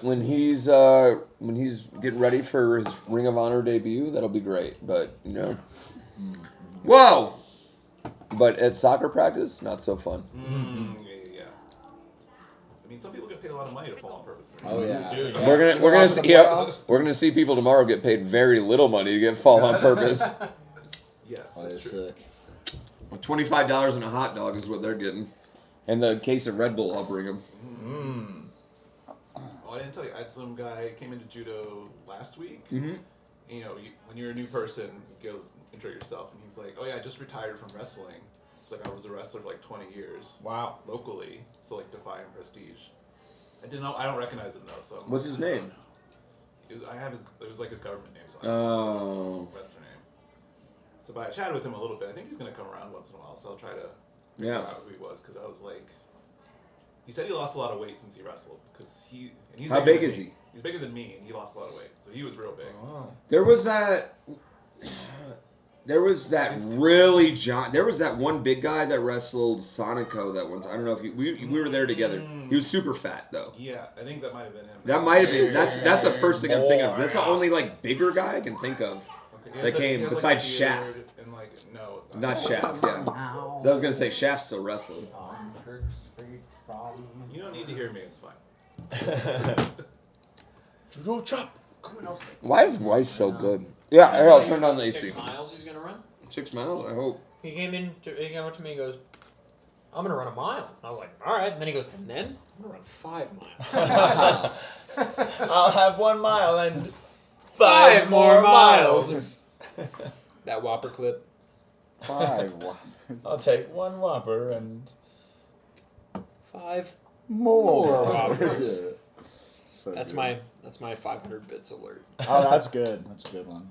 getting ready for his Ring of Honor debut, that'll be great. But you know, whoa! But at soccer practice, not so fun. Yeah. I mean, some people get paid a lot of money to fall on purpose. Oh yeah. Dude, We're gonna see people tomorrow get paid very little money to get fall on purpose. Yes, Oh, that's that's true. sick. Well, $25 and a hot dog is what they're getting, and the case of Red Bull I'll bring them. I didn't tell you. I had some guy came into judo last week. Mm-hmm. You know, when you're a new person, you go intro yourself, and he's like, "Oh yeah, I just retired from wrestling." It's like I was a wrestler for like 20 years. Wow. Locally, so like Defy and Prestige. I don't recognize him though. So What's his name? It was like his government name. So Oh. Western name. So but I chatted with him a little bit. I think he's gonna come around once in a while. So I'll try to figure out who he was because I was like, he said he lost a lot of weight since he wrestled because he's How big is he? He's bigger than me, and he lost a lot of weight, so he was real big. Oh. There was that really there was that one big guy that wrestled Sonico that one time. I don't know if we were there together. He was super fat though. Yeah, I think that might have been him. That might have been. That's the first thing I'm thinking of. That's the only like bigger guy I can think of that came besides Shaft. And like, no, it's not Shaft. Yeah. So I was gonna say Shaft's still wrestling. You don't need to hear me. It's fine. Judo chop. Why is rice so good? Yeah, here, I'll turn down the AC. 6 miles he's gonna run. 6 miles, I hope. He came up to me and goes, I'm gonna run a mile. And I was like, all right. And then he goes, and then I'm gonna run 5 miles. I'll have 1 mile and 5 more miles. That Whopper clip. 5 Whoppers. I'll take 1 Whopper and 5 more Whoppers. So That's good. my 500 bits alert. Oh, that's good. That's a good one.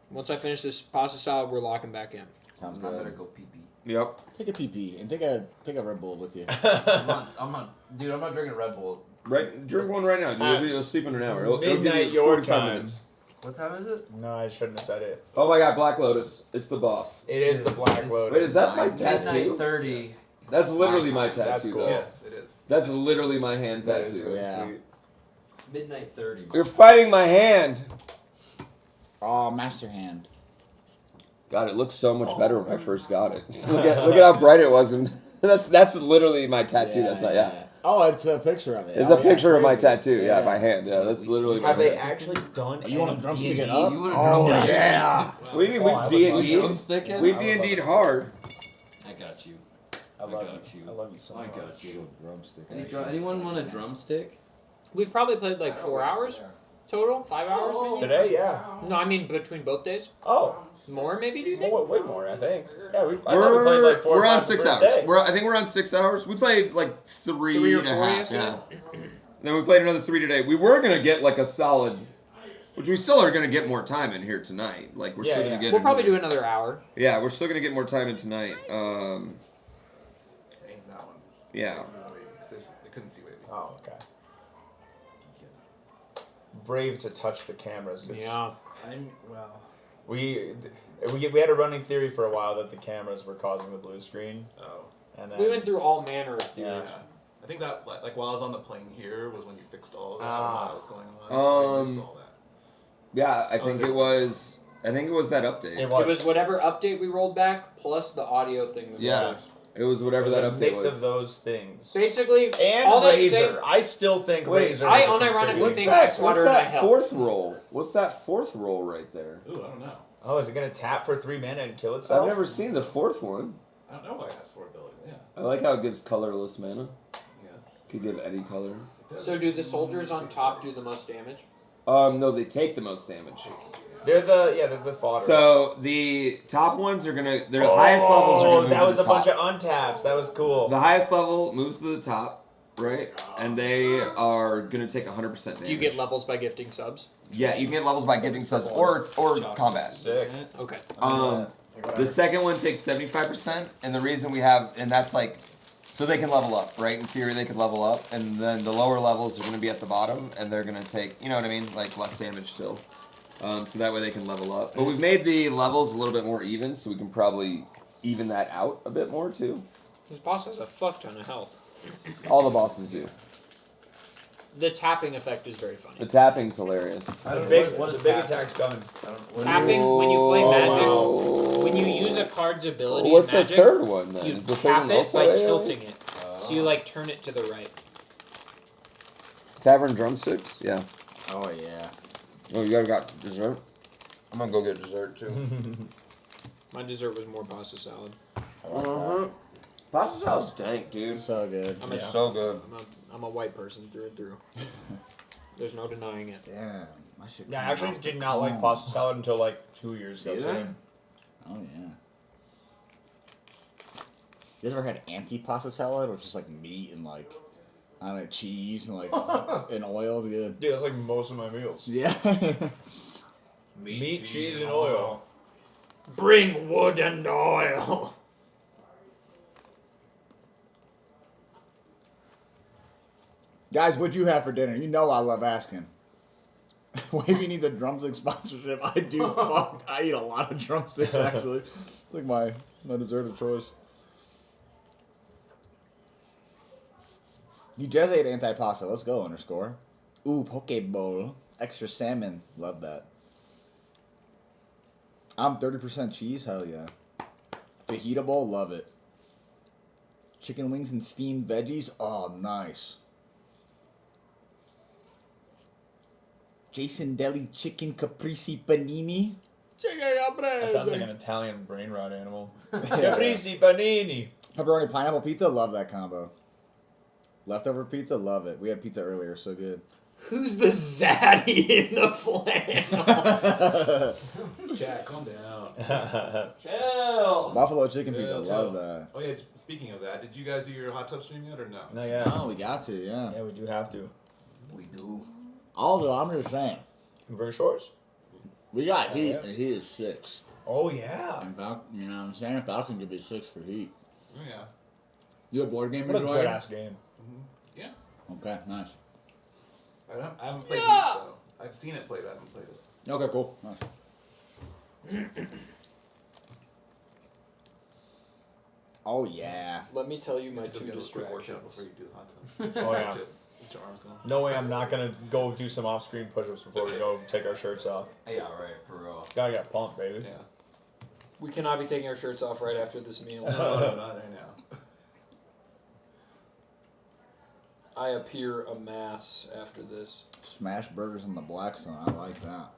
Once I finish this pasta salad, we're locking back in. Sounds I good. better go pee pee. Yep. Take a PP and take a Red Bull with you. I'm not drinking Red Bull. Right, drink one right now. You'll sleep in an hour. It'll give midnight you your 45 time. minutes. What time is it? No, I shouldn't have said it. Oh my God, Black Lotus. It's the boss. It is the Black Lotus. Wait, is that my Midnight tattoo? 30. That's literally my tattoo, That's cool. though. Yes, it is. That's literally my hand That is tattoo. really Yeah. sweet. Midnight 30. You're fighting my hand. Oh, Master Hand. God, it looked so much better when I first got it. Look at how bright it was, and that's literally my tattoo. That's not Oh, it's a picture of it. It's Oh, a picture of my crazy. tattoo. Yeah, my hand. Yeah, that's literally my Have they hand. actually done? You want to any drumstick it D&D? up? You wanna Oh drumstick it? yeah. What do you mean Oh, I we've would D&D'd? love Drumstick it? We've I would love D&D'd to see hard. I got you. I love got you. you. I love you so I much. got you. Drumstick. Anyone want a drumstick? We've probably played like 4 hours total, 5 hours maybe. Today, yeah. No, I mean between both days. Oh, More maybe, do you think? way more, I think. Yeah, I thought we played like 4 or We're 5 on the 6 first hours. day. I think we're on 6 hours. We played like 3 3 or and a 4 half. yesterday? Yeah. Then we played another 3 today. We were gonna get like a solid, which we still are gonna get more time in here tonight. Like we're still gonna get. We'll probably do another hour. Yeah, we're still gonna get more time in tonight. Ain't that one. Yeah. Because they couldn't see wavy. Oh, okay. Brave to touch the cameras. Yeah. We had a running theory for a while that the cameras were causing the blue screen. Oh. And then We went through all manner of yeah. theories. I think that like while I was on the plane here was when you fixed all of that. Ah. What was going on? So I missed all that. Yeah, I think it was. I think it was that update. It was. It was whatever update we rolled back plus the audio thing. That we Yeah. fixed. It was whatever It was that a update mix was. of those things. Basically, And all that to Razor. say- I still think Wait, Razor. I is a unironically contributing think factor. X water in my health. Fourth roll? What's that fourth roll right there? Ooh, I don't know. Oh, is it gonna tap for 3 mana and kill itself? I've never seen the fourth one. I don't know why it has 4 abilities. Yeah. I like how it gives colorless mana. Yes. Could give any color. So do the soldiers on top do the most damage? No, they take the most damage. They're the fodder. So the top ones are gonna. Their highest levels are gonna move that to was the a top. bunch of untaps. That was cool. The highest level moves to the top, right? And they are gonna take 100% damage. Do you get levels by gifting subs? Yeah, you can get levels by gifting subs or combat. Sick. Okay. The second one takes 75%, and the reason we have, and that's like, so they can level up, right? In theory, they could level up, and then the lower levels are going to be at the bottom, and they're going to take, you know what I mean, like less damage still. So that way they can level up. But we've made the levels a little bit more even, so we can probably even that out a bit more too. This boss has a fuck ton of health. All the bosses do. The tapping effect is very funny. The tapping's hilarious. The big attack's coming. Tapping when you play magic, Whoa. when you use a card's ability What's in magic, the third one then? you Is the third tap one it also by AoE? tilting it. So you like turn it to the right. Tavern drumsticks? Yeah. Oh yeah. Oh, you guys got dessert? I'm gonna go get dessert too. My dessert was more pasta salad. I like that. Pasta salad stank, dude. So good. I'm a- So good. I'm a white person through and through. There's no denying it. Damn. I should. Yeah, I actually did not like pasta salad until like 2 years ago. Did So I? Oh yeah. You guys ever had anti-pasta salad, which is like meat and like, I don't know, cheese and like and oil? It's good. dude, that's like most of my meals. Yeah. Meat, cheese, and oil. Bring wood and oil. Guys, what'd you have for dinner? You know I love asking. Wavy needs a drumstick sponsorship. I do. Fuck, I eat a lot of drumsticks actually. It's like my dessert of choice. You just ate anti-pasta. Let's go, underscore. Ooh, poke bowl. Extra salmon. Love that. I'm 30% cheese. Hell yeah. Fajita bowl. Love it. Chicken wings and steamed veggies. Oh, nice. Jason Deli chicken caprese panini. That sounds like an Italian brain rot animal. Caprese panini. Pepperoni pineapple pizza. Love that combo. Leftover pizza. Love it. We had pizza earlier. So good. Who's the zaddy in the flannel? Jack, calm down. Chill. Buffalo chicken pizza. Yeah, Love chill. that. Oh yeah, speaking of that, did you guys do your hot tub stream yet or no? No, yeah. Oh, we got to. Yeah. Yeah, we do have to. We do. Although I'm just saying, Can we bring shorts? we got heat, yeah. and he is 6. Oh, yeah. And you know what I'm saying? Falcon could be 6 for heat. Oh yeah. You a board game What a enjoyer? good ass game. Yeah. Okay, nice. I haven't played Heat though. I've seen it played, I haven't played it. Okay, cool. Nice. Oh yeah. Let me tell you my Just two get a quick workout distractions. before you do the hot tub. Oh, yeah. Get your arms going. No way I'm not going to go do some off-screen push-ups before we go take our shirts off. Yeah, right, for real. Gotta get pumped, baby. Yeah. We cannot be taking our shirts off right after this meal. No, not right now. I appear a mass after this. Smash burgers in the black zone. I like that.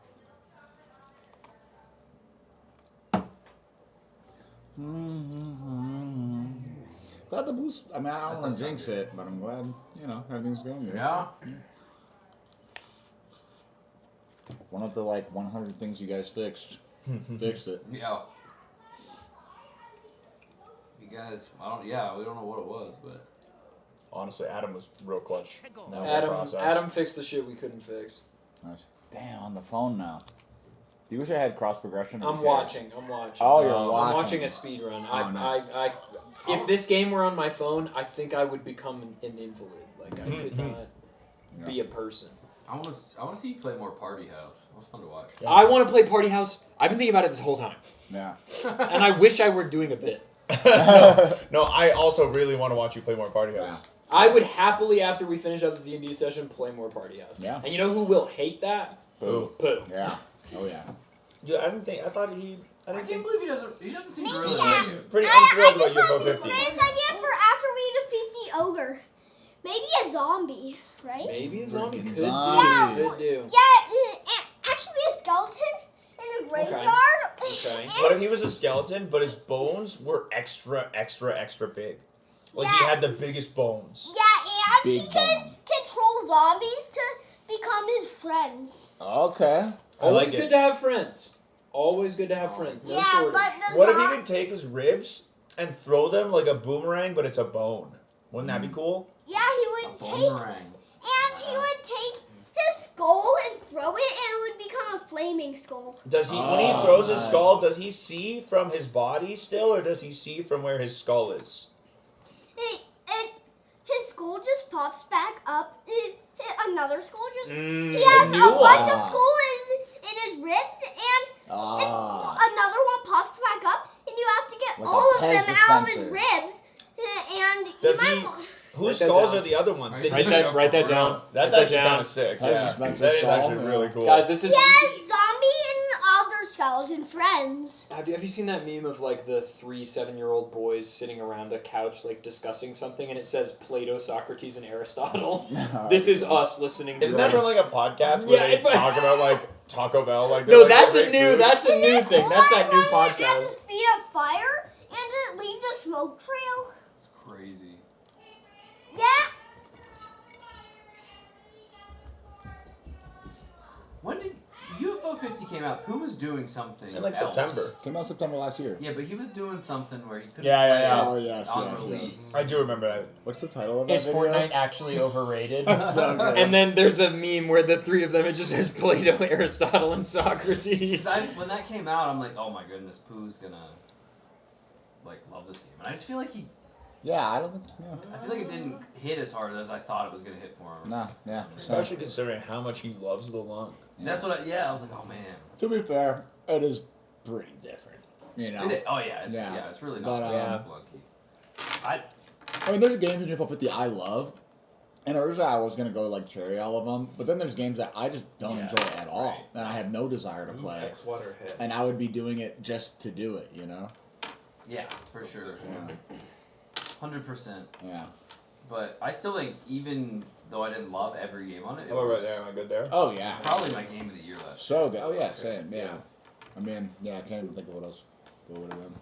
Glad the Blues. I mean, I don't want to jinx it, but I'm glad everything's going good. Yeah. One of the 100 things you guys fixed. Fixed it. Yeah. You guys, we don't know what it was, but Honestly, Adam was real clutch. That whole Adam process. fixed the shit we couldn't fix. Nice. Damn, on the phone now. Do you wish I had cross progression? I'm watching. Oh, you're I'm watching. watching a speed run. Nice. If this game were on my phone, I think I would become an invalid. I could not be a person. I want to see you play more Party House. It was fun to watch. Yeah. I want to play Party House. I've been thinking about it this whole time. Yeah. And I wish I were doing a bit. No, I also really want to watch you play more Party House. Yeah. I would happily, after we finish up this D&D session, play more Party House. Yeah. And you know who will hate that? Who? Pooh. Yeah. Oh yeah. Dude, I thought he. I I didn't can't think. believe he doesn't seem really. He seems pretty unthrilled about UFO 50. Nice idea for after we defeat the ogre. Maybe a zombie, right? Maybe a zombie Freaking could zombie. do. Could do. Yeah, actually a skeleton in a graveyard. Okay. What if he was a skeleton, but his bones were extra big? Like he Yeah. had the biggest bones. Yeah, and Big he could bone. control zombies to become his friends. Okay. Always like good it. to have friends. Always good to have friends. No Yeah, shortage. but the What if he could take his ribs and throw them like a boomerang, but it's a bone? Wouldn't that be cool? Yeah, he would take Boomerang. his skull and throw it, and it would become a flaming skull. Does he when he throws his skull? Does he see from his body still, or does he see from where his skull is? His skull just pops back up. Another skull just. Mm, He has a a new bunch one. of skull in his ribs, and another one pops back up, and you have to get Like all a of them Pez out of his dispenser. ribs. And Does you he? might, Whose Write that skulls down. are the other ones? Did Write he? that, write that down. That's Write actually that down. kind of sick. Pez Yeah. dispenser That is skull, actually yeah. really cool. Guys, this is. yes, zombie and other skeleton friends. Have you seen that meme of the 3 7-year-old boys sitting around a couch discussing something, and it says Plato, Socrates, and Aristotle? This is us listening to Isn't that this. from a podcast where Yeah, they talk about Taco Bell? No, they're, that's the a great new food? that's a new thing. That's that new At the podcast. speed of fire, and it leaves a smoke trail. crazy. Yeah. When did UFO 50 came out? Pooh was doing something. In like else. September. Came out September last year. Yeah, but he was doing something where he couldn't Yeah, play yeah. Oh, yes, on yes, release. I do remember that. What's the title of that Is video? Fortnite actually overrated? So good. And then there's a meme where the three of them, it just says Plato, Aristotle, and Socrates. When that came out, I'm like, oh my goodness, Pooh's gonna like love this game. And I just feel like Yeah, I don't think. Yeah. I feel like it didn't hit as hard as I thought it was gonna hit for him. Nah, yeah. Especially considering how much he loves the lunk. That's what I was like, oh man. To be fair, it is pretty different. You know. Oh yeah, it's really not But, clunky. I mean, there's games in UFO 50 I love, and originally I was gonna go like cherry all of them, but then there's games that I just don't enjoy at all, and I have no desire to play. X-Water head. And I would be doing it just to do it, you know. Yeah, for sure. Yeah. 100%. Yeah. But I still think, even though I didn't love every game on it, How about right there? Am I good there? Oh yeah. Probably my game of the year last So year. good. Oh yeah, same. Yeah. Yes. I mean, yeah, I can't even think of what else. What would have been.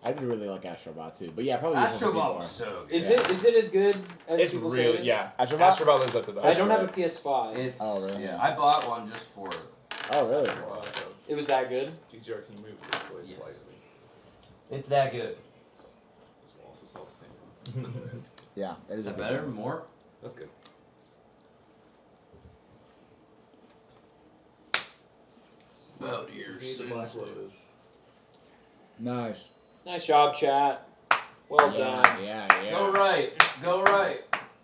I did really like Astrobot too, but yeah, probably UFO 50 Astrobot more. was so good. Is it as good as It's people say it really, is? yeah. Astrobot? Astrobot lives up to that. I don't have a PS5. It's, Oh, really? Yeah, I bought one just for it. Oh really? It was that good? GGR, can you move this way Yes. slightly? It's that good. This will also solve the same. Yeah, it is Is a that good better? game. More? That's good. Oh dear. Nice. Nice job, chat. Well done. Yeah. Go right. Go right.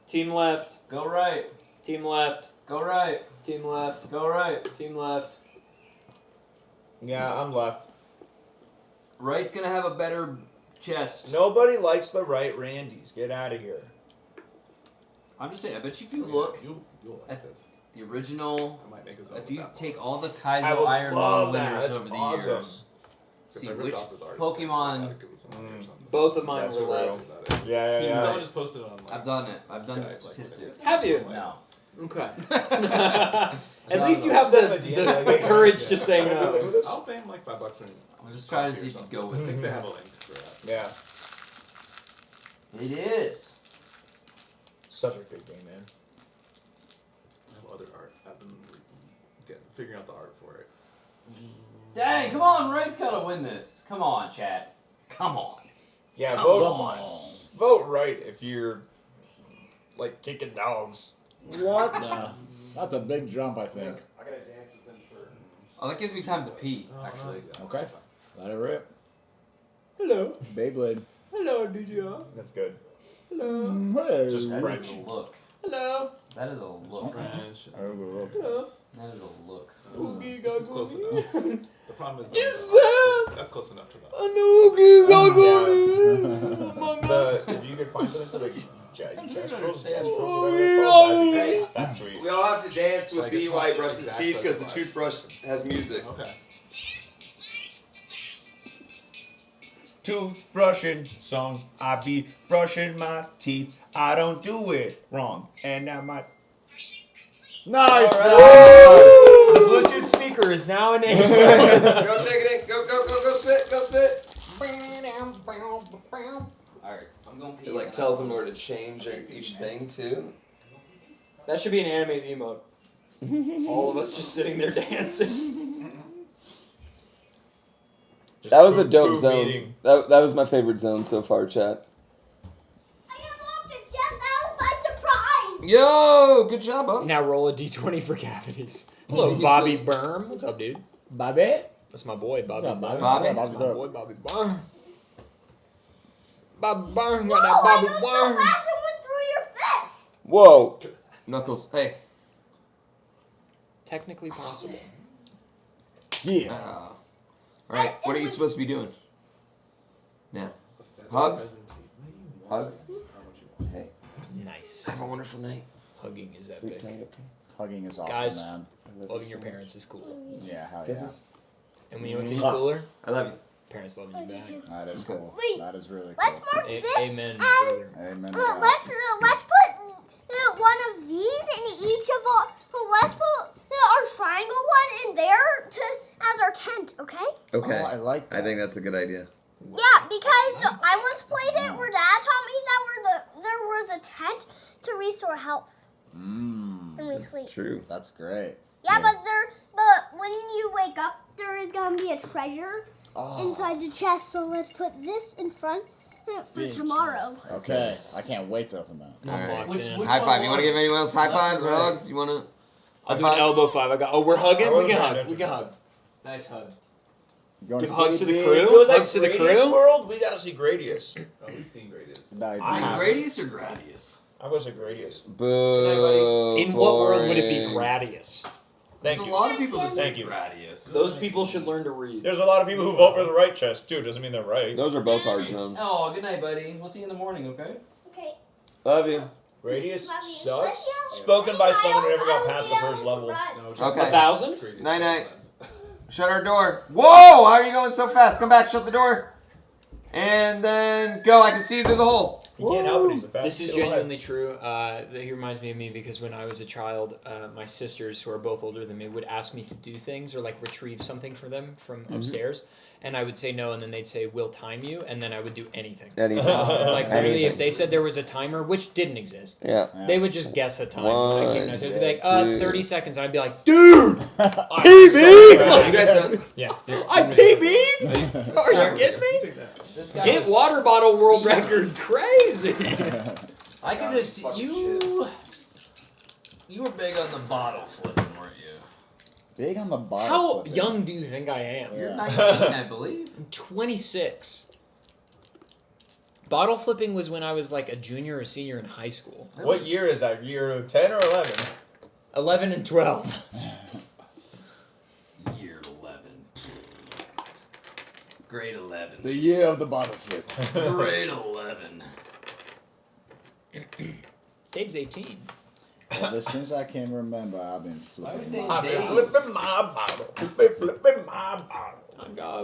Team left. Go right. Team left. Go right. Team left. Go right. Team left. Yeah, I'm left. Right's gonna have a better chest. Nobody likes the right Randys. Get out of here. I'm just saying, I bet you if you look You'll like at this. the original, I might make a zone if with you that take boss. all the I Kaizo would Iron love Man that. winners That's over the awesome. years, If see I ripped which off his art Pokemon. sticks, I would give him some money or something. Both of mine That's were true. left. That's not it. Yeah. Someone just posted it on. I've done it. I've done the This guy's like, statistics. Have you? No. Okay. At least you have the courage to say no. I'll pay him like $5 and I'm just trying to see if you go I with think it. they have a link for that. Yeah. It is. Such a good game, man. I have other art. I've been figuring out the art for it. Dang, come on, Right's gotta win this. Come on, chat. Come on. Yeah, Come vote on. Vote right if you're like kicking dogs. What? That's a big jump, I think. I gotta dance with them for. Oh, that gives me time to pee, actually. Okay. Let it rip. Hello. Beyblade. Hello, DGR. That's good. Hello. Just That French. is a look. Hello. That is a look. French. Hello. That is a look. This is close enough. The problem is that's close enough to that. If you could find something for the that's sweet. We all have to dance with Like, it's B not White the brush his exact teeth because the specified. toothbrush has music. Okay. Toothbrushing song. I be brushing my teeth. I don't do it wrong. And now my. Nice. The Bluetooth speaker is now enabled. Go take it in. Go spit. Go spit. Alright, I'm gonna pee. It like tells them where to change each thing too. That should be an animated emote. All of us just sitting there dancing. That was a dope Poo zone. meeting. That was my favorite zone so far, chat. I unlocked a jet. That was my surprise. Yo, good job, bub. Now roll a d20 for cavities. Hello, Bobby Berm. What's up, dude? Bobby. That's my boy, Bobby. What's up, Bobby? Bobby? Yeah, That's Bobby's my up. boy, Bobby Berm. Bobby Berm, got Whoa, that Bobby I moved so Berm. fast it went through your fist. Whoa. Knuckles. Hey. Technically possible. Yeah. All right. What are you supposed to be doing? Now. Hugs? Hugs? Hey. Nice. Have a wonderful night. Hugging is Sleep epic. tight, okay? Hugging is awesome, Guys. man. Loving your parents is cool. Yeah, hell yeah. Kisses? And when you want to see cooler, I love you. parents loving you back. That is cool. Wait. That is really Let's cool. mark this Amen, as. brother. Amen. Let's put one of these in each of our. Let's put our triangle one in there as our tent. Okay. Okay. Oh, I like that. I think that's a good idea. Yeah, because I once played it where Dad taught me that there was a tent to restore health when we sleep. True. That's great. Yeah, but when you wake up, there is gonna be a treasure inside the chest. So let's put this in front for tomorrow. Okay, I can't wait to open that. I'm Alright. locked in. High five. You want to give anyone else high fives or hugs? You want to? I'll do an elbow 5. We're hugging. We can hug. Never We can hug. Nice hug. Going Give hugs to the It crew. was like Hugs to the Gradius crew. World. We gotta see Gradius. Oh, we've seen greatest. No, Gradius or Gradius? I was a Gradius. Boo. In what world would it be boring. Gradius? Thank There's you. a lot of people that say Thank you. Gradius. Those people should learn to read. There's a lot of people who vote for the right chest too. Doesn't mean they're right. Those are both hard zones. Oh, good night, buddy. We'll see you in the morning, okay? Okay. Love you. Radius Love you. sucks. Love you. Spoken by I someone who never got don't past the know first how level. to run. No, Okay. 1,000? Greatest Night, night. sometimes. Shut our door. Whoa! How are you going so fast? Come back. Shut the door. And then go. I can see you through the hole. He can't help it. He's a fast This is kid alive. genuinely true. He reminds me of me because when I was a child, my sisters, who are both older than me, would ask me to do things or like retrieve something for them from upstairs, and I would say no, and then they'd say, "We'll time you," and then I would do anything. Anything. Like literally, Anything. if they said there was a timer, which didn't exist, Yeah. they would just guess a time. When I came downstairs, they'd be like, 1, 2. 30 seconds, and I'd be like, "Dude, PB! You guys done? Yeah. I PB'd? Are you kidding me? Take that. This guy Get was- water bottle world record crazy." I could have seen you. You were big on the bottle flipping, weren't you? Big on the bottom. How young do you think I am? You're Yeah. 19, I believe. I'm 26. Bottle flipping was when I was like a junior or senior in high school. What year is that? Year 10 or 11? 11 and 12. Year 11. Grade 11. The year of the bottle flip. Grade 11. Dave's 18. Ever since I can remember, I've been I would flipping. say I've been Dave. flipping my bottle. Flipping my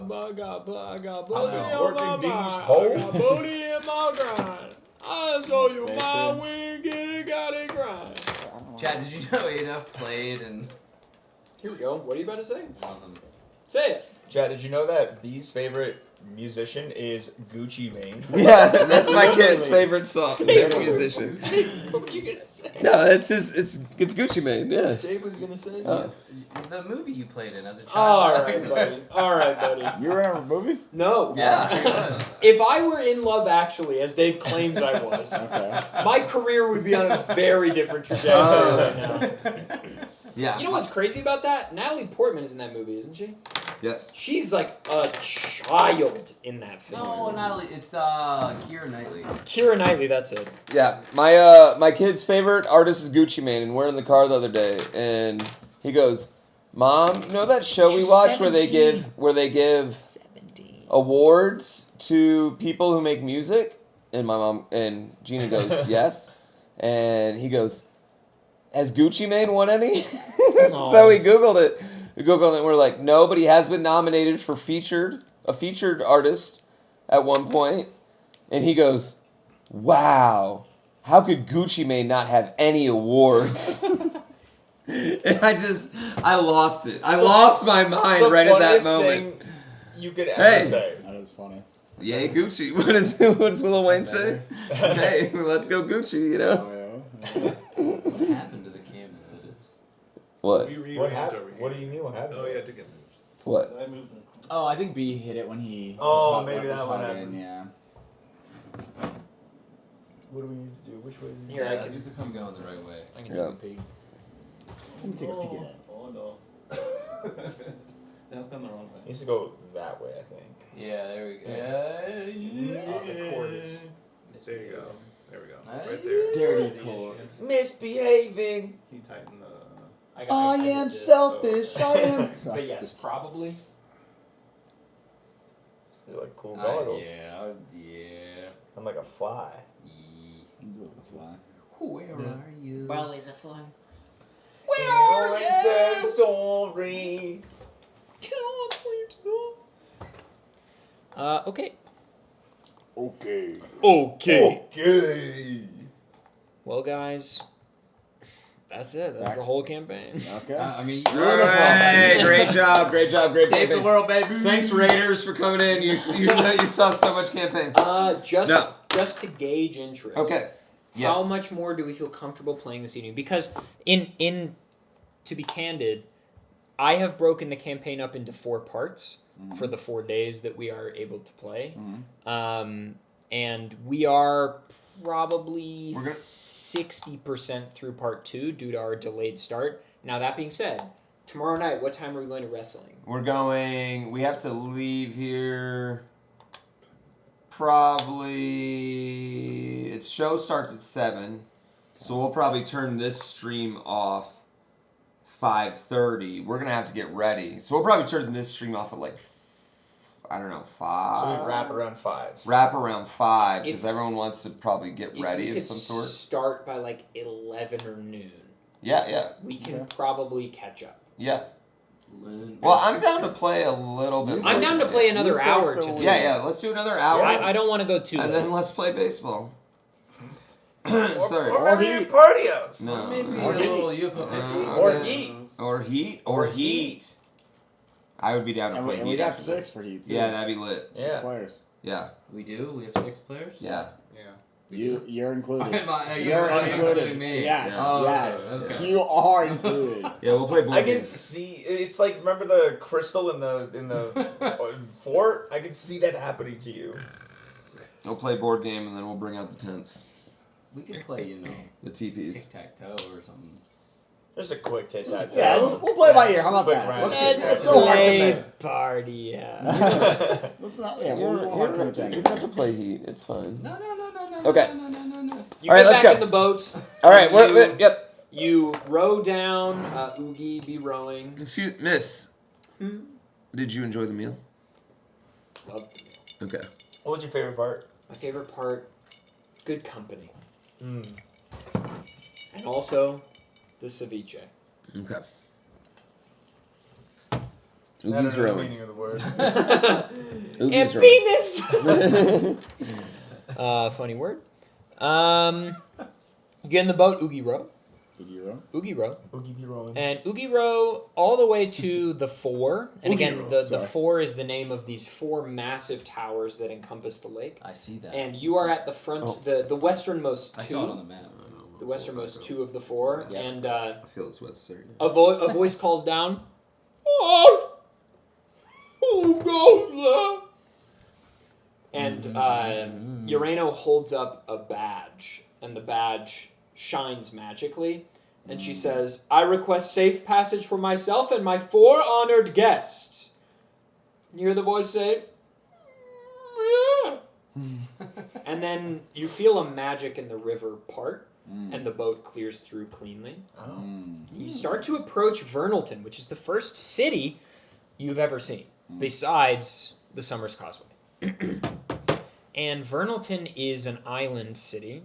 bottle. I got booty I've been on working my these mind. I holes. got booty in my grind. I show you my Spaceship. wing, got it grind. Chad, did you know Adolf played and Here we go. What are you about to say? Say it. Chad, did you know that B's favorite musician is Gucci Mane? Yeah, that's my kid's favorite song. Favorite musician. What were you gonna say? No, it's Gucci Mane. Yeah. Dave was gonna say. the movie you played in as a child? All right, buddy. All right, buddy. You remember the movie? No. Yeah, he was. If I were in Love Actually, as Dave claims I was, Okay. my career would be on a very different trajectory right now. Yeah. You know what's crazy about that? Natalie Portman is in that movie, isn't she? Yes. She's like a child in that film. No, Natalie, it's Keira Knightley. Keira Knightley, that's it. Yeah. My kid's favorite artist is Gucci Mane, and we're in the car the other day, and he goes, "Mom, you know that show we She's watch 17. where they give 17. awards to people who make music?" And my mom and Gina goes, "Yes," and he goes, "Has Gucci Mane won any?" So we Googled it. We Googled it, and we're like, "No, but he has been nominated for a featured artist at one point." And he goes, "Wow, how could Gucci Mane not have any awards?" And I lost it. I lost my mind The right at that funniest moment. thing you could ever Hey. say. That is funny. Yay, Gucci. What does Lil Wayne say? Hey, let's go Gucci, you know? What happened to the Camden edits? What? We What rearranged happened? over here. What do you mean? What happened? Oh, yeah, to get moved. What? I moved them. Oh, I think B hit it when he. Oh, was maybe was that one hugging, happened. Yeah. What do we need to do? Which way is it? Here, I that can. needs to come going the right way. I can Yeah. take a peek. Let me take a peek at that. Oh, no. That's gone the wrong way. Needs to go that way, I think. Yeah, there we go. Oh, the cord is There you go. There we go. Hey. Right there. Dirty cord. misbehaving. Can you tighten the... I am selfish. I am. But yes, probably. They're like cool goggles. Yeah. I'm like a fly. Fly. Where are you? Well, is a fly. Where are you? Says sorry. Can't sleep tonight. Okay. Okay. Okay. Okay. Well, guys, That's it. That's the whole campaign. Okay. I mean, Hey, great job, great Save campaign. the world, baby. Thanks, Raiders, for coming in. You saw so much campaign. Just to gauge interest. Okay. Yes. How much more do we feel comfortable playing this evening? Because in to be candid, I have broken the campaign up into 4 parts for the 4 days that we are able to play. And we are probably 60% through part 2 due to our delayed start. Now that being said, tomorrow night, what time are we going to wrestling? We have to leave here probably, its show starts at 7, so we'll probably turn this stream off 5:30. We're going to have to get ready. So we'll probably turn this stream off at 5. So we wrap around 5. Wrap around 5, because everyone wants to probably get ready of some sort. Start by 11 or noon. Yeah. We can probably catch up. Yeah. Well, I'm down to play a little bit. I'm down to play another hour today. Yeah. Let's do another hour. I don't want to go too And late. then let's play baseball. Sorry. Or maybe party house. No. Or a little UFO 50. Or heat. I would be down to play And heat. we'd have after 6 this. for heat. Yeah, that'd be lit. 6 players. Yeah. We do? We have 6 players? Yeah. You're included. You're including me. Yes. Oh, yes. okay. You are included. Yeah, we'll play board I can games. see. It's like, remember the crystal in the fort? I can see that happening to you. We'll play board game and then we'll bring out the tents. We can play, the TPs. tic-tac-toe or something. Just a quick tic-tac-toe. Yeah, we'll play by ear. How about that? Let's no hard play commitment. party. Let's not. Yeah, we're hard You commitment. don't have to play heat. It's fine. No. Okay. You All right, get let's back go. in the boat. All right. Yep. You row down. Oogie be rowing. Excuse, Miss. Did you enjoy the meal? Loved the meal. Okay. What was your favorite part? My favorite part, good company. And also, the ceviche. Okay. I don't know Oogie's the rowing. meaning of the word. Oogie's And penis! Funny word. You get in the boat, Oogie row. Oogie row. Oogie be rolling. And Oogie row all the way to the 4. And Oogie again, row, the 4 is the name of these 4 massive towers that encompass the lake. I see that. And you are at the front, the westernmost 2. I saw it on the map. The westernmost 2 of the 4. Yeah. And I feel it's western. a voice calls down, "Oh! Who goes there?" And Urano holds up a badge, and the badge shines magically, and she says, "I request safe passage for myself and my 4 honored guests." You hear the voice say, "Yeah." And then you feel a magic in the river part, and the boat clears through cleanly. You start to approach Vernalton, which is the first city you've ever seen, besides the Summer's Causeway. And Vernalton is an island city,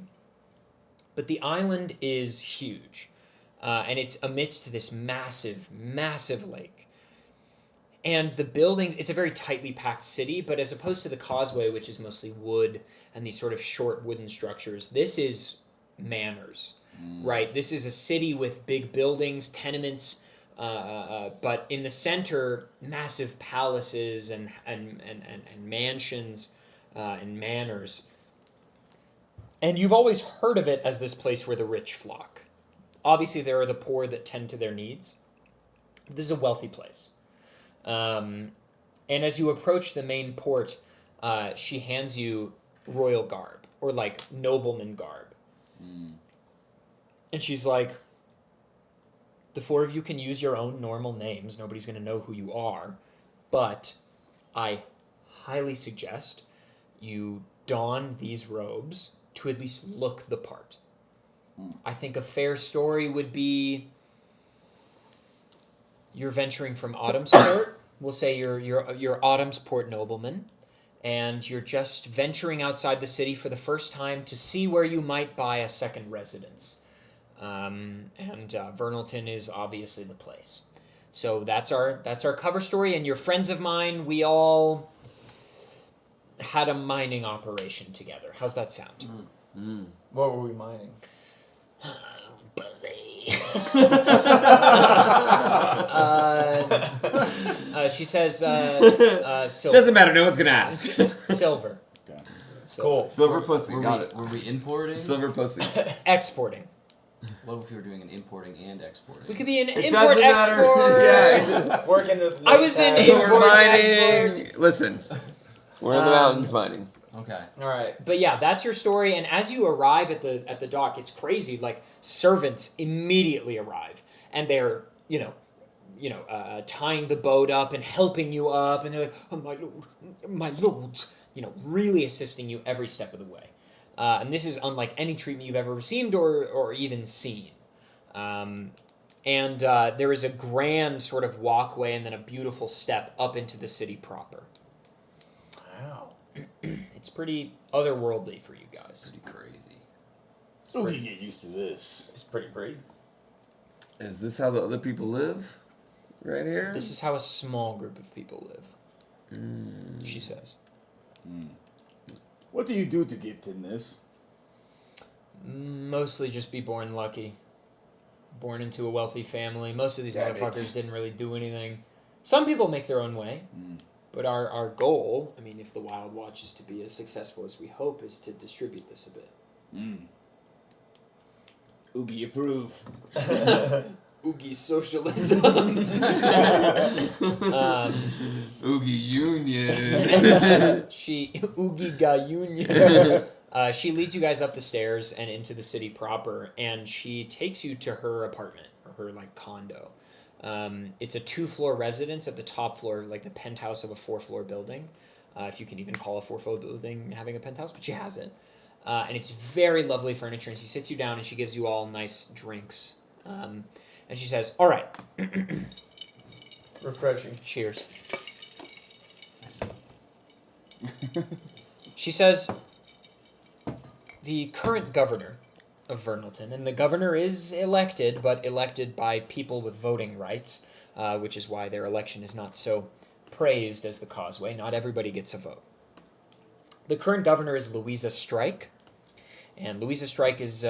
but the island is huge, and it's amidst this massive, massive lake. And the buildings, it's a very tightly packed city, but as opposed to the causeway, which is mostly wood and these sort of short wooden structures, this is manors, right? This is a city with big buildings, tenements, but in the center, massive palaces and mansions and manors. And you've always heard of it as this place where the rich flock. Obviously, there are the poor that tend to their needs. This is a wealthy place. And as you approach the main port, she hands you royal garb, or like nobleman garb. And she's like, "The 4 of you can use your own normal names. Nobody's going to know who you are. But I highly suggest you don these robes to at least look the part. I think a fair story would be you're venturing from Autumnsport. We'll say you're Autumnsport nobleman, and you're just venturing outside the city for the first time to see where you might buy a second residence. And Vernalton is obviously the place. So that's our cover story. And you're friends of mine. We all had a mining operation together. How's that sound? What were we mining? She says, silver. Doesn't matter. No one's gonna ask. Silver. Okay. Cool. Silver pussy. Got it. Were we importing? Silver pussy. Exporting. What if we were doing an importing and exporting? We could be an It import doesn't matter. export. Yeah. Working with I was in tags. import We're export. mining. Listen, we're in the mountains mining. Okay. All right. But yeah, that's your story. And as you arrive at the dock, it's crazy. Like servants immediately arrive, and they're tying the boat up and helping you up, and they're like, "Oh my lords," really assisting you every step of the way. And this is unlike any treatment you've ever received or even seen. And there is a grand sort of walkway and then a beautiful step up into the city proper. Wow. It's pretty otherworldly for you guys. It's pretty crazy. Oh, you get used to this. It's pretty great. Is this how the other people live? Right here? This is how a small group of people live, she says. What do you do to get in this? Mostly just be born lucky. Born into a wealthy family. Most of these Damn motherfuckers it. didn't really do anything. Some people make their own way. But our goal, I mean, if the Wild Watch is to be as successful as we hope, is to distribute this a bit. Oogie approve. Oogie socialism. Oogie Union. Oogie ga Union. She leads you guys up the stairs and into the city proper, and she takes you to her apartment, or her, condo. It's a 2-floor residence at the top floor, like the penthouse of a 4-floor building. If you can even call a 4-floor building having a penthouse, but she has it. And it's very lovely furniture, and she sits you down and she gives you all nice drinks. And she says, "All right." Refreshing. Cheers. She says, "The current governor of Vernalton, and the governor is elected, but elected by people with voting rights, which is why their election is not so praised as the Causeway. Not everybody gets a vote. The current governor is Louisa Strike, and Louisa Strike is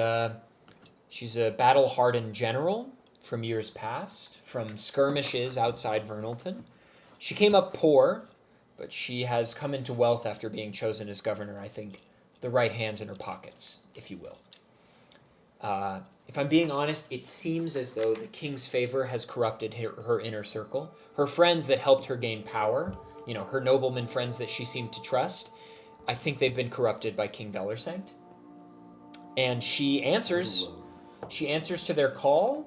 she's a battle-hardened general from years past, from skirmishes outside Vernalton. She came up poor, but she has come into wealth after being chosen as governor. I think the right hand's in her pockets, if you will. If I'm being honest, it seems as though the king's favor has corrupted her inner circle. Her friends that helped her gain power, her nobleman friends that she seemed to trust, I think they've been corrupted by King Velersanct. And she answers to their call,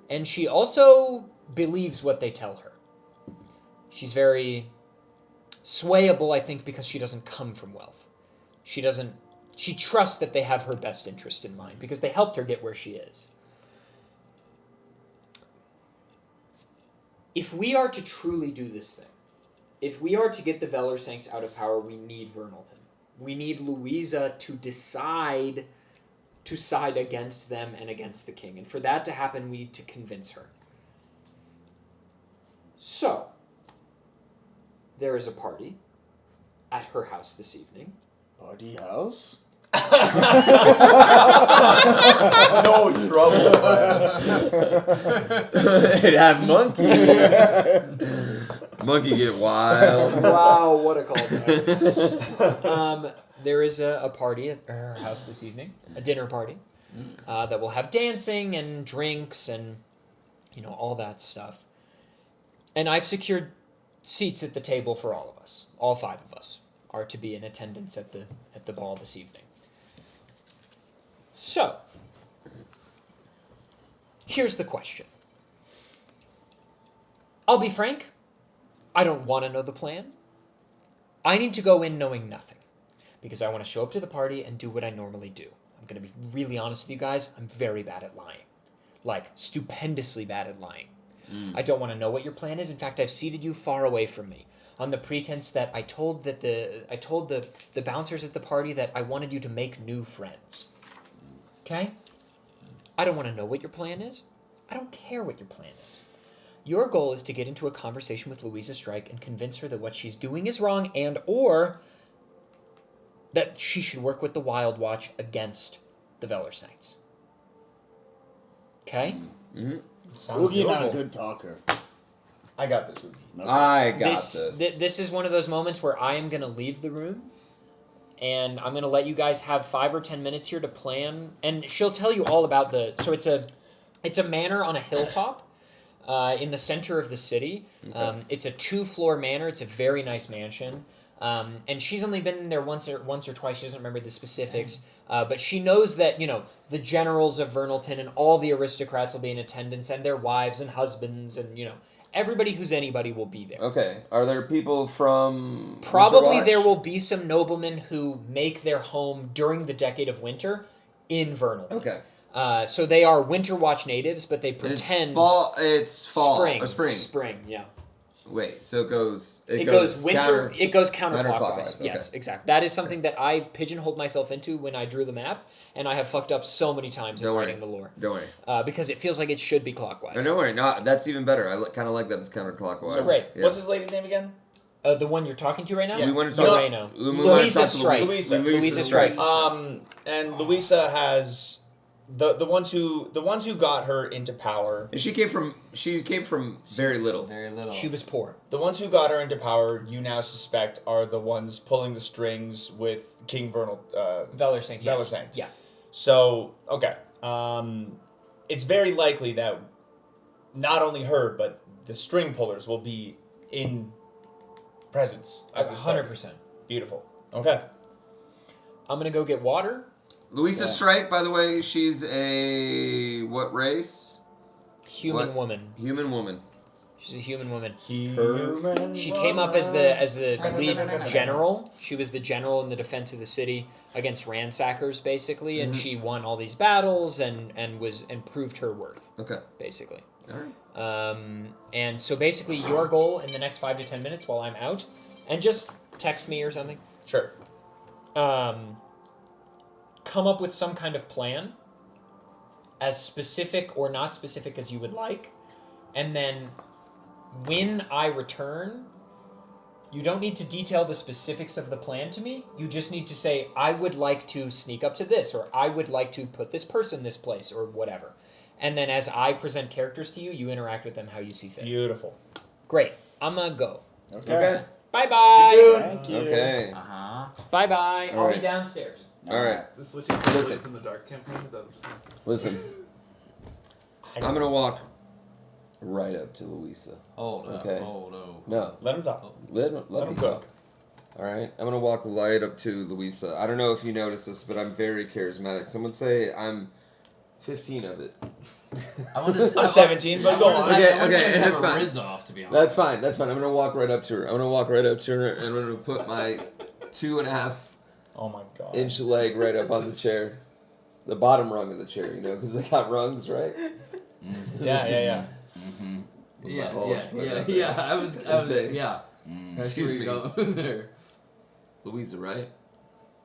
and she also believes what they tell her. She's very swayable, I think, because she doesn't come from wealth. She trusts that they have her best interest in mind because they helped her get where she is. If we are to truly do this thing, if we are to get the Velersancts out of power, we need Vernalton. We need Louisa to decide to side against them and against the king. And for that to happen, we need to convince her. So, there is a party at her house this evening. Party house? No trouble, They'd have monkey. Monkey get wild. Wow, what a callback. There is a party at her house this evening, a dinner party, that will have dancing and drinks and, all that stuff. And I've secured seats at the table for all of us. All 5 of us are to be in attendance at the ball this evening. So, here's the question. I'll be frank, I don't want to know the plan. I need to go in knowing nothing, because I want to show up to the party and do what I normally do. I'm going to be really honest with you guys, I'm very bad at lying. Like, stupendously bad at lying. I don't want to know what your plan is. In fact, I've seated you far away from me on the pretense that I told the bouncers at the party that I wanted you to make new friends. Okay? I don't want to know what your plan is. I don't care what your plan is. Your goal is to get into a conversation with Louisa Strike and convince her that what she's doing is wrong and or that she should work with the Wild Watch against the Velersancts. Okay. Mm-hmm. Sounds Oogie not a doable. good talker. I got this, Oogie. Okay. I got This this is one of those moments where I am gonna leave the room, and I'm gonna let you guys have 5 or 10 minutes here to plan. And she'll tell you all about the. So it's a manor on a hilltop. In the center of the city. Okay. It's a 2-floor manor. It's a very nice mansion. And she's only been in there once or twice. She doesn't remember the specifics. But she knows that, the generals of Vernalton and all the aristocrats will be in attendance, and their wives and husbands, and, everybody who's anybody will be there. Okay. Are there people from Probably Winterwatch? there will be some noblemen who make their home during the decade of winter in Vernalton. Okay. So they are Winterwatch natives, but they pretend It's fall. spring. Or spring. Spring, yeah. Wait, so it goes winter. It goes counterclockwise. counterclockwise, okay. Yes, exactly. That is something that I pigeonholed myself into when I drew the map, and I have fucked up so many times in writing the lore. Don't worry. Because it feels like it should be clockwise. No, don't worry. No, that's even better. I kind of like that it's counterclockwise. So great. Yeah. What's his lady's name again? The one you're talking to right now? We want to talk. Loreno. Louisa Strike. Louisa Strike. And Louisa has the ones who got her into power. And she came from very little. Very little. She was poor. The ones who got her into power, you now suspect, are the ones pulling the strings with King Valersink. Yes. Valersink. Yeah. So okay, it's very likely that not only her but the string pullers will be in presence at this point. 100%. Beautiful. Okay. I'm gonna go get water. Louisa Strike, by the way, she's a what race? Human What? woman. Human woman. She's a human woman. Human She came up as the lead general. She was the general in the defense of the city against ransackers, basically, and she won all these battles and proved her worth. Okay. Basically. All right. And so basically, your goal in the next 5 to 10 minutes while I'm out, and just text me or something. Sure. Come up with some kind of plan, as specific or not specific as you would like, and then when I return, you don't need to detail the specifics of the plan to me. You just need to say, I would like to sneak up to this, or I would like to put this person this place, or whatever. And then as I present characters to you, you interact with them how you see fit. Beautiful. Great. I'm gonna go. Okay. Bye-bye. See you soon. Thank you. Okay. Uh-huh. Bye-bye. All I'll right. be downstairs. All right. Is this switching to Blades in the Dark campaign? Is that what you're saying? Listen. I'm gonna walk right up to Louisa. Hold up. Okay. Hold up. No. Let him talk. Let Let me him talk. cook. All right. I'm gonna walk right up to Louisa. I don't know if you noticed this, but I'm very charismatic. Someone say I'm 15 of it. I'm 17, but go on. Okay, that's fine. Riz off, to be honest. That's fine. That's fine. I'm gonna walk right up to her. I'm gonna walk right up to her, and I'm gonna put my 2.5 Oh my god. inch leg right up on the chair, the bottom rung of the chair. Because they got rungs, right? Yeah. Yeah. I was say, yeah. Excuse me, There. Louisa, right?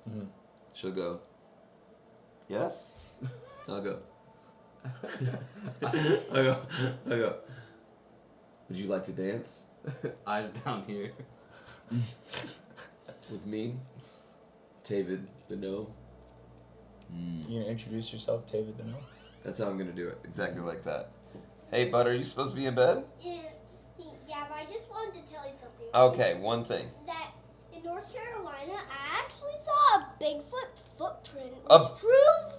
Mhm. She'll go. Yes. I'll go. I'll go. Would you like to dance Eyes down here. with me, David the gnome? You gonna introduce yourself, David the Gnome? That's how I'm gonna do it. Exactly like that. Hey, bud, are you supposed to be in bed? Yeah, but I just wanted to tell you something. Okay, one thing. That in North Carolina, I actually saw a Bigfoot footprint, which Of- proves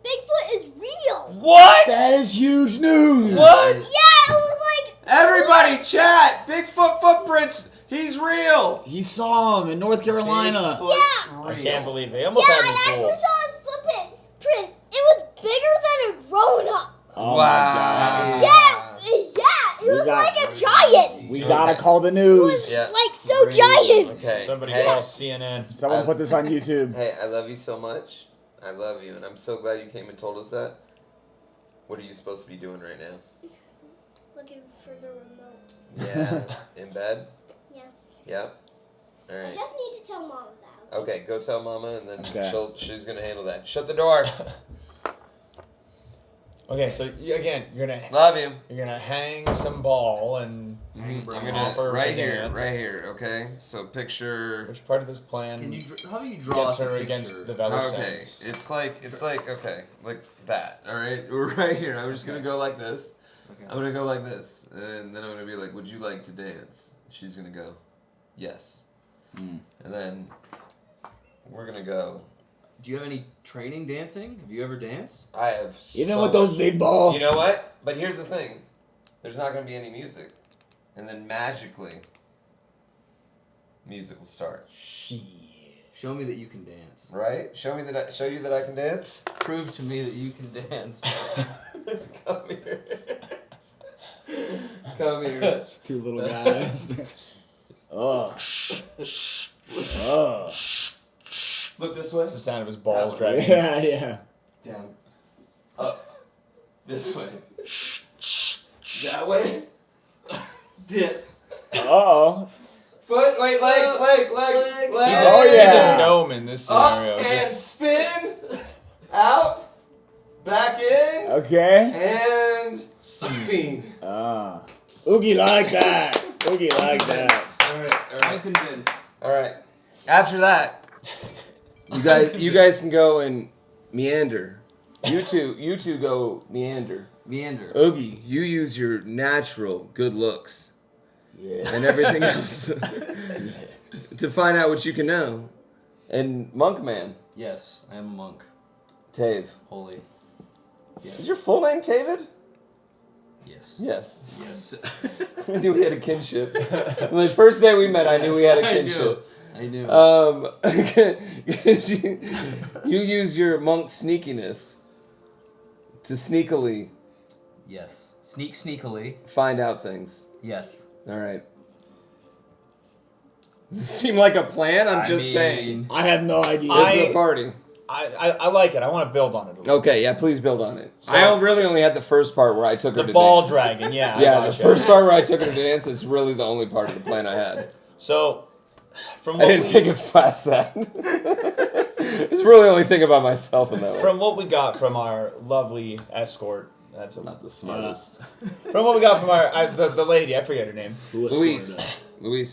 Bigfoot is real. What? That is huge news. What? Yeah, it was like Everybody, chat! Bigfoot footprints. He's real. He saw him in North Carolina. Yeah. I can't believe they almost Yeah, had I me actually fooled. saw his footprint. It was bigger than a grown-up. Oh Wow. my god. Yeah, it was like a giant. We gotta call the news. Yeah. Like so giant. Okay. Somebody hey, call CNN. Someone put this on YouTube. Hey, I love you so much. I love you, and I'm so glad you came and told us that. What are you supposed to be doing right now? Looking for the remote. Yeah. In bed? Yeah. Yep. All I right. just need to tell Mom that. Okay, go tell Mama, and then Okay. she's gonna handle that. Shut the door. Okay, so again, you're gonna Love you. hang some ball and I'm gonna Offers right a here, dance. right here. Okay, so picture. Which part of this plan Can you? How do you draw gets us a her picture? against the Valor Okay, Sense? it's like okay, like that. All right, we're right here. I'm just gonna go like this. Okay. I'm gonna go like this, and then I'm gonna be like, "Would you like to dance?" She's gonna go, "Yes," and then we're gonna go. Do you have any training dancing? Have you ever danced? I have. Even so with those much- big balls. You know what? But here's the thing: there's not gonna be any music, and then magically, music will start. Show me that you can dance. Right? Show you that I can dance. Prove to me that you can dance. Come here. Come here. It's two little guys. Oh. Oh. Look this way. It's the sound of his balls dragging. Yeah. Down. Up. This way. That way. Dip. Uh-oh. Foot. Wait. Leg. He's Oh, he's yeah. a gnome in this scenario. Up and spin. Out. Back in. Okay. And scene. Oogie like that. Oogie like that. All right. I'm convinced. All right. After that, you guys can go and meander. You two go meander. Meander. Oogie, you use your natural good looks and everything else to find out what you can know. And Monkman, Yes, I am a monk. Tave. Holy. Yes. Is your full name David? Yes. Yes. Yes. I knew we had a kinship. The first day we met, I knew we had a kinship. I knew. You use your monk sneakiness to sneakily Yes. Sneakily. find out things. Yes. All right. Does this seem like a plan? I'm just saying. I have no idea. This is a party. I like it. I want to build on it a little. Okay, yeah, please build on it. I really only had the first part where I took her The to ball dance. dragon, yeah. Yeah, I the gotcha. first part where I took her to dance is really the only part of the plan I had. So, from I what didn't think it past that. It's really only think about myself in that way. from what we got from our lovely escort, that's Not the smartest. from what we got from our the lady, I forget her name. Louisa.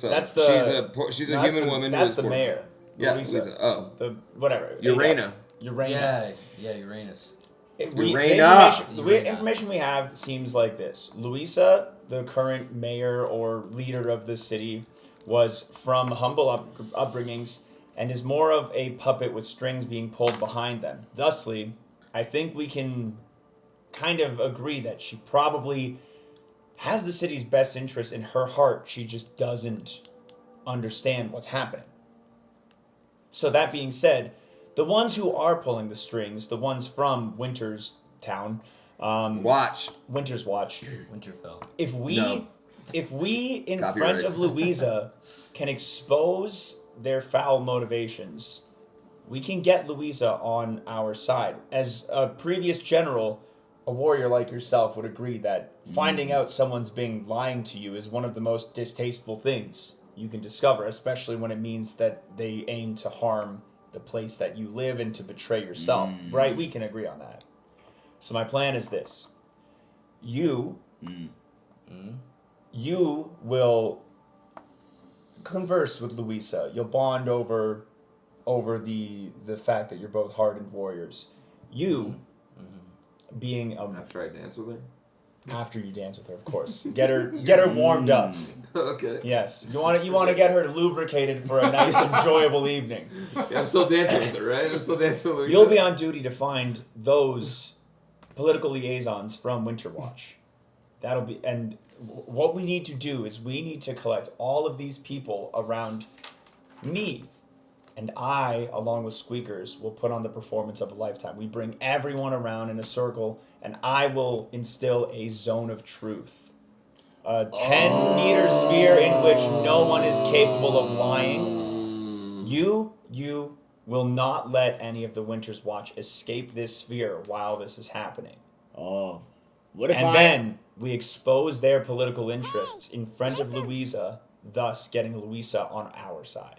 That's the. She's a no, that's human the- woman. who That's was the born. mayor. Yeah, Louisa. Louisa. Oh, The whatever. Urana. Urana. Yeah, Uranus. The information we have seems like this. Louisa, the current mayor or leader of the city, was from humble upbringings and is more of a puppet with strings being pulled behind them. Thusly, I think we can kind of agree that she probably has the city's best interest in her heart. She just doesn't understand what's happening. So that being said, the ones who are pulling the strings, the ones from Winter's Town, Winter's Watch. Winterfell. If we in Copyright. front of Louisa can expose their foul motivations, we can get Louisa on our side. As a previous general, a warrior like yourself would agree that finding out someone's being lying to you is one of the most distasteful things you can discover, especially when it means that they aim to harm the place that you live and to betray yourself, right? We can agree on that. So my plan is this. You will converse with Louisa. You'll bond over the fact that you're both hardened warriors. You, being After I dance with her? after you dance with her, of course. Get her warmed up. Okay. Yes. You want to get her lubricated for a nice, enjoyable evening. Yeah, I'm still dancing with her, right? I'm still dancing with Louisa. You'll be on duty to find those political liaisons from Winterwatch. That'll be, and what we need to do is we need to collect all of these people around me. And I, along with Squeakers, will put on the performance of a lifetime. We bring everyone around in a circle, and I will instill a zone of truth. A 10-meter sphere in which no one is capable of lying. You will not let any of the Winter's Watch escape this sphere while this is happening. Oh. What if then we expose their political interests in front of Louisa, thus getting Louisa on our side.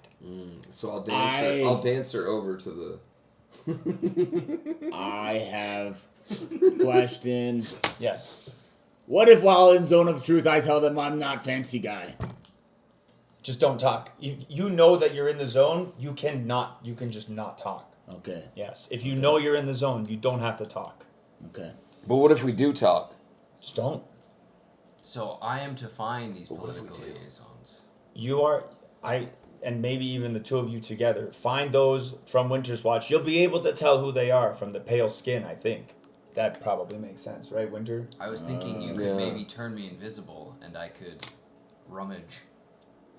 So I'll dance her over to the. I have question. Yes. What if while in Zone of Truth I tell them I'm not fancy guy? Just don't talk. If you know that you're in the zone, you can just not talk. Okay. Yes. If you know you're in the zone, you don't have to talk. Okay. But what if we do talk? Just don't. So I am to find these political liaisons. You are, and maybe even the two of you together, find those from Winter's Watch. You'll be able to tell who they are from the pale skin, I think. That probably makes sense, right, Winter? I was thinking you could maybe turn me invisible and I could rummage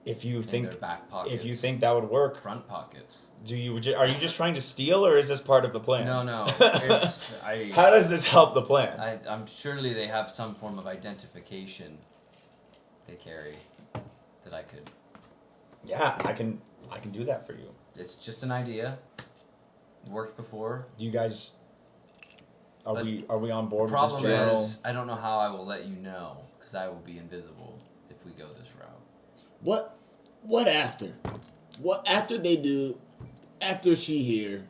If you in think their back pockets. if you think that would work, front pockets. are you just trying to steal, or is this part of the plan? No. How does this help the plan? I'm surely they have some form of identification they carry that I could. Yeah, I can do that for you. It's just an idea. Worked before. Do you guys? Are But we on board The with this problem general? is I don't know how I will let you know because I will be invisible if we go this route. What after? What after they do? After she here,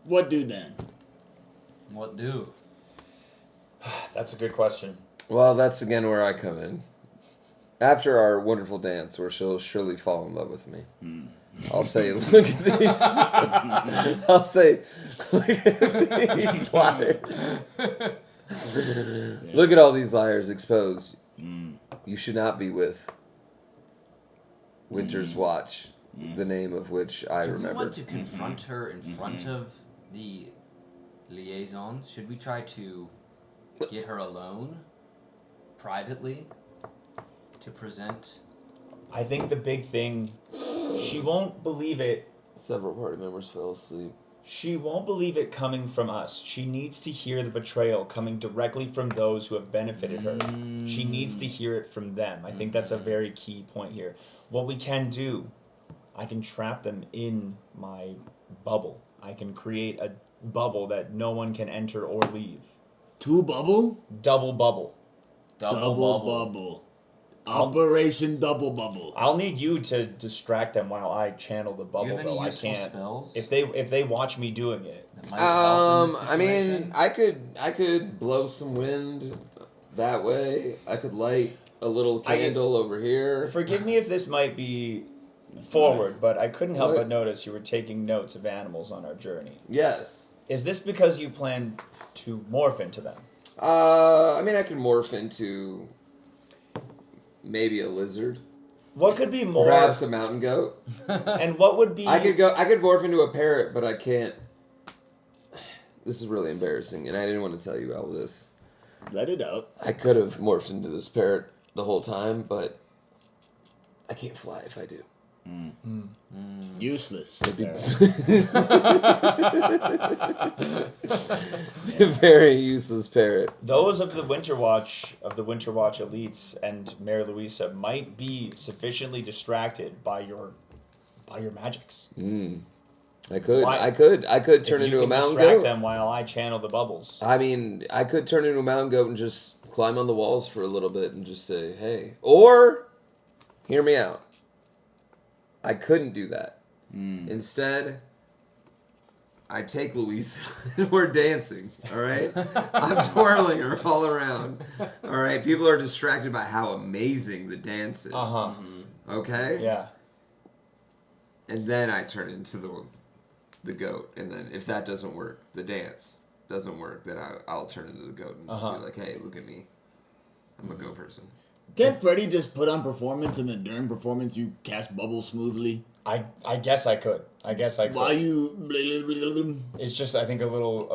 what do then? What do? That's a good question. Well, that's again where I come in. After our wonderful dance, where she'll surely fall in love with me, I'll say, look at these. I'll say, look at these liars. Look at all these liars exposed. You should not be with Winter's Watch, the name of which I Do remember. we want to confront her in front of the liaisons? Should we try to get her alone, privately, to present? I think the big thing, she won't believe it. Several party members fell asleep. She won't believe it coming from us. She needs to hear the betrayal coming directly from those who have benefited her. She needs to hear it from them. I think that's a very key point here. What we can do, I can trap them in my bubble. I can create a bubble that no one can enter or leave. Two bubble? Double bubble. Double bubble. Operation Double Bubble. I'll need you to distract them while I channel the bubble. Do you have any though. useful I can't. spells? If they watch me doing it. That might help in this I mean, situation? I could blow some wind that way. I could light a little candle over here. Forgive me if this might be forward, but I couldn't help What? but notice you were taking notes of animals on our journey. Yes. Is this because you plan to morph into them? I mean, I could morph into maybe a lizard. What could be more? Perhaps a mountain goat. And what would be? I could morph into a parrot, but I can't. This is really embarrassing, and I didn't want to tell you all this. Let it out. I could have morphed into this parrot the whole time, but I can't fly if I do. Useless. It'd be a very useless parrot. Those of the Winter Watch elites and Mary Louisa might be sufficiently distracted by your magics. I could turn If you into a can mountain distract goat. them while I channel the bubbles. I mean, I could turn into a mountain goat and just climb on the walls for a little bit and just say, hey. Or, hear me out. I couldn't do that. Instead, I take Louisa and we're dancing, all right? I'm twirling her all around, all right? People are distracted by how amazing the dance is. Uh-huh. Okay? Yeah. And then I turn into the goat. And then if that doesn't work, the dance doesn't work, then I'll turn into the goat and just be like, hey, look at me. I'm a goat person. Can't Freddy just put on performance and then during performance you cast bubbles smoothly? I guess I could. While you... It's just I think a little.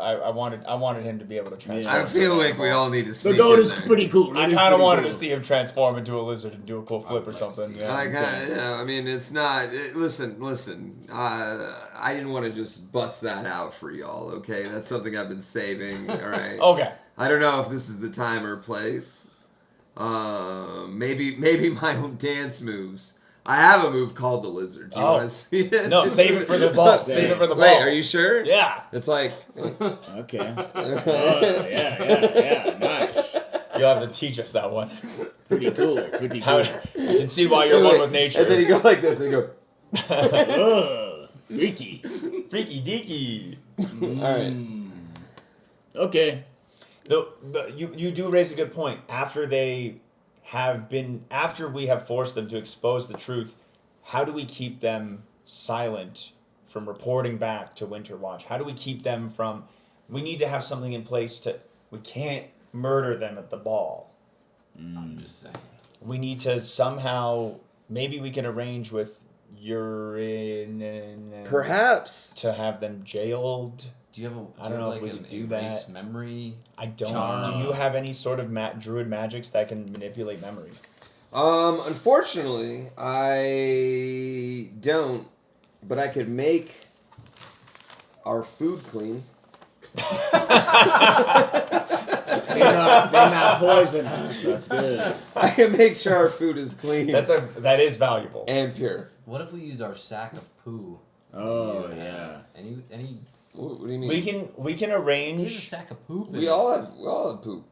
I wanted him to be able to transform. I feel like we all need to see The goat is pretty cool. I kind of wanted to see him transform into a lizard and do a cool flip or something. Yeah. I mean, it's not. Listen. I didn't want to just bust that out for y'all. Okay, that's something I've been saving. All right. Okay. I don't know if this is the time or place. Maybe my own dance moves. I have a move called the lizard. Do you want to see it? No, save it for the ball. Save it for the ball. Wait, are you sure? Yeah. It's like. Okay. Yeah. Nice. You'll have to teach us that one. Pretty cool. You can see why you're one with nature. And then you go like this, and you go. Freaky deaky. All right. Okay. You do raise a good point. After we have forced them to expose the truth, how do we keep them silent from reporting back to Winterwatch? How do we keep them from? We need to have something in place we can't murder them at the ball. I'm just saying. We need to somehow, maybe we can arrange with Perhaps to have them jailed. Do you have I don't know if we could do that. Memory. I don't. Charm. Do you have any sort of druid magics that can manipulate memory? Unfortunately, I don't. But I could make our food clean. They're not poisonous. That's good. I can make sure our food is clean. That is valuable and pure. What if we use our sack of poo? Oh yeah. Any? What do you mean? We can arrange. Here's a sack of poop. We all have poop.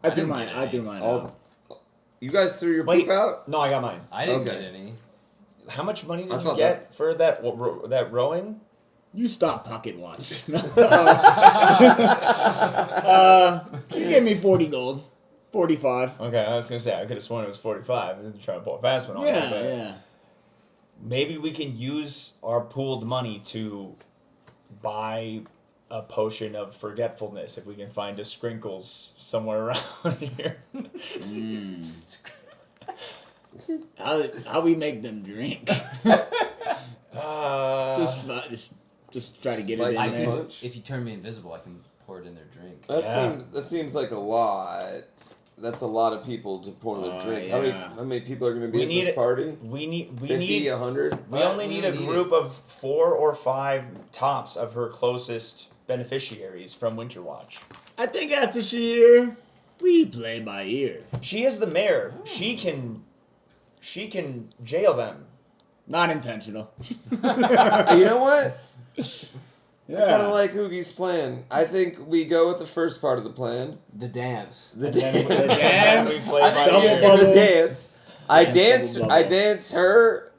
I do mine out. You guys threw your Wait, poop out? No, I got mine. I didn't get any. How much money did you get for that rowing? You stop pocket watch. She gave me 40 gold. 45. Okay, I was gonna say I could have sworn it was 45. I didn't try to pull a fast one on Yeah, but yeah. Maybe we can use our pooled money to buy a potion of forgetfulness if we can find a Sprinkles somewhere around here. How we make them drink? Just try to get it in there. If you turn me invisible, I can pour it in their drink. That seems like a lot. That's a lot of people to pour their drink. Yeah. How many people are going to be at this party? We need 50, 100? We only need a group of 4 or 5 tops of her closest beneficiaries from Winterwatch. I think after she here, we play by ear. She is the mayor. She can jail them. Not intentional. You know what? Yeah. I kind of like Hoogie's plan. I think we go with the first part of the plan. The dance. The dance. We play by Double ear. bubble. The dance. I Dance, double bubble. dance her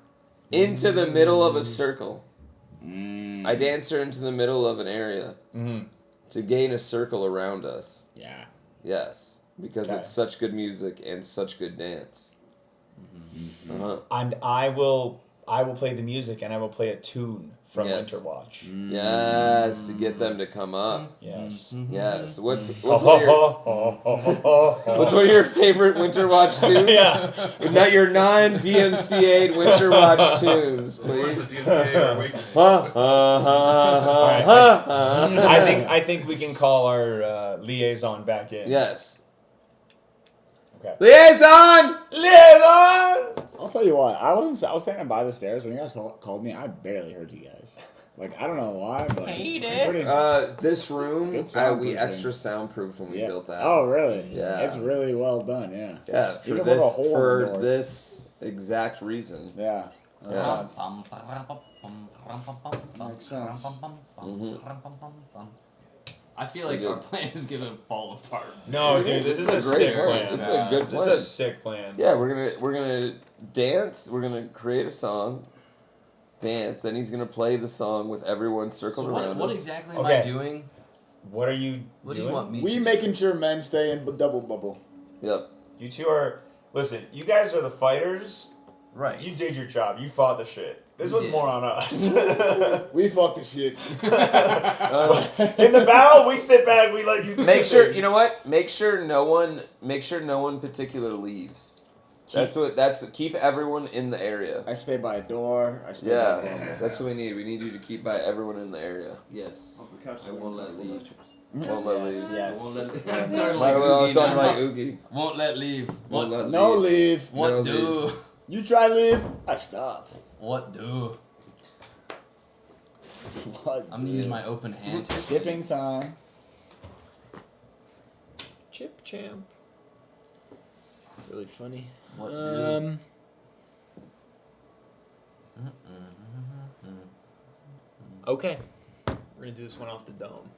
into the middle of a circle. Mm. I dance her into the middle of an area to gain a circle around us. Yeah. Yes, because Okay. it's such good music and such good dance. And I will play the music and I will play a tune from Yes. Winterwatch. Yes, to get them to come up. Yes. Yes. What's one of your favorite Winterwatch tunes? Yeah. Not your non-DMCA'd Winterwatch tunes, please. I think we can call our liaison back in. Yes. Okay. Liaison! I'll tell you what. I was standing by the stairs when you guys called me. I barely heard you guys. Like I don't know why, but This room, Good we soundproofing. extra soundproofed when we built the house. Oh really? Yeah. It's really well done. Yeah. Yeah, You for can put a hole in the door. this exact reason. Yeah. Yeah. Makes sense. I feel like our plan is gonna fall apart. No, dude, this is a great sick plan. plan. This is a good This plan. is a sick plan. Yeah, we're gonna dance. We're gonna create a song, dance. Then he's gonna play the song with everyone circled So around what us. exactly am I doing? What are you What doing? do you want me to We do? making sure men stay in double bubble. Yep. You two are. Listen, you guys are the fighters. Right. You did your job. You fought the shit. This We was did. more on us. We fuck the shit. In the battle, we sit back. We let you. Do Make the sure thing. you know what. Make sure no one particular leaves. Keep everyone in the area. I stay by a door. I stay by Yeah, that's what we need. We need you to keep by everyone in the area. Yes. How's the catch? I won't let leave. Won't let leave. Yes. Won't let leave. Yeah, I'm no. talking Might like well Oogie talk now. like Oogie. Won't let leave. Won't let No leave. leave. What No do? leave. You try leave. I stop. What do? What? I'm gonna use my open hand technique. Shipping time. Chip champ. Really funny. What do? Okay. We're gonna do this one off the dome.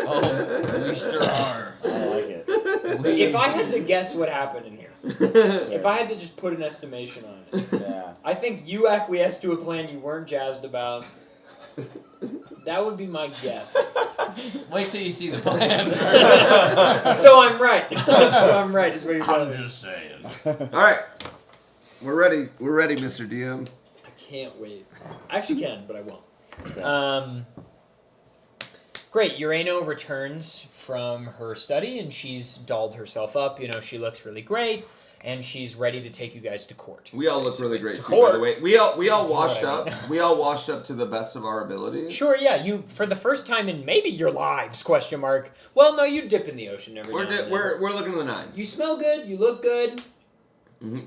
Oh, we sure are. I like it. If I had to guess what happened in here, if I had to just put an estimation on it, Yeah. I think you acquiesced to a plan you weren't jazzed about. That would be my guess. Wait till you see the plan. So I'm right. So I'm right, is what you're telling me. I'm just saying. All right. We're ready. We're ready, Mr. DM. I can't wait. I actually can, but I won't. Great. Urano returns from her study, and she's dolled herself up. You know, she looks really great, and she's ready to take you guys to court. We all look really great, too, court? by the way. We all washed up. We all washed up to the best of our abilities. Sure, yeah. You, for the first time in maybe your lives, question mark. Well, no, you dip in the ocean every now and then. We're looking to the nines. You smell good. You look good.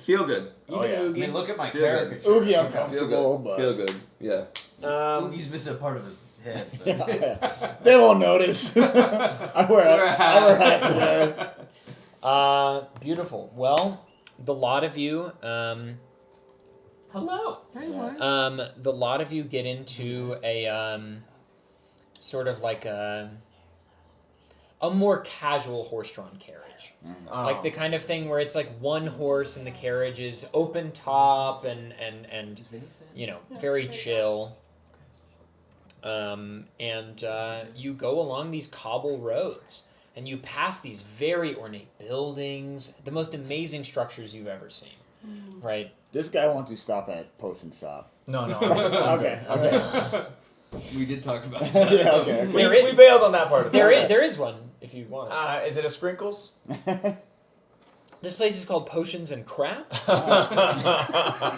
Feel good. Even I Oogie. mean, look at my Feel good. caricature. Oogie Feel uncomfortable, good. but Feel good. Yeah. Oogie's missing a part of his head. But... yeah. They won't notice. I wear a hat today. Beautiful. Well, the lot of you, Hello. the lot of you get into a sort of like a more casual horse-drawn carriage. Like the kind of thing where it's like one horse and the carriage is open top and you know, very chill. You go along these cobble roads and you pass these very ornate buildings, the most amazing structures you've ever seen. Right? This guy wants to stop at potion shop. No. Okay. We did talk about Yeah, that. okay. We bailed on that part of it. There is one if you want. Is it a sprinkles? This place is called Potions and Crap. I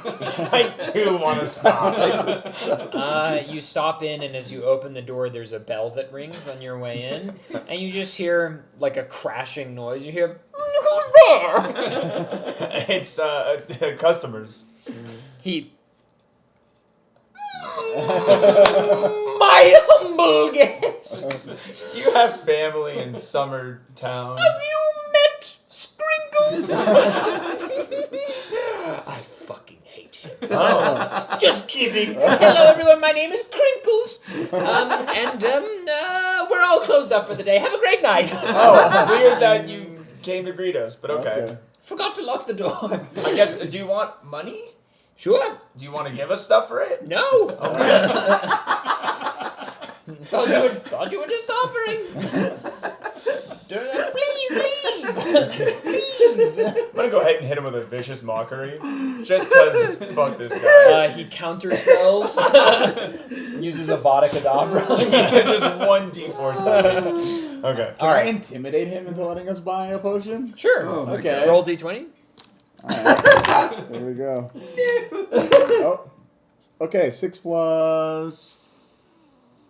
do want to stop. You stop in, and as you open the door, there's a bell that rings on your way in, and you just hear like a crashing noise. You hear, "Who's there?" It's customers. My humble guest. Do you have family in Summertown? Have you met Sprinkles? I fucking hate him. Oh. Just kidding. Hello, everyone. My name is Crinkles. We're all closed up for the day. Have a great night. Oh, weird that you came to greet us, but okay. Forgot to lock the door. I guess, do you want money? Sure. Do you want to give us stuff for it? No. Thought you were just offering. Please leave. Please. I'm gonna go ahead and hit him with a vicious mockery, just cause fuck this guy. He counterspells. Uses a Vada Kedavra. Just 1d4 something. Okay. Can I intimidate him into letting us buy a potion? Sure. Oh my Okay. God. Roll d20. Alright. There we go. Oh. Okay, 6 plus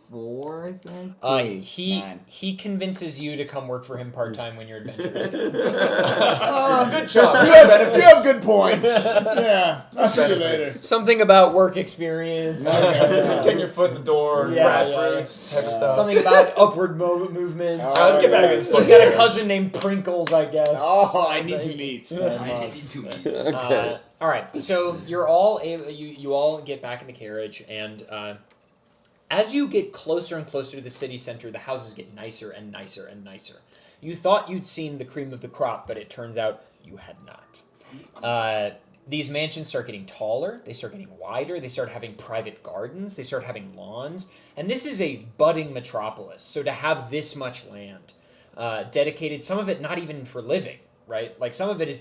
4, I think. He convinces you to come work for him part-time when you're adventurous. Good job. You have good points. Yeah. I'll see you later. Something about work experience. Getting your foot in the door, grassroots type of stuff. Something about upward movement. Let's get back to this. He's got a cousin named Prinkles, I guess. Oh, I need to meet. Okay. All right, so you're all you all get back in the carriage, and as you get closer and closer to the city center, the houses get nicer and nicer and nicer. You thought you'd seen the cream of the crop, but it turns out you had not. These mansions start getting taller, they start getting wider, they start having private gardens, they start having lawns, and this is a budding metropolis. So to have this much land dedicated, some of it not even for living, right? Like some of it is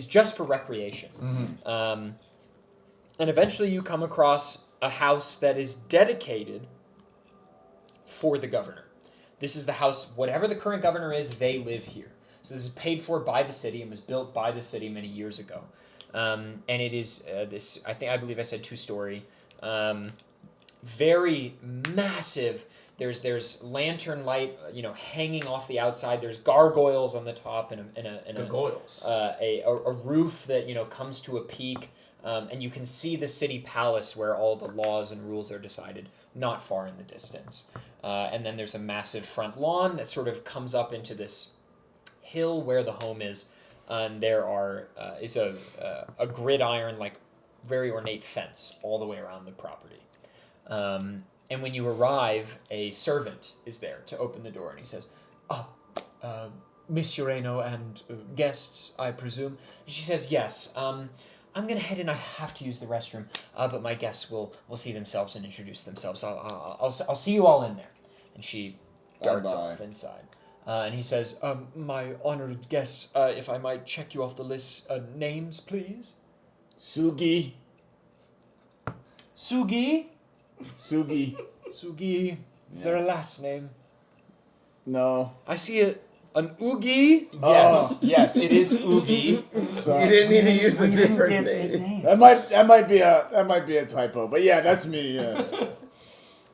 just for recreation. Mm-hmm. And eventually you come across a house that is dedicated for the governor. This is the house, whatever the current governor is, they live here. So this is paid for by the city and was built by the city many years ago. And it is this, I believe I said 2-story, very massive. There's lantern light, hanging off the outside. There's gargoyles on the top and a roof that comes to a peak. And you can see the city palace where all the laws and rules are decided, not far in the distance. And then there's a massive front lawn that sort of comes up into this hill where the home is. And there is a gridiron, like very ornate fence all the way around the property. And when you arrive, a servant is there to open the door, and he says, Miss Urano and guests, I presume. She says, yes. I'm gonna head in. I have to use the restroom, but my guests will see themselves and introduce themselves. I'll see you all in there. And she darts Bye-bye. off inside. And he says, my honored guests, if I might check you off the list, names, please. Sugi. Sugi. Sugi. Sugi. Is there a last name? No. I see an Oogie. Yes, yes, it is Oogie. So, You didn't need to use a different name. that might be a typo, but yeah, that's me. Yes.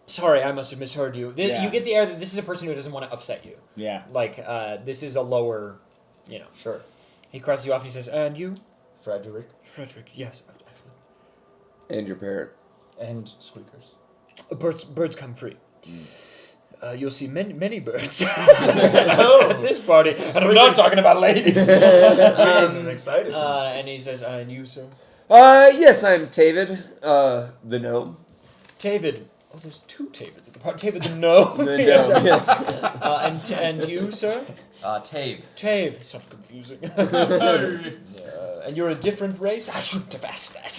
Sorry, I must have misheard you. Yeah. You get the air that this is a person who doesn't want to upset you. Yeah. Like, this is a lower, Sure. He crosses you off and he says, and you? Frederick. Frederick, yes. Excellent. And your parrot. And squeakers. Birds come free. You'll see many birds at this party. And I'm not talking about ladies. Squeakers is excited. And he says, and you, sir? Yes, I'm David, the gnome. David. Oh, there's two Davids at the party. David the gnome. The gnome, yes. And you, sir? Tave. Tave. Sounds confusing. And you're a different race? I shouldn't have asked that.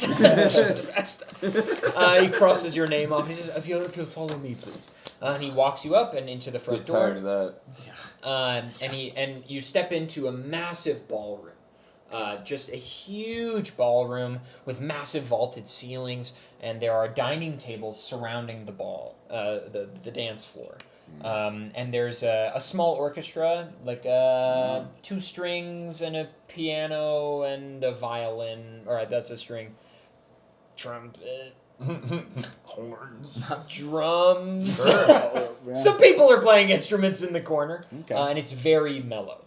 He crosses your name off. He says, if you'll follow me, please. And he walks you up and into the front door. Tired of that. And you step into a massive ballroom. Just a huge ballroom with massive vaulted ceilings, and there are dining tables surrounding the dance floor. And there's a small orchestra, like 2 strings and a piano and a violin. All right, that's a string. Trumpet. Horns. Drums. Sure. Some people are playing instruments in the corner, Okay. and it's very mellow.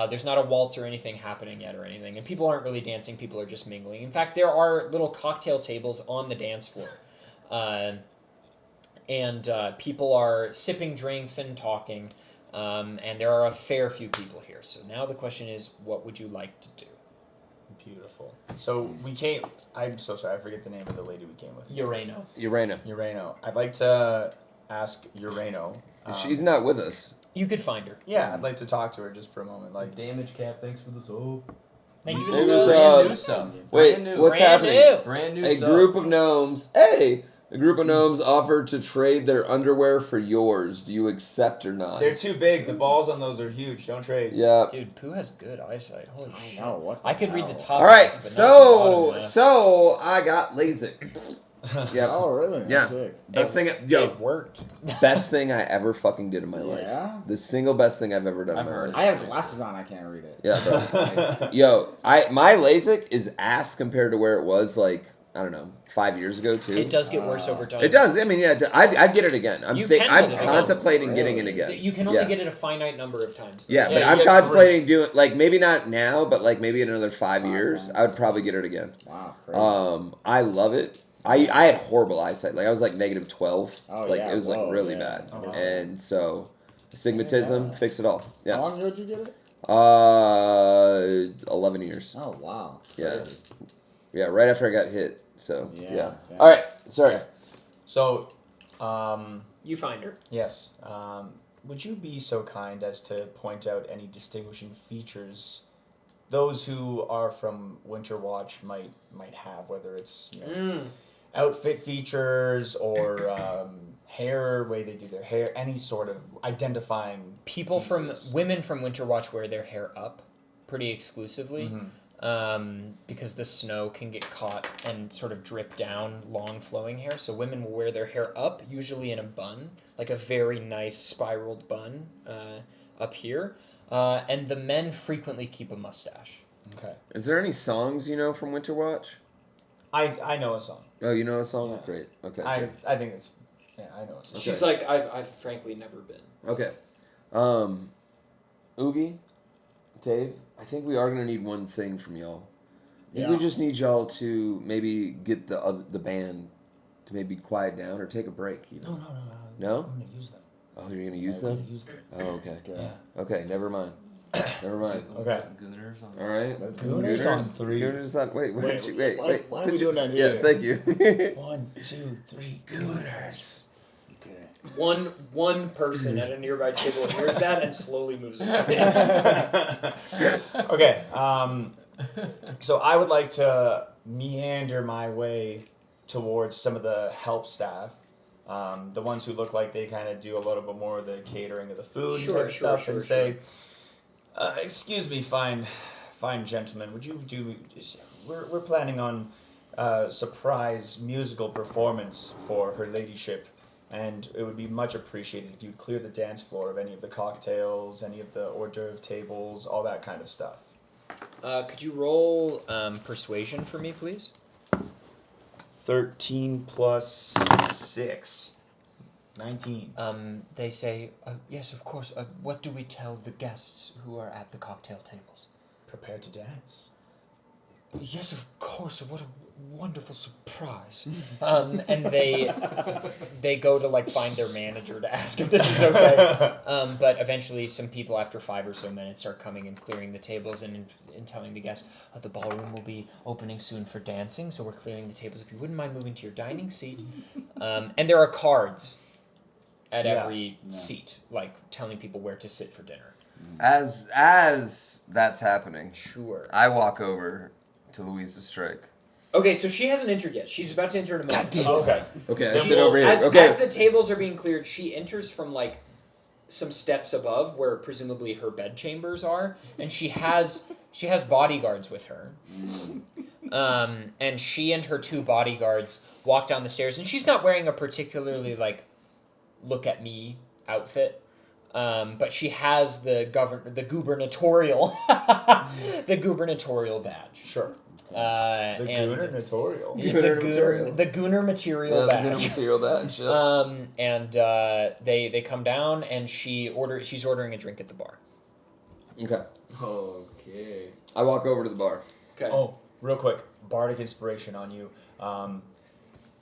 There's not a waltz or anything happening yet or anything, and people aren't really dancing. People are just mingling. In fact, there are little cocktail tables on the dance floor, and people are sipping drinks and talking, and there are a fair few people here. So now the question is, what would you like to do? Beautiful. So we came. I'm so sorry. I forget the name of the lady we came with. Urano. Urano. I'd like to ask Urano. She's not with us. You could find her. Yeah, I'd like to talk to her just for a moment. Like, Damage cap, thanks for the soap. Thank you. There for was, the Brand new sub. Wait, Brand new. what's Brand happening? new. Brand new A sub. group of gnomes. Hey! A group of gnomes offered to trade their underwear for yours. Do you accept or not? they're too big. The balls on those are huge. Don't trade. Yeah. Dude, Pooh has good eyesight. Holy shit. know, what the I could read the hell? top. All right, but not the bottom half. so I got LASIK. Yeah. Oh, really? Yeah. Sick. Best thing, It worked. best thing I ever fucking did in my life. Yeah? The single best thing I've ever done in I've my heard. life. I have glasses on. I can't read it. Yeah, bro. Yo, my LASIK is ass compared to where it was like, I don't know, 5 years ago too. It does get worse over time. It does. I mean, yeah, I'd get it again. I'm You can I'm get it again. contemplating getting it again. You can only Yeah. get it a finite number of times. Yeah, but you I'm get contemplating doing like maybe not now, but like maybe in another 5 5 years, times. I would probably get it again. Wow, crazy. I love it. I had horrible eyesight. Like I was like -12. Oh, like yeah, it was like whoa, really yeah. bad. Oh, wow. And so astigmatism, Yeah. fix it all. How Yeah. long ago did you get it? 11 years. Oh, wow. Yeah. Crazy. Yeah, right after I got hit. So Yeah, yeah. yeah. All right. Sorry. So, You find her. yes. Would you be so kind as to point out any distinguishing features those who are from Winter Watch might have, whether it's outfit features or hair, way they do their hair, any sort of identifying People pieces. women from Winter Watch wear their hair up pretty exclusively. Because the snow can get caught and sort of drip down long flowing hair. So women will wear their hair up, usually in a bun, like a very nice spiraled bun up here. And the men frequently keep a mustache. Okay. Is there any songs you know from Winter Watch? I know a song. Oh, you know a song? Yeah. Great. Okay. I think it's I know a song. She's like, I've frankly never been. Okay. Oogie, Dave, I think we are gonna need one thing from y'all. I think we Yeah. just need y'all to maybe get the band to maybe quiet down or take a break. Even. No. No? I'm gonna use them. Oh, you're gonna use I'm them? gonna use them. Oh, okay. Okay. Okay, never mind. Never mind. Okay. Gooners on All right. Let's Gooners on 3. Gooners on. Wait. Wait, why are we Put doing your- that here? Yeah, thank you. 1, 2, 3, Gooners. Okay. One person at a nearby table hears that and slowly moves away. Okay. So I would like to meander my way towards some of the help staff. The ones who look like they kind of do a little bit more of the catering of the food type stuff, and say, "Excuse me, fine gentlemen, would you do? We're planning on surprise musical performance for her ladyship, and it would be much appreciated if you'd clear the dance floor of any of the cocktails, any of the hors d'oeuvre tables, all that kind of stuff." Could you roll persuasion for me, please? 13 plus 6. 19. They say, yes, of course. What do we tell the guests who are at the cocktail tables? Prepare to dance. Yes, of course. What a wonderful surprise. And they go to like find their manager to ask if this is okay. But eventually some people after 5 or so minutes are coming and clearing the tables and telling the guests, the ballroom will be opening soon for dancing, so we're clearing the tables. If you wouldn't mind moving to your dining seat. And there are cards at every seat, like telling people where to sit for dinner. As that's happening, sure, I walk over to Louisa Strike. Okay, so she hasn't entered yet. She's about to enter in a moment. Okay, I sit over here. As Okay. the tables are being cleared, she enters from like some steps above where presumably her bed chambers are, and she has bodyguards with her. And she and her 2 bodyguards walk down the stairs, and she's not wearing a particularly like look at me outfit. But she has the gubernatorial badge. Sure. The gubernatorial. The Gooner material badge. The Gooner material badge. Yeah. And they come down, and she's ordering a drink at the bar. Okay. Okay. I walk over to the bar. Okay. Oh, real quick, bardic inspiration on you.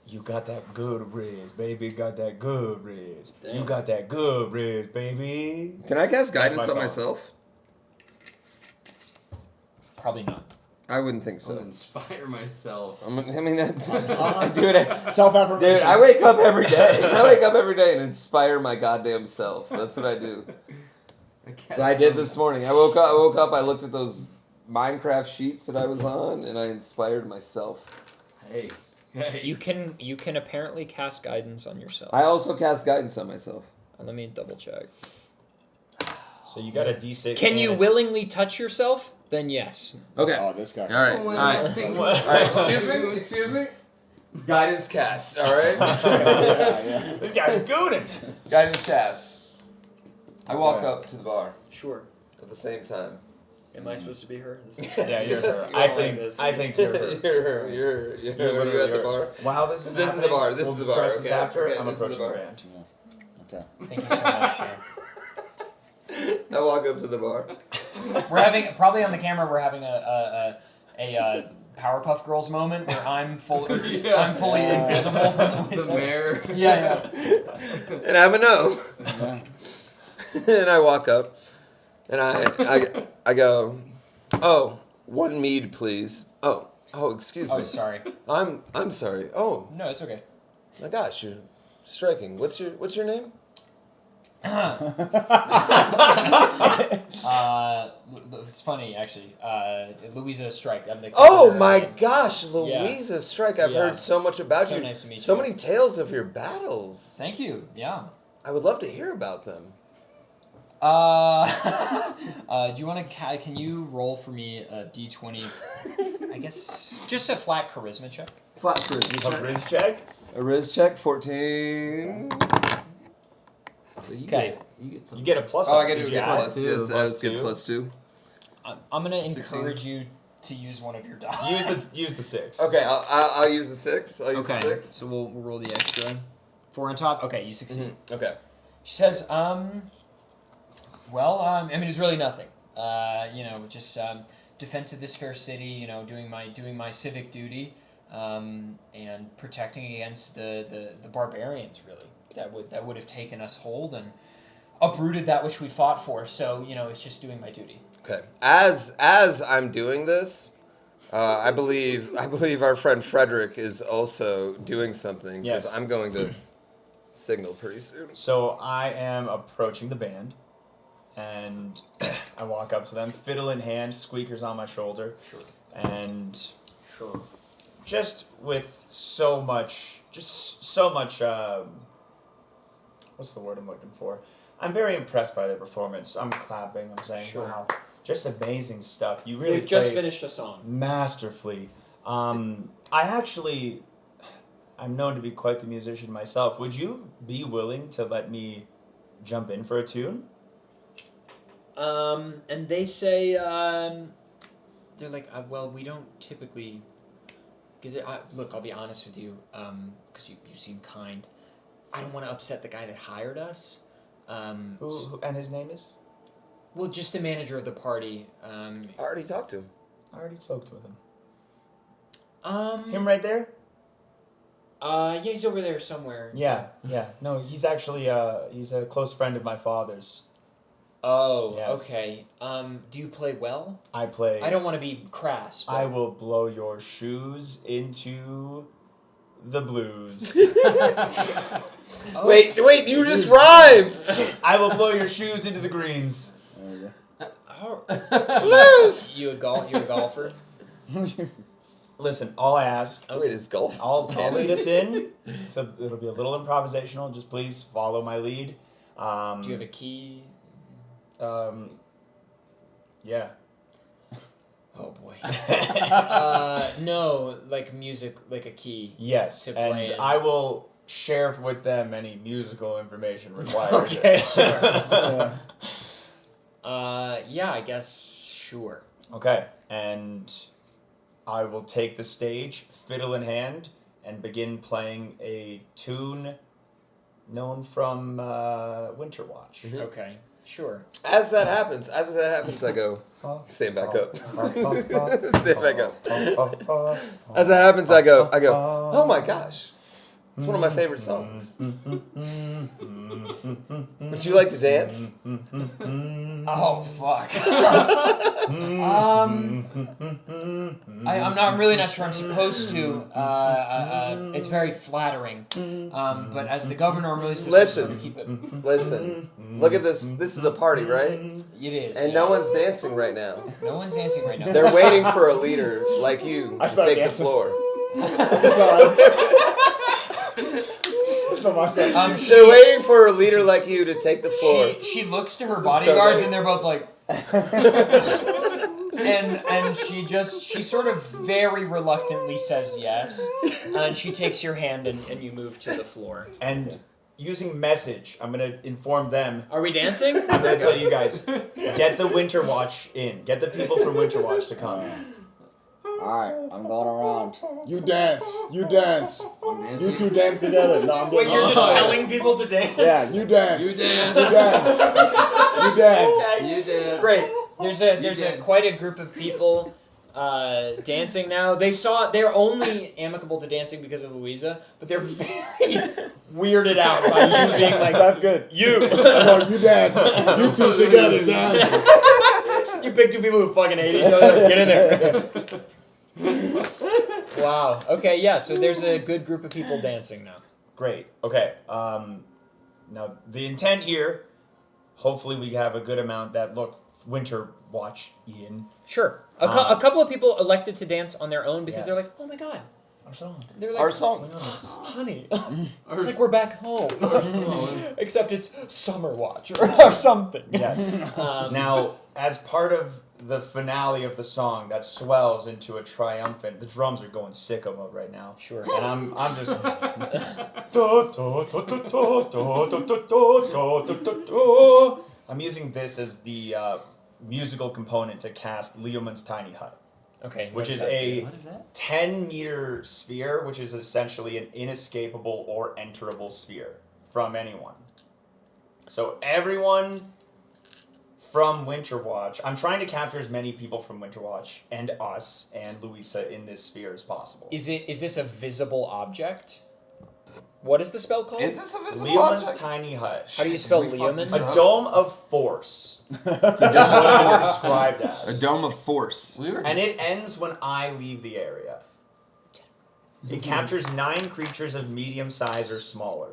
You got that good riz, baby. Got that good riz. Damn. You got that good riz, baby. Can I cast guidance That's on my myself? Probably not. I wouldn't think so. I'll inspire myself. Dude, self-affirmation. Dude, I wake up every day. And inspire my goddamn self. That's what I do. So I did this morning. I woke up. I looked at those Minecraft sheets that I was on, and I inspired myself. Hey. You can apparently cast guidance on yourself. I also cast guidance on myself. Let me double check. So you got a D6. Can you willingly touch yourself? Then yes. Okay. Oh, this guy. All right. Excuse me. Guidance cast. All right. This guy's gooning. Guidance cast. I walk up to the bar Sure. at the same time. Am I supposed to be her? Yeah, you're her. I think you're her. You're at the bar. Wow, this is the bar. This is the bar. Dress this Okay. after. Okay, I'm this is the approaching the bar. band. Okay. Thank you so much. I walk up to the bar. We're having probably on the camera. We're having a Powerpuff Girls moment where I'm fully invisible from the waist up. mayor. Yeah. And I'm a no. And I walk up, and I go, oh, 1 mead, please. Oh, excuse me. Oh, sorry. I'm sorry. Oh, No, it's okay. my gosh, you're striking. What's your name? It's funny actually. Louisa Strike. I'm the Oh my gosh, Louisa Strike. I've Yeah. heard so much about So you. nice to meet so you. many tales of your battles. Thank you. Yeah. I would love to hear about them. Do you want to? Can you roll for me a D20? I guess just a flat charisma check. Flat charisma. A Riz check? A Riz check, 14. So you Okay. You get a plus. Oh, on I get it. to Did get you ask? plus. Yes, I was good plus 2. I'm gonna 16. encourage you to use one of your die. Use the 6. Okay, I'll use the 6. I'll use the 6. So we'll roll the extra. 4 on top. Okay, you succeed. Mm-hmm. Okay. She says, well, I mean, it's really nothing. Just defense of this fair city. Doing my civic duty, and protecting against the barbarians. Really, that would have taken us hold and uprooted that which we fought for. So it's just doing my duty. Okay. As I'm doing this, I believe our friend Frederick is also doing something. Because Yes. I'm going to signal pretty soon. So I am approaching the band, and I walk up to them, fiddle in hand, squeakers on my shoulder. Sure. And just with so much, what's the word I'm looking for? I'm very impressed by their performance. I'm clapping. I'm saying, Sure. wow, just amazing stuff. You really They've just played finished a song. masterfully. I'm known to be quite the musician myself. Would you be willing to let me jump in for a tune? And they say, they're like, well, we don't typically. Look, I'll be honest with you, because you seem kind. I don't want to upset the guy that hired us. Who and his name is? Well, just the manager of the party. I already talked to him. I already spoke to him. Him right there? Yeah, he's over there somewhere. Yeah. No, he's actually he's a close friend of my father's. Oh, Yes. okay. Do you play well? I play. I don't want to be crass. But... I will blow your shoes into the blues. Oh. Wait, you just rhymed! Shit, I will blow your shoes into the greens. Blues! You a golfer? Listen, all I ask. Wait, is golf? I'll lead us in. So it'll be a little improvisational. Just please follow my lead. Do you have a key? Yeah. Oh boy. No, like music, like a key. Yes, To play and in. I will share with them any musical information required. Okay, sure. Yeah, I guess sure. Okay, and I will take the stage, fiddle in hand, and begin playing a tune known from Winter Watch. Mm-hmm. Okay, sure. As that happens, I go, stand back up. Stand back up. As that happens, I go, oh my gosh. It's one of my favorite songs. Would you like to dance? Oh fuck. I'm really not sure I'm supposed to. It's very flattering. But as the governor, I'm really supposed to sort of keep it. Listen. Look at this. This is a party, right? It is. And no one's dancing right now. No one's dancing right now. They're waiting for a leader like you to take the floor. They're waiting for a leader like you to take the floor. She looks to her bodyguards and they're both like and she sort of very reluctantly says yes, and she takes your hand and you move to the floor. And using message, I'm gonna inform them. Are we dancing? I'm gonna tell you guys, get the Winter Watch in. Get the people from Winter Watch to come. Alright, I'm going around. You dance. You dance. dancing. You two dance together. No, I'm Wait, getting you're just telling people to dance? Yeah, you dance. You dance. You dance. You dance. You dance. Great. There's quite a group of people dancing now. They're only amicable to dancing because of Louisa, but they're very weirded out by you being like, that's good. You. No, you dance. You two together dance. You pick two people who fucking hate each other. Get in there. Wow. Okay, yeah, so there's a good group of people dancing now. Great. Okay. Now, the intent here, hopefully we have a good amount that look Winter Watch Ian. Sure. A couple of people elected to dance on their own because they're like, oh my god. Our song. They're like, Our song. Honey, it's like we're back home. Except it's Summer Watch or something. Yes. Now, as part of the finale of the song that swells into a triumphant, the drums are going sicko mode right now. Sure. And I'm just. I'm using this as the musical component to cast Leomund's Tiny Hut. Okay. Which is a 10-meter sphere, which is essentially an inescapable or enterable sphere from anyone. So everyone from Winter Watch, I'm trying to capture as many people from Winter Watch and us and Louisa in this sphere as possible. Is this a visible object? What is the spell called? Is this a visible Leomund's object? Tiny Hut. How do you spell Leomund? A dome of force. That's what it is described as. A dome of force. And it ends when I leave the area. It captures 9 creatures of medium size or smaller.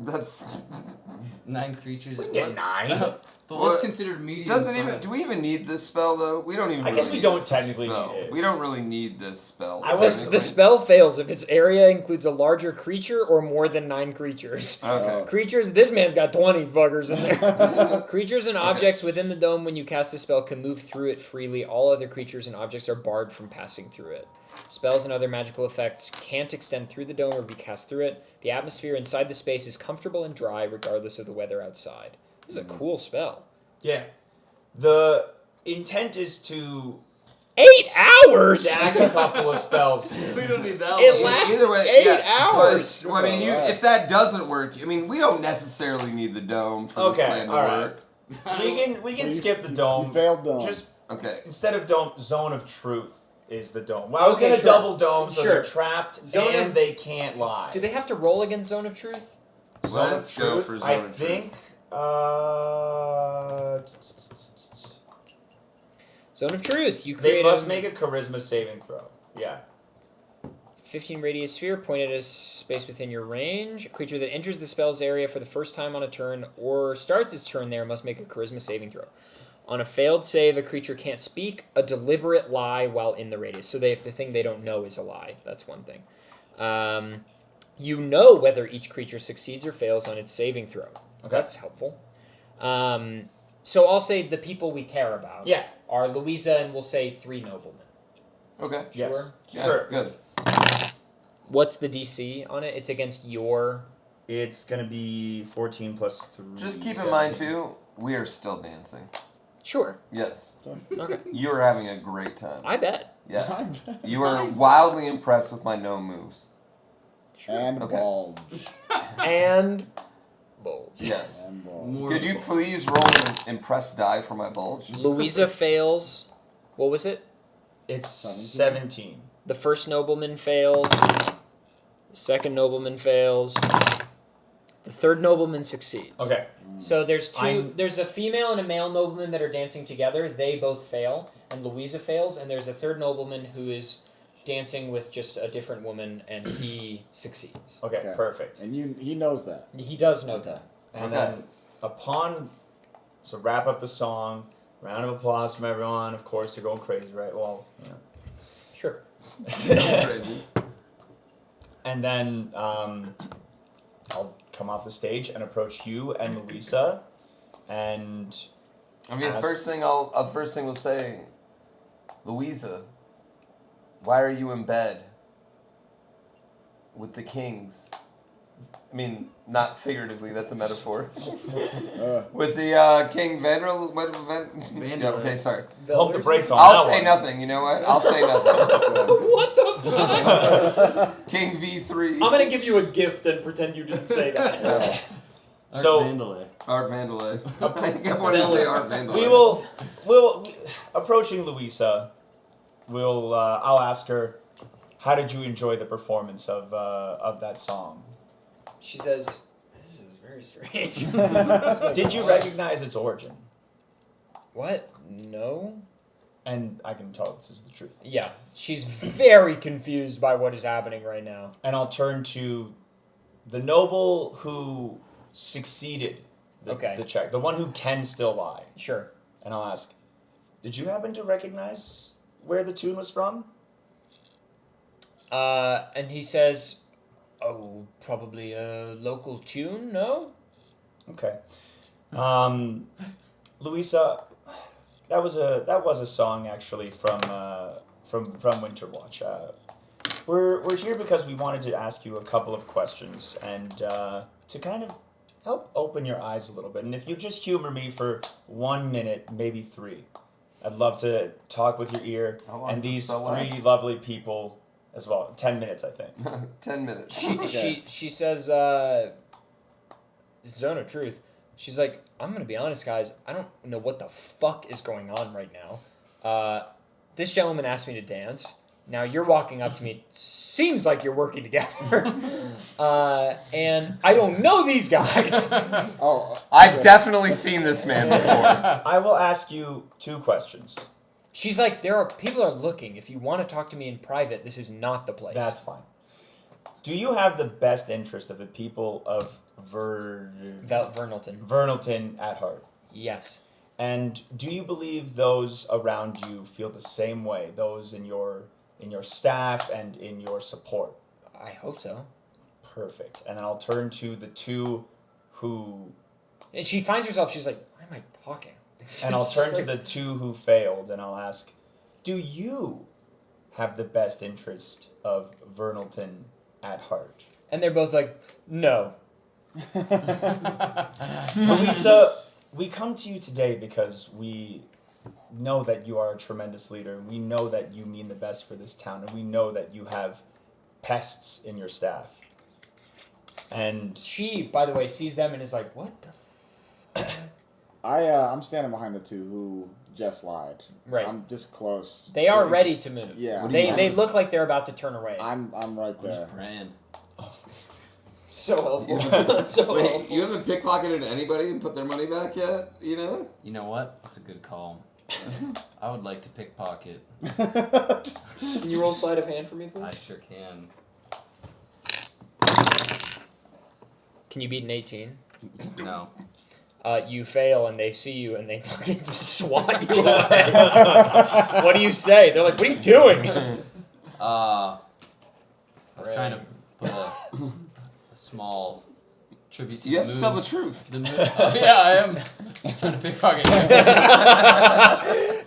That's 9 creatures. We can get 9. But what's considered medium size? Do we even need this spell though? We don't even. I guess we don't technically need it. We don't really need this spell. The spell fails if its area includes a larger creature or more than 9 creatures. Okay. Creatures. This man's got 20 fuckers in there. Creatures and objects within the dome when you cast the spell can move through it freely. All other creatures and objects are barred from passing through it. Spells and other magical effects can't extend through the dome or be cast through it. The atmosphere inside the space is comfortable and dry regardless of the weather outside. This is a cool spell. Yeah. The intent is to 8 hours? Stack a couple of spells. We don't need that It one. lasts Either way, 8 hours. But, I mean, if that doesn't work, I mean, we don't necessarily need the dome for this plan to work. We can skip the dome. You failed dome. Just instead of dome, zone of truth is the dome. Well, I was gonna double dome, so they're trapped and they can't lie. Do they have to roll against Zone of Truth? Zone Let's of go truth. for Zone I of Truth. think. Zone of Truth. You They create must make a charisma saving throw. Yeah. 15 radius sphere pointed at a space within your range. A creature that enters the spell's area for the first time on a turn or starts its turn there must make a charisma saving throw. On a failed save, a creature can't speak a deliberate lie while in the radius. So if the thing they don't know is a lie, that's one thing. You know whether each creature succeeds or fails on its saving throw. Okay. That's helpful. So I'll say the people we care about are Louisa and we'll say 3 noblemen. Okay. Sure? Yes. Yeah, Sure. Good. What's the DC on it? It's against your... It's going to be 14 plus 3. Just keep in mind, too, we are still dancing. Sure. Yes. Okay. You are having a great time. I bet. Yeah. You are wildly impressed with my gnome moves. And bulge. And bulge. Yes. And bulge. Could you please roll an impress die for my bulge? Louisa fails. What was it? It's 17. The first nobleman fails. The second nobleman fails. The third nobleman succeeds. Okay. So there's there's a female and a male nobleman that are dancing together. They both fail, and Louisa fails, and there's a third nobleman who is dancing with just a different woman, and he succeeds. Okay, perfect. And he knows that. He does know that. And then so wrap up the song, round of applause from everyone. Of course, they're going crazy, right? Well, Sure. Crazy. And then I'll come off the stage and approach you and Louisa, and I mean, first thing we'll say, Louisa, why are you in bed with the kings? I mean, not figuratively. That's a metaphor. With the King Vandal. Yeah, okay, sorry. Pump the brakes on I'll that say one. nothing. You know what? I'll say nothing. What the fuck? King V3. I'm gonna give you a gift and pretend you didn't say that. So Art Vandalay. I think I wanted to say Art Vandalay. We'll approaching Louisa. I'll ask her, how did you enjoy the performance of that song? She says, "This is very strange." Did you recognize its origin? What? No. And I can tell this is the truth. Yeah, she's very confused by what is happening right now. And I'll turn to the noble who succeeded the check, the one who can still lie. Sure. And I'll ask, did you happen to recognize where the tune was from? And he says, "Oh, probably a local tune, no?" Okay. Louisa, that was a song actually from Winter Watch. We're here because we wanted to ask you a couple of questions and to kind of help open your eyes a little bit. And if you just humor me for 1 minute, maybe 3, I'd love to talk with your ear and these 3 lovely people as well. 10 minutes, I think. 10 minutes. She says, Zone of Truth. She's like, I'm going to be honest, guys. I don't know what the fuck is going on right now. This gentleman asked me to dance. Now you're walking up to me. It seems like you're working together. And I don't know these guys. I've definitely seen this man before. I will ask you 2 questions. She's like, people are looking. If you want to talk to me in private, this is not the place. That's fine. Do you have the best interest of the people of Vernalton. Vernalton at heart? Yes. And do you believe those around you feel the same way? Those in your staff and in your support? I hope so. Perfect. And then I'll turn to the two who... And she finds herself, she's like, why am I talking? And I'll turn to the two who failed, and I'll ask, do you have the best interest of Vernalton at heart? And they're both like, no. Louisa, we come to you today because we know that you are a tremendous leader. We know that you mean the best for this town, and we know that you have pests in your staff. And she, by the way, sees them and is like, what the I'm standing behind the two who just lied. Right. I'm just close. They are ready to move. Yeah. They look like they're about to turn away. I'm right there. Just praying. So helpful. So Wait, helpful. you haven't pickpocketed anybody and put their money back yet? You know? You know what? That's a good call. I would like to pickpocket. Can you roll sleight of hand for me, please? I sure can. Can you beat an 18? No. You fail and they see you and they fucking swat you away. What do you say? They're like, what are you doing? I was trying to put a small tribute to You the have to moon. tell the truth. The moon. Yeah, I am trying to pickpocket.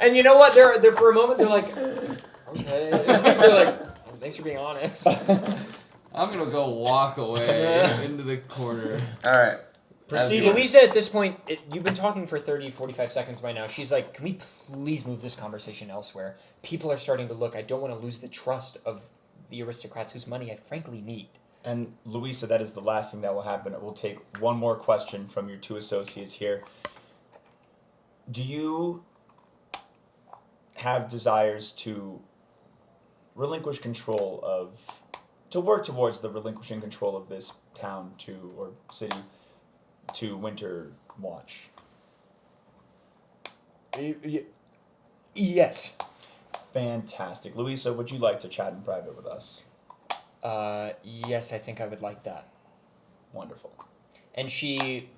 And you know what? They're for a moment they're like, okay. They're like, oh, thanks for being honest. I'm gonna go walk away into the corner. All right. Louisa, at this point, you've been talking for 30, 45 seconds by now. She's like, can we please move this conversation elsewhere? People are starting to look. I don't want to lose the trust of the aristocrats whose money I frankly need. And Louisa, that is the last thing that will happen. We'll take one more question from your two associates here. Do you have desires to relinquish control of, to work towards the relinquishing control of this town or city to Winter Watch? Yes. Fantastic. Louisa, would you like to chat in private with us? Yes, I think I would like that. Wonderful. And she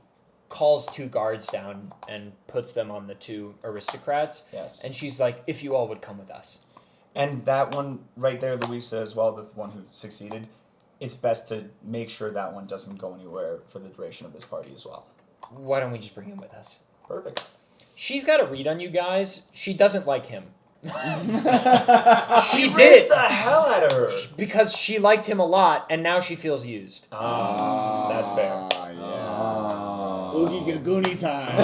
calls two guards down and puts them on the two aristocrats. Yes. And she's like, if you all would come with us. And that one right there, Louisa, as well, the one who succeeded, it's best to make sure that one doesn't go anywhere for the duration of this party as well. Why don't we just bring him with us? Perfect. She's got a read on you guys. She doesn't like him. She did the hell out of her. Because she liked him a lot, and now she feels used. That's fair. Yeah. Oogie Gagooni time.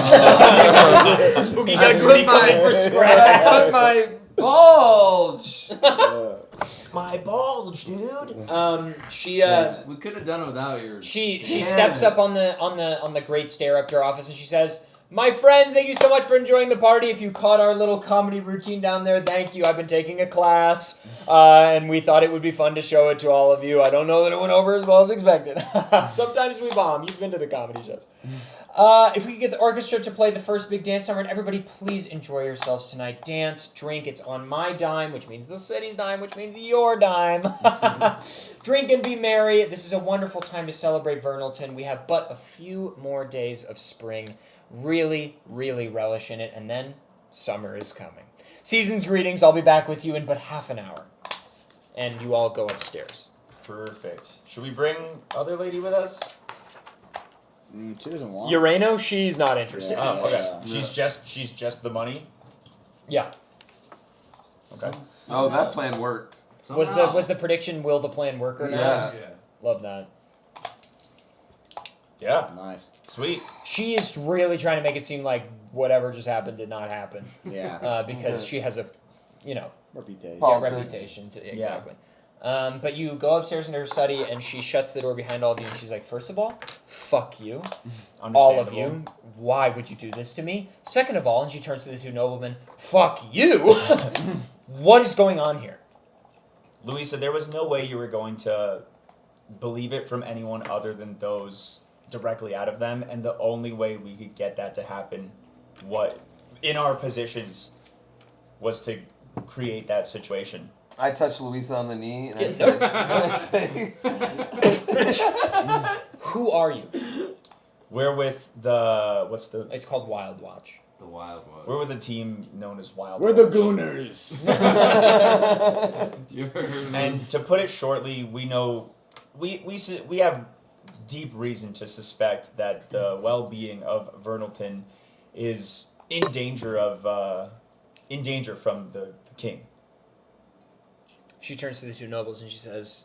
Oogie Gagooni coming for scratch. I cut my bulge. My bulge, dude. She we could have done it without your. She steps up on the great stair up to her office and she says, "My friends, thank you so much for enjoying the party. If you caught our little comedy routine down there, thank you. I've been taking a class, and we thought it would be fun to show it to all of you. I don't know that it went over as well as expected. Sometimes we bomb. You've been to the comedy shows. If we could get the orchestra to play the first big dance number, and everybody please enjoy yourselves tonight. Dance, drink. It's on my dime, which means the city's dime, which means your dime. Drink and be merry. This is a wonderful time to celebrate Vernalton. We have but a few more days of spring. Really, really relish in it, and then summer is coming. Season's greetings. I'll be back with you in but half an hour. And you all go upstairs. Perfect. Should we bring other lady with us? She doesn't want. Urano, she's not interested. Oh, okay. Yeah. She's just the money. Yeah. Okay. Oh, that plan worked. Was the prediction, will the plan work or not? Yeah. Love that. Yeah. Nice. Sweet. She is really trying to make it seem like whatever just happened did not happen. Yeah. Because she has a, Reputation. reputation. Exactly. But you go upstairs into her study, and she shuts the door behind all of you, and she's like, first of all, fuck you. All of you. Why would you do this to me? Second of all, and she turns to the two noblemen, fuck you. What is going on here? Louisa, there was no way you were going to believe it from anyone other than those directly out of them, and the only way we could get that to happen, in our positions, was to create that situation. I touched Louisa on the knee and I said, Who are you? We're with the what's the? It's called Wild Watch. The Wild One. We're with the team known as Wild. We're the Gooners. And to put it shortly, we know we have deep reason to suspect that the well-being of Vernalton is in danger from the king. She turns to the two nobles and she says,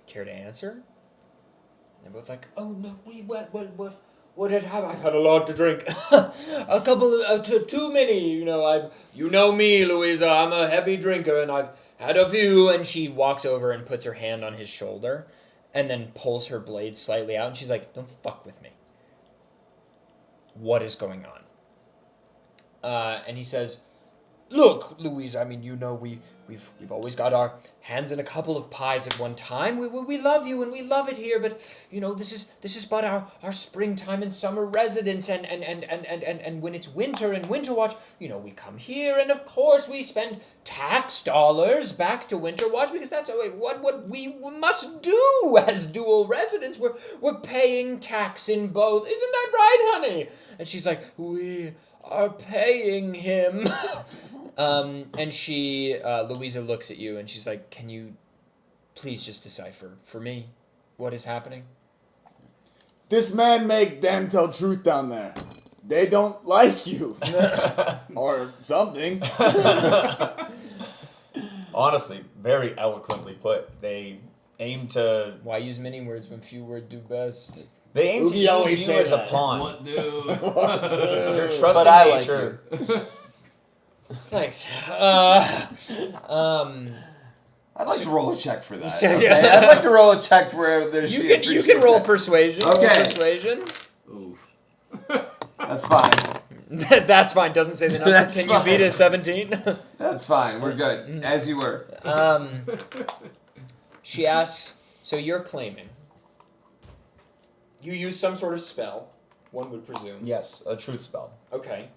"Care to answer?" And they're both like, "Oh no, what had happened? I've had a lot to drink, a couple of too many. You know me, Louisa. I'm a heavy drinker, and I've had a few." And she walks over and puts her hand on his shoulder, and then pulls her blade slightly out, and she's like, "Don't fuck with me. What is going on?" And he says, "Look, Louisa, I mean, we've always got our hands in a couple of pies at one time. We love you and we love it here, but this is but our springtime and summer residence, and when it's winter and winter watch, we come here, and of course we spend tax dollars back to winter watch because that's what we must do as dual residents. We're paying tax in both. Isn't that right, honey?" And she's like, "We are paying him." And Louisa looks at you and she's like, "Can you please just decipher for me what is happening?" This man make them tell truth down there. They don't like you. Or something. Honestly, very eloquently put. They aim to... Why use many words when few words do best? They aim to use you as a pawn. What do? Your trusting But I nature... Thanks. I'd like to roll a check for that. Okay? I'd like to roll a check for their You can roll persuasion. Okay. Roll persuasion. Oof. That's fine. That's fine. Doesn't say the number. That's Can fine. you beat a 17? That's fine. We're good. As you were. She asks, so you're claiming you use some sort of spell, one would presume. Yes, a truth spell. Okay.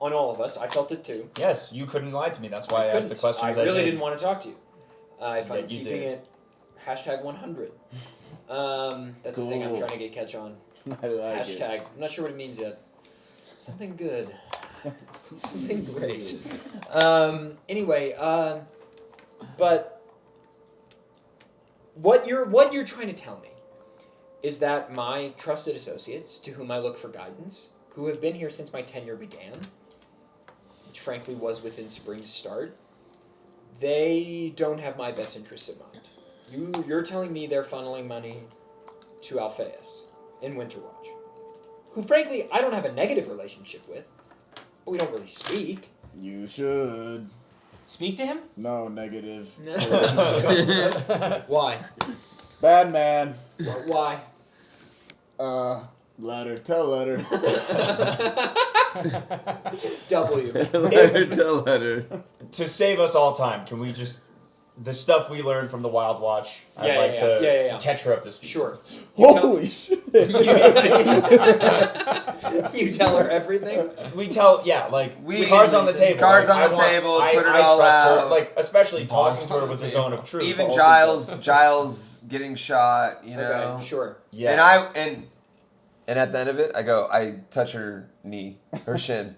On all of us. I felt it too. Yes, you couldn't lie to me. That's why I asked the questions I I really did. didn't want to talk to you. If I'm you keeping did. it #100. That's the thing I'm trying to get catch on. I like Hashtag. it. I'm not sure what it means yet. Something good. Something great. Anyway, but what you're trying to tell me is that my trusted associates, to whom I look for guidance, who have been here since my tenure began, which frankly was within spring's start, they don't have my best interests in mind. You're telling me they're funneling money to Alphaeus in Winterwatch, who frankly I don't have a negative relationship with, but we don't really speak. You should. Speak to him? No, negative. Why? Bad man. Why? Letter. Tell letter. W. Letter to letter. To save us all time, can we just... The stuff we learned from the Wild Watch, I'd like to catch her up to speed. Sure. Holy shit. You tell her everything? We tell, cards on the table. Cards Like, on the table, put it I all trust out. her, like, especially talking to her with the zone of truth. Even Giles getting shot, you know. Okay, sure. Yeah. And at the end of it, I touch her knee, her shin.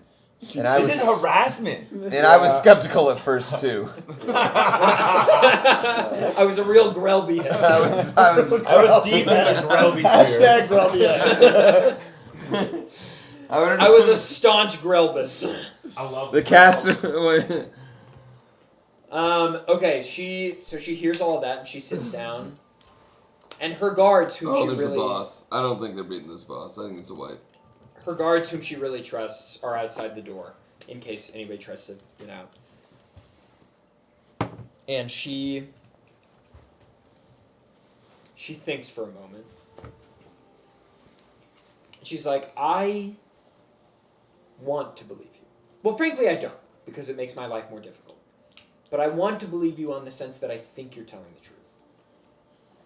And This is harassment. And I was skeptical at first too. I was a real Grelby. I was deep in the Grelby Hashtag Grelby. I was a staunch Grelbus. I love the cast. Okay, she hears all of that and she sits down. And her guards, whom she there's really... a boss. I don't think they're beating this boss. I think it's a wipe. Her guards, whom she really trusts, are outside the door, in case anybody tries to get out. And she thinks for a moment. She's like, I want to believe you. Well, frankly, I don't, because it makes my life more difficult. But I want to believe you on the sense that I think you're telling the truth.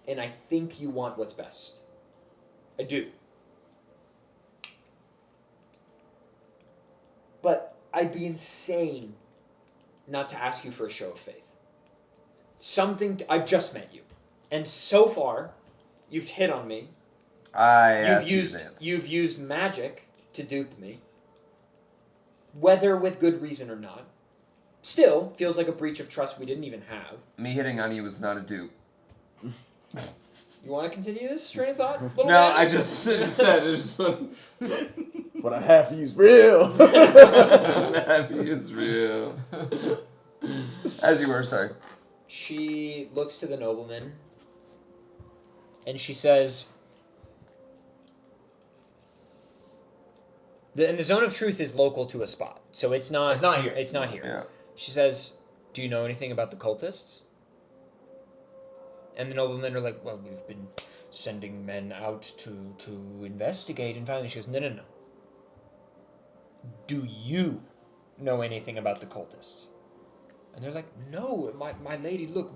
And I think you want what's best. I do. But I'd be insane not to ask you for a show of faith. I've just met you. And so far, you've hit on me You've used magic to dupe me. Whether with good reason or not. Still, feels like a breach of trust we didn't even have. Me hitting on you was not a dupe. You want to continue this train of thought? No, man? I just said it. But a half is real. Half is real. As you were, sorry. She looks to the nobleman, and she says, and the zone of truth is local to a spot, so it's not. It's not here. It's not here. Yeah. She says, "Do you know anything about the cultists?" And the noblemen are like, "Well, we've been sending men out to investigate." And finally, she goes, "No. Do you know anything about the cultists?" And they're like, "No, my lady, look,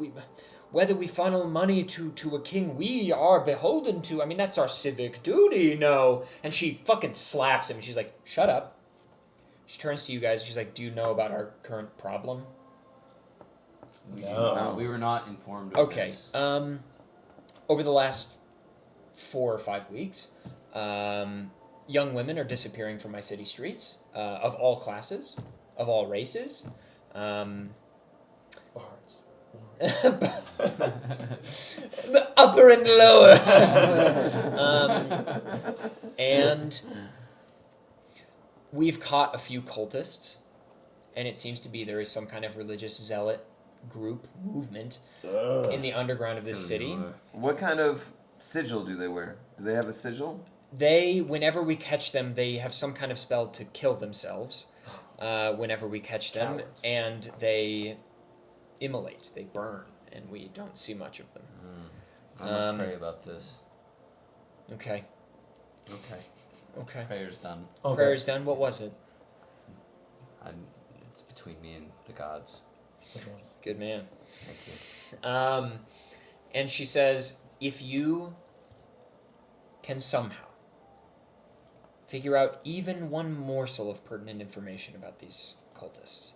whether we funnel money to a king we are beholden to, I mean, that's our civic duty, no." And she fucking slaps him, and she's like, "Shut up." She turns to you guys, she's like, "Do you know about our current problem?" We do not. We were not informed of Okay, this. over the last 4 or 5 weeks, young women are disappearing from my city streets, of all classes, of all races. Bards. The upper and lower. And we've caught a few cultists, and it seems to be there is some kind of religious zealot group, movement in the underground of this city. What kind of sigil do they wear? Do they have a sigil? They, whenever we catch them, they have some kind of spell to kill themselves whenever we catch them. Cowards. And they immolate, they burn, and we don't see much of them. I must pray about this. Okay. Prayer's done. Okay. Prayer's done. What was it? It's between me and the gods. Which ones? Good man. Thank you. And she says, if you can somehow figure out even one morsel of pertinent information about these cultists,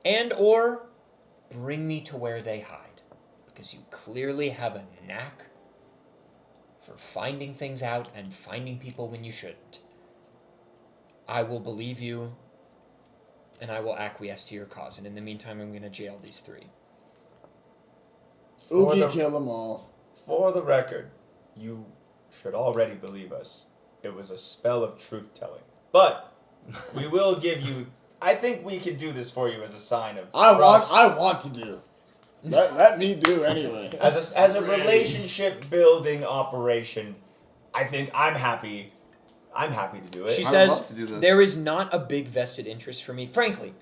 and or bring me to where they hide, because you clearly have a knack for finding things out and finding people when you shouldn't, I will believe you, and I will acquiesce to your cause. And in the meantime, I'm going to jail these 3. Oogie, kill them all. For the record, you should already believe us. It was a spell of truth-telling. But we will give you... I think we can do this for you as a sign of trust. I want to do. Let me do anyway. As a relationship-building operation, I think I'm happy. I'm happy to do it. She I would says, love to do this. there is not a big vested interest for me. Frankly,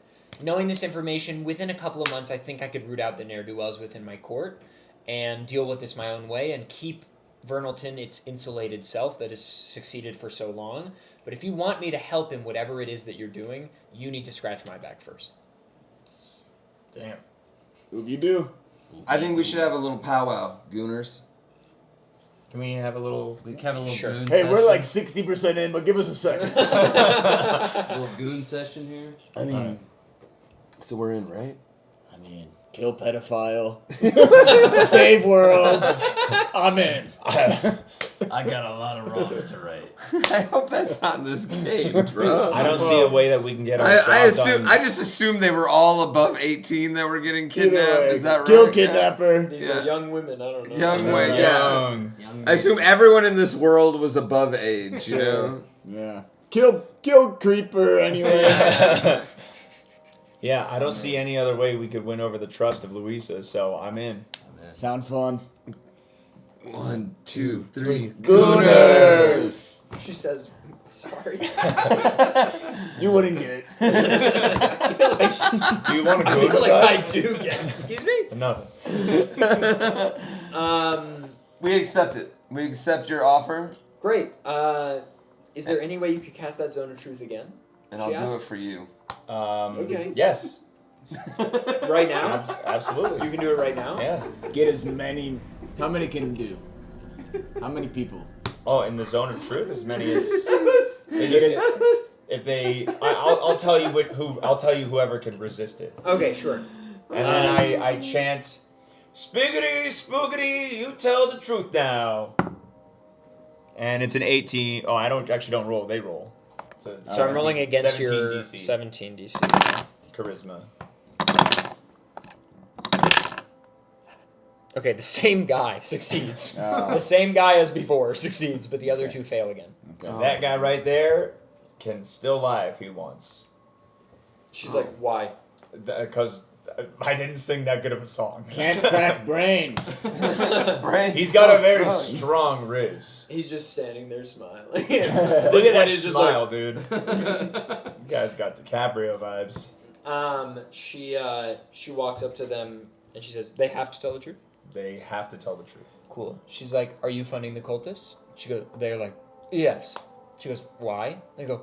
knowing this information, within a couple of months, I think I could root out the ne'er-do-wells within my court and deal with this my own way and keep Vernalton its insulated self that has succeeded for so long. But if you want me to help in whatever it is that you're doing, you need to scratch my back first. Damn. Oogie do. I think we should have a little powwow, Gooners. Can we have a little... We can have a little Sure. goon Hey, session. we're like 60% in, but give us a second. A little goon session here. I mean, So we're in, right? kill pedophile, save world. I'm in. I got a lot of wrongs to right. I hope that's not in this game, bro. I don't see a way that we can get our I job done. just assumed they were all above 18 that were getting Either kidnapped. way, Is that right? kill kidnapper. These Yeah. are young women, I don't know. Young Young. way, yeah. Young I assume everyone in this world was above age, you know? Yeah. Kill creeper anyway. Yeah, I don't see any other way we could win over the trust of Louisa, so I'm in. Sound fun. 1, 2, 3. Gooners. She says, sorry. You wouldn't get it. Do you want to I go feel with like us? I do get it. Excuse me? Nothing. We accept it. We accept your offer, Great. Is there any way you could cast that zone of truth again? and She I'll do asks. it for you. Okay. Yes. Right now? Absolutely. You can do it right now? Yeah. Get as many. How many can you do? How many people? Oh, in the zone of truth, as many as they just, if they, I'll tell you I'll tell you whoever can resist it. Okay, sure. And then I chant, "Spiggity, spoogity, you tell the truth now." And it's an 18. Oh, I don't roll. They roll. So, So I'm rolling against 17 your DC. 17 DC. Charisma. Okay, the same guy succeeds. Oh. The same guy as before succeeds, but the other two fail again. Okay. That guy right there can still lie if he wants. She's like, why? Because I didn't sing that good of a song. Can't crack brain. Brain. He's got a very strong riz. He's just standing there smiling. Look at that smile, dude. You guys got DiCaprio vibes. She walks up to them and she says, they have to tell the truth? They have to tell the truth. Cool. She's like, are you funding the cultists? They're like, yes. She goes, why? They go,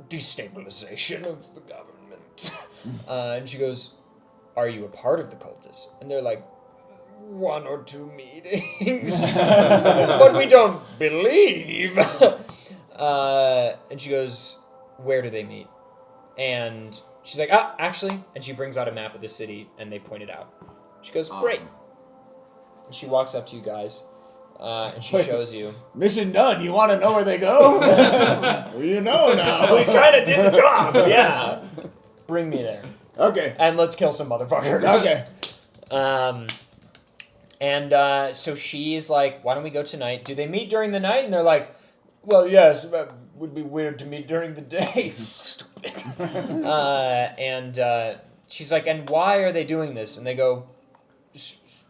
destabilization of the government. And she goes, are you a part of the cultists? And they're like, 1 or 2 meetings. But we don't believe. And she goes, where do they meet? And she's like, actually. And she brings out a map of the city and they point it out. She goes, great. And she walks up to you guys. And she shows you. Mission done. You want to know where they go? Well, you know now. We kind of did the job. Yeah. Bring me there. Okay. And let's kill some motherfuckers. Okay. So she's like, why don't we go tonight? Do they meet during the night? And they're like, well, yes, it would be weird to meet during the day. Stupid. She's like, and why are they doing this? And they go,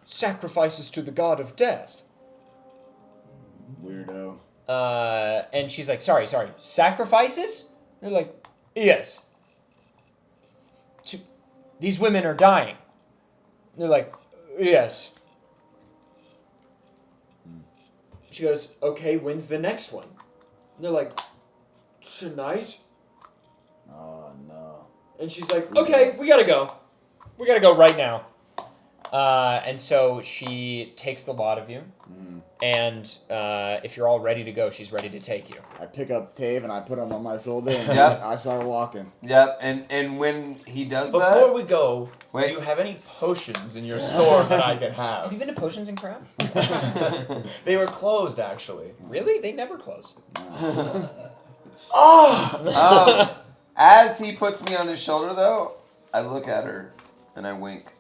sacrifices to the god of death. Weirdo. And she's like, sorry, sacrifices? They're like, yes. These women are dying. They're like, yes. She goes, okay, when's the next one? And they're like, tonight? Oh, no. And she's like, okay, we gotta go. We gotta go right now. And so she takes the lot of you. And if you're all ready to go, she's ready to take you. I pick up Tave and I put him on my shoulder and Yep. I start walking. Yep, and when he does that... Before we go, Wait. do you have any potions in your store that I can Have have? you been to Potions and Crab? They were closed, actually. Really? They never close. As he puts me on his shoulder, though, I look at her and I wink.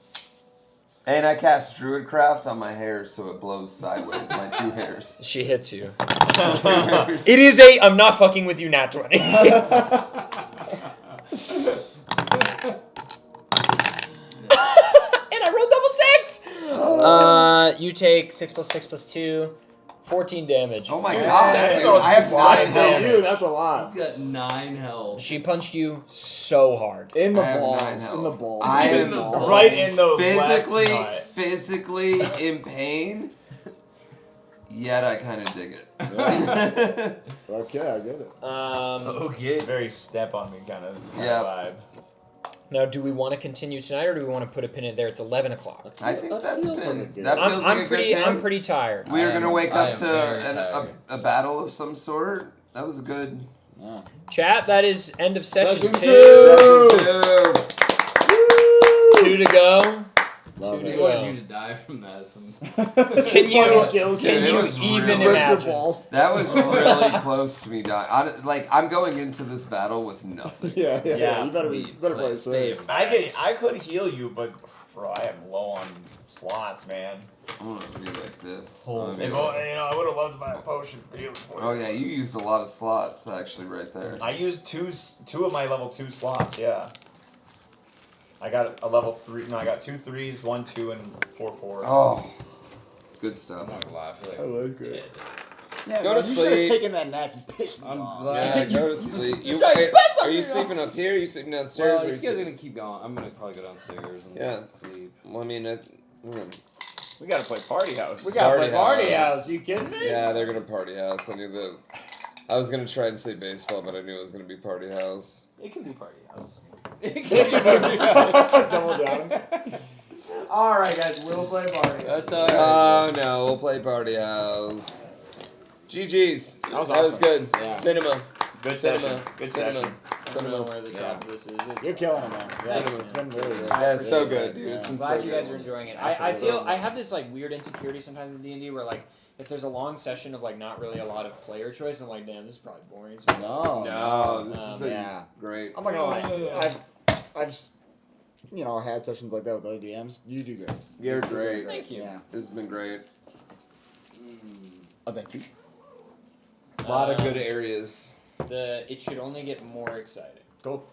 And I cast Druidcraft on my hair so it blows sideways, my 2 hairs. She hits you. It is a I'm not fucking with you nat 20. And I rolled double 6. You take 6 + 6 + 2, 14 damage. Oh my god, dude, I have 9 health. That's a lot. He's got 9 health. She punched you so hard. In the I have 9 balls. health. In the balls. I am Right in the physically in pain, yet I kind of dig it. Okay, I get it. It's a very step on me kind of vibe. Now, do we want to continue tonight, or do we want to put a pin in it there? It's 11 o'clock. I think that feels like a good I'm pretty tired. We are going to wake up to a battle of some sort. That was good. Yeah. Chat, that is end of session 2. Session 2. 2 to go. Love 2 to it. I go. wanted you to die from that. Can you Dude, even really, imagine? That was really close to me dying. I'm going into this battle with nothing. Yeah. You better play safe. I could heal you, but bro, I am low on slots, man. I want to be like this. I would have loved to buy a potion for healing for you. Oh yeah, you used a lot of slots actually right there. I used two of my level 2 slots. Yeah. I got a level 3. No, I got 2 3s, 1 2, and 4 4s. Oh, good stuff. I'm not gonna lie, I feel like I like it. Yeah, Go man, to you should have sleep. taken that nap. You pissed me off. Yeah, go to sleep. Are you sleeping up here? Are you sleeping downstairs? Well, or if you guys are gonna keep going, I'm gonna probably go downstairs and sleep. Well, I mean, We gotta play Party House. We gotta play Party House. You kidding me? Yeah, they're gonna Party House. I knew that. I was gonna try and say baseball, but I knew it was gonna be Party House. It can be Party House. Double down. All right, guys, we'll play Party. That's Oh no, we'll play Party House. GG's. That was awesome. good. Yeah. Cinema. Good Cinema. session. Good Cinema. session. don't know where the top of this is. You're killing it, man. Yeah, it's been really, really Yeah, it's so really good, dude. It's been Glad so you good. guys are enjoying it. I feel I have this like weird insecurity sometimes in D&D where like if there's a long session of like not really a lot of player choice, I'm like, damn, this is probably boring. So No, this has been yeah. great. I'm not gonna lie. I've had sessions like that with other DMs. You do great. You're great. Thank you. Yeah. This has been great. Oh, thank you. A lot of good areas. It should only get more exciting. Cool.